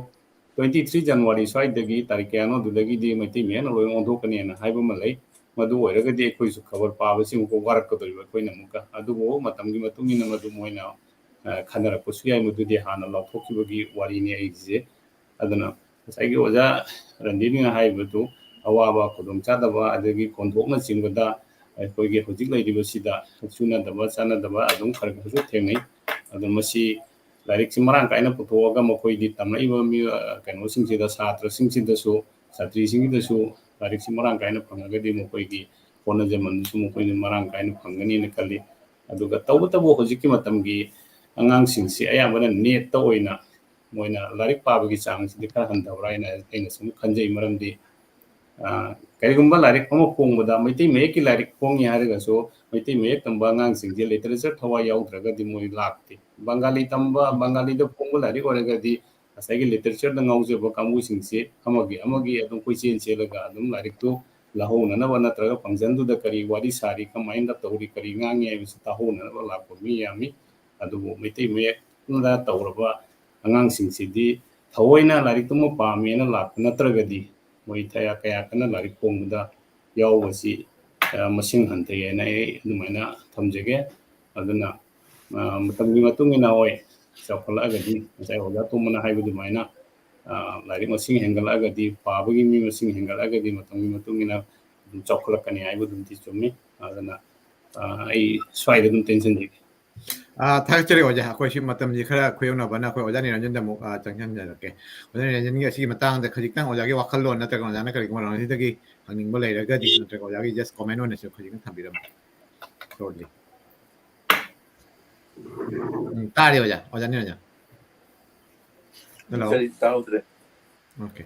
23 ꯖꯅꯋꯥꯔꯤ ꯁ꯭ꯋꯥꯏꯗꯒꯤ ꯇꯥꯔꯤꯛ ꯀꯌꯥꯅꯣ ꯑꯗꯨꯗꯒꯤꯗꯤ ꯃꯩꯇꯩ ꯃꯌꯦꯛꯅ ꯂꯣꯏꯅ ꯑꯣꯟꯊꯣꯛꯀꯅꯤꯅ ꯍꯥꯏꯕ ꯑꯃ ꯂꯩ ꯃꯗꯨ ꯑꯣꯏꯔꯒꯗꯤ ꯑꯩꯈꯣꯏꯁꯨ ꯈꯕꯔ ꯄꯥꯕꯁꯤ ꯑꯃꯨꯛꯀ ꯋꯥꯔꯛꯀꯗꯧꯔꯤꯕ ꯑꯩꯈꯣꯏꯅ ꯑꯃꯨꯛꯀ ꯑꯗꯨꯕꯨ ꯃꯇꯝꯒꯤ ꯃꯇꯨꯡ ꯏꯟꯅ ꯃꯗꯨ ꯃꯣꯏꯅ ꯈꯟꯅꯔꯛꯄꯁꯨ ꯌꯥꯏ ꯃꯗꯨꯗꯤ ꯍꯥꯟꯅ ꯂꯥꯎꯊꯣꯛꯈꯤꯕꯒꯤ ꯋꯥꯔꯤꯅꯤ ꯑꯩꯒꯤꯁꯦ ꯑꯗꯨꯅ ꯉꯁꯥꯏꯒꯤ ꯑꯣꯖꯥ ꯔꯟꯗꯤꯅꯤꯅ ꯍꯥꯏꯕꯗꯨ ꯑꯋꯥꯕ ꯈꯨꯗꯣꯡꯆꯥꯗꯕ ꯑꯗꯒꯤ ꯈꯣꯟꯊꯣꯛꯅꯆꯤꯡꯕꯗ ꯑꯩꯈꯣꯏꯒꯤ ꯍꯧꯖꯤꯛ ꯂꯩꯔꯤꯕꯁꯤꯗ ꯆꯨꯅꯗꯕ ꯆꯥꯟꯅꯗꯕ ꯑꯗꯨꯝ ꯈꯔ ꯈꯔꯁꯨ ꯊꯦꯡꯅꯩ ꯑꯗꯣ ꯃꯁꯤ ꯂꯥꯏꯔꯤꯛꯁꯤ ꯃꯔꯥꯡ ꯀꯥꯏꯅ ꯄꯨꯊꯣꯛꯑꯒ ꯃꯈꯣꯏꯒꯤ ꯇꯝꯂꯛꯏꯕ ꯀꯩꯅꯣꯁꯤꯡꯁꯤꯗ ꯁꯥꯇ꯭ꯔꯁꯤꯡꯁꯤꯗꯁꯨ ꯁꯥꯇ꯭ꯔꯤꯁꯤꯡꯁꯤꯗꯁꯨ ꯂꯥꯏꯔꯤꯛꯁꯤ ꯃꯔꯥꯡ ꯀꯥꯏꯅ ꯐꯪꯉꯒꯗꯤ ꯃꯈꯣꯏꯒꯤ ꯍꯣꯠꯅꯖꯃꯟꯗꯨꯁꯨ ꯃꯈꯣꯏꯅ ꯃꯔꯥꯡ ꯀꯥꯏꯅ ꯐꯪꯒꯅꯤꯅ ꯈꯜꯂꯤ ꯑꯗꯨꯒ ꯇꯧꯕꯇꯕꯨ ꯍꯧꯖꯤꯛꯀꯤ ꯃꯇꯝꯒꯤ ꯑꯉꯥꯡꯁꯤꯡꯁꯤ ꯑꯌꯥꯝꯕꯅ ꯅꯦꯠꯇ ꯑꯣꯏꯅ ꯃꯣꯏꯅ ꯂꯥꯏꯔꯤꯛ ꯄꯥꯕꯒꯤ ꯆꯥꯡꯁꯤꯗꯤ ꯈꯔ ꯍꯟꯊꯕ꯭ꯔꯥ ꯍꯥꯏꯅ ꯑꯩꯅ ꯁꯨꯝ ꯈꯟꯖꯩ ꯃꯔꯝꯗꯤ ꯀꯔꯤꯒꯨꯝꯕ ꯂꯥꯏꯔꯤꯛ ꯑꯃ ꯐꯣꯡꯕꯗ ꯃꯩꯇꯩ ꯃꯌꯦꯛꯀꯤ ꯂꯥꯏꯔꯤꯛ ꯐꯣꯡꯉꯤ ꯍꯥꯏꯔꯒꯁꯨ ꯃꯩꯇꯩ ꯃꯌꯦꯛ ꯇꯝꯕ ꯑꯉꯥꯡꯁꯤꯡꯁꯦ ꯂꯤꯇꯔꯦꯆꯔ ꯊꯋꯥꯏ ꯌꯥꯎꯗ꯭ꯔꯒꯗꯤ ꯃꯣꯏ ꯂꯥꯛꯇꯦ ꯕꯪꯒꯥꯂꯤ ꯇꯝꯕ ꯕꯪꯒꯥꯂꯤꯗ ꯐꯣꯡꯕ ꯂꯥꯏꯔꯤꯛ ꯑꯣꯏꯔꯒꯗꯤ ꯉꯁꯥꯏꯒꯤ ꯂꯤꯇꯔꯦꯆꯔꯗ ꯉꯥꯎꯖꯕ ꯀꯥꯡꯕꯨꯁꯤꯡꯁꯤ ꯑꯃꯒꯤ ꯑꯗꯨꯝ ꯀꯣꯏꯆꯦꯟ ꯆꯦꯜꯂꯒ ꯑꯗꯨꯝ ꯂꯥꯏꯔꯤꯛꯇꯨ ꯂꯧꯍꯧꯅꯅꯕ ꯅꯠꯇ꯭ꯔꯒ ꯐꯪꯁꯟꯗꯨꯗ ꯀꯔꯤ ꯋꯥꯔꯤ ꯁꯥꯔꯤ ꯀꯃꯥꯏꯅ ꯇꯧꯔꯤ ꯀꯔꯤ ꯉꯥꯡꯉꯤ ꯍꯥꯏꯕꯁꯤ ꯇꯥꯍꯧꯅꯅꯕ ꯂꯥꯛꯄ ꯃꯤ ꯌꯥꯝꯃꯤ ꯑꯗꯨꯕꯨ ꯃꯩꯇꯩ ꯃꯌꯦꯛꯅ ꯇꯧꯔꯕ ꯑꯉꯥꯡꯁꯤꯡꯁꯤꯗꯤ ꯊꯑꯣꯏꯅ ꯂꯥꯏꯔꯤꯛꯇꯨꯃ ꯄꯥꯝꯃꯦꯅ ꯂꯥꯛꯄ ꯅꯠꯇ꯭ꯔꯒꯗꯤ ꯃꯣꯏ ꯀꯌꯥ ꯀꯟꯅ ꯂꯥꯏꯔꯤꯛ ꯐꯣꯡꯕꯗ ꯌꯥꯎꯕꯁꯤ ꯃꯁꯤꯡ ꯍꯟꯊꯩ ꯍꯥꯏꯅ ꯑꯩ ꯑꯗꯨꯃꯥꯏꯅ ꯊꯝꯖꯒꯦ ꯑꯗꯨꯅ ꯃꯇꯝꯒꯤ ꯃꯇꯨꯡ ꯏꯟꯅ ꯍꯣꯏ ꯆꯥꯎꯈꯠꯂꯛꯑꯒꯗꯤ ꯉꯁꯥꯏ ꯑꯣꯖꯥ ꯇꯣꯝꯕꯅ ꯍꯥꯏꯕ ꯑꯗꯨꯃꯥꯏꯅ ꯂꯥꯏꯔꯤꯛ ꯃꯁꯤꯡ ꯍꯦꯟꯒꯠꯂꯛꯑꯒꯗꯤ ꯄꯥꯕꯒꯤ ꯃꯤ ꯃꯁꯤꯡ ꯍꯦꯟꯒꯠꯂꯛꯑꯒꯗꯤ ꯃꯇꯝꯒꯤ ꯃꯇꯨꯡ ꯏꯟꯅ ꯑꯗꯨꯝ ꯆꯥꯎꯈꯠꯂꯛꯀꯅꯤ ꯍꯥꯏꯕꯗꯨꯃꯗꯤ ꯆꯨꯝꯃꯤ ꯑꯗꯨꯅ ꯑꯩ ꯁ꯭ꯋꯥꯏꯗ ꯑꯗꯨꯝ ꯇꯦꯟꯁꯤꯟꯖꯒꯦ ꯊꯥꯒꯠꯆꯔꯤ ꯑꯣꯖꯥ ꯑꯩꯈꯣꯏ ꯁꯤ ꯃꯇꯝꯁꯤ ꯈꯔ ꯈꯨꯌꯧꯅꯕꯅ ꯑꯩꯈꯣꯏ ꯑꯣꯖꯥ ꯅꯤꯔꯟꯖꯟꯗ ꯑꯃꯨꯛ ꯆꯪꯁꯤꯟꯖꯔꯛꯀꯦ ꯑꯣꯖꯥ ꯅꯤꯔꯟꯖꯟꯒꯤ ꯑꯁꯤꯒꯤ ꯃꯇꯥꯡꯗ ꯈꯖꯤꯛꯇꯪ ꯑꯣꯖꯥꯒꯤ ꯋꯥꯈꯜꯂꯣꯟ ꯅꯠꯇ꯭ꯔꯒ ꯑꯣꯖꯥꯅ ꯀꯔꯤꯒꯨꯝꯕ ꯔꯥꯎꯟꯁꯤꯗꯒꯤ ꯍꯪꯅꯤꯡꯕ ꯂꯩꯔꯒꯗꯤ ꯅꯠꯇ꯭ꯔꯒ ꯑꯣꯖꯥꯒꯤ ꯖꯁ ꯀꯣꯃꯦꯟ ꯑꯣꯏꯅꯁꯨ ꯈꯖꯤꯛꯇꯪ ꯊꯝꯕꯤꯔꯝꯃꯨ ꯁꯣꯔꯠꯂꯤ ꯇꯥꯔꯤ ꯑꯣꯖꯥ ꯅꯤꯔꯟꯖꯟ ꯍꯜꯂꯣ ꯀꯔꯤ ꯇꯥꯍꯧꯗ꯭ꯔꯦ ꯑꯣꯀꯦ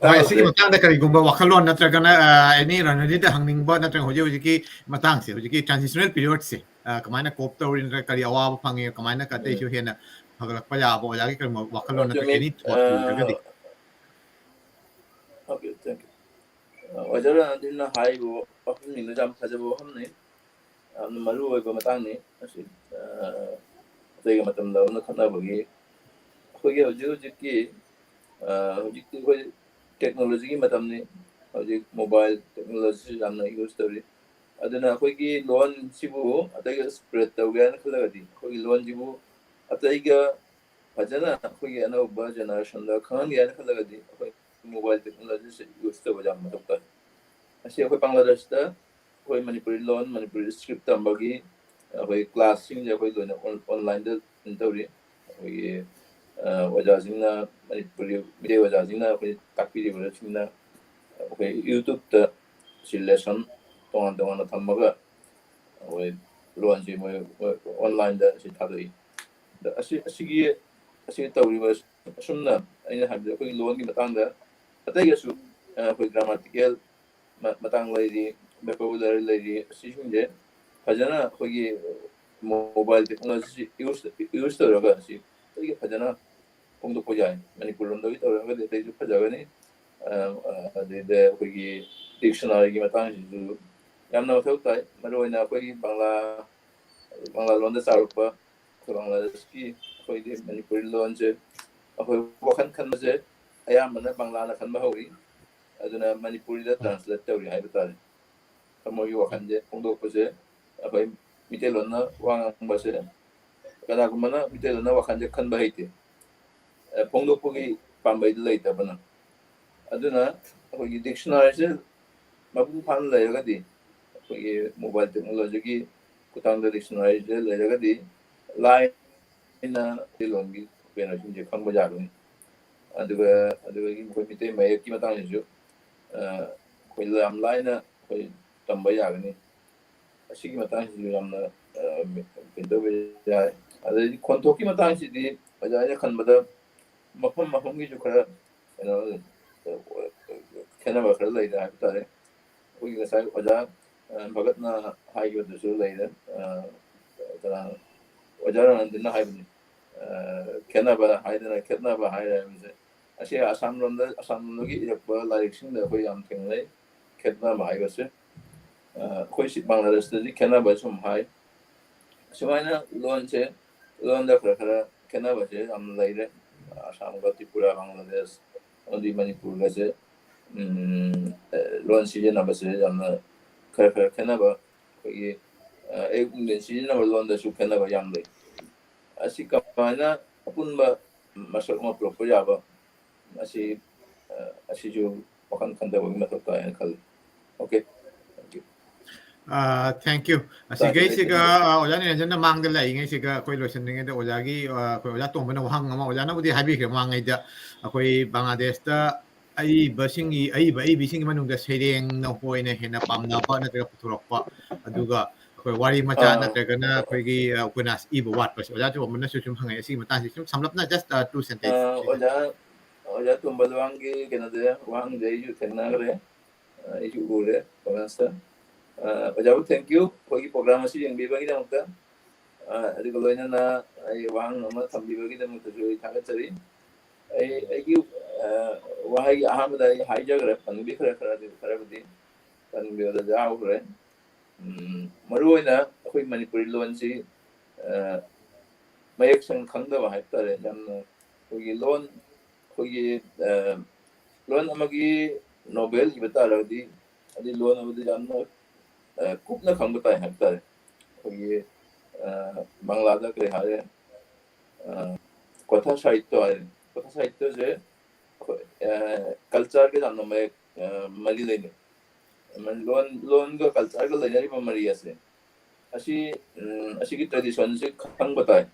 ꯍꯣꯏ ꯑꯁꯤꯒꯤ ꯃꯇꯥꯡꯗ ꯀꯔꯤꯒꯨꯝꯕ ꯋꯥꯈꯜꯂꯣꯟ ꯅꯠꯇ꯭ꯔꯒꯅ ꯑꯦꯅꯤ ꯔꯅꯖꯤꯠꯇ ꯍꯪꯅꯤꯡꯕ ꯅꯠꯇ꯭ꯔꯒ ꯍꯧꯖꯤꯛꯀꯤ ꯃꯇꯥꯡꯁꯦ ꯍꯧꯖꯤꯛꯀꯤ ꯇ꯭ꯔꯥꯟꯖꯤꯁꯅꯦꯜ ꯄꯤꯔꯤꯌꯣꯗꯁꯦ ꯀꯃꯥꯏꯅ ꯀꯣꯞ ꯇꯧꯔꯤ ꯅꯠꯇ꯭ꯔꯒ ꯀꯔꯤ ꯑꯋꯥꯕ ꯐꯪꯉꯤ ꯀꯃꯥꯏꯅ ꯑꯇꯩꯁꯨ ꯍꯦꯟꯅ ꯐꯒꯠꯂꯛꯄ ꯌꯥꯕ ꯑꯣꯖꯥꯒꯤ ꯀꯔꯤꯒꯨꯝꯕ ꯋꯥꯈꯜꯂꯣꯟ ꯅꯠꯇ꯭ꯔꯒ ꯆꯨꯝꯃꯤ ꯑꯦꯅꯤ ꯊꯣꯠ ꯂꯩꯔꯒꯗꯤ ꯑꯣꯀꯦ ꯊꯦꯡꯛ ꯌꯨ ꯑꯣꯖꯥ ꯑꯗꯨꯅ ꯍꯥꯏꯔꯤꯕ ꯋꯥꯐꯝꯁꯤꯡꯗꯨ ꯌꯥꯝ ꯐꯖꯕ ꯋꯥꯐꯝꯅꯤ ꯌꯥꯝꯅ ꯃꯔꯨ ꯑꯣꯏꯕ ꯃꯇꯥꯡꯅꯤ ꯃꯁꯤ ꯑꯇꯩꯒ ꯃꯇꯝꯗ ꯈꯠꯅꯕꯒꯤ ꯑꯩꯈꯣꯏꯒꯤ ꯍꯧꯖꯤꯛꯀꯤ ꯑꯩꯈꯣꯏ ꯇꯦꯛꯅꯣꯂꯣꯖꯤꯒꯤ ꯃꯇꯝꯅꯤ ꯍꯧꯖꯤꯛ ꯃꯣꯕꯥꯏꯜ ꯇꯦꯛꯅꯣꯂꯣꯖꯤꯁꯨ ꯌꯥꯝꯅ ꯌꯨꯁ ꯇꯧꯔꯤ ꯑꯗꯨꯅ ꯑꯩꯈꯣꯏꯒꯤ ꯂꯣꯟꯁꯤꯕꯨ ꯑꯇꯩꯒ ꯁ꯭ꯄ꯭ꯔꯦꯗ ꯇꯧꯒꯦ ꯍꯥꯏꯅ ꯈꯜꯂꯒꯗꯤ ꯑꯩꯈꯣꯏꯒꯤ ꯂꯣꯟꯁꯤꯕꯨ ꯑꯇꯩꯒ ꯐꯖꯅ ꯑꯩꯈꯣꯏꯒꯤ ꯑꯅꯧꯕ ꯖꯦꯅꯦꯔꯦꯁꯟꯗ ꯈꯪꯍꯟꯒꯦ ꯍꯥꯏꯅ ꯈꯜꯂꯒꯗꯤ ꯑꯩꯈꯣꯏ ꯃꯣꯕꯥꯏꯜ ꯇꯦꯛꯅꯣꯂꯣꯖꯤꯁꯦ ꯌꯨꯁ ꯇꯧꯕ ꯌꯥꯝ ꯃꯊꯧ ꯇꯥꯏ ꯑꯁꯤ ꯑꯩꯈꯣꯏ ꯕꯪꯒ꯭ꯂꯥꯗꯦꯁꯇ ꯑꯩꯈꯣꯏ ꯃꯅꯤꯄꯨꯔꯤ ꯂꯣꯟ ꯃꯅꯤꯄꯨꯔꯤ ꯁ꯭ꯀ꯭ꯔꯤꯞ ꯇꯝꯕꯒꯤ ꯑꯩꯈꯣꯏ ꯀ꯭ꯂꯥꯁꯁꯤꯡꯁꯦ ꯑꯩꯈꯣꯏ ꯂꯣꯏꯅ ꯑꯣꯟꯂꯥꯏꯟꯗ ꯇꯧꯔꯤ ꯑꯩꯈꯣꯏꯒꯤ ꯑꯣꯖꯥꯁꯤꯡꯅ ꯃꯅꯤꯄꯨꯔꯤ ꯃꯤꯇꯩ ꯑꯣꯖꯥꯁꯤꯡꯅ ꯑꯩꯈꯣꯏ ꯇꯥꯛꯄꯤꯔꯤꯕꯁꯤꯡꯅ ꯑꯩꯈꯣꯏ ꯌꯨꯇ꯭ꯌꯨꯕꯇ ꯁꯤ ꯂꯦꯁꯟ ꯇꯣꯉꯥꯟ ꯇꯣꯉꯥꯟꯅ ꯊꯝꯃꯒ ꯑꯩꯈꯣꯏ ꯂꯣꯟꯁꯤ ꯃꯣꯏ ꯑꯣꯟꯂꯥꯏꯟꯗ ꯁꯤ ꯊꯥꯗꯣꯛꯏ ꯑꯁꯤ ꯇꯧꯔꯤꯕ ꯑꯁꯨꯝꯅ ꯑꯩꯅ ꯍꯥꯏꯕꯗ ꯑꯩꯈꯣꯏꯒꯤ ꯂꯣꯟꯒꯤ ꯃꯇꯥꯡꯗ ꯑꯇꯩꯒꯁꯨ ꯑꯩꯈꯣꯏ ꯒ꯭ꯔꯥꯃꯥꯇꯤꯀꯦꯜ ꯃꯇꯥꯡ ꯂꯩꯔꯤ ꯚꯣꯀꯦꯕꯨꯂꯔꯤ ꯂꯩꯔꯤ ꯑꯁꯤꯁꯤꯡꯁꯦ ꯐꯖꯅ ꯑꯩꯈꯣꯏꯒꯤ ꯃꯣꯕꯥꯏꯜ ꯇꯦꯛꯅꯣꯂꯣꯖꯤ ꯌꯨꯁ ꯇꯧꯔꯒ ꯑꯁꯤ ꯑꯇꯩꯒ ꯐꯖꯅ ꯐꯣꯡꯗꯣꯛꯄ ꯌꯥꯏ ꯃꯅꯤꯄꯨꯔ ꯂꯣꯝꯗꯒꯤ ꯇꯧꯔꯒꯗꯤ ꯑꯇꯩꯁꯨ ꯐꯖꯒꯅꯤ ꯑꯗꯩꯗ ꯑꯩꯈꯣꯏꯒꯤ ꯗꯤꯛꯁꯅꯥꯔꯤꯒꯤ ꯃꯇꯥꯡꯁꯤꯁꯨ ꯌꯥꯝꯅ ꯃꯊꯧ ꯇꯥꯏ ꯃꯔꯨꯑꯣꯏꯅ ꯑꯩꯈꯣꯏꯒꯤ ꯕꯪꯒ꯭ꯂꯥ ꯂꯣꯟꯗ ꯆꯥꯎꯔꯛꯄ Bangladesh ki Manipuri loan je wakan khanbase ayamana Bangla na khanba hawi aduna Manipuri da translate tawri hay batari kamogi wakan je pongdok pase akhoi mitelon na wang base kana kumana mitelon na wakan je khanba haite pongdok pogi pambai leita bana aduna akhoi dictionary je mabu phan leiragadi akhoi mobile technology ki kutangda dictionary je leiragadi lai ina dilongi pena sinje khangba jaruni aduga gi ko mite mai ki matang ju ko lam laina ko tamba yagani asigi matang ju yamna pinto be ya ade konto ki matang si di ajaya khanbada mafam gi ju khara khena ba khara lai da tare ko gi sai oja bhagat na hai gi du su lai da tara oja na din na hai bni Kenaba haidana Kenaba haidana ashe Assam logi yakba direction da koi am thenglai Kenaba haibase koi si Bangladesh da Kenaba sum hai sumaina loan da khara Kenaba je am laire Assam ga Tripura Bangladesh odi Manipur ga je loan season na base am khara Kenaba koi ek din season na loan da su Kenaba yam lai así kamana apunba masuk mo propo jaba así jo wakan kanda wagi matata yan kal okay thank you asige siga oja ni jana mang de lai ngai siga koi lotion ngai de oja gi koi oja tong bana wang ma oja na budi habi ke mang ngai da koi Bangladesh da ai basingi ai bising manung da sereng na hoina hena pamna pa na ka puturok pa aduga koi wari macha na tegana koi gi upanas ibu wat pas oja tu mana su sum hangai si mata si sum samlapna just 2 sentence oja tumbal wangi kenade wang de ju tenna gre ju gole pagasta oja thank you koi program si yang bibagi da mutta adi ko loina na ai wang ma thambi bagi da mutta ju thaga chari ai gi wahai ahmad ai haija gre panbi khara de khara budi panbi da jaau gre maruina akhoi Manipuri loan si mayak sang khangda ba haitare jam kogi loan amagi Nobel ki bata di adi loan amadi jam kupna khangba tai haitare kogi Bangladesh ke hare kotha sahitya je culture ke jam mai mali lene loan का culture का लेने की मरिया से अशी की tradition से खंग बताए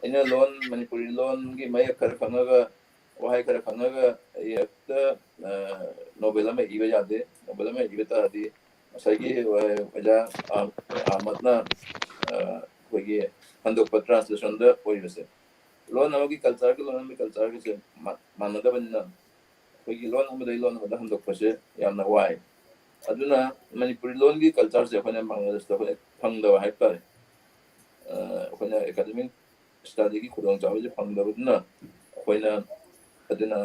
इन्हें लोन मणिपुरी लोन की मैं कर खंगा वहाँ कर खंगा ये तो नोबेला में इवे जाते नोबेला में इवे तादी सही वजह आमदना कोई हंदोक पर ट्रांसलेशन दे कोई वैसे लोन हमारी कल्चर के से मानता बनना कोई लोन हंदोक पर से याना Y aduna Manipuri loan gi culture se khone Bangladesh da khone phangda hai pare khone academic study gi khudong chaw je phangda budna khone aduna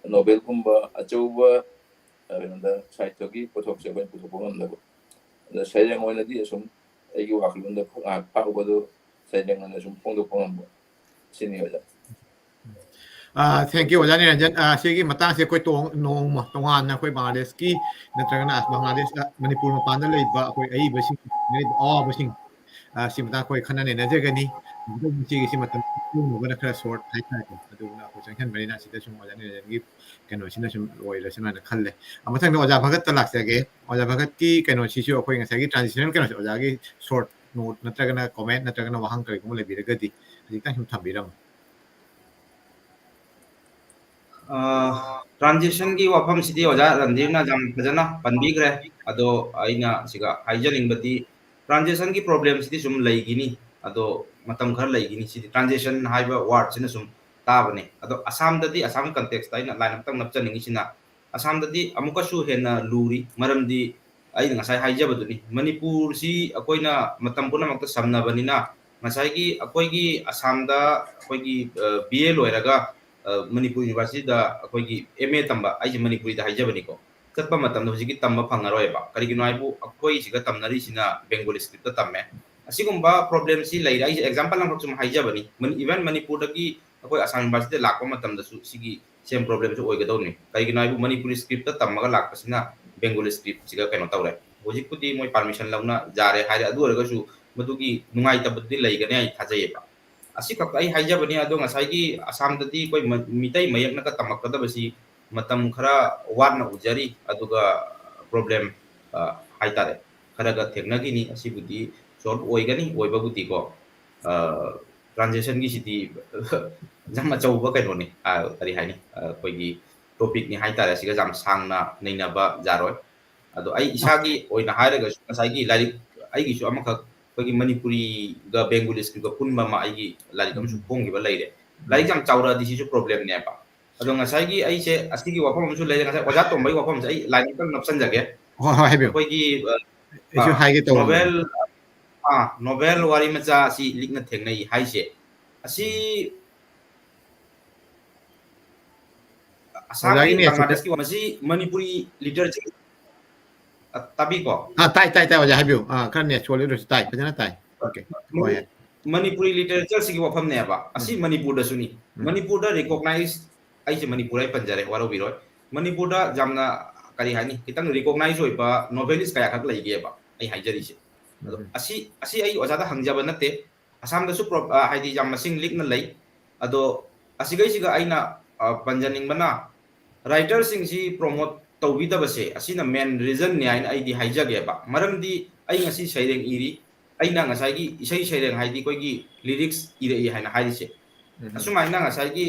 Nobel kumba achoba da saityo gi pothok se khone pothok ngam da da saireng oina di sum egi waklun da pa bodo saireng na sum phongdo phongam sini oja thank you oja ni ranjan sigi matang se koi tong nong ma tongan na koi Bangladesh ki natragana Bangladesh Manipur ma panda lei ba koi ai basing ngai basing si matang koi khana ne na jagani si si matam nu gana kra sort hai ta adu na ko changhan bari na si da sum oja ni ranjan gi kano sina sum oi la sina na khalle amatang oja bhagat talak se ge oja bhagat ki kano si su koi ngai gi transition kano oja gi short note natragana comment natragana wahang kai ko le bi gadi hajik sum thambiram transition की वफम city ओजा रणधीर ना जम फजना पनबीग्रे अदो आइना सिगा हाइजनिंग बती transition की problem city सुम लईगिनी अदो मतम घर लईगिनी सिटी transition हाइबा वर्ड सिना सुम ताबने अदो असम ददी असम कंटेक्स्ट आइना लाइन तक नपचनिंगी सिना असम ददी अमुकसु हेना लूरी मरमदी आइना ngasai हाइजबदुनी मणिपुर सी अकोइना मतम पुनमक समनबनिना ngasai की अकोइगी असम दा अकोइगी BA लोयरगा Manipur University da akoigi MA tamba ai Manipuri da haijabani ko chatpa matam da hujiki tamba phangaroy ba karigino aibu akoi siga tamnari sina Bengali script da tamme ꯑꯁꯤꯒꯨꯝꯕ ꯄ꯭ꯔꯣꯕ꯭ꯂꯦꯝꯁꯤ ꯂꯩꯔꯦ ꯑꯩꯁꯦ example ꯑꯃꯈꯛ ꯁꯨꯝ ꯍꯥꯏꯖꯕꯅꯤ even ꯃꯅꯤꯄꯨꯔꯗꯒꯤ ꯑꯩꯈꯣꯏ ꯑꯁꯥꯝ ꯌꯨꯅꯤꯚꯔꯁꯤꯇꯤꯗ ꯂꯥꯛꯄ ꯃꯇꯝꯗꯁꯨ ꯁꯤꯒꯤ ꯁꯦꯝ ꯄ꯭ꯔꯣꯕ꯭ꯂꯦꯝꯁꯨ ꯑꯣꯏꯒꯗꯧꯅꯤ ꯀꯩꯒꯤꯅꯣ ꯍꯥꯏꯕꯨ ꯃꯅꯤꯄꯨꯔꯤ ꯁ꯭ꯀ꯭ꯔꯤꯞꯇ ꯇꯝꯃꯒ ꯂꯥꯛꯄꯁꯤꯅ ꯕꯦꯡꯒꯣꯂꯤ ꯁ꯭ꯀ꯭ꯔꯤꯞꯁꯤꯒ ꯀꯩꯅꯣ ꯇꯧꯔꯦ ꯍꯧꯖꯤꯛꯄꯨꯗꯤ ꯃꯣꯏ ꯄꯥꯔꯃꯤꯁꯟ ꯂꯧꯅ ꯌꯥꯔꯦ ꯍꯥꯏꯔꯦ ꯑꯗꯨ ꯑꯣꯏꯔꯒꯁꯨ ꯃꯗꯨꯒꯤ ꯅꯨꯡꯉꯥꯏꯇꯕꯗꯨꯗꯤ ꯂꯩꯒꯅꯤ ꯑꯩ ꯊꯥꯖꯩꯌꯦꯕ ꯑꯁꯤꯈꯛꯇ ꯑꯩ ꯍꯥꯏꯖꯕꯅꯤ ꯑꯗꯣ ꯉꯁꯥꯏꯒꯤ ꯑꯁꯥꯝꯗꯗꯤ ꯑꯩꯈꯣꯏ ꯃꯤꯇꯩ ꯃꯌꯦꯛꯅꯒ ꯇꯝꯃꯛꯀꯗꯕꯁꯤ ꯃꯇꯝ ꯈꯔ ꯋꯥꯠꯅ ꯎꯖꯔꯤ ꯑꯗꯨꯒ ꯄ꯭ꯔꯣꯕ꯭ꯂꯦꯝ ꯍꯥꯏꯇꯥꯔꯦ ꯈꯔꯒ ꯊꯦꯡꯅꯈꯤꯅꯤ ꯑꯁꯤꯕꯨꯗꯤ ꯁꯣꯜꯕ ꯑꯣꯏꯒꯅꯤ ꯑꯣꯏꯕꯕꯨꯗꯤꯀꯣ ꯇ꯭ꯔꯥꯟꯖꯦꯛꯁꯟꯒꯤꯁꯤꯗꯤ ꯌꯥꯝ ꯑꯆꯧꯕ ꯀꯩꯅꯣꯅꯤ ꯀꯔꯤ ꯍꯥꯏꯅꯤ ꯑꯩꯈꯣꯏꯒꯤ ꯇꯣꯄꯤꯛꯅꯤ ꯍꯥꯏꯇꯥꯔꯦ ꯁꯤꯒ ꯌꯥꯝ ꯁꯥꯡꯅ ꯅꯩꯅꯕ ꯌꯥꯔꯣꯏ ꯑꯗꯣ ꯑꯩ ꯏꯁꯥꯒꯤ ꯑꯣꯏꯅ ꯍꯥꯏꯔꯒꯁꯨ ꯉꯁꯥꯏꯒꯤ ꯂꯥꯏꯔꯤꯛ ꯑꯩꯒꯤꯁꯨ ꯑꯃꯈꯛ ꯑꯩꯈꯣꯏꯒꯤ ꯃꯅꯤꯄꯨꯔꯤꯒ ꯕꯦꯡꯒꯣꯂꯤ ꯁ꯭ꯀ꯭ꯔꯤꯞꯀ ꯄꯨꯟꯕ ꯑꯃ ꯑꯩꯒꯤ ꯂꯥꯏꯔꯤꯛ ꯑꯃꯁꯨ ꯐꯣꯡꯈꯤꯕ ꯂꯩꯔꯦ ꯂꯥꯏꯔꯤꯛ ꯌꯥꯝ ꯆꯥꯎꯔꯛꯑꯗꯤ ꯁꯤꯁꯨ ꯄ꯭ꯔꯣꯕ꯭ꯂꯦꯝꯅꯦꯕ ꯑꯗꯣ ꯉꯁꯥꯏꯒꯤ ꯑꯩꯁꯦ ꯑꯁꯤꯒꯤ ꯋꯥꯐꯝ ꯑꯃꯁꯨ ꯂꯩꯔꯦ ꯉꯁꯥꯏ ꯑꯣꯖꯥ ꯇꯣꯝꯕꯒꯤ ꯋꯥꯐꯝꯁꯦ ꯑꯩ ꯂꯥꯏꯔꯤꯛ ꯑꯃꯇꯪ ꯅꯞꯁꯟꯖꯒꯦ ꯍꯣꯏ ꯍꯣꯏ ꯍꯥꯏꯕꯤꯌꯨ ꯑꯩꯈꯣꯏꯒꯤ ꯑꯩꯁꯨ ꯍꯥꯏꯒꯦ ꯇꯧꯔꯝꯕꯅꯤ ꯅꯣꯕꯦꯜ ꯅꯣꯕꯦꯜ ꯋꯥꯔꯤ ꯃꯆꯥ ꯑꯁꯤ ꯂꯤꯛꯅ ꯊꯦꯡꯅꯩ ꯍꯥꯏꯁꯦ ꯑꯁꯤ ꯑꯣꯖꯥꯒꯤ ꯑꯁꯥꯝꯒꯤ ꯅꯦꯠꯁꯦ ꯕꯪꯒ꯭ꯂꯥꯗꯦꯁꯀꯤ ꯃꯁꯤ ꯃꯅꯤꯄꯨꯔꯤ ꯂꯤꯇꯔꯦꯆꯔ ꯇꯥꯕꯤꯀꯣ ꯇꯥꯏ ꯑꯣꯖꯥ ꯍꯥꯏꯕꯤꯌꯨ ꯈꯔ ꯅꯦꯠ ꯁꯣꯜꯂꯨꯗ꯭ꯔꯁꯨ ꯇꯥꯏ ꯐꯖꯅ ꯇꯥꯏ ꯑꯣꯀꯦ ꯍꯣꯏ ꯃꯅꯤꯄꯨꯔꯤ ꯂꯤꯇꯔꯦꯆꯔꯁꯤꯒꯤ ꯋꯥꯐꯝꯅꯦꯕ ꯑꯁꯤ ꯃꯅꯤꯄꯨꯔꯗꯁꯨꯅꯤ ꯎꯝ ꯃꯅꯤꯄꯨꯔꯗ ꯔꯤꯀꯣꯛꯅꯥꯏꯖ ꯑꯩꯁꯦ ꯃꯅꯤꯄꯨꯔ ꯑꯩ ꯄꯟꯖꯔꯦ ꯋꯥꯔꯧꯕꯤꯔꯣꯏ ꯃꯅꯤꯄꯨꯔꯗ ꯌꯥꯝꯅ ꯀꯔꯤ ꯍꯥꯏꯅꯤ ꯈꯤꯇꯪ ꯔꯤꯀꯣꯛꯅꯥꯏꯖ ꯑꯣꯏꯕ ꯅꯣꯚꯦꯂꯤꯁ ꯀꯌꯥꯈꯛ ꯂꯩꯒꯦꯕ ꯑꯩ ꯍꯥꯏꯖꯔꯤꯁꯦ ꯑꯗꯣ ꯑꯁꯤ ꯑꯩ ꯑꯣꯖꯥꯗ ꯍꯪꯖꯕ ꯅꯠꯇꯦ ꯑꯁꯥꯝꯗꯁꯨ ꯍꯥꯏꯗꯤ ꯌꯥꯝ ꯃꯁꯤꯡ ꯂꯤꯛꯅ ꯂꯩ ꯑꯗꯣ ꯑꯁꯤꯒꯩꯁꯤꯒ ꯑꯩꯅ ꯄꯟꯖꯅꯤꯡꯕꯅ ꯔꯥꯏꯇꯔꯁꯤꯡꯁꯤ ꯄ꯭ꯔꯣꯃꯣꯠ ꯇꯧꯕꯤꯗꯕꯁꯦ ꯑꯁꯤꯅ ꯃꯦꯟ ꯔꯤꯖꯟꯅꯦ ꯍꯥꯏꯅ ꯑꯩꯗꯤ ꯍꯥꯏꯖꯒꯦꯕ ꯃꯔꯝꯗꯤ ꯑꯩ ꯉꯁꯤ ꯁꯩꯔꯦꯡ ꯏꯔꯤ ꯑꯩꯅ ꯉꯁꯥꯏꯒꯤ ꯏꯁꯩ ꯁꯩꯔꯦꯡ ꯍꯥꯏꯗꯤ ꯑꯩꯈꯣꯏꯒꯤ ꯂꯤꯔꯤꯛꯁ ꯏꯔꯛꯏ ꯍꯥꯏꯅ ꯍꯥꯏꯔꯤꯁꯦ ꯑꯁꯨꯃꯥꯏꯅ ꯉꯁꯥꯏꯒꯤ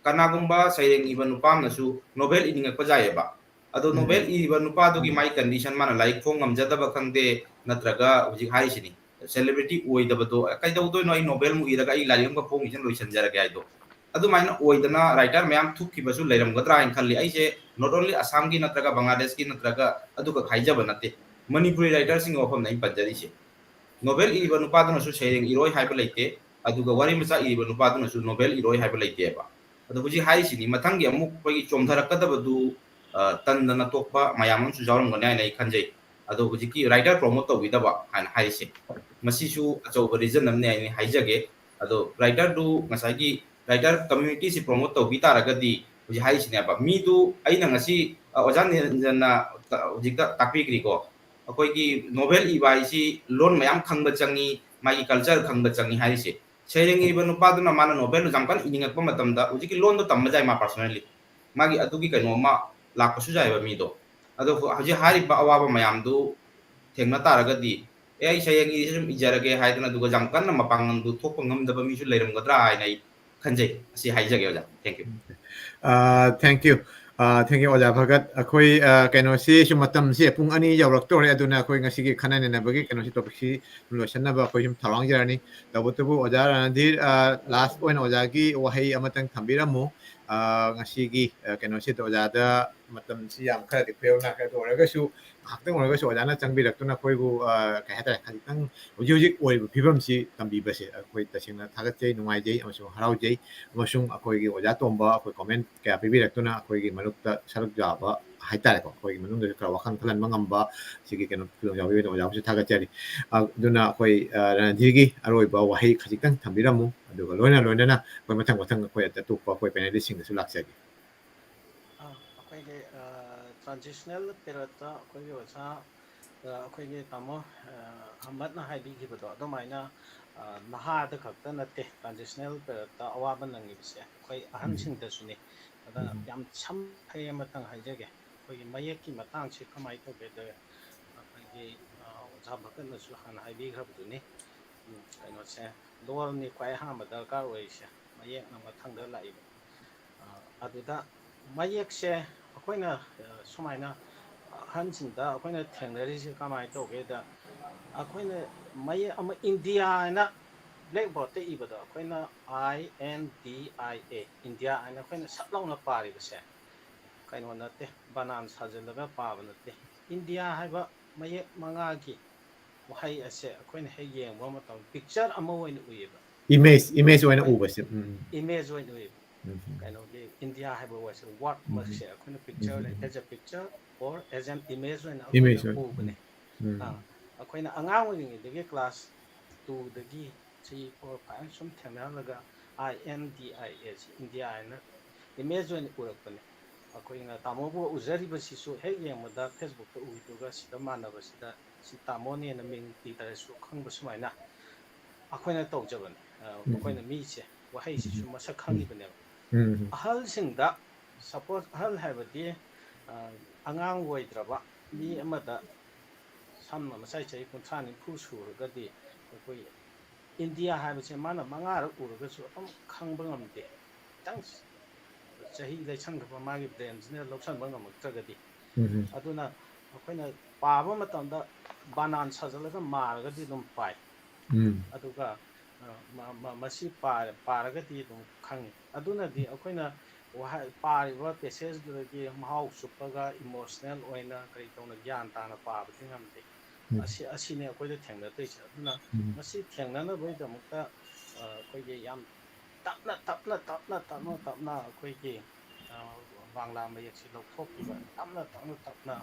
ꯀꯅꯥꯒꯨꯝꯕ ꯁꯩꯔꯦꯡ ꯏꯕ ꯅꯨꯄꯥ ꯑꯃꯅꯁꯨ ꯅꯣꯚꯦꯜ ꯏꯅꯤꯡꯉꯛꯄ ꯌꯥꯏꯑꯕ ꯑꯗꯣ ꯅꯣꯚꯦꯜ ꯏꯔꯤꯕ ꯅꯨꯄꯥꯗꯨꯒꯤ ꯃꯥꯏ ꯀꯟꯗꯤꯁꯟ ꯃꯥꯅ ꯂꯥꯏꯔꯤꯛ ꯐꯣꯡ ꯉꯝꯖꯗꯕ ꯈꯪꯗꯦ ꯅꯠꯇ꯭ꯔꯒ ꯍꯧꯖꯤꯛ ꯍꯥꯏꯔꯤꯁꯤꯅꯤ ꯁꯦꯂꯦꯕ꯭रिꯇꯤ ꯑꯣꯏꯗꯕꯗꯣ ꯀꯩꯗꯧꯗꯣꯏꯅꯣ ꯑꯩ ꯅꯣꯚꯦꯜꯃꯨꯛ ꯏꯔꯒ ꯑꯩ ꯂꯥꯏꯔꯤꯛ ꯑꯃꯒ ꯐꯣꯡꯉꯤꯁꯤꯅ ꯂꯣꯏꯁꯤꯟꯖꯔꯒꯦ ꯍꯥꯏꯗꯣ ꯑꯗꯨꯃꯥꯏꯅ ꯑꯣꯏꯗꯅ ꯔꯥꯏꯇꯔ ꯃꯌꯥꯝ ꯊꯣꯛꯈꯤꯕꯁꯨ ꯂꯩꯔꯝꯒꯗ꯭ꯔꯥ ꯍꯥꯏꯅ ꯈꯜꯂꯤ ꯑꯩꯁꯦ ꯅꯣꯠ ꯑꯣꯟꯂꯤ ꯑꯁꯥꯝꯒꯤ ꯅꯠꯇ꯭ꯔꯒ ꯕꯪꯒ꯭ꯂꯥꯗꯦꯁꯀꯤ ꯅꯠꯇ꯭ꯔꯒ ꯑꯗꯨꯈꯛ ꯍꯥꯏꯖꯕ ꯅꯠꯇꯦ ꯃꯅꯤꯄꯨꯔꯤ ꯔꯥꯏꯇꯔꯁꯤꯡꯒꯤ ꯋꯥꯐꯝꯗ ꯑꯩꯅ ꯄꯟꯖꯔꯤꯁꯦ ꯅꯣꯚꯦꯜ ꯏꯔꯤꯕ ꯅꯨꯄꯥꯗꯨꯅꯁꯨ ꯁꯩꯔꯦꯡ ꯏꯔꯣꯏ ꯍꯥꯏꯕ ꯂꯩꯇꯦ ꯑꯗꯨꯒ ꯋꯥꯔꯤ ꯃꯆꯥ ꯏꯔꯤꯕ ꯅꯨꯄꯥꯗꯨꯅꯁꯨ ꯅꯣꯚꯦꯜ ꯏꯔꯣꯏ ꯍꯥꯏꯕ ꯂꯩꯇꯦꯕ ꯑꯗꯣ ꯍꯧꯖꯤꯛ ꯍꯥꯏꯔꯤꯁꯤꯅꯤ ꯃꯊꯪꯒꯤ ꯑꯃꯨꯛ ꯑꯩꯈꯣꯏꯒꯤ ꯆꯣꯡꯊꯔꯛꯀꯗꯕꯗꯨ ꯇꯟꯗꯅ ꯇꯣꯛꯄ ꯃꯌꯥꯝ ꯑꯃꯁꯨ ꯌꯥꯎꯔꯝꯒꯅꯤ ꯍꯥꯏꯅ ꯑꯩ ꯈꯟꯖꯩ ꯑꯗꯣ ꯍꯧꯖꯤꯛꯀꯤ ꯔꯥꯏꯇꯔ ꯄ꯭ꯔꯣꯃꯣꯠ ꯇꯧꯕꯤꯗꯕ ꯍꯥꯏꯅ ꯍꯥꯏꯔꯤꯁꯦ ꯃꯁꯤꯁꯨ ꯑꯆꯧꯕ ꯔꯤꯖꯟ ꯑꯃꯅꯤ ꯍꯥꯏꯅ ꯍꯥꯏꯖꯒꯦ ꯑꯗꯣ ꯔꯥꯏꯇꯔꯗꯨ ꯉꯁꯥꯏꯒꯤ ꯔꯥꯏꯇꯔ ꯀꯝꯃ꯭ꯌꯨꯅꯤꯇꯤꯁꯤ ꯄ꯭ꯔꯣꯃꯣꯠ ꯇꯧꯕꯤ ꯇꯥꯔꯒꯗꯤ ꯍꯧꯖꯤꯛ ꯍꯥꯏꯔꯤꯁꯤꯅꯦꯕ ꯃꯤꯗꯨ ꯑꯩꯅ ꯉꯁꯤ ꯑꯣꯖꯥ ꯅꯤꯔꯟꯖꯟꯅ ꯍꯧꯖꯤꯛꯇ ꯇꯥꯛꯄꯤꯈ꯭ꯔꯤꯀꯣ ꯑꯩꯈꯣꯏꯒꯤ ꯅꯣꯚꯦꯜ ꯏꯕ ꯍꯥꯏꯁꯤ ꯂꯣꯟ ꯃꯌꯥꯝ ꯈꯪꯕ ꯆꯪꯉꯤ ꯃꯥꯒꯤ ꯀꯜꯆꯔ ꯈꯪꯕ ꯆꯪꯉꯤ ꯍꯥꯏꯔꯤꯁꯦ ꯁꯩꯔꯦꯡ ꯏꯕ ꯅꯨꯄꯥꯗꯨꯅ ꯃꯥꯅ ꯅꯣꯚꯦꯜꯗꯨ ꯌꯥꯝ ꯀꯟꯅ ꯏꯅꯤꯡꯉꯛꯄ ꯃꯇꯝꯗ ꯍꯧꯖꯤꯛꯀꯤ ꯂꯣꯟꯗꯣ ꯇꯝꯕ ꯌꯥꯏ ꯃꯥ ꯄꯥꯔꯁꯣꯅꯦꯜꯂꯤ ꯃꯥꯒꯤ ꯑꯗꯨꯒꯤ ꯀꯩꯅꯣꯝꯃ ꯂꯥꯛꯄꯁꯨ ꯌꯥꯏꯑꯕ ꯃꯤꯗꯣ ꯑꯗꯣ ꯍꯧꯖꯤꯛ ꯍꯥꯏꯔꯤꯕ ꯑꯋꯥꯕ ꯃꯌꯥꯝꯗꯨ ꯊꯦꯡꯅ ꯇꯥꯔꯒꯗꯤ ꯑꯩ ꯁꯩꯔꯦꯡ ꯏꯔꯤꯁꯤ ꯁꯨꯝ ꯏꯖꯔꯒꯦ ꯍꯥꯏꯗꯅ ꯑꯗꯨꯒ ꯌꯥꯝ ꯀꯟꯅ ꯃꯄꯥꯡꯒꯜꯗꯨ ꯊꯣꯛꯄ ꯉꯝꯗꯕ ꯃꯤꯁꯨ ꯂꯩꯔꯝꯒꯗ꯭ꯔꯥ ꯍꯥꯏꯅ ꯑꯩ ꯈꯟꯖꯩ ꯑꯁꯤ ꯍꯥꯏꯖꯒꯦ ꯑꯣꯖꯥ ꯊꯦꯡꯛ ꯌꯨ ꯊꯦꯡꯛ ꯌꯨ ꯑꯣꯖꯥ ꯚꯒꯠ ꯑꯩꯈꯣꯏ ꯀꯩꯅꯣꯁꯤꯁꯨ ꯃꯇꯝꯁꯦ ꯄꯨꯡ 2 ꯌꯧꯔꯛꯇꯧꯔꯦ ꯑꯗꯨꯅ ꯑꯩꯈꯣꯏ ꯉꯁꯤꯒꯤ ꯈꯟꯅ ꯅꯩꯅꯕꯒꯤ ꯀꯩꯅꯣꯁꯤ ꯇꯣꯄꯤꯛꯁꯤ ꯂꯣꯏꯁꯤꯟꯅꯕ ꯑꯩꯈꯣꯏ ꯁꯨꯝ ꯊꯧꯔꯥꯡꯖꯔꯅꯤ ꯇꯧꯕꯇꯕꯨ ꯑꯣꯖꯥ ꯔꯅꯙꯤꯔ ꯂꯥꯁ ꯑꯣꯏꯅ ꯑꯣꯖꯥꯒꯤ ꯋꯥꯍꯩ ꯑꯃꯇꯪ ꯊꯝꯕꯤꯔꯝꯃꯨ ꯉꯁꯤꯒꯤ ꯀꯩꯅꯣꯁꯤꯗ ꯑꯣꯖꯥꯗ ꯃꯇꯝꯁꯤ ꯌꯥꯝ ꯈꯔꯗꯤ ꯈꯨꯌꯧꯅꯈ꯭ꯔꯦ ꯑꯗꯨ ꯑꯣꯏꯔꯒꯁꯨ ꯉꯥꯏꯍꯥꯛꯇꯪ ꯑꯣꯏꯔꯒꯁꯨ ꯑꯣꯖꯥꯅ ꯆꯪꯕꯤꯔꯛꯇꯨꯅ ꯑꯩꯈꯣꯏꯕꯨ ꯀꯩ ꯍꯥꯏꯇꯥꯔꯦ ꯈꯖꯤꯛꯇꯪ ꯍꯧꯖꯤꯛ ꯑꯣꯏꯔꯤꯕ ꯐꯤꯕꯝꯁꯤ ꯇꯝꯕꯤꯕꯁꯦ ꯑꯩꯈꯣꯏ ꯇꯁꯦꯡꯅ ꯊꯥꯒꯠꯆꯩ ꯅꯨꯡꯉꯥꯏꯖꯩ ꯑꯃꯁꯨꯡ ꯍꯔꯥꯎꯖꯩ ꯑꯃꯁꯨꯡ ꯑꯩꯈꯣꯏꯒꯤ ꯑꯣꯖꯥ ꯇꯣꯝꯕ ꯑꯩꯈꯣꯏ ꯀꯣꯃꯦꯟ ꯀꯌꯥ ꯄꯤꯕꯤꯔꯛꯇꯨꯅ ꯑꯩꯈꯣꯏꯒꯤ ꯃꯔꯛꯇ ꯁꯔꯨꯛ ꯌꯥꯕ ꯍꯥꯏꯇꯥꯔꯦꯀꯣ ꯑꯩꯈꯣꯏꯒꯤ ꯃꯅꯨꯡꯗꯁꯨ ꯈꯔ ꯋꯥꯈꯜ ꯈꯜꯍꯟꯕ ꯉꯝꯕ ꯁꯤꯒꯤ ꯀꯩꯅꯣ ꯈꯨꯗꯣꯡ ꯌꯥꯎꯕꯤꯕꯗ ꯑꯣꯖꯥꯕꯨꯁꯨ ꯊꯥꯒꯠꯆꯔꯤ ꯑꯗꯨꯅ ꯑꯩꯈꯣꯏ ꯔꯅꯙꯤꯔꯒꯤ ꯑꯔꯣꯏꯕ ꯋꯥꯍꯩ ꯈꯖꯤꯛꯇꯪ ꯊꯝꯕꯤꯔꯝꯃꯨ ꯑꯗꯨꯒ ꯂꯣꯏꯅꯅ ꯑꯩꯈꯣꯏ ꯃꯊꯪ ꯑꯩꯈꯣꯏ ꯑꯇꯣꯞꯄ ꯑꯩꯈꯣꯏ ꯄꯦꯅꯦꯂꯤꯁꯁꯤꯡꯗꯁꯨ ꯂꯥꯛꯆꯒꯦ ꯑꯩꯈꯣꯏꯒꯤ ꯇ꯭ꯔꯥꯟꯖꯤꯁꯅꯦꯜ ꯄꯦꯔꯠꯇ ꯑꯩꯈꯣꯏꯒꯤ ꯑꯣꯖꯥ ꯑꯩꯈꯣꯏꯒꯤ ꯇꯥꯃꯣ ꯑꯍꯃꯠꯅ ꯍꯥꯏꯕꯤꯈꯤꯕꯗꯣ ꯑꯗꯨꯃꯥꯏꯅ ꯅꯍꯥꯗ ꯈꯛꯇ ꯅꯠꯇꯦ ꯇ꯭ꯔꯥꯟꯖꯤꯁꯅꯦꯜ ꯄꯦꯔꯠꯇ ꯑꯋꯥꯕ ꯅꯪꯉꯤꯕꯁꯦ ꯑꯩꯈꯣꯏ ꯑꯍꯟꯁꯤꯡꯗꯁꯨꯅꯤ ꯑꯗ ꯌꯥꯝ ꯁꯝꯐꯩ ꯑꯃꯇꯪ ꯍꯥꯏꯖꯒꯦ ꯑꯩꯈꯣꯏꯒꯤ ꯃꯌꯦꯛꯀꯤ ꯃꯇꯥꯡꯁꯤ ꯀꯃꯥꯏꯅ ꯇꯧꯒꯦꯗ ꯑꯩꯈꯣꯏꯒꯤ ꯑꯣꯖꯥ ꯚꯒꯠꯅꯁꯨ ꯍꯥꯟꯅ ꯍꯥꯏꯕꯤꯈ꯭ꯔꯕꯗꯨꯅꯤ ꯀꯩꯅꯣꯁꯦ ꯂꯣꯜꯅꯤ ꯈ꯭ꯋꯥꯏ ꯑꯍꯥꯟꯕ ꯗꯔꯀꯥꯔ ꯑꯣꯏꯔꯤꯁꯦ ꯃꯌꯦꯛꯅ ꯃꯊꯪꯗ ꯂꯥꯛꯏꯕ ꯑꯗꯨꯗ ꯃꯌꯦꯛꯁꯦ ꯑꯩꯈꯣꯏꯅ ꯁꯨꯃꯥꯏꯅ ꯑꯍꯟꯁꯤꯡꯗ ꯑꯩꯈꯣꯏꯅ ꯊꯦꯡꯅꯔꯤꯁꯦ ꯀꯃꯥꯏꯅ ꯇꯧꯒꯦꯗ ꯑꯩꯈꯣꯏꯅ ꯃꯌꯦꯛ ꯑꯃ ꯏꯟꯗꯤꯌꯥ ꯍꯥꯏꯅ ꯕ꯭ꯂꯦꯛꯕꯣꯔꯗꯠꯇ ꯏꯕꯗꯣ ꯑꯩꯈꯣꯏꯅ INDIA ꯏꯟꯗꯤꯌꯥ ꯍꯥꯏꯅ ꯑꯩꯈꯣꯏꯅ ꯁꯠ ꯂꯥꯎꯅ ꯄꯥꯔꯤꯕꯁꯦ ꯀꯩꯅꯣ ꯅꯠꯇꯦ ꯕꯅꯥꯟ ꯁꯥꯖꯤꯜꯂꯒ ꯄꯥꯕ ꯅꯠꯇꯦ ꯏꯟꯗꯤꯌꯥ ꯍꯥꯏꯕ ꯃꯌꯦꯛ ꯃꯉꯥꯒꯤ ꯋꯥꯍꯩ ꯑꯁꯦ ꯑꯩꯈꯣꯏꯅ ꯍꯦꯛ ꯌꯦꯡꯕ ꯃꯇꯝꯗ ꯄꯤꯛꯆꯔ ꯑꯃ ꯑꯣꯏꯅ ꯎꯏꯌꯦꯕ ꯏꯃꯦꯖ ꯑꯣꯏꯅ ꯎꯕꯁꯦ ꯏꯃꯦꯖ ꯑꯣꯏꯅ ꯎꯏꯌꯦꯕ ꯀꯩꯅꯣꯒꯤ ꯏꯟꯗꯤꯌꯥ ꯍꯥꯏꯕ ꯋꯥꯔꯗꯁꯦ ꯋꯥꯔꯗꯃꯛꯁꯦ ꯑꯩꯈꯣꯏꯅ picture as a picture or as an image ꯑꯣꯏꯅ ꯑꯩꯈꯣꯏꯅ ꯏꯃꯦꯖ ꯎꯕꯅꯦ ꯑꯩꯈꯣꯏꯅ ꯑꯉꯥꯡ ꯑꯣꯏꯔꯤꯉꯩꯗꯒꯤ ꯀ꯭ꯂꯥꯁ 2ꯗꯒꯤ 3, 4, 5 ꯁꯨꯝ ꯊꯦꯡꯅꯍꯜꯂꯒ INDIA ꯁꯤ ꯏꯟꯗꯤꯌꯥ ꯍꯥꯏꯅ ꯏꯃꯦꯖ ꯑꯣꯏꯅ ꯎꯔꯛꯄꯅꯤ ꯑꯩꯈꯣꯏꯅ ꯇꯥꯃꯣꯕꯨ ꯎꯖꯔꯤꯕꯁꯤꯁꯨ ꯍꯦꯛ ꯌꯦꯡꯕꯗ ꯐꯦꯁꯕꯨꯛꯇ ꯎꯏꯗꯨꯒ ꯁꯤꯗ ꯃꯥꯟꯅꯕꯁꯤꯗ ꯁꯤ ꯇꯥꯃꯣꯅꯦꯅ ꯃꯤꯡ ꯄꯤꯗꯔꯁꯨ ꯈꯪꯕ ꯁꯨꯃꯥꯏꯅ ꯑꯩꯈꯣꯏꯅ ꯇꯧꯖꯕꯅꯤ ꯑꯩꯈꯣꯏꯅ ꯃꯤꯁꯦ ꯋꯥꯍꯩꯁꯤꯁꯨ ꯃꯁꯛ ꯈꯪꯉꯤꯕꯅꯦꯕ ꯑꯍꯜꯁꯤꯡꯗ ꯁꯄꯣꯁ ꯑꯍꯜ ꯍꯥꯏꯕꯗꯤ ꯑꯉꯥꯡ ꯑꯣꯏꯗ꯭ꯔꯕ ꯃꯤ ꯑꯃꯗ ꯁꯝꯅ ꯃꯁꯥꯏ ꯆꯍꯤ 30-40 ꯁꯨꯔꯒꯗꯤ ꯑꯩꯈꯣꯏ ꯏꯟꯗꯤꯌꯥ ꯍꯥꯏꯕꯁꯦ ꯃꯥꯅ 5ꯔꯛ ꯎꯔꯒꯁꯨ ꯑꯗꯨꯝ ꯈꯪꯕ ꯉꯝꯗꯦ ꯈꯤꯇꯪ ꯆꯍꯤ ꯂꯩꯁꯟꯈ꯭ꯔꯕ ꯃꯥꯒꯤ ꯕ꯭ꯔꯦꯟꯁꯤꯅ ꯂꯧꯁꯟꯕ ꯉꯝꯃꯛꯇ꯭ꯔꯒꯗꯤ ꯑꯗꯨꯅ ꯑꯩꯈꯣꯏꯅ ꯄꯥꯕ ꯃꯇꯝꯗ ꯕꯥꯅꯥꯟ ꯁꯥꯖꯤꯜꯂꯒ ꯃꯥꯔꯒꯗꯤ ꯑꯗꯨꯝ ꯄꯥꯏ ꯑꯗꯨꯒ ꯃꯁꯤ ꯄꯥꯔꯒꯗꯤ ꯑꯗꯨꯝ ꯈꯪꯉꯤ ꯑꯗꯨꯅꯗꯤ ꯑꯩꯈꯣꯏꯅ ꯄꯥꯔꯤꯕ ꯄꯦꯁꯦꯖꯗꯨꯗꯒꯤ ꯃꯍꯥꯎ ꯆꯨꯞꯄꯒ ꯏꯃꯣꯁꯅꯦꯜ ꯑꯣꯏꯅ ꯀꯔꯤ ꯇꯧꯅ ꯒ꯭ꯌꯥꯟ ꯇꯥꯅ ꯄꯥꯕꯗꯤ ꯉꯝꯗꯦ ꯑꯁꯤꯅꯦ ꯑꯩꯈꯣꯏꯗ ꯊꯦꯡꯅꯗꯣꯏꯁꯦ ꯑꯗꯨꯅ ꯃꯁꯤ ꯊꯦꯡꯅꯅꯕꯒꯤꯗꯃꯛꯇ ꯑꯩꯈꯣꯏꯒꯤ ꯌꯥꯝ ꯇꯞꯅ ꯑꯩꯈꯣꯏꯒꯤ ꯕꯪꯂꯥ ꯃꯌꯦꯛꯁꯤ ꯂꯧꯊꯣꯛꯄꯤꯕ ꯇꯞꯅ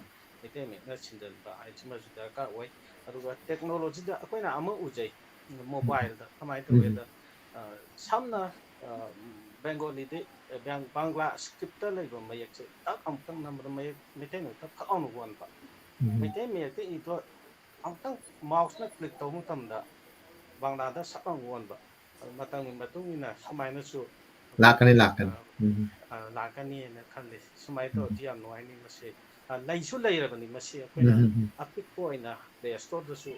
ꯃꯩꯇꯩ ꯃꯌꯦꯛꯅ ꯁꯤꯟꯖꯟꯕ ꯍꯥꯏꯁꯤꯃꯁꯨ ꯗꯔꯀꯥꯔ ꯑꯣꯏ ꯑꯗꯨꯒ ꯇꯦꯛꯅꯣꯂꯣꯖꯤꯗ ꯑꯩꯈꯣꯏꯅ ꯑꯃ ꯎꯖꯩ ꯃꯣꯕꯥꯏꯜꯗ ꯀꯃꯥꯏꯅ ꯇꯧꯒꯦꯗ ꯁꯝꯅ ꯕꯦꯡꯒꯣꯂꯤꯗꯤ ꯕꯪꯒ꯭ꯂꯥ ꯁꯀ꯭ꯔꯤꯞꯇ ꯂꯩꯕ ꯃꯌꯦꯛꯁꯦ ꯇꯛ ꯑꯃꯨꯛꯇꯪ ꯅꯝꯕꯗ ꯃꯌꯦꯛ ꯃꯩꯇꯩ ꯃꯌꯦꯛꯇ ꯐꯛ ꯂꯥꯎꯅ ꯑꯣꯟꯕ ꯃꯩꯇꯩ ꯃꯌꯦꯛꯇ ꯏꯕ ꯑꯃꯨꯛꯇꯪ ꯃꯥꯎꯁꯅ ꯀ꯭ꯂꯤꯛ ꯇꯧꯕ ꯃꯇꯝꯗ ꯕꯪꯂꯥꯗ ꯁꯛ ꯂꯥꯎꯅ ꯑꯣꯟꯕ ꯃꯇꯝꯒꯤ ꯃꯇꯨꯡ ꯏꯟꯅ ꯁꯨꯃꯥꯏꯅꯁꯨ ꯑꯩꯈꯣꯏꯒꯤ ꯂꯥꯛꯀꯅꯤꯅ ꯈꯜꯂꯤ ꯁꯨꯃꯥꯏꯅ ꯇꯧꯔꯗꯤ ꯌꯥꯝ ꯅꯨꯡꯉꯥꯏꯅꯤ ꯃꯁꯤ ꯂꯩꯁꯨ ꯂꯩꯔꯕꯅꯤ ꯃꯁꯤ ꯑꯩꯈꯣꯏꯅ ꯑꯄꯤꯛꯄ ꯑꯣꯏꯅ ꯄ꯭ꯂꯦ ꯁ꯭ꯇꯣꯔꯗꯁꯨ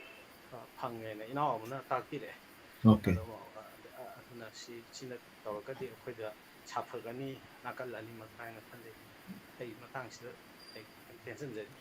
ꯐꯪꯉꯦꯅ ꯏꯅꯥꯎ ꯑꯃꯅ ꯇꯥꯛꯄꯤꯔꯛꯑꯦ ꯑꯗꯨꯅ ꯁꯤꯅ ꯇꯧꯔꯒꯗꯤ ꯑꯩꯈꯣꯏꯗ ꯁꯥꯐꯒꯅꯤ ꯅꯥꯀꯜ ꯑꯅꯤꯃꯛ ꯍꯥꯏꯅ ꯈꯜꯂꯤ ꯑꯩ ꯃꯇꯥꯡꯁꯤꯗ ꯑꯩ ꯇꯦꯟꯁꯤꯟꯖꯔꯤ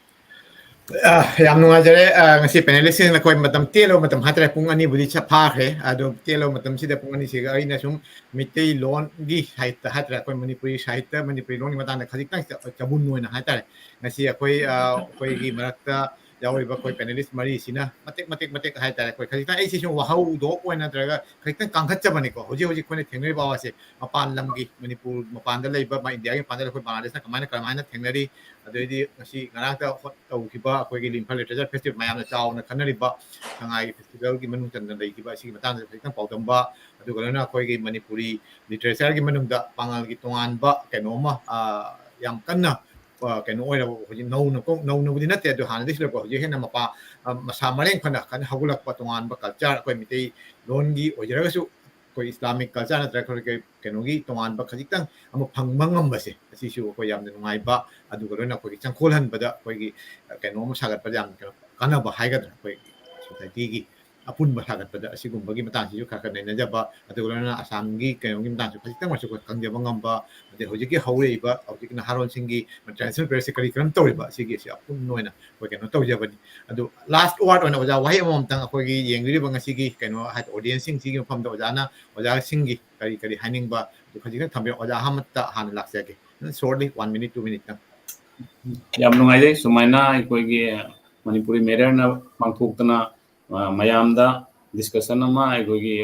ꯌꯥꯝ ꯅꯨꯡꯉꯥꯏꯖꯔꯦ ꯉꯁꯤ ꯄꯦꯅꯦꯂꯤꯁꯁꯤꯡꯅ ꯑꯩꯈꯣꯏ ꯃꯇꯝ ꯇꯦꯜꯂꯕ ꯃꯇꯝ ꯍꯥꯏꯇꯥꯔꯦ ꯄꯨꯡ 2ꯕꯨꯗꯤ ꯐꯥꯈ꯭ꯔꯦ ꯑꯗꯣ ꯇꯦꯜꯂꯕ ꯃꯇꯝꯁꯤꯗ ꯄꯨꯡ 2ꯁꯤꯒ ꯑꯩꯅ ꯁꯨꯝ ꯃꯩꯇꯩꯂꯣꯟꯒꯤ ꯁꯥꯍꯤꯇ꯭ꯌ ꯍꯥꯏꯇꯥꯔꯦ ꯑꯩꯈꯣꯏ ꯃꯅꯤꯄꯨꯔꯤ ꯁꯥꯍꯤꯇ꯭ꯌ ꯃꯅꯤꯄꯨꯔꯤ ꯂꯣꯟꯒꯤ ꯃꯇꯥꯡꯗ ꯈꯖꯤꯛꯇꯪ ꯆꯕꯨꯟ ꯑꯣꯏꯅ ꯍꯥꯏꯇꯥꯔꯦ ꯉꯁꯤ ꯑꯩꯈꯣꯏꯒꯤ ꯃꯔꯛꯇ ꯌꯥꯎꯔꯤꯕ ꯑꯩꯈꯣꯏ ꯄꯦꯅꯦꯂꯤꯁ ꯃꯔꯤꯁꯤꯅ ꯃꯇꯦꯛ ꯍꯥꯏꯇꯥꯔꯦ ꯑꯩꯈꯣꯏ ꯈꯖꯤꯛꯇꯪ ꯑꯩꯁꯤ ꯁꯨꯝ ꯋꯥꯍꯧꯗꯣꯛ ꯑꯣꯏꯅ ꯅꯠꯇ꯭ꯔꯒ ꯈꯖꯤꯛꯇꯪ ꯀꯥꯡꯈꯠꯆꯕꯅꯤꯀꯣ ꯍꯧꯖꯤꯛ ꯑꯩꯈꯣꯏꯅ ꯊꯦꯡꯅꯔꯤꯕ ꯑꯋꯥꯁꯦ ꯃꯄꯥꯟ ꯂꯝꯒꯤ ꯃꯅꯤꯄꯨꯔ ꯃꯄꯥꯟꯗ ꯂꯩꯕ ꯏꯟꯗꯤꯌꯥꯒꯤ ꯃꯄꯥꯟꯗ ꯂꯩꯕ ꯑꯩꯈꯣꯏ ꯕꯪꯒ꯭ꯂꯥꯗꯦꯁꯅ ꯀꯃꯥꯏꯅ ꯊꯦꯡꯅꯔꯤ ꯑꯗꯩꯗꯤ ꯉꯁꯤ ꯉꯔꯥꯡꯇ ꯇꯧꯈꯤꯕ ꯑꯩꯈꯣꯏꯒꯤ ꯏꯝꯐꯥꯜ ꯂꯤꯇꯔꯦꯆꯔ ꯐꯦꯁꯇꯤꯚꯦꯜ ꯃꯌꯥꯝꯅ ꯆꯥꯎꯅ ꯈꯟꯅꯔꯤꯕ ꯁꯉꯥꯏꯒꯤ ꯐꯦꯁꯇꯤꯚꯦꯜꯒꯤ ꯃꯅꯨꯡ ꯆꯟꯅ ꯂꯩꯈꯤꯕ ꯑꯁꯤꯒꯤ ꯃꯇꯥꯡꯗ ꯈꯖꯤꯛꯇꯪ ꯄꯥꯎꯗꯝꯕ ꯑꯗꯨꯒ ꯂꯣꯏꯅꯅ ꯑꯩꯈꯣꯏꯒꯤ ꯃꯅꯤꯄꯨꯔꯤ ꯂꯤꯇꯔꯦꯆꯔꯒꯤ ꯃꯅꯨꯡꯗ ꯄꯥꯉꯜꯒꯤ ꯇꯣꯉꯥꯟꯕ ꯀꯩꯅꯣꯝꯃ ꯌꯥꯝ ꯀꯟꯅ ꯀꯩꯅꯣ ꯑꯣꯏꯔꯕ ꯍꯧꯖꯤꯛ ꯅꯧꯅꯕꯨꯗꯤ ꯅꯠꯇꯦ ꯑꯗꯨ ꯍꯥꯟꯅꯗꯒꯤ ꯂꯩꯔꯛꯄ ꯍꯧꯖꯤꯛ ꯍꯦꯟꯅ ꯃꯁꯥ ꯃꯔꯦꯡ ꯐꯅ ꯍꯧꯒꯠꯂꯛꯄ ꯇꯣꯉꯥꯟꯕ ꯀꯜꯆꯔ ꯑꯩꯈꯣꯏ ꯃꯩꯇꯩ ꯂꯣꯟꯒꯤ ꯑꯣꯏꯖꯔꯒꯁꯨ ꯑꯩꯈꯣꯏ ꯏꯁꯂꯥꯃꯤꯛ ꯀꯜꯆꯔ ꯅꯠꯇ꯭ꯔꯒ ꯑꯩꯈꯣꯏ ꯀꯩꯅꯣꯒꯤ ꯇꯣꯉꯥꯟꯕ ꯈꯖꯤꯛꯇꯪ ꯑꯃ ꯐꯪꯕ ꯉꯝꯕꯁꯦ ꯑꯁꯤꯁꯨ ꯑꯩꯈꯣꯏ ꯌꯥꯝꯅ ꯅꯨꯡꯉꯥꯏꯕ ꯑꯗꯨꯒ ꯂꯣꯏꯅ ꯑꯩꯈꯣꯏꯒꯤ ꯆꯪꯈꯣꯜꯍꯟꯕꯗ ꯑꯩꯈꯣꯏꯒꯤ ꯀꯩꯅꯣꯝꯃ ꯁꯥꯒꯠꯄꯗ ꯌꯥꯝꯅ ꯀꯥꯟꯅꯕ ꯍꯥꯏꯒꯗ꯭ꯔꯥ ꯑꯩꯈꯣꯏꯒꯤ ꯁꯣꯁꯥꯏꯇꯤꯒꯤ ꯑꯄꯨꯟꯕ ꯁꯥꯒꯠꯄꯗ ꯑꯁꯤꯒꯨꯝꯕꯒꯤ ꯃꯇꯥꯡꯁꯤꯁꯨ ꯈꯔ ꯅꯩꯅꯖꯕ ꯑꯗꯨꯒ ꯂꯣꯏꯅꯅ ꯑꯁꯥꯝꯒꯤ ꯀꯩꯅꯣꯒꯤ ꯃꯇꯥꯡꯁꯨ ꯈꯖꯤꯛꯇꯪ ꯑꯣꯏꯔꯁꯨ ꯑꯩꯈꯣꯏ ꯈꯪꯖꯕ ꯉꯝꯕ ꯑꯗꯩ ꯍꯧꯖꯤꯛꯀꯤ ꯍꯧꯔꯛꯏꯕ ꯍꯧꯖꯤꯛꯀꯤ ꯅꯍꯥꯔꯣꯟꯁꯤꯡꯒꯤ ꯇ꯭ꯔꯦꯗꯤꯁꯅꯦꯜ ꯄꯤꯔꯤꯌꯠꯁꯦ ꯀꯔꯝ ꯇꯧꯔꯤꯕ ꯑꯁꯤꯒꯤꯁꯦ ꯑꯄꯨꯟꯕ ꯑꯣꯏꯅ ꯑꯩꯈꯣꯏ ꯀꯩꯅꯣ ꯇꯧꯖꯕꯅꯤ ꯑꯗꯨ ꯂꯥꯁ ꯋꯥꯔꯗ ꯑꯣꯏꯅ ꯑꯣꯖꯥ ꯋꯥꯍꯩ ꯑꯃꯃꯝꯇꯪ ꯑꯩꯈꯣꯏꯒꯤ ꯌꯦꯡꯕꯤꯔꯤꯕ ꯉꯁꯤꯒꯤ ꯀꯩꯅꯣ ꯑꯣꯗꯤꯌꯦꯟꯁꯁꯤꯡꯁꯤꯒꯤ ꯃꯐꯝꯗ ꯑꯣꯖꯥꯁꯤꯡꯒꯤ ꯀꯔꯤ ꯍꯥꯏꯅꯤꯡꯕ ꯑꯗꯨ ꯈꯖꯤꯛꯇꯪ ꯊꯝꯕꯤꯌꯨ ꯑꯣꯖꯥ ꯑꯍꯃꯠꯇ ꯍꯥꯟꯅ ꯂꯥꯛꯆꯒꯦ ꯁꯣꯔꯠꯂꯤ 1 minute 2 minute ꯇꯪ ꯌꯥꯝ ꯅꯨꯡꯉꯥꯏꯖꯩ ꯁꯨꯃꯥꯏꯅ ꯑꯩꯈꯣꯏꯒꯤ ꯃꯅꯤꯄꯨꯔꯤ ꯃꯦꯗꯔꯅ ꯄꯥꯡꯊꯣꯛꯇꯅ ꯃꯌꯥꯝꯗ ꯗꯤꯁꯀꯁꯟ ꯑꯃ ꯑꯩꯈꯣꯏꯒꯤ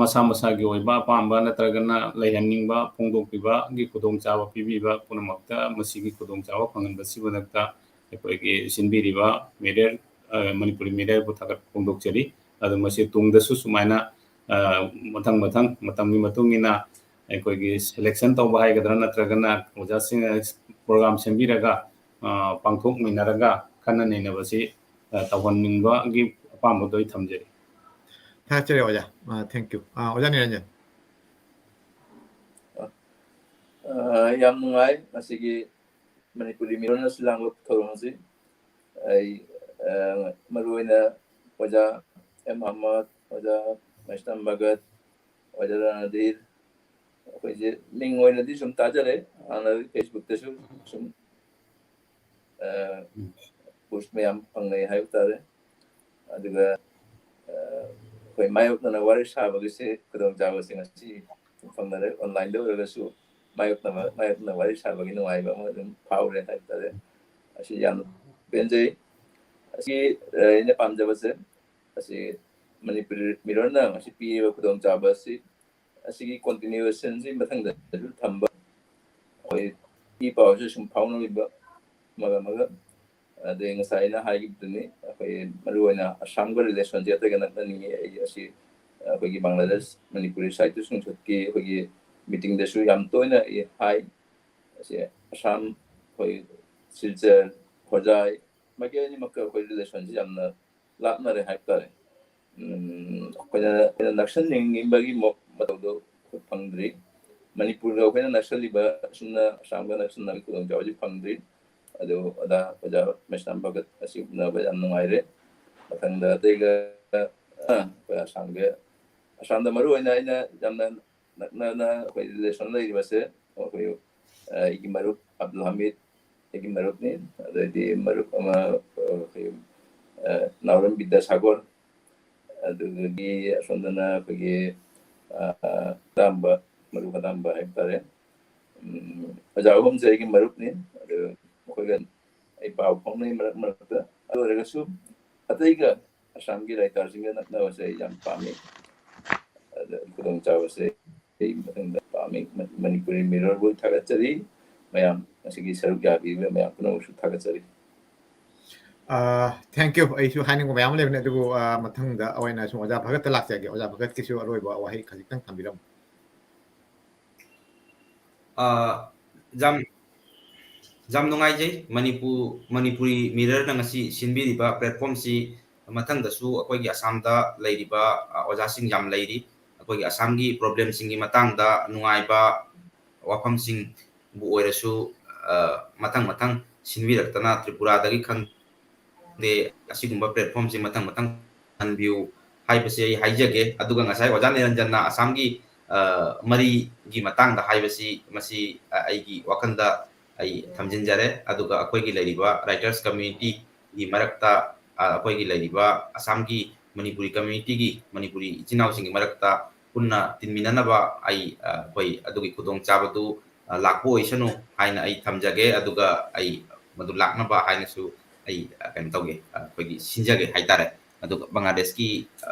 ꯃꯁꯥ ꯃꯁꯥꯒꯤ ꯑꯣꯏꯕ ꯑꯄꯥꯝꯕ ꯅꯠꯇ꯭ꯔꯒꯅ ꯂꯩꯍꯟꯅꯤꯡꯕ ꯐꯣꯡꯗꯣꯛꯄꯤꯕꯒꯤ ꯈꯨꯗꯣꯡꯆꯥꯕ ꯄꯤꯕꯤꯕ ꯄꯨꯝꯅꯃꯛꯇ ꯃꯁꯤꯒꯤ ꯈꯨꯗꯣꯡꯆꯥꯕ ꯐꯪꯍꯟꯕꯁꯤꯕꯨꯗꯛꯇ ꯑꯩꯈꯣꯏꯒꯤ ꯁꯤꯟꯕꯤꯔꯤꯕ ꯃꯦꯗꯤꯌꯥ ꯃꯅꯤꯄꯨꯔꯤ ꯃꯦꯗꯤꯌꯥꯕꯨ ꯊꯥꯒꯠꯄ ꯐꯣꯡꯗꯣꯛꯆꯔꯤ ꯑꯗꯨ ꯃꯁꯤ ꯇꯨꯡꯗꯁꯨ ꯁꯨꯃꯥꯏꯅ ꯃꯊꯪ ꯃꯇꯝꯒꯤ ꯃꯇꯨꯡ ꯏꯟꯅ ꯑꯩꯈꯣꯏꯒꯤ ꯁꯦꯂꯦꯛꯁꯟ ꯇꯧꯕ ꯍꯥꯏꯒꯗ꯭ꯔꯥ ꯅꯠꯇ꯭ꯔꯒꯅ ꯑꯣꯖꯥꯁꯤꯡ ꯄ꯭ꯔꯣꯒ꯭ꯔꯥꯝ ꯁꯦꯝꯕꯤꯔꯒ ꯄꯥꯡꯊꯣꯛꯃꯤꯟꯅꯔꯒ ꯈꯟꯅ ꯅꯩꯅꯕꯁꯤ ꯇꯧꯍꯟꯅꯤꯡꯕꯒꯤ ꯑꯄꯥꯝꯕꯗꯣ ꯑꯩ ꯊꯝꯖꯔꯤ ꯊꯥꯒꯠꯆꯔꯤ ꯑꯣꯖꯥ ꯊꯦꯡꯛ ꯌꯨ ꯑꯣꯖꯥ ꯅꯤꯔꯟꯖꯟ ꯌꯥꯝ ꯅꯨꯡꯉꯥꯏ ꯃꯁꯤꯒꯤ ꯃꯅꯤꯄꯨꯔꯤ ꯃꯤꯔꯣꯜꯅ ꯂꯥꯡꯕ ꯊꯧꯔꯝ ꯑꯁꯤ ꯑꯩ ꯃꯔꯨꯑꯣꯏꯅ ꯑꯣꯖꯥ ꯑꯦꯝ ꯑꯍꯃꯗ ꯑꯣꯖꯥ ꯃꯩꯁꯅꯥꯝ ꯚꯒꯠ ꯑꯣꯖꯥ ꯔꯅꯙꯤꯔ ꯑꯩꯈꯣꯏꯁꯦ ꯃꯤꯡ ꯑꯣꯏꯅꯗꯤ ꯁꯨꯝ ꯇꯥꯖꯔꯦ ꯍꯥꯟꯅꯗꯤ ꯐꯦꯁꯕꯨꯛꯇꯁꯨ ꯁꯨꯝ ꯄꯣꯁ ꯃꯌꯥꯝ ꯐꯪꯅꯩ ꯍꯥꯏꯕ ꯇꯥꯔꯦ ꯑꯗꯨꯒ ꯑꯩꯈꯣꯏ ꯃꯥꯌꯣꯛꯅꯅ ꯋꯥꯔꯤ ꯁꯥꯕꯒꯤꯁꯦ ꯈꯨꯗꯣꯡꯆꯥꯕꯁꯤꯡ ꯑꯁꯤ ꯐꯪꯅꯔꯦ ꯑꯣꯟꯂꯥꯏꯟꯗ ꯑꯣꯏꯔꯒꯁꯨ ꯃꯥꯌꯣꯛꯅ ꯋꯥꯔꯤ ꯁꯥꯕꯒꯤ ꯅꯨꯡꯉꯥꯏꯕ ꯑꯃ ꯑꯗꯨꯝ ꯐꯥꯎꯔꯦ ꯍꯥꯏꯕ ꯇꯥꯔꯦ ꯑꯁꯤ ꯌꯥꯝꯅ ꯄꯦꯟꯖꯩ ꯑꯁꯤ ꯑꯩꯅ ꯄꯥꯝꯖꯕꯁꯦ ꯑꯁꯤ ꯃꯅꯤꯄꯨꯔꯤ ꯃꯤꯔꯣꯜꯅ ꯉꯁꯤ ꯄꯤꯔꯤꯕ ꯈꯨꯗꯣꯡꯆꯥꯕ ꯑꯁꯤ ꯑꯁꯤꯒꯤ ꯀꯣꯟꯇꯤꯅ꯭ꯌꯨꯋꯦꯁꯟꯁꯤ ꯃꯊꯪꯗꯁꯨ ꯊꯝꯕ ꯑꯩꯈꯣꯏ ꯏ ꯄꯥꯎꯁꯨ ꯁꯨꯝ ꯐꯥꯎꯅꯔꯤꯕ ꯑꯃꯒ ꯑꯗꯩ ꯉꯁꯥꯏ ꯑꯩꯅ ꯍꯥꯏꯈꯤꯕꯗꯨꯅꯤ ꯑꯩꯈꯣꯏ ꯃꯔꯨꯑꯣꯏꯅ ꯑꯁꯥꯝꯒ ꯔꯤꯂꯦꯁꯟꯁꯦ ꯑꯇꯩꯒ ꯅꯛꯅꯅꯤꯡꯉꯤ ꯑꯩ ꯑꯁꯤ ꯑꯩꯈꯣꯏꯒꯤ ꯕꯪꯒ꯭ꯂꯥꯗꯦꯁ ꯃꯅꯤꯄꯨꯔꯤ ꯁꯥꯍꯤꯇ꯭ꯌ ꯁꯪꯁꯠꯀꯤ ꯑꯩꯈꯣꯏꯒꯤ ꯃꯤꯇꯤꯡꯗꯁꯨ ꯌꯥꯝ ꯇꯣꯏꯅ ꯍꯥꯏ ꯑꯁꯤ ꯑꯁꯥꯝ ꯑꯩꯈꯣꯏ ꯁꯤꯜꯆꯔ ꯍꯣꯖꯥꯏ ꯃꯥꯏꯀꯩ ꯑꯅꯤꯃꯛꯀ ꯑꯩꯈꯣꯏ ꯔꯤꯂꯦꯁꯟꯁꯤ ꯌꯥꯝꯅ ꯂꯥꯞꯅꯔꯦ ꯍꯥꯏꯕ ꯇꯥꯔꯦ ꯑꯩꯈꯣꯏꯅ ꯅꯛꯁꯟꯅꯤꯡꯕꯒꯤ ꯃꯇꯧꯗꯣ ꯑꯩꯈꯣꯏ ꯐꯪꯗ꯭ꯔꯤ ꯃꯅꯤꯄꯨꯔꯒ ꯑꯩꯈꯣꯏꯅ ꯅꯛꯁꯜꯂꯤꯕ ꯑꯁꯨꯝꯅ ꯑꯁꯥꯝꯒ ꯅꯛꯁꯟꯅꯕꯒꯤ ꯈꯨꯗꯣꯡꯆꯥꯕꯁꯤ ꯐꯪꯗ꯭ꯔꯤ ꯑꯗꯨ ꯑꯣꯖꯥ ꯃꯩꯁꯅꯥꯝ ꯚꯒꯠ ꯑꯁꯤ ꯎꯅꯕ ꯌꯥꯝ ꯅꯨꯡꯉꯥꯏꯔꯦ ꯃꯊꯪꯗ ꯑꯇꯩꯒ ꯑꯩꯈꯣꯏ ꯑꯁꯥꯝꯗ ꯃꯔꯨꯑꯣꯏꯅ ꯑꯩꯅ ꯌꯥꯝꯅ ꯅꯛꯅꯅ ꯑꯩꯈꯣꯏ ꯔꯤꯂꯦꯁꯟ ꯂꯩꯔꯤꯕꯁꯦ ꯑꯩꯈꯣꯏ ꯑꯩꯒꯤ ꯃꯔꯨꯞ ꯑꯕꯗꯨꯜ ꯍꯃꯤꯗ ꯑꯩꯒꯤ ꯃꯔꯨꯞꯅꯤ ꯑꯗꯩꯗꯤ ꯃꯔꯨꯞ ꯑꯃ ꯑꯩꯈꯣই ꯅꯥꯎꯔꯦꯝ ꯕꯤꯗ꯭ꯌꯥꯁꯥꯒꯔ ꯑꯗꯨꯗꯒꯤ ꯑꯁꯣꯝꯗꯅ ꯑꯩꯈꯣꯏꯒꯤ ꯈꯗꯥꯝꯕ ꯃꯔꯨꯞ ꯈꯗꯥꯝꯕ ꯍꯥꯏꯕ ꯇꯥꯔꯦ ꯑꯣꯖꯥ ꯑꯍꯨꯝꯁꯦ ꯑꯩꯒꯤ ꯃꯔꯨꯞꯅꯤ ꯑꯗꯨ ꯃꯈꯣꯏꯒ ꯑꯩ ꯄꯥꯎ ꯐꯥꯎꯅꯩ ꯃꯔꯛ ꯃꯔꯛꯇ ꯑꯗꯨ ꯑꯣꯏꯔꯒꯁꯨ ꯑꯇꯩꯒ ꯑꯁꯥꯝꯒꯤ ꯔꯥꯏꯇꯔꯁꯤꯡꯒ ꯅꯛꯅꯕꯁꯦ ꯑꯩ ꯌꯥꯝ ꯄꯥꯝꯃꯤ ꯑꯗ ꯈꯨꯗꯣꯡꯆꯥꯕꯁꯦ ꯑꯩ ꯃꯊꯪꯗ ꯄꯥꯝꯃꯤ ꯃꯅꯤꯄꯨꯔꯤ ꯃꯤꯔꯔꯕꯨ ꯊꯥꯒꯠꯆꯔꯤ ꯃꯌꯥꯝ ꯉꯁꯤꯒꯤ ꯁꯔꯨꯛ ꯌꯥꯕꯤꯕ ꯃꯌꯥꯝ ꯄꯨꯝꯅꯃꯛꯁꯨ ꯊꯥꯒꯠꯆꯔꯤ ꯊꯦꯡꯛ ꯌꯨ ꯑꯩꯁꯨ ꯍꯥꯏꯅꯤꯡꯕ ꯃꯌꯥꯝ ꯂꯩꯕꯅꯦ ꯑꯗꯨꯕꯨ ꯃꯊꯪꯗ ꯑꯣꯏꯅ ꯁꯨꯝ ꯑꯣꯖꯥ ꯚꯒꯠꯇ ꯂꯥꯛꯆꯒꯦ ꯑꯣꯖꯥ ꯚꯒꯠꯀꯤꯁꯨ ꯑꯔꯣꯏꯕ ꯋꯥꯍꯩ ꯈꯖꯤꯛꯇꯪ ꯊꯝꯕꯤꯔꯝꯃꯨ ꯌꯥꯝ ꯌꯥꯝ ꯅꯨꯡꯉꯥꯏꯖꯩ ꯃꯅꯤꯄꯨꯔꯤ ꯃꯤꯔꯔꯅ ꯉꯁꯤ ꯁꯤꯟꯕꯤꯔꯤꯕ ꯄ꯭ꯂꯦꯠꯐꯣꯝꯁꯤ ꯃꯊꯪꯗꯁꯨ ꯑꯩꯈꯣꯏꯒꯤ ꯑꯁꯥꯝꯗ ꯂꯩꯔꯤꯕ ꯑꯣꯖꯥꯁꯤꯡ ꯌꯥꯝ ꯂꯩꯔꯤ ꯑꯩꯈꯣꯏꯒꯤ ꯑꯁꯥꯝꯒꯤ ꯄ꯭ꯔꯣꯕ꯭ꯂꯦꯝꯁꯤꯡꯒꯤ ꯃꯇꯥꯡꯗ ꯅꯨꯡꯉꯥꯏꯕ ꯋꯥꯐꯝꯁꯤꯡꯕꯨ ꯑꯣꯏꯔꯁꯨ ꯃꯊꯪ ꯁꯤꯟꯕꯤꯔꯛꯇꯅ ꯇ꯭ꯔꯤꯄꯨꯔꯥꯗꯒꯤ ꯈꯪꯗꯦ ꯑꯁꯤꯒꯨꯝꯕ ꯄ꯭ꯂꯦꯠꯐꯣꯝꯁꯤ ꯃꯊꯪ ꯍꯟꯕꯤꯌꯨ ꯍꯥꯏꯕꯁꯤ ꯑꯩ ꯍꯥꯏꯖꯒꯦ ꯑꯗꯨꯒ ꯉꯁꯥꯏ ꯑꯣꯖꯥ ꯅꯤꯔꯟꯖꯟꯅ ꯑꯁꯥꯝꯒꯤ ꯃꯔꯤꯒꯤ ꯃꯇꯥꯡꯗ ꯍꯥꯏꯕꯁꯤ ꯃꯁꯤ ꯑꯩꯒꯤ ꯋꯥꯈꯜꯗ ꯑꯩ ꯊꯝꯖꯤꯟꯖꯔꯦ ꯑꯗꯨꯒ ꯑꯩꯈꯣꯏꯒꯤ ꯂꯩꯔꯤꯕ ꯔꯥꯏꯇꯔꯁ ꯀꯝꯃ꯭ꯌꯨꯅꯤꯇꯤꯒꯤ ꯃꯔꯛꯇ ꯑꯩꯈꯣꯏꯒꯤ ꯂꯩꯔꯤꯕ ꯑꯁꯥꯝꯒꯤ ꯃꯅꯤꯄꯨꯔꯤ ꯀꯝꯃ꯭ꯌꯨꯅꯤꯇꯤꯒꯤ ꯃꯅꯤꯄꯨꯔꯤ ꯏꯆꯤꯟ ꯏꯅꯥꯎꯁꯤꯡꯒꯤ ꯃꯔꯛꯇ ꯄꯨꯟꯅ ꯇꯤꯟꯃꯤꯟꯅꯅꯕ ꯑꯩꯈꯣꯏ ꯑꯗꯨꯒꯤ ꯈꯨꯗꯣꯡꯆꯥꯕꯗꯨ ꯂꯥꯛꯄ ꯑꯣꯏꯁꯅꯨ ꯍꯥꯏꯅ ꯑꯩ ꯊꯝꯖꯒꯦ ꯑꯗꯨꯒ ꯑꯩ ꯃꯗꯨ ꯂꯥꯛꯅꯕ ꯍꯥꯏꯅꯁꯨ ꯑꯩ ꯀꯩꯅꯣ ꯇꯧꯒꯦ ꯑꯩꯈꯣꯏꯒꯤ ꯁꯤꯟꯖꯒꯦ ꯍꯥꯏꯇꯥꯔꯦ ꯑꯗꯨꯒ ꯕꯪꯒ꯭ꯂꯥꯗꯦꯁꯀꯤ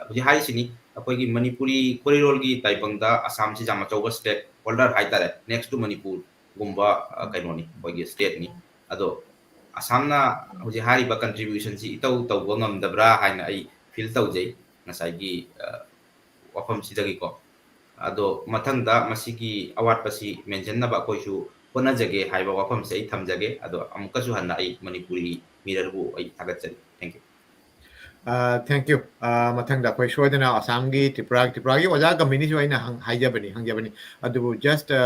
ꯍꯧꯖꯤꯛ ꯍꯥꯏꯔꯤꯁꯤꯅꯤ ꯑꯩꯈꯣꯏꯒꯤ ꯃꯅꯤꯄꯨꯔꯤ ꯈꯣꯔꯤꯔꯣꯜꯒꯤ ꯇꯥꯏꯕꯪꯗ ꯑꯁꯥꯝꯁꯤ ꯌꯥꯝ ꯑꯆꯧꯕ ꯁ꯭ꯇꯦꯠ ꯍꯣꯜꯗꯔ ꯍꯥꯏꯇꯥꯔꯦ ꯅꯦꯛꯁ ꯇꯨ ꯃꯅꯤꯄꯨꯔꯒꯨꯝꯕ ꯀꯩꯅꯣꯅꯤ ꯑꯩꯈꯣꯏꯒꯤ ꯁ꯭ꯇꯦꯠꯅꯤ ꯑꯗꯣ ꯑꯁꯥꯝꯅ ꯍꯧꯖꯤꯛ ꯍꯥꯏꯔꯤꯕ ꯀꯟꯇ꯭ꯔꯤꯕ꯭ꯌꯨꯁꯟꯁꯤ ꯏꯇꯧ ꯇꯧꯕ ꯉꯝꯗꯕ꯭ꯔꯥ ꯍꯥꯏꯅ ꯑꯩ ꯐꯤꯜ ꯇꯧꯖꯩ ꯉꯁꯥꯏꯒꯤ ꯋꯥꯐꯝꯁꯤꯗꯒꯤꯀꯣ ꯑꯗꯣ ꯃꯊꯪꯗ ꯃꯁꯤꯒꯤ ꯑꯋꯥꯠꯄꯁꯤ ꯃꯦꯟꯁꯤꯟꯅꯕ ꯑꯩꯈꯣꯏꯁꯨ ꯍꯣꯠꯅꯖꯒꯦ ꯍꯥꯏꯕ ꯋꯥꯐꯝꯁꯦ ꯑꯩ ꯊꯝꯖꯒꯦ ꯑꯗꯣ ꯑꯃꯨꯛꯀꯁꯨ ꯍꯟꯅ ꯑꯩ ꯃꯅꯤꯄꯨꯔꯤ ꯃꯤꯔꯔꯕꯨ ꯑꯩ ꯊꯥꯒꯠꯆꯔꯤ ꯊꯦꯡꯛ ꯌꯨ ꯊꯦꯡꯛ ꯌꯨ ꯃꯊꯪꯗ ꯑꯩꯈꯣꯏ ꯁꯣꯏꯗꯅ ꯑꯁꯥꯝꯒꯤ ꯇ꯭ꯔꯤꯄꯨꯔꯥꯒꯤ ꯑꯣꯖꯥ ꯀꯝꯃꯤꯅꯤꯁꯨ ꯑꯩꯅ ꯍꯪꯖꯕꯅꯤ ꯑꯗꯨꯕꯨ ꯖꯁ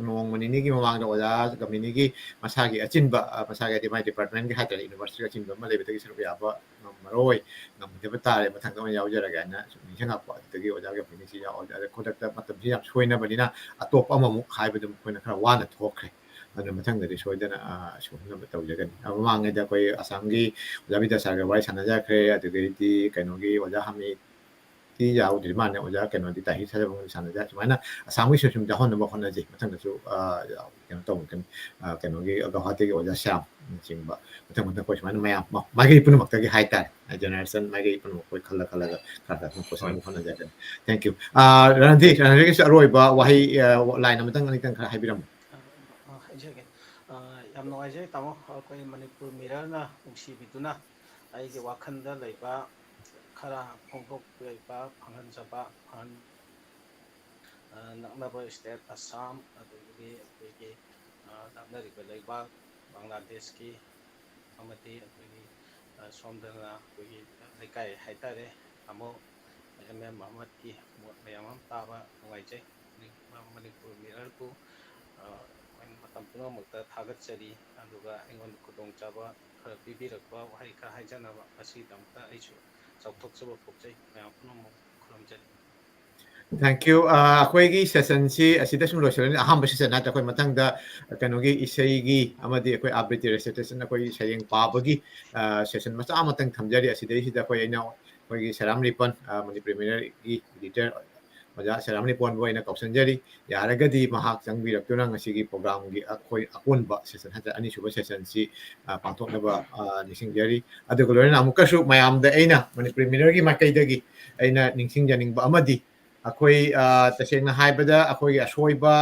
ꯅꯣꯡꯃ ꯅꯤꯅꯤꯒꯤ ꯃꯃꯥꯡꯗ ꯑꯣꯖꯥ ꯀꯝꯃꯤꯅꯤꯒꯤ ꯃꯁꯥꯒꯤ ꯑꯆꯤꯟꯕ ꯃꯁꯥꯒꯤ ꯍꯥꯏꯗꯤ ꯃꯥꯏ ꯗꯤꯄꯥꯔꯠꯃꯦꯟꯒꯤ ꯍꯥꯏꯇꯥꯔꯦ ꯌꯨꯅꯤꯚꯔꯁꯤꯇꯤ ꯑꯆꯤꯟꯕ ꯑꯃ ꯂꯩꯕꯗꯒꯤ ꯁꯔꯨꯛ ꯌꯥꯕ ꯉꯝꯃꯔꯣꯏ ꯉꯝꯗꯕ ꯇꯥꯔꯦ ꯃꯊꯪꯗ ꯑꯣꯏꯅ ꯌꯥꯎꯖꯔꯒꯦ ꯍꯥꯏꯅ ꯁꯨꯝ ꯅꯤꯡꯁꯤꯡꯉꯛꯄ ꯑꯗꯨꯗꯒꯤ ꯑꯣꯖꯥ ꯀꯝꯃꯤꯅꯤꯁꯤ ꯌꯥꯎꯔꯒ ꯑꯗ ꯈꯨꯗꯛꯇ ꯃꯇꯝꯁꯤ ꯌꯥꯝ ꯁꯣꯏꯅꯕꯅꯤꯅ ꯑꯇꯣꯞꯄ ꯑꯃꯃꯨꯛ ꯍꯥꯏꯕꯗꯨ ꯑꯩꯈꯣꯏꯅ ꯈꯔ ꯋꯥꯅ ꯊꯣꯛꯈ꯭ꯔꯦ ꯑꯗꯨꯅ ꯃꯊꯪꯗꯗꯤ ꯁꯣꯏꯗꯅ ꯁꯨꯍꯟꯅꯕ ꯇꯧꯖꯒꯅꯤ ꯃꯃꯥꯡꯉꯩꯗ ꯑꯩꯈꯣꯏ ꯑꯁꯥꯝꯒꯤ ꯑꯣꯖꯥ ꯕꯤꯗ꯭ꯌꯥꯁꯥꯒꯔ ꯋꯥꯔꯤ ꯁꯥꯟꯅꯖꯈ꯭ꯔꯦ ꯑꯗꯨꯗꯒꯤꯗꯤ ꯀꯩꯅꯣꯒꯤ ꯑꯣꯖꯥ ꯍꯃꯤꯗꯤ ꯌꯥꯎꯗ꯭ꯔꯤ ꯃꯥꯜꯂꯦ ꯑꯣꯖꯥ ꯀꯩꯅꯣꯗꯤ ꯇꯥꯍꯤ ꯁꯥꯖꯕꯒ ꯁꯥꯟꯅꯖ ꯁꯨꯃꯥꯏꯅ ꯑꯁꯥꯝꯒꯤꯁꯨ ꯁꯨꯝ ꯌꯥꯎꯍꯟꯅꯕ ꯍꯣꯠꯅꯖꯩ ꯃꯊꯪꯗꯁꯨ ꯀꯩꯅꯣ ꯇꯧꯒꯅꯤ ꯀꯩꯅꯣꯒꯤ ꯒꯧꯍꯥꯇꯤꯒꯤ ꯑꯣꯖꯥ ꯁ꯭ꯌꯥꯝꯅꯆꯤꯡꯕ ꯃꯊꯪ ꯑꯩꯈꯣꯏ ꯁꯨꯃꯥꯏꯅ ꯃꯌꯥꯝ ꯃꯥꯏꯀꯩ ꯄꯨꯝꯅꯃꯛꯇꯒꯤ ꯍꯥꯏꯇꯥꯔꯦ ꯖꯦꯅꯦꯔꯦꯁꯟ ꯃꯥꯏꯀꯩ ꯄꯨꯝꯅꯃꯛ ꯑꯩꯈꯣꯏ ꯈꯜꯂꯒ ꯈꯔ ꯄꯨꯁꯤꯟꯅꯕ ꯍꯣꯠꯅꯖꯒꯅꯤ ꯊꯦꯡꯛ ꯌꯨ ꯔꯟꯙꯤꯔꯒꯤꯁꯨ ꯑꯔꯣꯏꯕ ꯋꯥꯍꯩ ꯂꯥꯏꯟ ꯑꯃꯇꯪ ꯈꯔ ꯍꯥꯏꯕꯤꯔꯝꯃꯨ ꯍꯥꯏꯖꯒꯦ ꯌꯥꯝ ꯅꯨꯡꯉꯥꯏꯖꯩ ꯇꯥꯃꯣ ꯑꯩꯈꯣꯏ ꯃꯅꯤꯄꯨꯔ ꯃꯤꯔꯔꯅ ꯅꯨꯡꯁꯤꯕꯤꯗꯨꯅ ꯑꯩꯒꯤ ꯋꯥꯈꯜꯗ ꯂꯩꯕ ꯈꯔ ꯐꯣꯡꯗꯣꯛꯄꯤꯕ ꯐꯪꯍꯟꯖꯕ ꯅꯛꯅꯕ ꯏꯁꯇꯦꯠ ꯑꯁꯥꯝ ꯑꯗꯒꯤꯗꯤ ꯑꯩꯈꯣꯏꯒꯤ ꯅꯛꯅꯔꯤꯕ ꯂꯩꯕꯥꯛ ꯕꯪꯒ꯭ꯂꯥꯗꯦꯁꯀꯤ ꯑꯃꯗꯤ ꯑꯩꯈꯣꯏꯒꯤ ꯁꯣꯝꯗꯅ ꯑꯩꯈꯣꯏꯒꯤ ꯂꯩꯀꯥꯏ ꯍꯥꯏꯇꯥꯔꯦ ꯇꯥꯃꯣ MM ꯑꯍꯃꯗꯀꯤ ꯃꯣꯠ ꯃꯌꯥꯝ ꯑꯃ ꯇꯥꯕ ꯅꯨꯡꯉꯥꯏꯖꯩ ꯃꯅꯤꯄꯨꯔ ꯃꯤꯔꯔꯕꯨ ꯑꯩꯈꯣꯏꯅ ꯃꯇꯝ ꯄꯨꯝꯅꯃꯛꯇ ꯊꯥꯒꯠꯆꯔꯤ ꯑꯗꯨꯒ ꯑꯩꯉꯣꯟꯗ ꯈꯨꯗꯣꯡꯆꯥꯕ ꯈꯔ ꯄꯤꯕꯤꯔꯛꯄ ꯋꯥꯍꯩ ꯈꯔ ꯍꯥꯏꯖꯅꯕ ꯃꯁꯤꯒꯤꯗꯃꯛꯇ ꯑꯩꯁꯨ ꯆꯥꯎꯊꯣꯛꯆꯕ ꯐꯣꯡꯖꯩ ꯃꯌꯥꯝ ꯄꯨꯝꯅꯃꯛ ꯈꯨꯔꯨꯝꯖꯔꯤ ꯊꯦꯡꯛ ꯌꯨ ꯑꯩꯈꯣꯏꯒꯤ ꯁꯦꯁꯟꯁꯤ ꯑꯁꯤꯗ ꯁꯨꯝ ꯂꯣꯏꯁꯤꯜꯂꯅꯤ ꯑꯍꯥꯟꯕ ꯁꯦꯁꯟ ꯍꯥꯏꯇꯥꯔꯦ ꯑꯩꯈꯣꯏ ꯃꯊꯪꯗ ꯀꯩꯅꯣꯒꯤ ꯏꯁꯩꯒꯤ ꯑꯃꯗꯤ ꯑꯩꯈꯣꯏ ꯑꯕ꯭ꯔꯤꯇꯤ ꯔꯦꯁꯤꯇꯦꯁꯟ ꯑꯩꯈꯣꯏ ꯁꯩꯔꯦꯡ ꯄꯥꯕꯒꯤ ꯁꯦꯁꯟ ꯃꯆꯥ ꯑꯃꯇꯪ ꯊꯝꯖꯔꯤ ꯑꯁꯤꯗꯩꯁꯤꯗ ꯑꯩꯈꯣꯏꯒꯤ ꯁꯦꯔꯥꯝ ꯔꯤꯄꯟ ꯃꯅꯤꯄꯨꯔꯤ ꯃꯤꯔꯔꯒꯤ ꯏꯗꯤꯇꯔ ꯑꯣꯖꯥ ꯁꯦꯔꯥꯝ ꯔꯤꯄꯟꯕꯨ ꯑꯣꯏꯅ ꯀꯧꯁꯤꯟꯖꯔꯤ ꯌꯥꯔꯒꯗꯤ ꯃꯍꯥꯛ ꯆꯪꯕꯤꯔꯛꯇꯨꯅ ꯉꯁꯤꯒꯤ ꯄ꯭ꯔꯣꯒ꯭ꯔꯥꯝꯒꯤ ꯑꯩꯈꯣꯏ ꯑꯀꯣꯟꯕ ꯁꯦꯁꯟ ꯍꯥꯏꯇꯥꯔꯦ ꯑꯅꯤꯁꯨꯕ ꯁꯦꯁꯟꯁꯤ ꯄꯥꯡꯊꯣꯛꯅꯕ ꯅꯤꯡꯁꯤꯡꯖꯔꯤ ꯑꯗꯨꯒ ꯂꯣꯏꯅꯅ ꯑꯃꯨꯛꯀꯁꯨ ꯃꯌꯥꯝꯗ ꯑꯩꯅ ꯃꯅꯤꯄꯨꯔꯤ ꯃꯤꯔꯔꯒꯤ ꯃꯥꯏꯀꯩꯗꯒꯤ ꯑꯩꯅ ꯅꯤꯡꯁꯤꯡꯖꯅꯤꯡꯕ ꯑꯃꯗꯤ ꯑꯩꯈꯣꯏ ꯇꯁꯦꯡꯅ ꯍꯥꯏꯕꯗ ꯑꯩꯈꯣꯏꯒꯤ ꯑꯁꯣꯏꯕ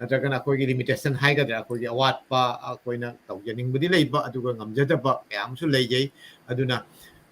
ꯅꯠꯇ꯭ꯔꯒꯅ ꯑꯩꯈꯣꯏꯒꯤ ꯂꯤꯃꯤꯇꯦꯁꯟ ꯍꯥꯏꯒꯗ꯭ꯔꯥ ꯑꯩꯈꯣꯏꯒꯤ ꯑꯋꯥꯠꯄ ꯑꯩꯈꯣꯏꯅ ꯇꯧꯖꯅꯤꯡꯕꯗꯤ ꯂꯩꯕ ꯑꯗꯨꯒ ꯉꯝꯖꯗꯕ ꯀꯌꯥ ꯑꯃꯁꯨ ꯂꯩꯖꯩ ꯑꯗꯨꯅ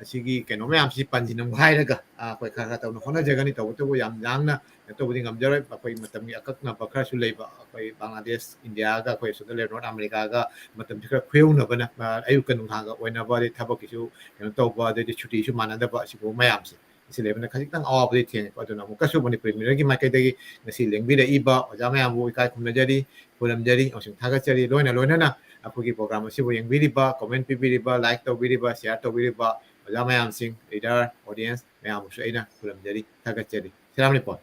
ꯑꯁꯤꯒꯤ ꯀꯩꯅꯣ ꯃꯌꯥꯝꯁꯤ ꯄꯟꯁꯤꯟꯅꯕ ꯍꯥꯏꯔꯒ ꯑꯩꯈꯣꯏ ꯈꯔ ꯈꯔ ꯇꯧꯅ ꯍꯣꯠꯅꯖꯒꯅꯤ ꯇꯧꯕꯇꯕꯨ ꯌꯥꯝ ꯌꯥꯡꯅ ꯇꯧꯕꯗꯤ ꯉꯝꯖꯔꯣꯏ ꯑꯩꯈꯣꯏ ꯃꯇꯝꯒꯤ ꯑꯀꯛꯅꯕ ꯈꯔꯁꯨ ꯂꯩꯕ ꯑꯩꯈꯣꯏ ꯕꯪꯒ꯭ꯂꯥꯗꯦꯁ ꯏꯟꯗꯤꯌꯥꯒ ꯑꯩꯈꯣꯏ ꯁꯤꯗ ꯂꯩꯕ ꯅꯣꯔꯠ ꯑꯃꯦꯔꯤꯀꯥꯒ ꯃꯇꯝꯁꯤ ꯈꯔ ꯈꯨꯌꯧꯅꯕꯅ ꯑꯌꯨꯛꯀ ꯅꯨꯡꯗꯥꯡꯒ ꯑꯣꯏꯅꯕ ꯑꯗꯩ ꯊꯕꯛꯀꯤꯁꯨ ꯀꯩꯅꯣ ꯇꯧꯕ ꯑꯗꯩꯗꯤ ꯁꯨꯇꯤꯁꯨ ꯃꯥꯟꯅꯗꯕ ꯑꯁꯤꯒꯨꯝꯕ ꯃꯌꯥꯝꯁꯦ ꯁꯤ ꯂꯩꯕꯅ ꯈꯖꯤꯛꯇꯪ ꯑꯋꯥꯕꯗꯤ ꯊꯦꯡꯅꯩꯀꯣ ꯑꯗꯨꯅ ꯑꯃꯨꯛꯀꯁꯨ ꯃꯅꯤꯄꯨꯔꯤ ꯃꯤꯔꯔꯒꯤ ꯃꯥꯏꯀꯩꯗꯒꯤ ꯉꯁꯤ ꯂꯦꯡꯕꯤꯔꯛꯏꯕ ꯑꯣꯖꯥ ꯃꯌꯥꯝꯕꯨ ꯏꯀꯥꯏ ꯈꯨꯝꯅꯖꯔꯤ ꯈꯨꯔꯨꯝꯖꯔꯤ ꯑꯃꯁꯨꯡ ꯊꯥꯒꯠꯆꯔꯤ ꯂꯣꯏꯅꯅ ꯑꯩꯈꯣꯏꯒꯤ ꯄ꯭ꯔꯣꯒ꯭ꯔꯥꯝ ꯑꯁꯤꯕꯨ ꯌꯦꯡꯕꯤꯔꯤꯕ ꯀꯣꯃꯦꯟ ꯄꯤꯕꯤꯔꯤꯕ ꯂꯥꯏꯛ ꯇꯧꯕꯤꯔꯤꯕ ꯁꯤꯌꯥꯔ ꯇꯧꯕꯤꯔꯤꯕ ꯑꯣꯖꯥ ꯃꯌꯥꯝꯁꯤꯡ ꯂꯤꯗꯔ ꯑꯣꯗꯤꯌꯦꯟꯁ ꯃꯌꯥꯝꯕꯨꯁꯨ ꯑꯩꯅ ꯈꯨꯔꯨꯝꯖꯔꯤ ꯊꯥꯒꯠꯆꯔꯤ ꯁꯤꯔꯥꯝꯅꯤꯄꯣꯟ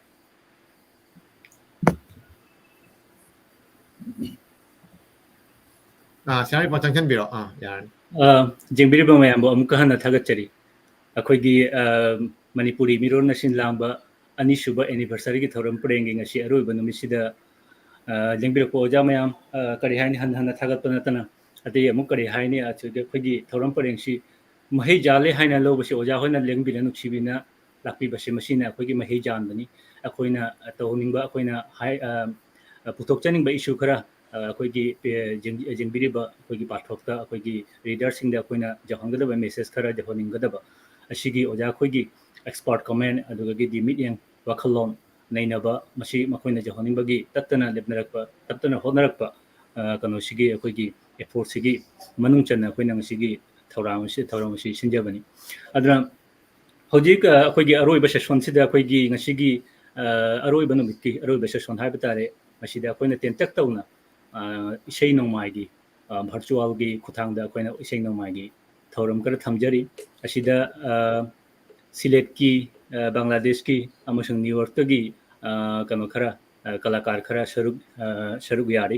ꯁꯤꯔꯥꯝꯅꯤꯄꯣꯟ ꯆꯪꯁꯤꯟꯕꯤꯔꯣ ꯌꯥꯔꯅꯤ ꯌꯦꯡꯕꯤꯔꯤꯕ ꯃꯌꯥꯝꯕꯨ ꯑꯃꯨꯛꯀ ꯍꯟꯅ ꯊꯥꯒꯠꯆꯔꯤ ꯑꯩꯈꯣꯏꯒꯤ ꯃꯅꯤꯄꯨꯔꯤ ꯃꯤꯔꯣꯜꯅ ꯁꯤꯟ ꯂꯥꯡꯕ ꯑꯅꯤꯁꯨꯕ ꯑꯦꯅꯤꯚꯔꯁꯔꯤꯒꯤ ꯊꯧꯔꯝ ꯄꯔꯦꯡꯒꯤ ꯉꯁꯤ ꯑꯔꯣꯏꯕ ꯅꯨꯃꯤꯠꯁꯤꯗ ꯂꯦꯡꯕꯤꯔꯛꯄ ꯑꯣꯖꯥ ꯃꯌꯥꯝ ꯀꯔꯤ ꯍꯥꯏꯅꯤ ꯍꯟꯅ ꯍꯟꯅ ꯊꯥꯒꯠꯄ ꯅꯠꯇꯅ ꯑꯇꯩ ꯑꯃꯨꯛ ꯀꯔꯤ ꯍꯥꯏꯅꯤ ꯑꯩꯈꯣꯏꯒꯤ ꯊꯧꯔꯝ ꯄꯔꯦꯡꯁꯤ ꯃꯍꯩ ꯌꯥꯜꯂꯦ ꯍꯥꯏꯅ ꯂꯧꯕꯁꯤ ꯑꯣꯖꯥ ꯍꯣꯏꯅ ꯂꯦꯡꯕꯤꯅ ꯅꯨꯡꯁꯤꯕꯤꯅ ꯂꯥꯛꯄꯤꯕꯁꯤ ꯃꯁꯤꯅ ꯑꯩꯈꯣꯏꯒꯤ ꯃꯍꯩ ꯌꯥꯟꯕꯅꯤ ꯑꯩꯈꯣꯏꯅ ꯇꯧꯅꯤꯡꯕ ꯑꯩꯈꯣꯏꯅ ꯄꯨꯊꯣꯛꯆꯅꯤꯡꯕ ꯏꯁꯨ ꯈꯔ ꯑꯩꯈꯣꯏꯒꯤ ꯌꯦꯡꯕꯤꯔꯤꯕ ꯑꯩꯈꯣꯏꯒꯤ ꯄꯥꯊꯣꯛꯇ ꯑꯩꯈꯣꯏꯒꯤ ꯔꯤꯗꯔꯁꯤꯡꯗ ꯑꯩꯈꯣꯏꯅ ꯌꯧꯍꯟꯒꯗꯕ ꯃꯦꯁꯦꯖ ꯈꯔ ꯌꯧꯍꯟꯅꯤꯡꯒꯗꯕ ꯑꯁꯤꯒꯤ ꯑꯣꯖꯥ ꯑꯩꯈꯣꯏꯒꯤ ꯑꯦꯛꯁꯄꯥꯔꯠ ꯀꯣꯃꯦꯟ ꯑꯗꯨꯗꯒꯤꯗꯤ ꯃꯤꯠꯌꯦꯡ ꯋꯥꯈꯜꯂꯣꯟ ꯅꯩꯅꯕ ꯃꯁꯤ ꯃꯈꯣꯏꯅ ꯌꯧꯍꯟꯅꯤꯡꯕꯒꯤ ꯇꯠꯇꯅ ꯂꯦꯞꯅꯔꯛꯄ ꯇꯠꯇꯅ ꯍꯣꯠꯅꯔꯛꯄ ꯀꯩꯅꯣꯁꯤꯒꯤ ꯑꯩꯈꯣꯏꯒꯤ ꯑꯦꯐꯣꯔꯠꯁꯤꯒꯤ ꯃꯅꯨꯡ ꯆꯟꯅ ꯑꯩꯈꯣꯏꯅ ꯉꯁꯤꯒꯤ ꯊꯧꯔꯝ ꯑꯁꯤ ꯁꯤꯟꯖꯕꯅꯤ ꯑꯗꯨꯅ ꯍꯧꯖꯤꯛ ꯑꯩꯈꯣꯏꯒꯤ ꯑꯔꯣꯏꯕ ꯁꯦꯁꯟꯁꯤꯗ ꯑꯩꯈꯣꯏꯒꯤ ꯉꯁꯤꯒꯤ ꯑꯔꯣꯏꯕ ꯅꯨꯃꯤꯠꯀꯤ ꯑꯔꯣꯏꯕ ꯁꯦꯁꯟ ꯍꯥꯏꯕ ꯇꯥꯔꯦ ꯃꯁꯤꯗ ꯑꯩꯈꯣꯏꯅ ꯇꯦꯟꯇꯛ ꯇꯧꯅ ꯏꯁꯩ ꯅꯣꯡꯃꯥꯏꯒꯤ ꯚꯔꯆꯨꯋꯦꯜꯒꯤ ꯈꯨꯠꯊꯥꯡꯗ ꯑꯩꯈꯣꯏꯅ ꯏꯁꯩ ꯅꯣꯡꯃꯥꯏꯒꯤ ꯊꯧꯔꯝ ꯈꯔ ꯊꯝꯖꯔꯤ ꯑꯁꯤꯗ ꯁꯤꯂꯦꯠꯀꯤ ꯕꯪꯒ꯭ꯂꯥꯗꯦꯁꯀꯤ ꯑꯃꯁꯨꯡ ꯅ꯭ꯌꯨ ꯌꯣꯔꯛꯇꯒꯤ ꯀꯩꯅꯣ ꯈꯔ ꯀꯂꯥꯀꯥꯔ ꯈꯔ ꯁꯔꯨꯛ ꯌꯥꯔꯤ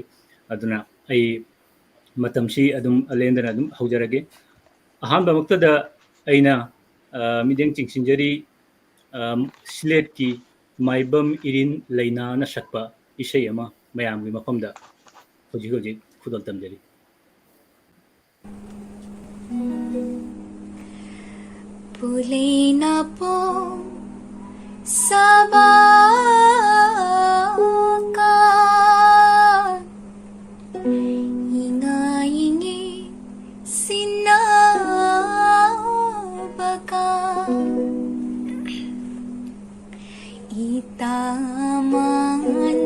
ꯑꯗꯨꯅ ꯑꯩ ꯃꯇꯝꯁꯤ ꯑꯗꯨꯝ ꯂꯦꯟꯗꯅ ꯑꯗꯨꯝ ꯍꯧꯖꯔꯒꯦ ꯑꯍꯥꯟꯕꯃꯛꯇꯗ ꯑꯩꯅ ꯃꯤꯠꯌꯦꯡ ꯆꯤꯡꯁꯤꯟꯖꯔꯤ ꯁꯤꯂꯦꯠꯀꯤ ꯃꯥꯏꯕꯝ ꯏꯔꯤꯟ ꯂꯩꯅꯥꯅ ꯁꯛꯄ ꯏꯁꯩ ꯑꯃ ꯃꯌꯥꯝꯒꯤ ꯃꯐꯝꯗ ꯍꯧꯖꯤꯛ ꯈꯨꯗꯣꯜ ꯇꯝꯖꯔꯤ Pulina po sabaka inga-ingi sinabaka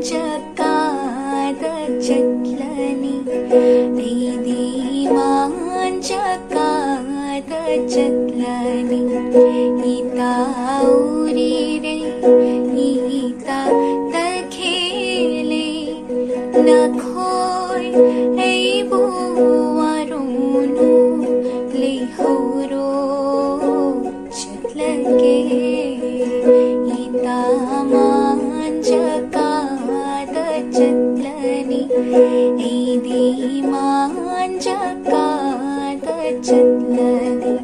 itamanjakada chatlani idi manjakada chatlani ita urire ita takhele nakhoi ei buwarunu lehoro chatlage ita manjakada chatlani idi manjakada chatlani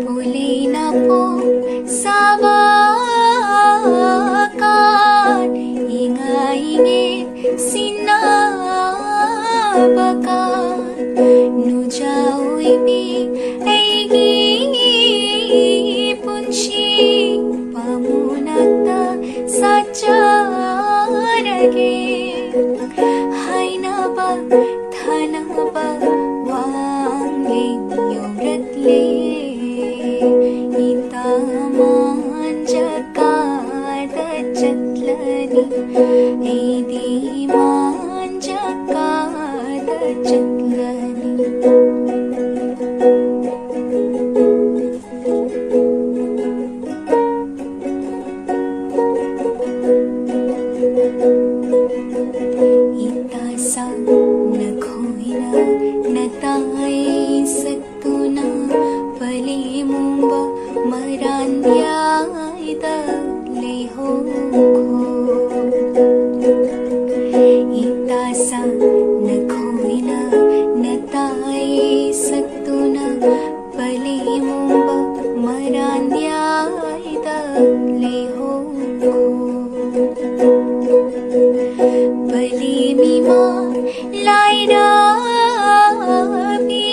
Pulina po sabakan inga-ingit sinabakan nujau ibig aigi punshi pamunagda sajarage hainaba thanaba wangi yomratle ita manjakada chatlani idi manjakada chatlani ita sa nakhoina natai saktuna palimumba maranyaida leho ita sa nakhoina natai saktuna palimumba maranyaida leho Palimi ma laira bi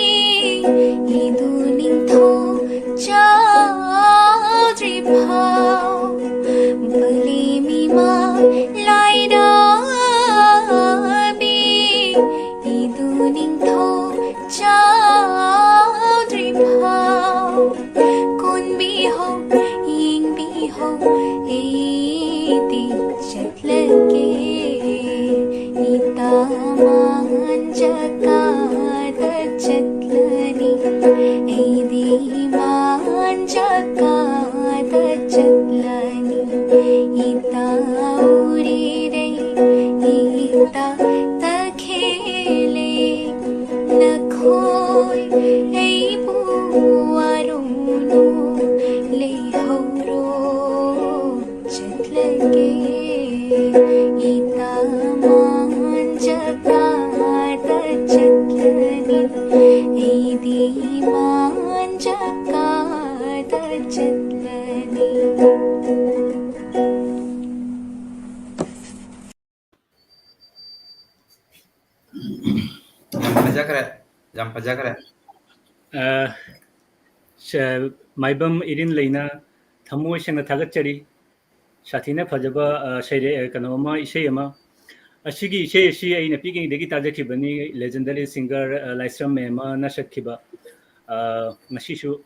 ꯑꯩꯕꯨ ꯋꯥꯔꯨꯅꯨ ꯂꯩꯍꯧꯔꯣ ꯆꯠꯂꯒꯦ ꯏꯇꯥ ꯃꯥꯡꯖꯀꯥꯗ ꯆꯠꯂꯅꯤ ꯑꯩꯗꯤ ꯃꯥꯡꯖꯀꯥꯗ ꯆꯠꯂꯅꯤ Jam fajagre. Maibam Erin लेना थमोय सेंना थागतचरी साथीना फजबा सैरे कनोमा इसे अमा असिगी इसे असि अइना पिगिंग देगी ताजखिबनी लेजेंडरी सिंगर लाइस्रम मेमा नशखिबा ngasisu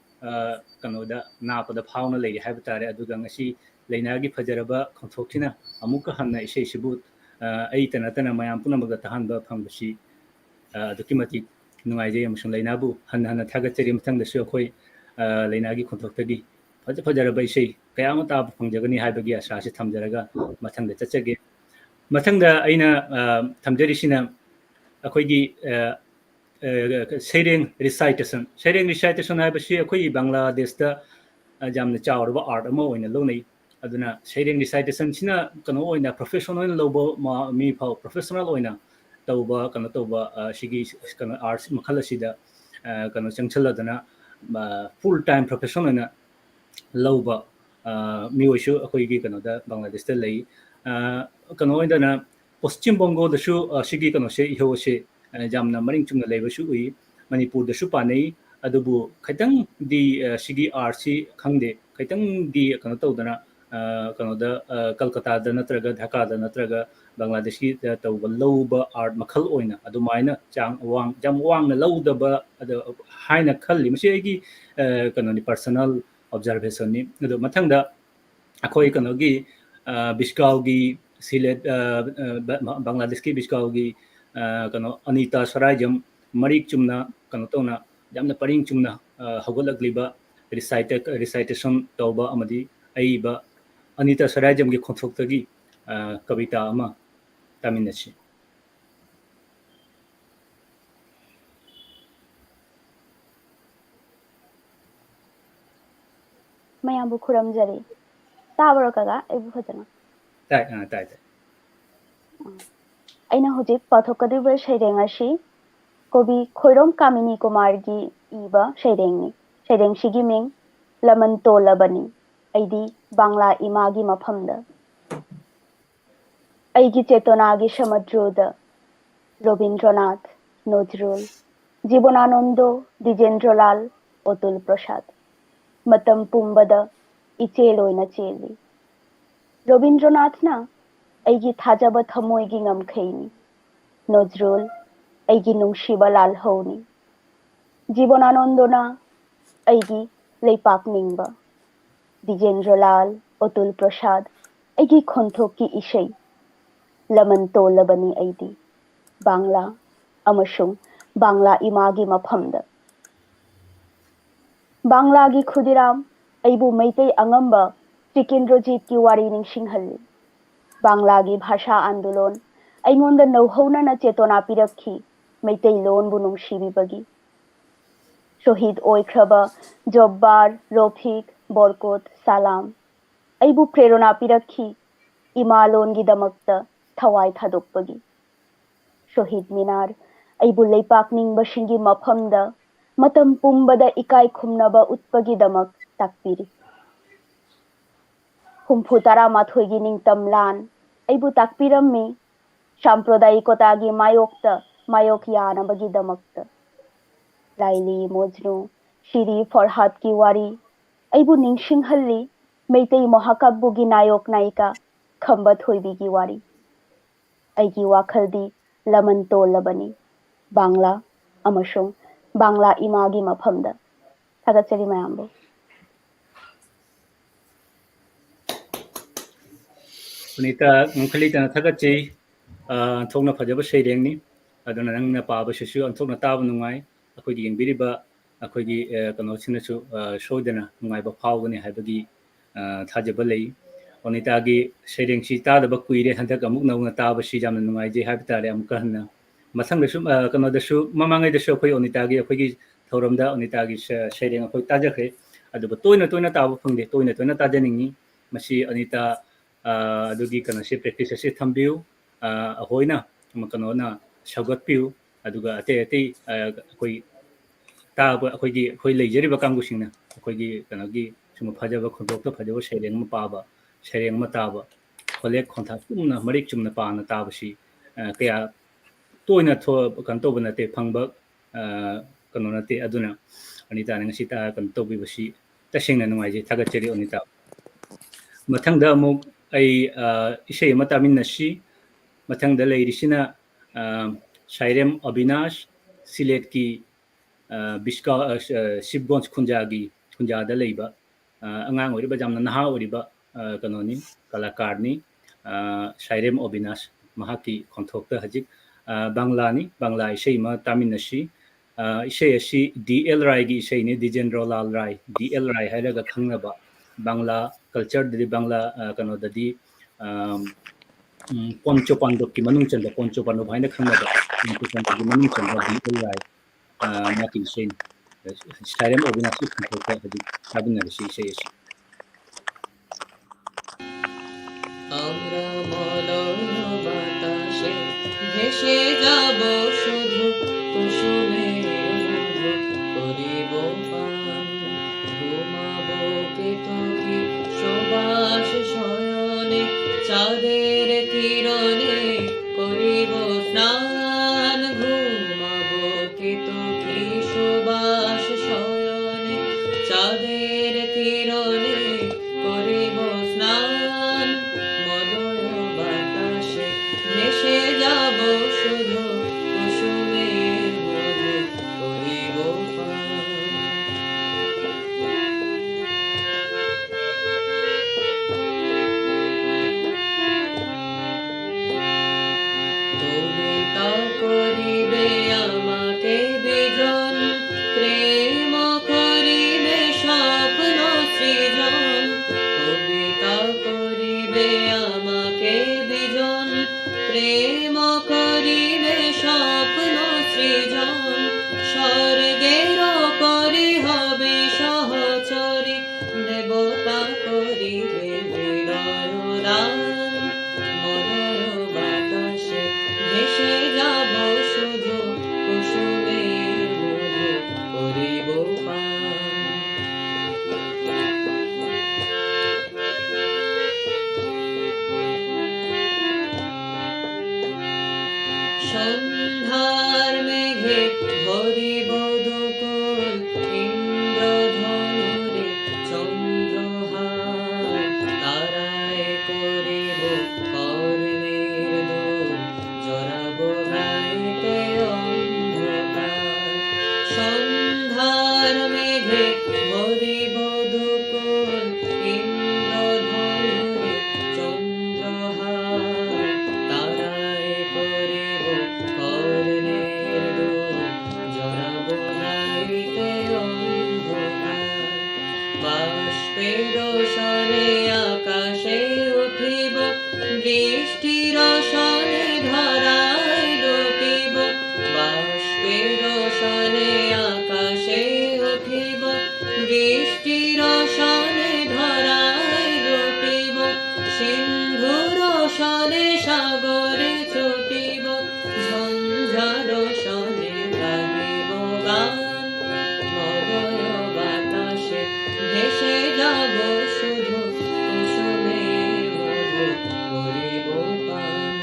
kanoda napada fauna lei haiba tare aduga ngasi leinaagi fajaraba khonthokina amuka hanna ise sibu ai tanatana mayam punamaga tahanba phambasi aduki mati nungaije amasung leinabu hanna hanna thagachari mathangdasu akhoi leinaagi khonthoktage fajaraba ise kayama taab phangjagani haibagi asa se thamjaraga mathangda chachage mathangda aina thamjarisina akhoi Sereng recitation haibasi akhoi Bangladesh da jamna chawrba art ama oina lonai aduna sereng recitation sina kano oina professional lobo mi phau professional oina tauba kano tauba sigi kano art makhala sida kano changchaladana full time professional na loba mi oishu akhoi gi kano da Bangladesh da lei kano oina na Paschim Bongo da shu sigi kano se iho se jamna maring chungna lebasu ui Manipur da su panei adubu khaitang di sigi RC khangde khaitang di kano tawdana kano da Kolkata da natraga Dhaka da natraga Bangladesh ki tawba lowba art makhal oina adumaina jam wang na lowdaba adu haina khalli masi agi kano ni personal observation ni adu mathangda akhoi kano gi Bishkau gi Silet Bangladesh ki Bishkau gi kano Anita Sarajam marik chumna kano tona jamna paring chumna hogolagliba recitation tawba amadi aiba Anita Sarajam gi khonthoktage kavita ama taminachi mayambu khuramjari tabaro kaga ebu phajana tai aina hojik pathokadiba seireng asi kobi khoirom kamini kumar gi iba seireng ni seireng sigi ming laman tolabani aidi bangla imagi maphamda aigi chetona gi samadroda Robindranath Nazrul Jibonanando Dijendralal Otul Prasad matam pumbada ichel oina cheli Robindranath na aigi thajaba thamoi gi ngamkhaini Nazrul aigi nungsiba lal honi Jibonanando na aigi leipak ningba Dijendralal Otul Prasad aigi khonthok ki isai laman tolabani aidi Bangla amasung Bangla imagi maphamda Bangla gi khudiram aibu meitei angamba Tikendrajit ki wari ningsinghalli Bangla gi bhasha andolon aingonda nauhona na chetona pirakhi meitei lon bu nungsibibagi Shohid oikraba Jobbar Rofik Borkot Salam aibu prerona pirakhi imalon gi damakta thawai thadokpagi Shohid Minar aibu leipak ningba shingi maphamda matam pumbada ikai khumnaba utpagi damak takpiri Humpu tara mathoigi ningtam lan aibu takpirammi sampradayikota gi mayokta mayok yanabagi damakta Laili Mojnu Shiri Farhad ki wari aibu ningsinghalli meitei mahakabbu gi nayok naika khamba thoibi gi wari aigi wakhaldi laman tolabani Bangla amasung Bangla imagi maphamda thagatsari mayambo Punita ngkhali ta thagachi thongna phajaba seirengni aduna nangna paaba sisu anthokna taaba nungai akhoi yengbiriba akhoi kano sinachu soidana nungai ba phawgani haibagi thajaba lei Punita gi seirengsi taadaba kuire handak amuk nauna taaba si jamna nungai je haibtare amukahna mathang dasu kano dasu mamangai dasu akhoi onita gi akhoi ꯊꯧꯔꯝꯗ ꯑꯅꯤꯇꯥꯒꯤ ꯁꯩꯔꯦꯡ ꯑꯩꯈꯣꯏ ꯇꯥꯖꯈ꯭ꯔꯦ ꯑꯗꯨꯕꯨ ꯇꯣꯏꯅ ꯇꯥꯕ ꯐꯪꯗꯦ ꯇꯣꯏꯅ ꯇꯥꯖꯅꯤꯡꯉꯤ ꯃꯁꯤ ꯑꯅꯤꯇꯥ ꯑꯗꯨꯒꯤ ꯀꯩꯅꯣꯁꯤ ꯄ꯭ꯔꯦꯛꯇꯤꯁ ꯑꯁꯤ ꯊꯝꯕꯤꯌꯨ ꯑꯩꯈꯣꯏꯅ ꯀꯩꯅꯣꯅ ꯁꯧꯒꯠꯄꯤꯌꯨ ꯑꯗꯨꯒ ꯑꯇꯩ ꯑꯩꯈꯣꯏ ꯇꯥꯕ ꯑꯩꯈꯣꯏ ꯂꯩꯖꯔꯤꯕ ꯀꯥꯡꯕꯨꯁꯤꯡꯅ ꯑꯩꯈꯣꯏꯒꯤ ꯀꯩꯅꯣꯒꯤ ꯁꯨꯝ ꯐꯖꯕ ꯈꯣꯟꯊꯣꯛꯇ ꯐꯖꯕ ꯁꯩꯔꯦꯡ ꯑꯃ ꯄꯥꯕ ꯁꯩꯔꯦꯡ ꯑꯃ ꯇꯥꯕ ꯈꯣꯂꯦꯛ ꯈꯣꯟꯊꯥ ꯆꯨꯝꯅ ꯃꯔꯤꯛ ꯆꯨꯝꯅ ꯄꯥꯅ ꯇꯥꯕꯁꯤ ꯀꯌꯥ ꯇꯣꯏꯅ ꯀꯩꯅꯣ ꯇꯧꯕ ꯅꯠꯇꯦ ꯐꯪꯕ ꯀꯩꯅꯣ ꯅꯠꯇꯦ ꯑꯗꯨꯅ ꯑꯅꯤꯇꯥꯅ ꯉꯁꯤ ꯀꯩꯅꯣ ꯇꯧꯕꯤꯕꯁꯤ ꯇꯁꯦꯡꯅ ꯅꯨꯡꯉꯥꯏꯖꯩ ꯊꯥꯒꯠꯆꯔꯤ ꯑꯅꯤꯇꯥ ꯃꯊꯪꯗ ꯑꯃꯨꯛ ꯑꯩ ꯏꯁꯩ ꯑꯃ ꯇꯥꯃꯤꯟꯅꯁꯤ ꯃꯊꯪꯗ ꯂꯩꯔꯤꯁꯤꯅ ꯁꯥꯏꯔꯦꯝ ꯑꯕꯤꯅꯥꯁ ꯁꯤꯂꯦꯠꯀꯤ ꯁꯤꯕꯒꯣꯟꯁ ꯈꯨꯟꯖꯥꯗ ꯂꯩꯕ ꯑꯉꯥꯡ ꯑꯣꯏꯔꯤꯕ ꯌꯥꯝꯅ ꯅꯍꯥ ꯑꯣꯏꯔꯤꯕ ꯀꯩꯅꯣꯅꯤ ꯀꯂꯥꯀꯥꯔꯅꯤ ꯁꯥꯏꯔꯦꯝ ꯑꯕꯤꯅꯥꯁ ꯃꯍꯥꯛꯀꯤ ꯈꯣꯟꯊꯣꯛꯇ ꯍꯧꯖꯤꯛ ꯕꯪꯂꯥ ꯏꯁꯩ ꯑꯃ ꯇꯥꯃꯤꯟꯅꯁꯤ ꯏꯁꯩ ꯑꯁꯤ ꯗꯤ ꯑꯦꯜ ꯔꯥꯏꯒꯤ ꯏꯁꯩꯅꯤ ꯗꯤꯖꯦꯟꯗ꯭ꯔꯣꯂꯥꯜ ꯔꯥꯏ ꯗꯤ ꯑꯦꯜ ꯔꯥꯏ ꯍꯥꯏꯔꯒ ꯈꯪꯅꯕ ꯕꯪꯂꯥ ꯀꯜꯆꯔꯗꯗꯤ ꯕꯪꯂꯥ ꯀꯩꯅꯣꯗꯗꯤ ꯄꯣꯟꯆꯣ ꯄꯥꯟꯗꯣꯞꯀꯤ ꯃꯅꯨꯡ ꯆꯟꯕ ꯄꯣꯟꯆꯣ ꯄꯥꯟꯗꯣꯞ ꯍꯥꯏꯅ ꯈꯪꯅꯕ ꯄꯣꯟꯆꯣ ꯄꯥꯟꯗꯣꯞꯀꯤ ꯃꯅꯨꯡ ꯆꯟꯕ ꯗꯤ ꯑꯦꯜ ꯔꯥꯏ ꯃꯍꯥꯛꯀꯤ ꯏꯁꯩꯅꯤ ꯁꯥꯏꯔꯦꯝ ꯑꯕꯤꯅꯥꯁꯀꯤ ꯈꯣꯟꯊꯣꯛꯇ ꯍꯧꯖꯤꯛ ꯇꯥꯃꯤꯟꯅꯔꯁꯤ ꯏꯁꯩ ꯑꯁꯤ আমরা মলয় বাতাসে ভেসে যাব শুধু কুসুমের মধু করিব পান ঘুমাবো কেতকী সুবাস শয়নে চাঁদের কিরণে করিব স্নান ঘুমাবো কেতকী সুবাস শয়নে চাঁদের কিরণে করিব স্নান ভেসে যাব শুধু কুসুমের মধু করিব কবিতা করিবে আমাকে বিজন প্রেম করিবে স্বপ্ন সৃজন কবিতা করিবে আমাকে বিজন প্রেম করিবে স্বপ্ন সৃজন স্বর্গের পরি হবে সহচরী দেবতা করিবে হৃদয় দান মলয় বাতাসে ভেসে যাব শুধু কুসুমের মধু করিব পান সন্ধ্যার মেঘে ভরিব দুকুল ইন্দ্রধনুরে চন্দ্রহার তারায় করিব কর্ণের দোল জড়াব গাইতে অন্ধকার সন্ধ্যার মেঘে ভরিব দুকুল ইন্দ্রধনুরে চন্দ্রহার তারায় করিব কর্ণের দোল জড়াব গাইতে অন্ধকার বাষ্পের রসনে আকাশে উঠিব বৃষ্টির রসনে ধরায় লুটিব বাষ্পের রসনে আকাশে উঠিব বৃষ্টির রসনে ধরায় লুটিব সিন্ধুর রসনে সাগরে ছুটিব ঝঞ্ঝা রসনে গাহিব গান মলয় বাতাসে ভেসে যাব শুধু কুসুমের মধু করিব পান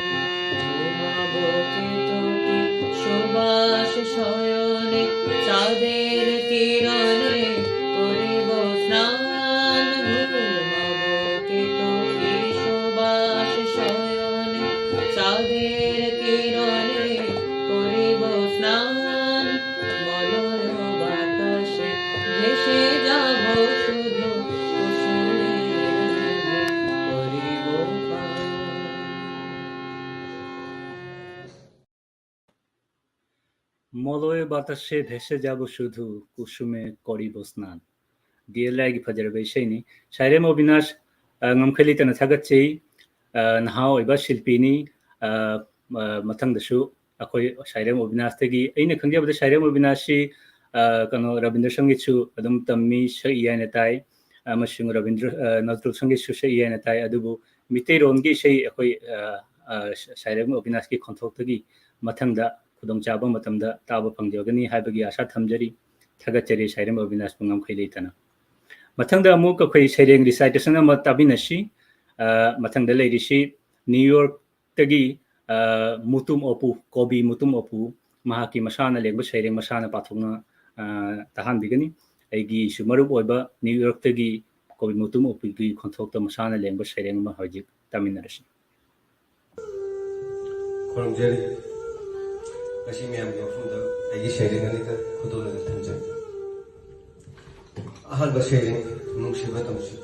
ঘুমাবো কেতকী সুবাস শয়নে চাঁদের কিরণে করিব স্নান ঘুমাবো কেতকী সুবাস শয়নে চাঁদের কিরণে করিব স্নান মলয় বাতাসে ভেসে যাব শুধু কুসুমের মধু করিব পান মলয় বাতাসে ভেসে যাব শুধু কুসুমে করিব স্নান DLIꯒꯤ ꯐꯖꯔꯕ ꯏꯁꯩꯅꯤ ꯁꯥꯏꯔꯦꯝ ꯑꯕꯤꯅꯥꯁ ꯉꯝꯈꯩ ꯊꯥꯒꯠꯆꯩ ꯅꯍꯥ ꯑꯣꯏꯕ ꯁꯤꯜꯄꯤꯅꯤ ꯃꯊꯪꯗꯁꯨ ꯑꯩꯈꯣꯏ ꯁꯥꯏꯔꯦꯝ ꯑꯕꯤꯅꯥꯁꯇꯒꯤ ꯑꯩꯅ ꯈꯪꯖꯕꯗ ꯁꯥꯏꯔꯦꯝ ꯑꯕꯤꯅꯥꯁꯁꯤ kano Rabindra Sangeet su adum tammi sai na tai amasung Rabindra Nazrul Sangeet su sai na tai adubu mitei ron gi sei akoi Sairem Avinash ki khonthok tagi mathangda khudong chaba matamda taba pangjagani haibagi asa thamjari thagachari Sairem Avinash pungam khailei tana mathangda amuk akoi saireng recitation ama tabinashi mathangda leirisi New York tagi mutum opu kobi mutum opu mahaki masana lengba saireng masana pathongna tahan bigani aigi sumarup oiba New York tagi kobi mutum opu gi khonthok ta masana lengba saireng ma hajik taminarasi Khurumjari ngasi miyam gi mafumda aigi saireng ani ta khudona da thamjai ahanba saireng nungsiba tamsi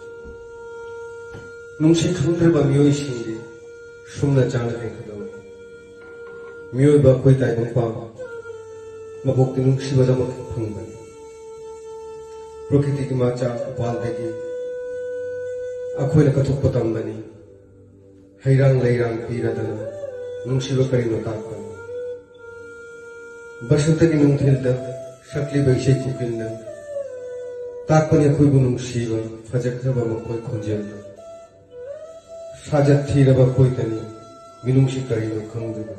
nungsi khangdraba miyoi singdi sumna chana khangkadam miyoi ba khoi tai bang pa mabok ti nungsiba da mak phangban prakriti ki macha upal dagi akhoi na kathok patam bani hairang lairang piradana nungsiba karino takpan basanta ki nungthilda shakli baishe kukinna takpan ya khoi bu nungsiba fajakraba makoi khonjel sajat thiraba khoi tani minungsi karino khangduba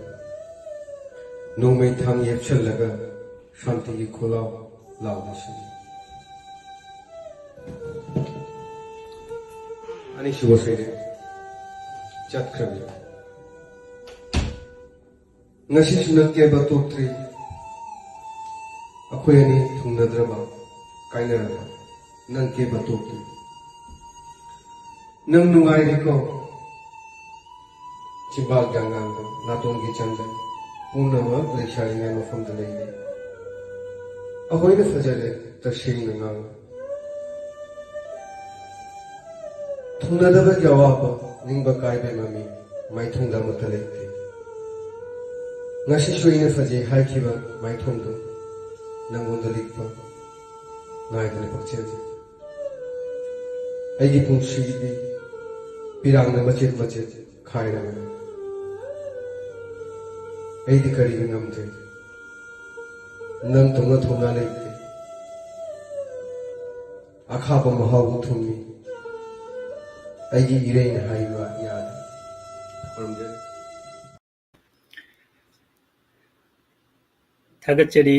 nongmei thang yepchallaga shanti ki khulao laudasi ani shubasere chatkrabi ngasi sunakya batotri akhoi ani thungnadraba kainaraba nangke batotri nang nungai riko chimbal gangang naton gi chanjai punama leishai ngai mafam da lei akhoi na fajale tashing nang thunadaba jawab ningba kai be mami mai thungda mutalekte ngasi shoine faje hai khiba mai thungdo nangonda likpa nai dane pakcheje aigi pungsi di pirang na macet khai na aidi kari ngamde nang tongna thona lekte akhaba mahabu thumi aigi irei na haiwa yad khurumjari thagachari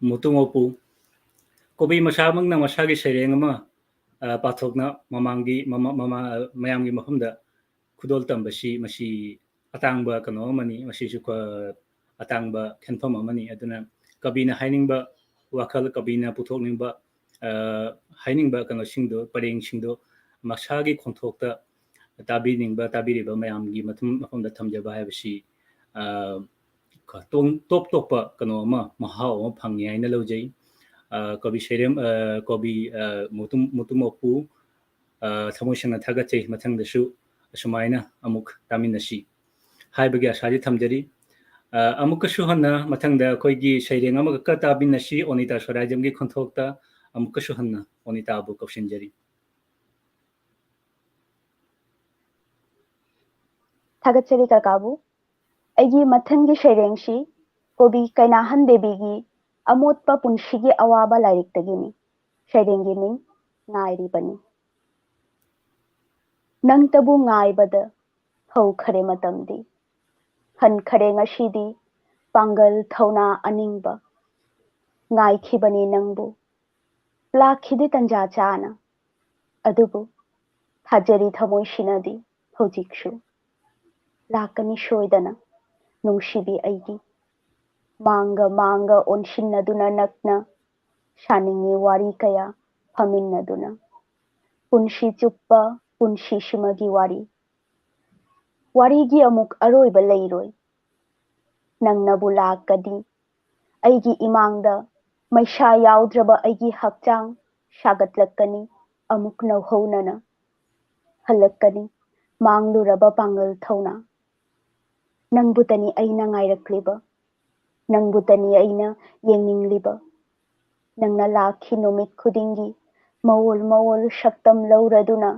mutungopu kobi masamang na masagi saireng ama pathokna mamangi mayamgi mafamda khudol tambasi masi atangba kano amani masi su atangba khenpham amani aduna kabina hainingba wakhal kabina puthokningba hainingba kano singdo pareng singdo masagi khonthokta tabiningba tabiriba mayamgi mafamda thamjaba haibasi top topa kano ama mahau ama phangni aina lojai kobi serem kobi mutum opu thamoisana thagachei mathangdasu sumaina amuk taminasi haibagi asari thamjari amukasu hanna mathangda koigi saireng ama ka tabinasi onita sorajamgi khonthokta amukasu hanna onita abu kopsinjari thagachari kakabu aigi mathangi sairengsi kobi kainahan debigi amotpa punshigi awaba lairik-tagini sairengi ning ngairibani nangtabu ngaibada haukhare matamdi hankhare ngasidi pangal thauna aningba ngaikhibani nangbu lakhidi tanja chana adubu thajari thamoi sinadi hojikshu lakani shoidana nungsibi aigi manga onshinnaduna nakna shaningi wari kaya phaminnaduna punshi chuppa punshi shimagi warigi amuk aroiba leiroi nangnabu lakadi aigi imangda maisha yaudraba aigi hakchang shagatlakani amuk nauhaunana halakkani mangluraba pangal thauna nangbutani aina ngairakliba nangbutani aina yengingliba nangna lakhi numit khudingi mawol shaktam lauraduna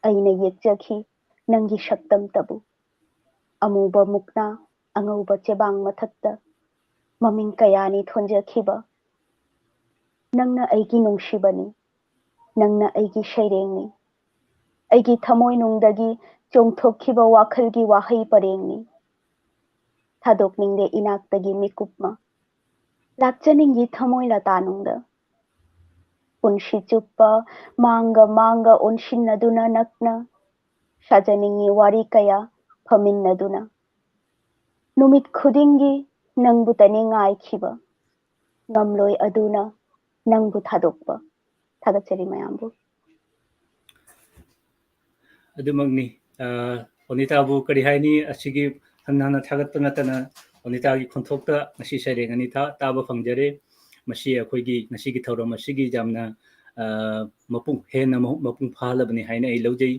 aina yekjakhi nangi shaktam tabu amuba mukna angauba chebang mathakta ममिंग Kayani थोंजखिबा नंगना अैगी नुंगशिबनी नंगना अैगी शैरेंगनी अैगी थमोय नुंगदगी चोंगथोखिबा वाखलगी वाहै परेंगनी थादोकनिंगदे इनाक्तगी मिकुपमा लाक्चनिंगी थमोय लतानुंगदा Punshi चुप्पा मांगा मांगा ओनशिन्नदुना नकना साजनिंगी वारी कया फमिन्नदुना नुमित खुदिंगी नंगबु तनि ngaयखिबा ngamloi aduna nangbu thadokpa thagachari mayambu adumagni onita bu kari haini asigi hanna thagatpa natana onita gi khonthokta ngasi sareng ani taba phangjare masi akhoi ngasi gi thoram asigi jamna mapung hena mapung phalabni haina ai lojai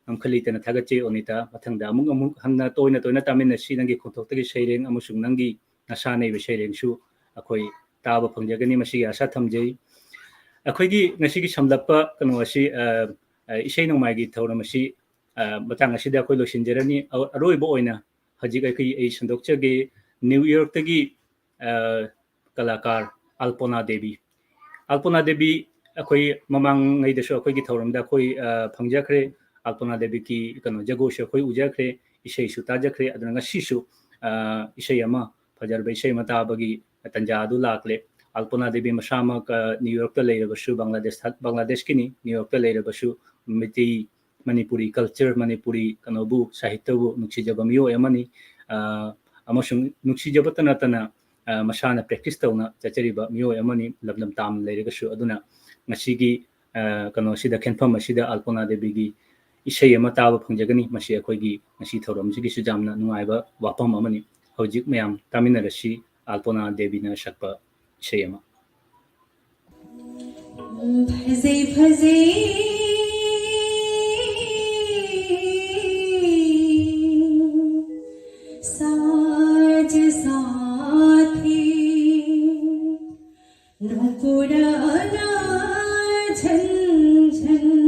amkhali tana thagache onita mathangda amung hanna toina tamin si nangi khonthokta gi sareng amusung nangi nasa nei be sareng su akhoi ताब फंगजगनी मसी आशा थमजई अखोगी ngasi samlappa kano asi isai nongmai thauram asi batang asida khoi losinjerani aroibo oina hajik ai sandokchage New York tagi kalakar Alpona Devi akhoi mamang ngai deso akhoi thauram da khoi phangjakhre Alpona Devi ki kano jago se khoi ujakhre isai su tajakhre aduna ngasi su isai ama fajar bai isai mata bagi तंजा अदु लाकले अल्पना देवी मसामा का New York ता लेरबसु बांग्लादेश की New York ता लेरबसु मिति Manipuri culture Manipuri कनोबु साहित्यबु नुक्सिजब मियो एमनी अमसुंग नुक्सिजब तना मसाना practice तौना चचरिबा मियो एमनी लबलम ताम लेरगसु अदुना ngasiगी कनो सिदा खेनफम सिदा अल्पना देवी की इसै अमा ताब फंगजगनी मसी अखोगी ngasi थौरम सिगी सुजामना नुआइबा वापम अमनी हौजिक मयाम तामिनरसी Alpona Devi na shakpa shayama. भजे भजे साज साथी नुपुराना झन झन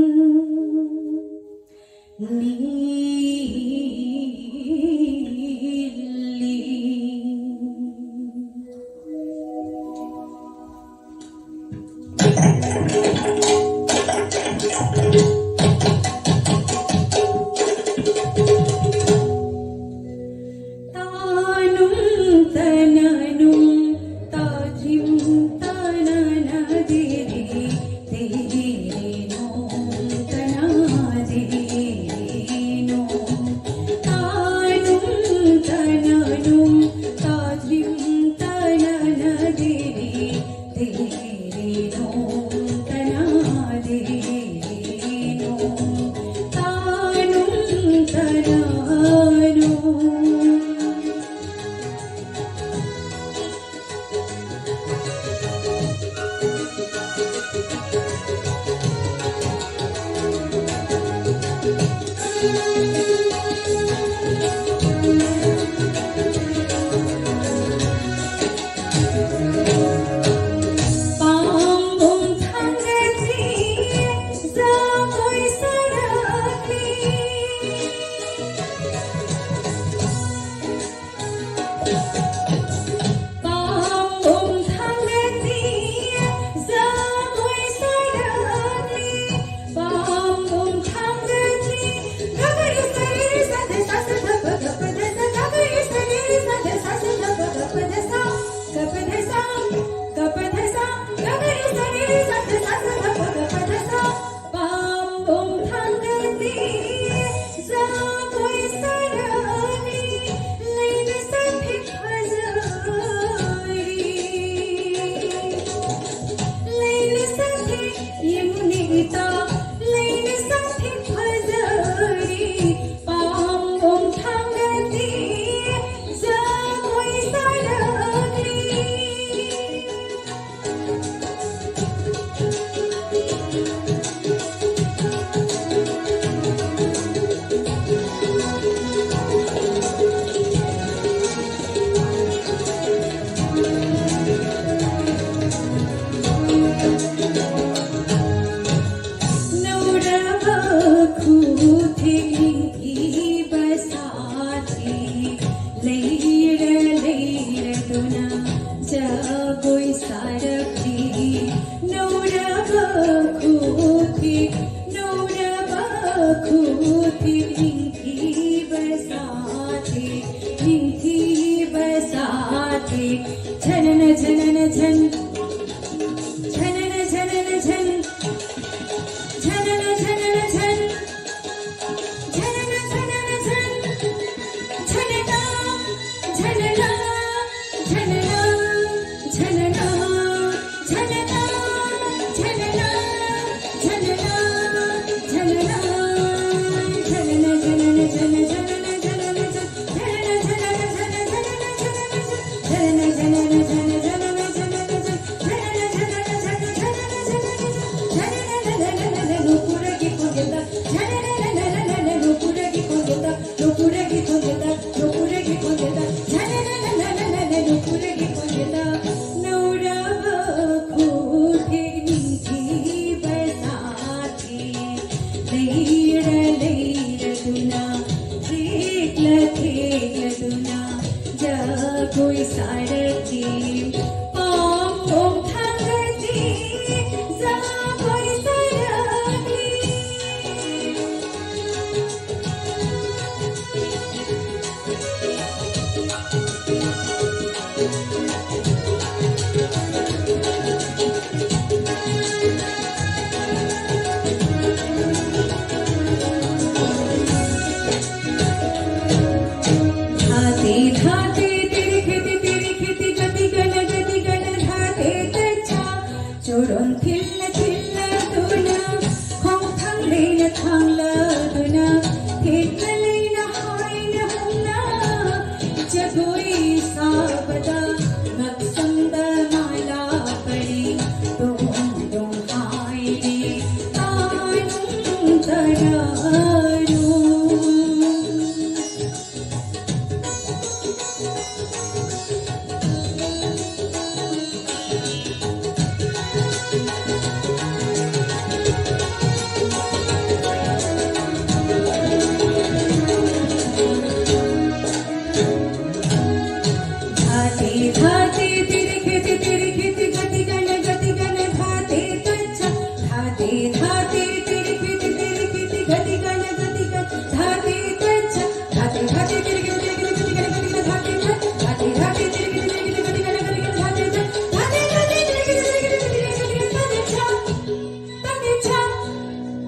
जागोई सारखी नौरबा खूथी नौरबा खूथी निंथी बसाती झनन झनन झन झनन झनन झन झनन झनन झन झनन झनन झन झनना झनना झनना झनना झनना झनना झनना झनना झनन झनन झन झनन झनन झन झनन झनन झन कोई सारथी पाम ओम थांगती जा कोई सारथी धाते धाते Chorон thilla thilla duna khong thang leina thangla duna thekla leina haina humna jagoi sabada maksanda mala pari dum dum haini tanum tararu धाते तेरे खेती गति गण धाते तच्छा धाते धाते तेरे खेती गति गण धाते तच्छा धाते धाते तेरे खेती गति गण धाते धाते धाते तेरे खेती गति गण धाते धाते धाते तेरे खेती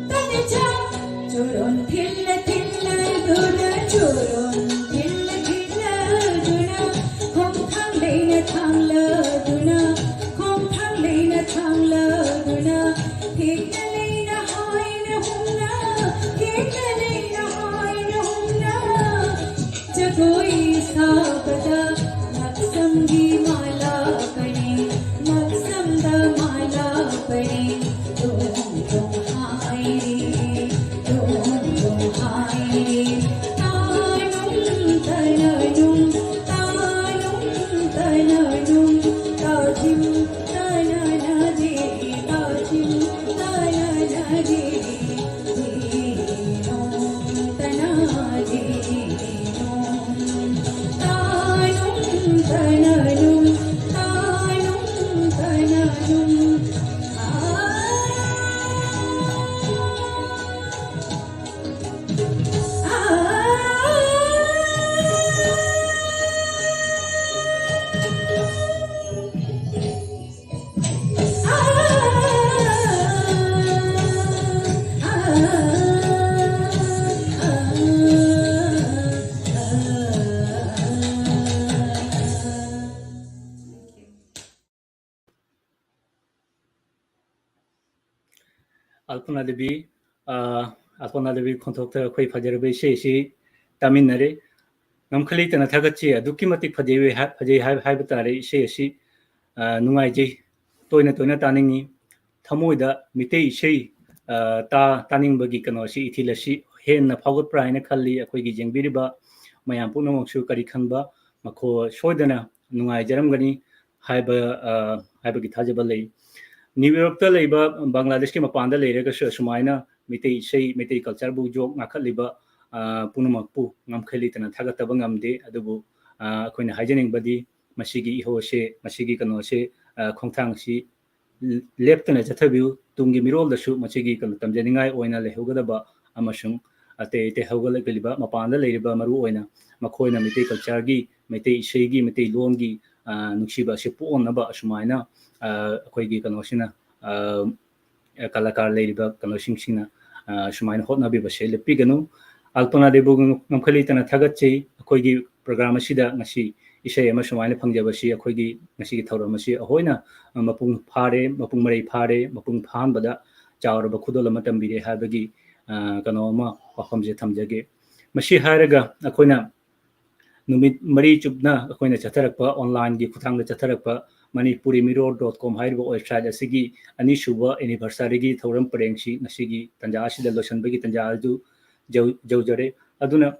तने छा चोरन थिल्ला थिल्ला दुना चोरन थिल्ला थिल्ला दुना thangla duna khom thang leina thangla duna thekla leina haina humna thekla leina haina humna jagoi sabada maksamgi mala pani maksamda mala pani dum dum hairi tanum tananum tananum tajim tananaji tajim tananaji tanaji tanum tananum Alpana Devi contact Quay Fajarbe Shi Taminare Namkali and Tagachi, Dukimatic Fajavi Habitatari Shi Numaji Toina Tona Taningi Tamuida Mite Shi Ta Taning Bagikanoshi Itilashi Hen Power Prine Kali Akwigi Biriba Mayampuno Shukari Kanba Mako Shodana Nungai Jaramgani Hibagitajabalay New York the labor Bangladesh came upon the later Shumaina, Mite Shay, Mite culture book, Nakaliba, Punumapu, Namkalit and Tagatabangam de Adubu, Queen Hygienic Body, Mashigi Hoshe, Mashigi Kanoshe, khongthang si leptana chathabiu tungi mirol da su machigi kan tamjaningai oina lehugadaba amasung ate te haugalagaliba mapanda leiriba maru oina makhoina mitei culture gi mitei isei gi mitei lon gi nungsiba se puonnaba asumaina akoigi kanosina kalakar leiriba kanosingsinga sumaina hotnabi ba se lepiganu alpana debu ngamkhalitana thagachei akoigi program asida ngasi isei ama sumaina phangjabasi akoigi ngasi gi thauramasi ahoina mapung phare mapung marei phare mapung phanbada chawraba khudol ama tambire habagi kanoma wafamje thamjage masi haraga akoina numit mari chupna akoina chatharakpa online gi khuthangda chatharakpa manipurimirror.com haiba website asigi ani suba anniversary gi thauram parengsi ngasigi tanja asida losanbagi tanja aldu jaujare aduna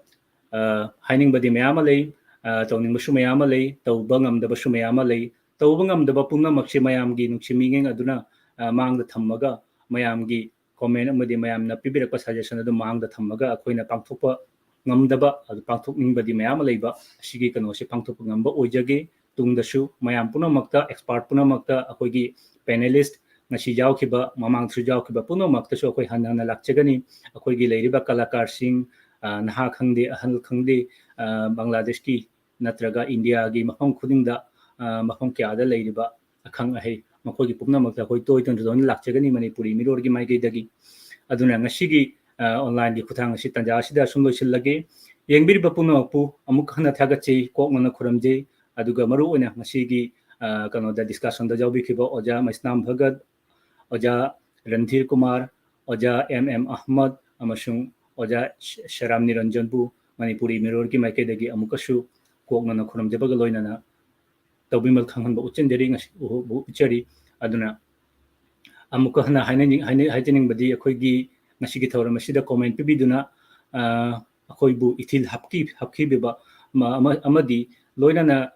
haining badi mayama lei tawning basu mayama lei tawbangam da basu mayama lei tawbangam da bapuna makse mayam gi nungsimingeng aduna mangda thammaga mayam gi comment amadi mayam na pibirakpa suggestion adu mangda thammaga akoina pangthokpa ngamdaba adu pangthokningbadi mayam leiba asigi kanosi pangthokpa ngamba oijage tungdasu mayam punamakta expert punamakta akoigi panelist ngasi jawkhiba mamangthru jawkhiba punamakta su akoi hanana lakchagani akoigi leiriba kalakar sing naha khangde ahal khangde bangladesh ki natraga india gi mafam khudingda mafam kyada leiriba akhang ahe makogi punamakta akoi toiton don lakchagani manipuri mirror gi maigi dagi aduna ngasigi online gi khuthang si tanja sida sumloisilage yengbiriba punamakpu amuk hana thagachei kokmana khuramje aduga maru ona ngasigi kano da discussion da jawbi khiba oja maisnam bhagat oja Randhir Kumar oja ahmad amasung oja sharam niranjan bu manipuri mirror ki maike dagi amukasu kokmana khuramje baga loinana tawbimal khanghan ba uchenderi ngasi bu uchari aduna amuka hana haining badi akoigi ngasigi thawram asida comment pibiduna akoibu ithil hapki beba amadi loinana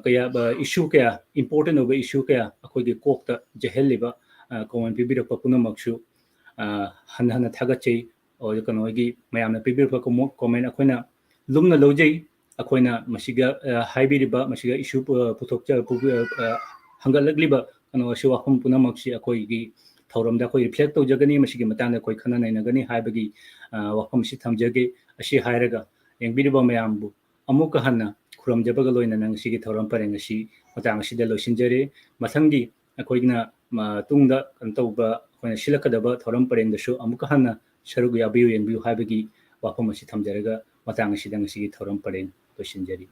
kaya ba issue kaya important over issue kaya akoigi kokta jeheliba comment pibirakpa punamaksu hana thagachei o kanoigi mayamna pibirakpa comment akoina lumna lojei akoina masiga haibiriba masiga issue puthokcha hangalagliba kano si wafam punamaksi akoigi thauramda koi reflect tawjagani masigi matangda koi khana nainagani haibagi wafam si thamjage asi hairaga yengbiriba mayambu amuka hana khuramjabaga loina nang sigi thauram pareng asi matang sida loisinjare mathangi akoigna tungda kantauba akoina silakadaba thauram pareng dasu amuka hana sharugu yabiu yengbiu haibagi wafam asi thamjaraga matang sida sigi thauram pareng loisinjari